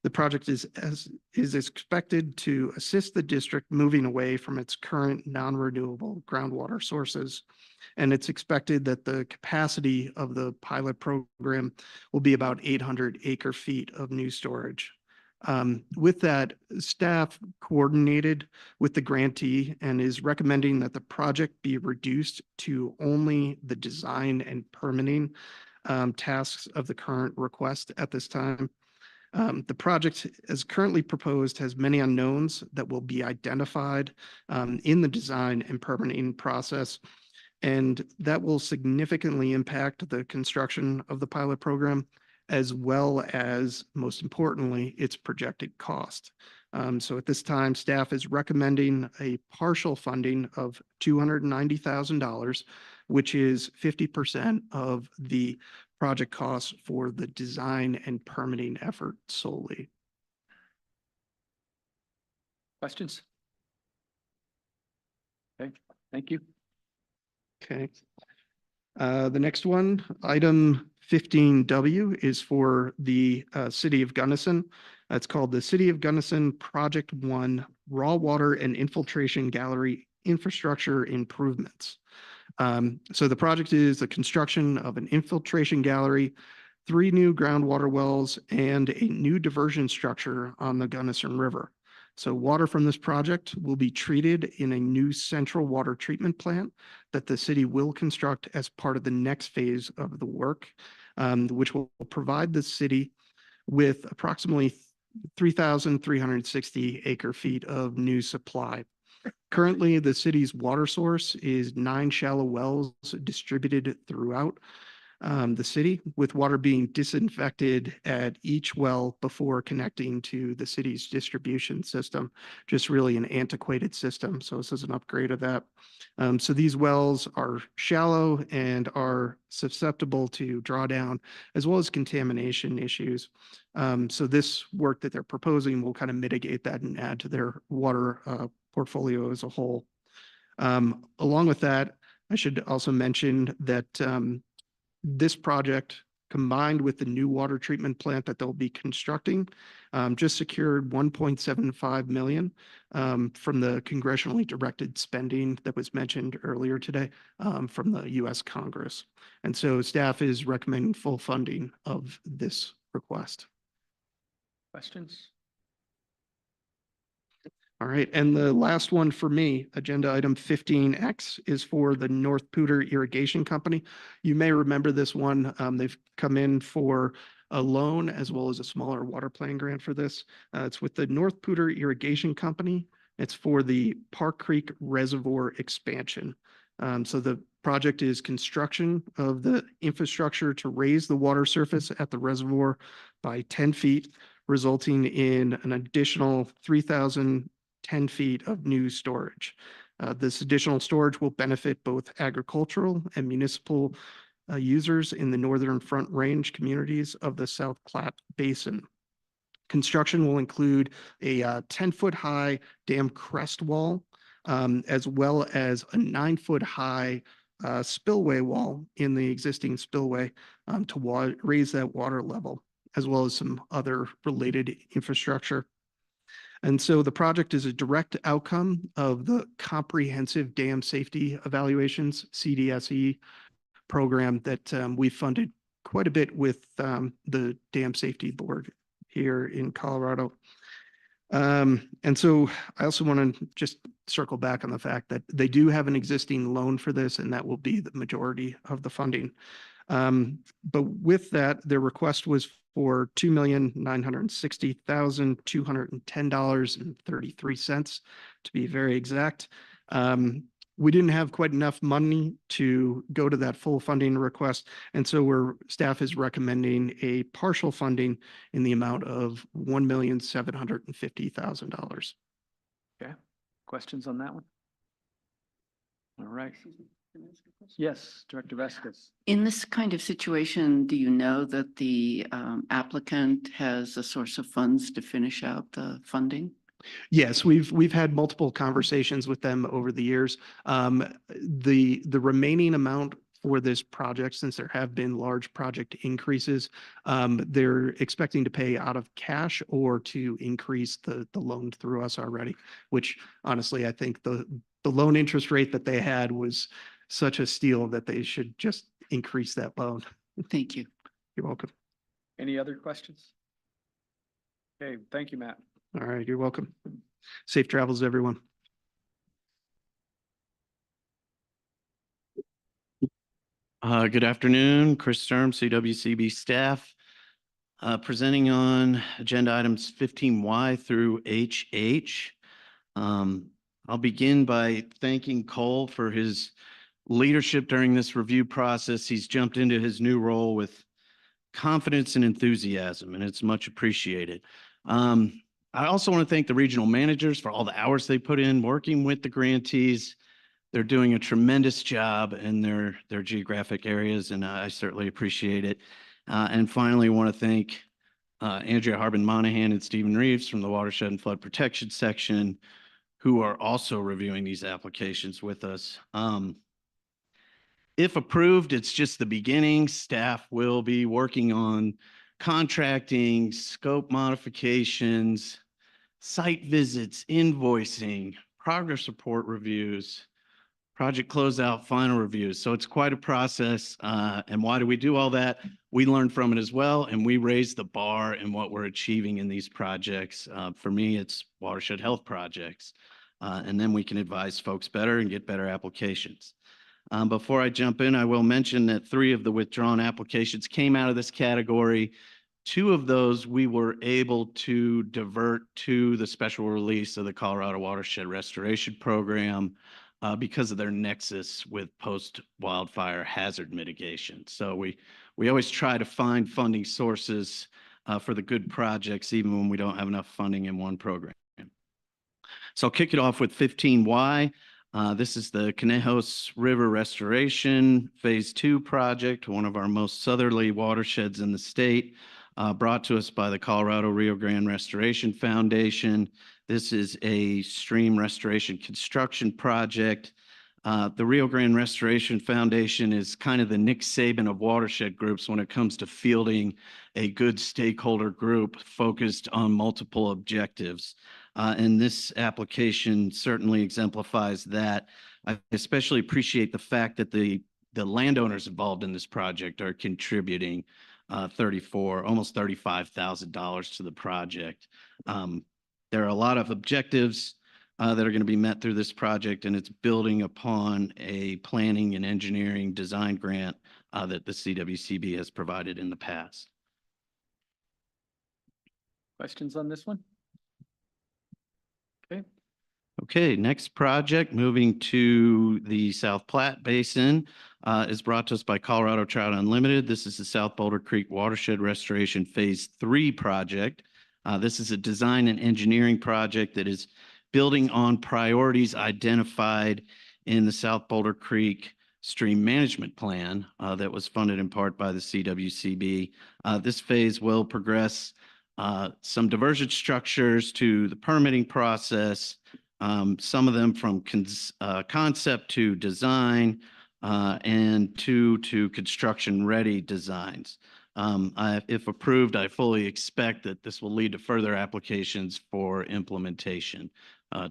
The project is expected to assist the district moving away from its current non-renewable groundwater sources. And it's expected that the capacity of the pilot program will be about 800 acre feet of new storage. With that, staff coordinated with the grantee and is recommending that the project be reduced to only the design and permitting tasks of the current request at this time. The project as currently proposed has many unknowns that will be identified in the design and permitting process, and that will significantly impact the construction of the pilot program, as well as, most importantly, its projected cost. So at this time, staff is recommending a partial funding of $290,000, which is 50% of the project costs for the design and permitting effort solely. Questions? Okay, thank you. Okay. The next one, item 15W, is for the City of Gunnison. It's called the City of Gunnison Project 1 Raw Water and Infiltration Gallery Infrastructure Improvements. So the project is the construction of an infiltration gallery, 3 new groundwater wells, and a new diversion structure on the Gunnison River. So water from this project will be treated in a new central water treatment plant that the city will construct as part of the next phase of the work, which will provide the city with approximately 3,360 acre feet of new supply. Currently, the city's water source is 9 shallow wells distributed throughout the city, with water being disinfected at each well before connecting to the city's distribution system. Just really an antiquated system. So this is an upgrade of that. So these wells are shallow and are susceptible to drawdown as well as contamination issues. So this work that they're proposing will kind of mitigate that and add to their water portfolio as a whole. Along with that, I should also mention that this project, combined with the new water treatment plant that they'll be constructing, just secured 1.75 million from the congressionally directed spending that was mentioned earlier today from the U.S. Congress. And so staff is recommending full funding of this request. Questions? All right, and the last one for me, agenda item 15X, is for the North Pooter Irrigation Company. You may remember this one. They've come in for a loan as well as a smaller water plan grant for this. It's with the North Pooter Irrigation Company. It's for the Park Creek Reservoir expansion. So the project is construction of the infrastructure to raise the water surface at the reservoir by 10 feet, resulting in an additional 3,010 feet of new storage. This additional storage will benefit both agricultural and municipal users in the northern Front Range communities of the South Platte Basin. Construction will include a 10-foot high dam crest wall, as well as a 9-foot high spillway wall in the existing spillway to raise that water level, as well as some other related infrastructure. And so the project is a direct outcome of the Comprehensive Dam Safety Evaluations, CDSE program that we funded quite a bit with the Dam Safety Board here in Colorado. And so I also want to just circle back on the fact that they do have an existing loan for this, and that will be the majority of the funding. But with that, their request was for $2,960,210.33 to be very exact. We didn't have quite enough money to go to that full funding request, and so staff is recommending a partial funding in the amount of $1,750,000. Okay, questions on that one? All right. Yes, Director Vasquez. In this kind of situation, do you know that the applicant has a source of funds to finish out the funding? Yes, we've had multiple conversations with them over the years. The remaining amount for this project, since there have been large project increases, they're expecting to pay out of cash or to increase the loan through us already, which honestly, I think the loan interest rate that they had was such a steal that they should just increase that loan. Thank you. You're welcome. Any other questions? Okay, thank you, Matt. All right, you're welcome. Safe travels, everyone. Good afternoon, Chris Sturm, CWCB staff. Presenting on agenda items 15Y through HH. I'll begin by thanking Cole for his leadership during this review process. He's jumped into his new role with confidence and enthusiasm, and it's much appreciated. I also want to thank the regional managers for all the hours they put in working with the grantees. They're doing a tremendous job in their geographic areas, and I certainly appreciate it. And finally, I want to thank Andrea Harbin-Monahan and Stephen Reeves from the Watershed and Flood Protection Section, who are also reviewing these applications with us. If approved, it's just the beginning. Staff will be working on contracting, scope modifications, site visits, invoicing, progress report reviews, project closeout, final reviews. So it's quite a process. And why do we do all that? We learn from it as well, and we raise the bar in what we're achieving in these projects. For me, it's watershed health projects. And then we can advise folks better and get better applications. Before I jump in, I will mention that 3 of the withdrawn applications came out of this category. 2 of those we were able to divert to the special release of the Colorado Watershed Restoration Program because of their nexus with post-wildfire hazard mitigation. So we always try to find funding sources for the good projects, even when we don't have enough funding in one program. So I'll kick it off with 15Y. This is the Conejos River Restoration Phase 2 project, one of our most southerly watersheds in the state, brought to us by the Colorado Rio Grande Restoration Foundation. This is a stream restoration construction project. The Rio Grande Restoration Foundation is kind of the Nick Saban of watershed groups when it comes to fielding a good stakeholder group focused on multiple objectives. And this application certainly exemplifies that. I especially appreciate the fact that the landowners involved in this project are contributing almost $35,000 to the project. There are a lot of objectives that are going to be met through this project, and it's building upon a planning and engineering design grant that the CWCB has provided in the past. Questions on this one? Okay. Okay, next project, moving to the South Platte Basin, is brought to us by Colorado Trout Unlimited. This is the South Boulder Creek Watershed Restoration Phase 3 project. This is a design and engineering project that is building on priorities identified in the South Boulder Creek Stream Management Plan that was funded in part by the CWCB. This phase will progress some diversion structures to the permitting process, some of them from concept to design, and to construction-ready designs. If approved, I fully expect that this will lead to further applications for implementation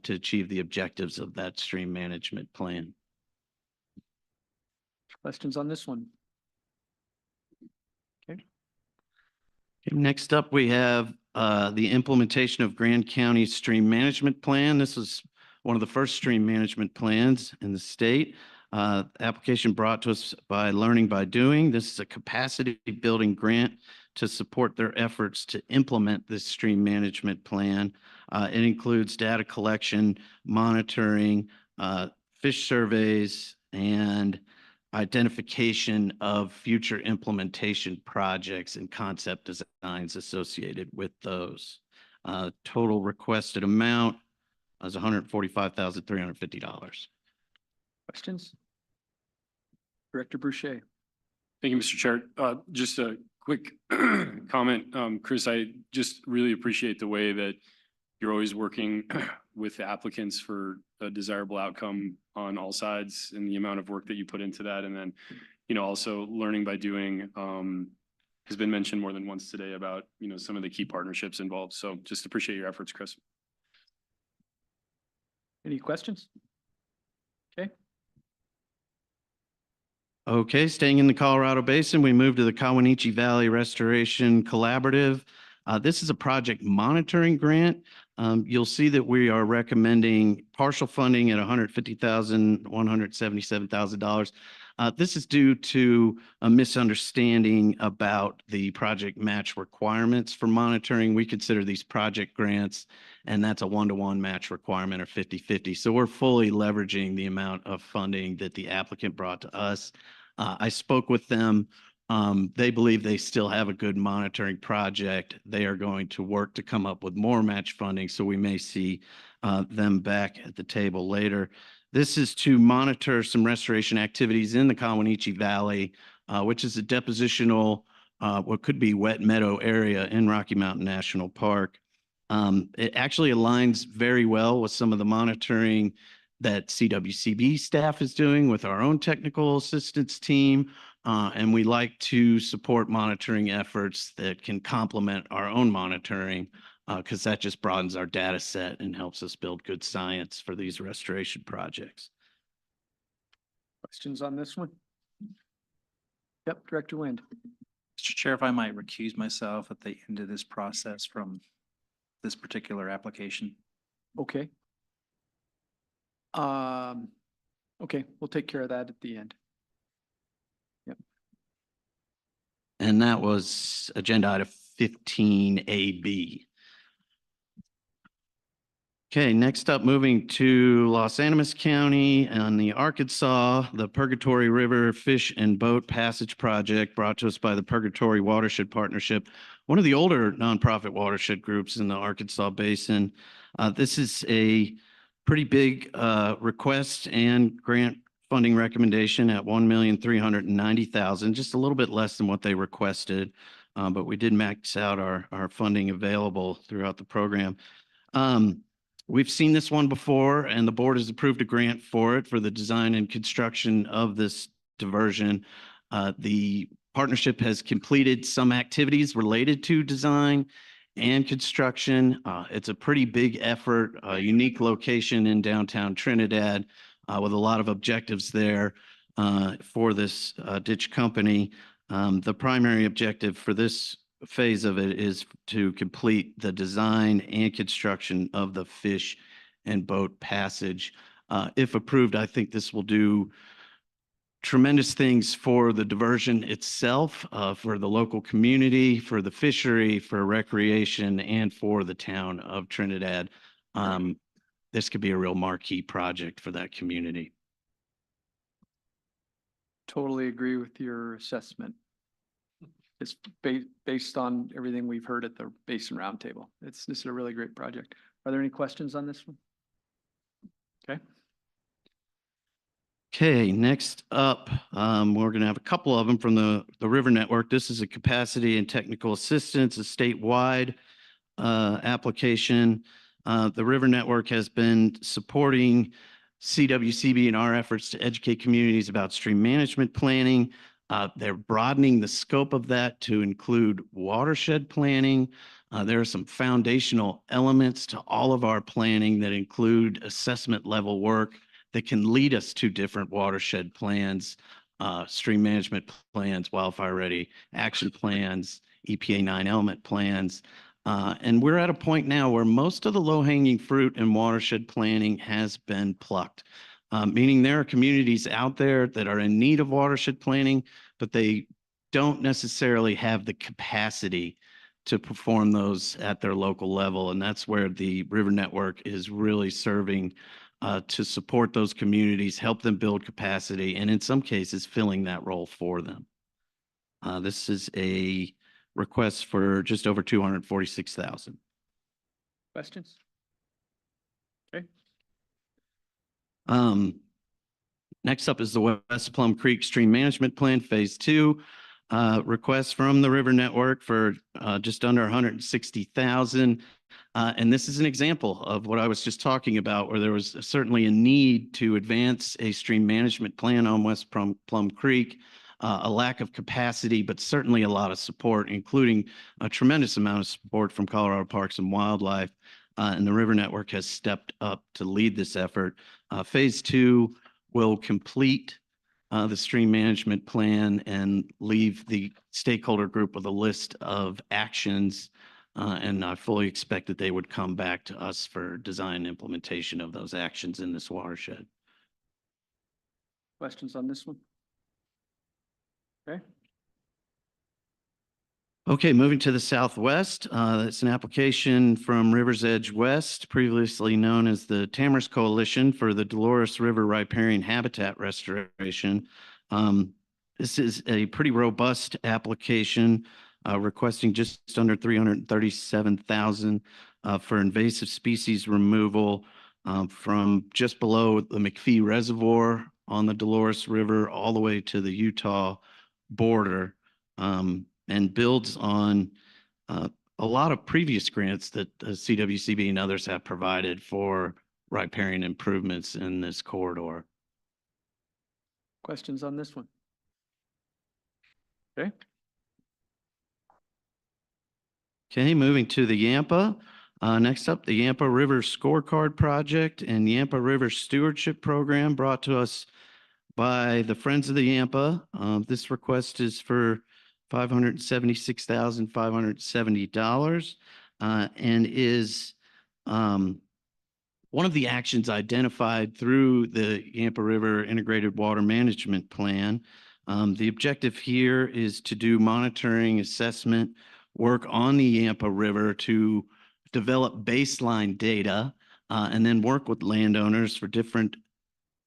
to achieve the objectives of that stream management plan. Questions on this one? Okay. Okay, next up, we have the implementation of Grand County Stream Management Plan. This is one of the first stream management plans in the state. Application brought to us by Learning by Doing. This is a capacity building grant to support their efforts to implement this stream management plan. It includes data collection, monitoring, fish surveys, and identification of future implementation projects and concept designs associated with those. Total requested amount is $145,350. Questions? Director Boucher. Thank you, Mr. Chair. Just a quick comment. Chris, I just really appreciate the way that you're always working with the applicants for a desirable outcome on all sides and the amount of work that you put into that. And then, also Learning by Doing has been mentioned more than once today about, some of the key partnerships involved. So just appreciate your efforts, Chris. Any questions? Okay. Okay, staying in the Colorado Basin, we move to the Kawanichi Valley Restoration Collaborative. This is a project monitoring grant. You'll see that we are recommending partial funding at $150,177,000. This is due to a misunderstanding about the project match requirements for monitoring. We consider these project grants, and that's a 1-to-1 match requirement or 50-50. So we're fully leveraging the amount of funding that the applicant brought to us. I spoke with them. They believe they still have a good monitoring project. They are going to work to come up with more match funding, so we may see them back at the table later. This is to monitor some restoration activities in the Kawanichi Valley, which is a depositional, what could be wet meadow area in Rocky Mountain National Park. It actually aligns very well with some of the monitoring that CWCB staff is doing with our own technical assistance team. And we like to support monitoring efforts that can complement our own monitoring because that just broadens our data set and helps us build good science for these restoration projects. Questions on this one? Yep, Director Wind. Mr. Chair, if I might recuse myself at the end of this process from this particular application. Okay. Okay, we'll take care of that at the end. Yep. And that was agenda item 15AB. Okay, next up, moving to Los Animas County on the Arkansas, the Purgatory River Fish and Boat Passage Project brought to us by the Purgatory Watershed Partnership, one of the older nonprofit watershed groups in the Arkansas Basin. This is a pretty big request and grant funding recommendation at $1,390,000, just a little bit less than what they requested, but we did max out our funding available throughout the program. We've seen this one before, and the board has approved a grant for it for the design and construction of this diversion. The partnership has completed some activities related to design and construction. It's a pretty big effort, a unique location in downtown Trinidad with a lot of objectives there for this ditch company. The primary objective for this phase of it is to complete the design and construction of the fish and boat passage. If approved, I think this will do tremendous things for the diversion itself, for the local community, for the fishery, for recreation, and for the town of Trinidad. This could be a real marquee project for that community. Totally agree with your assessment. It's based on everything we've heard at the Basin Roundtable. This is a really great project. Are there any questions on this one? Okay. Okay, next up, we're going to have a couple of them from the River Network. This is a capacity and technical assistance, a statewide application. The River Network has been supporting CWCB in our efforts to educate communities about stream management planning. They're broadening the scope of that to include watershed planning. There are some foundational elements to all of our planning that include assessment level work that can lead us to different watershed plans, stream management plans, wildfire ready action plans, EPA 9 element plans. And we're at a point now where most of the low hanging fruit in watershed planning has been plucked. Meaning there are communities out there that are in need of watershed planning, but they don't necessarily have the capacity to perform those at their local level. And that's where the River Network is really serving to support those communities, help them build capacity, and in some cases, filling that role for them. This is a request for just over $246,000. Questions? Okay. Next up is the West Plum Creek Stream Management Plan Phase 2. Request from the River Network for just under $160,000. And this is an example of what I was just talking about, where there was certainly a need to advance a stream management plan on West Plum Creek, a lack of capacity, but certainly a lot of support, including a tremendous amount of support from Colorado Parks and Wildlife. And the River Network has stepped up to lead this effort. Phase 2 will complete the stream management plan and leave the stakeholder group with a list of actions. And I fully expect that they would come back to us for design and implementation of those actions in this watershed. Questions on this one? Okay. Okay, moving to the southwest, it's an application from River's Edge West, previously known as the Tamarack Coalition for the Dolores River Riparian Habitat Restoration. This is a pretty robust application requesting just under $337,000 for invasive species removal from just below the McPhee Reservoir on the Dolores River all the way to the Utah border. And builds on a lot of previous grants that CWCB and others have provided for riparian improvements in this corridor. Questions on this one? Okay. Okay, moving to the Yampa. Next up, the Yampa River Scorecard Project and Yampa River Stewardship Program brought to us by the Friends of the Yampa. This request is for $576,570 and is one of the actions identified through the Yampa River Integrated Water Management Plan. The objective here is to do monitoring, assessment, work on the Yampa River to develop baseline data, and then work with landowners for different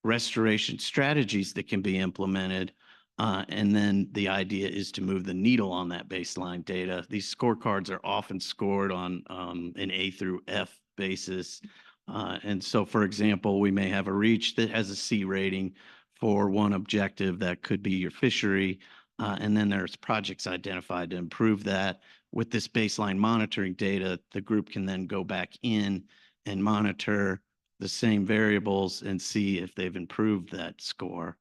restoration strategies that can be implemented. And then the idea is to move the needle on that baseline data. These scorecards are often scored on an A through F basis. And so, for example, we may have a reach that has a C rating for one objective that could be your fishery. And then there's projects identified to improve that. With this baseline monitoring data, the group can then go back in and monitor the same variables and see if they've improved that score.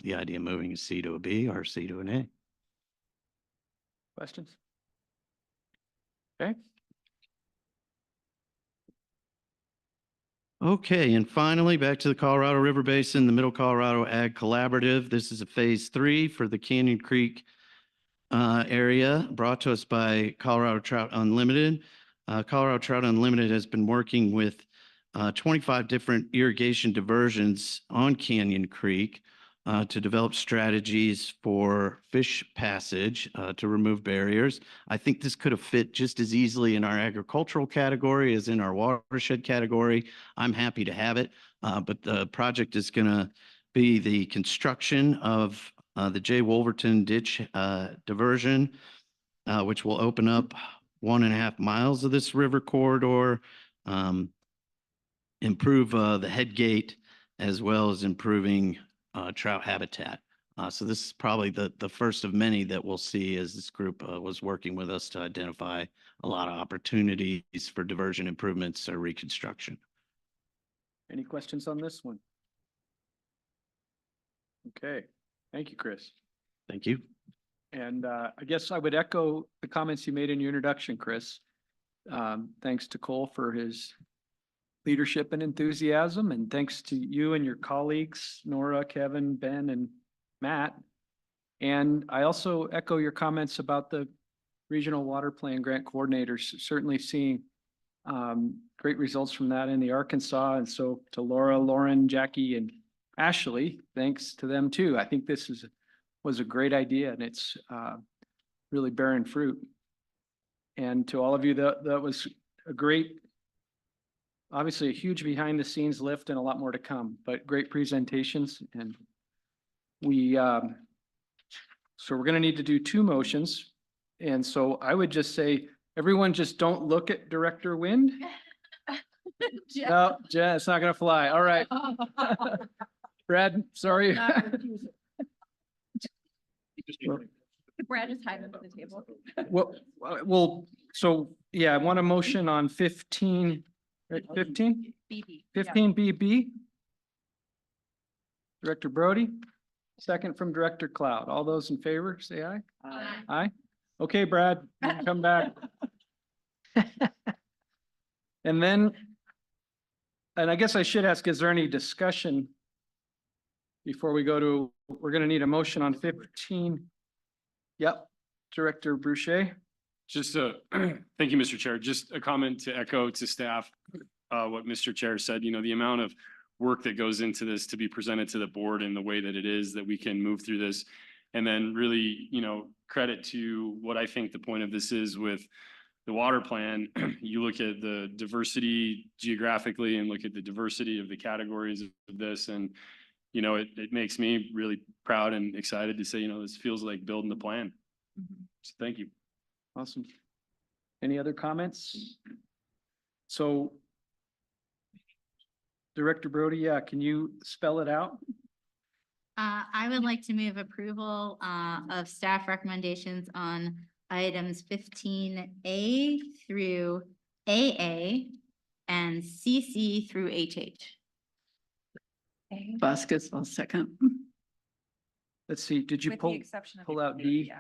The idea of moving a C to a B or a C to an A. Questions? Okay. Okay, and finally, back to the Colorado River Basin, the Middle Colorado Ag Collaborative. This is a phase 3 for the Canyon Creek area, brought to us by Colorado Trout Unlimited. Colorado Trout Unlimited has been working with 25 different irrigation diversions on Canyon Creek to develop strategies for fish passage to remove barriers. I think this could have fit just as easily in our agricultural category as in our watershed category. I'm happy to have it, but the project is going to be the construction of the J. Wolverton Ditch diversion, which will open up 1.5 miles of this river corridor, improve the head gate, as well as improving trout habitat. So this is probably the first of many that we'll see as this group was working with us to identify a lot of opportunities for diversion improvements or reconstruction. Any questions on this one? Okay, thank you, Chris. Thank you. And I guess I would echo the comments you made in your introduction, Chris. Thanks to Cole for his leadership and enthusiasm, and thanks to you and your colleagues, Nora, Kevin, Ben, and Matt. And I also echo your comments about the Regional Water Plan Grant Coordinators, certainly seeing great results from that in the Arkansas. And so to Laura, Lauren, Jackie, and Ashley, thanks to them too. I think this was a great idea, and it's really bearing fruit. And to all of you, that was a great, obviously a huge behind the scenes lift and a lot more to come, but great presentations. And we, so we're going to need to do 2 motions. And so I would just say, everyone just don't look at Director Wind. No, Jen, it's not going to fly. All right. Brad, sorry. Brad is hiding under the table. Well, so yeah, I want a motion on 15, right, 15? BB. 15 BB. Director Brody, second from Director Cloud. All those in favor, say aye. Aye. Aye. Okay, Brad, you can come back. And then, and I guess I should ask, is there any discussion before we go to, we're going to need a motion on 15. Yep, Director Boucher. Just thank you, Mr. Chair. Just a comment to echo to staff what Mr. Chair said. You know, the amount of work that goes into this to be presented to the board in the way that it is, that we can move through this. And then really, you know, credit to what I think the point of this is with the water plan. You look at the diversity geographically and look at the diversity of the categories of this. And, you know, it makes me really proud and excited to say, you know, this feels like building the plan. So thank you. Awesome. Any other comments? So Director Brody, yeah, can you spell it out? I would like to move approval of staff recommendations on items 15A through AA and CC through HH. Vasquez, I'll second. Let's see, did you With the pull exception of out D?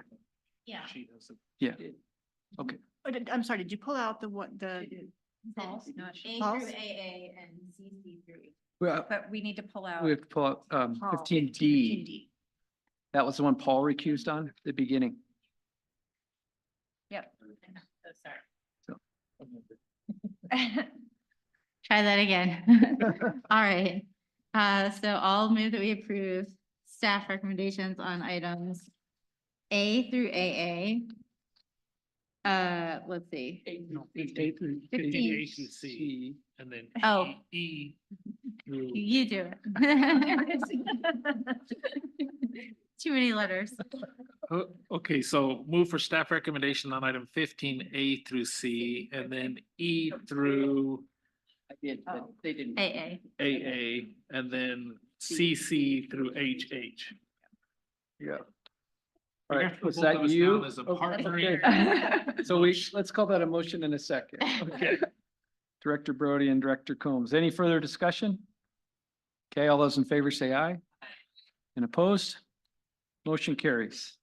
Yeah. Yeah. Okay. I'm sorry, did you pull out the what, the? False. A False? through AA and CC through. Well, But we need to pull out. we have to pull out 15D. That was the one Paul recused on at the beginning. Yep. So sorry. So. Try that again. All right. So I'll move that we approve staff recommendations on items A through AA, Let's see. A through 15. H and C, and then Oh. E through. You do it. Too many letters. Okay, so move for staff recommendation on item 15A through C, and then E through I did, but they didn't. AA, and then CC through HH. Yeah. All All right, right, was both that of us you? down as a Okay. partnering. So let's call that a motion in a second. Okay. Director Brody and Director Combs. Any further discussion? Okay, all those in favor say aye. And opposed? Motion carries.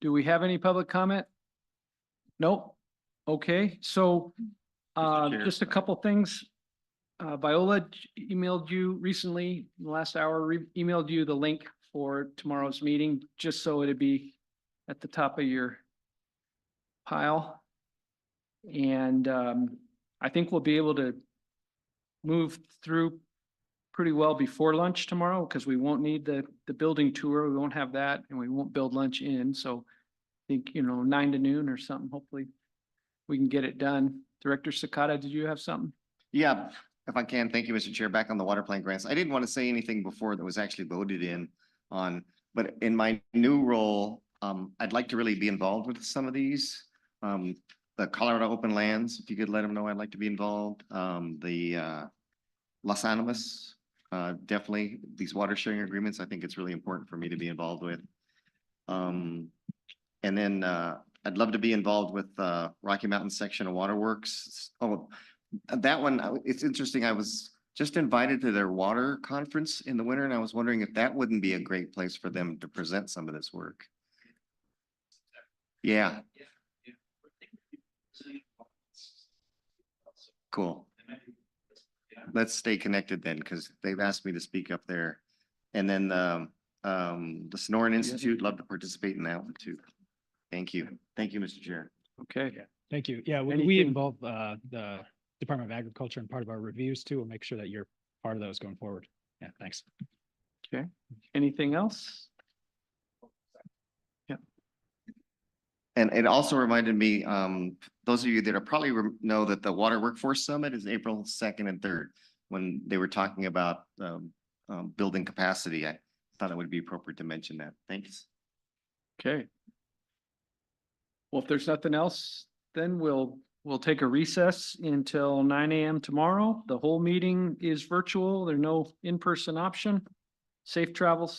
Do we have any public comment? Nope. Okay, so Chair. just a couple things. Viola emailed you recently, in the last hour, emailed you the link for tomorrow's meeting, just so it'd be at the top of your pile. And I think we'll be able to move through pretty well before lunch tomorrow, because we won't need the building tour. We won't have that, and we won't build lunch in. So I think, 9 to noon or something, hopefully we can get it done. Director Sakata, did you have something? Yeah, if I can, thank you, Mr. Chair. Back on the water plant grants. I didn't want to say anything before that was actually voted in on, but in my new role, I'd like to really be involved with some of these. The Colorado Open Lands, if you could let them know I'd like to be involved. The Los Animas, definitely these water sharing agreements, I think it's really important for me to be involved with. And then I'd love to be involved with Rocky Mountain section of Waterworks. Oh, that one, it's interesting. I was just invited to their water conference in the winter, and I was wondering if that wouldn't be a great place for them to present some of this work. Yeah. Cool. Let's stay connected then, because they've asked me to speak up there. And then the Sonoran Institute, love to participate in that one too. Thank you. Thank you, Mr. Chair. Okay. Thank you. Yeah, we Anything- involve the Department of Agriculture in part of our reviews too. We'll make sure that you're part of those going forward. Yeah, thanks. Okay. Anything else? Yeah. And it also reminded me, those of you that are probably know that the Water Workforce Summit is April 2nd and 3rd. When they were talking about building capacity, I thought it would be appropriate to mention that. Thanks. Okay. Well, if there's nothing else, then we'll take a recess until 9 a.m. tomorrow. The whole meeting is virtual. There's no in-person option. Safe travels.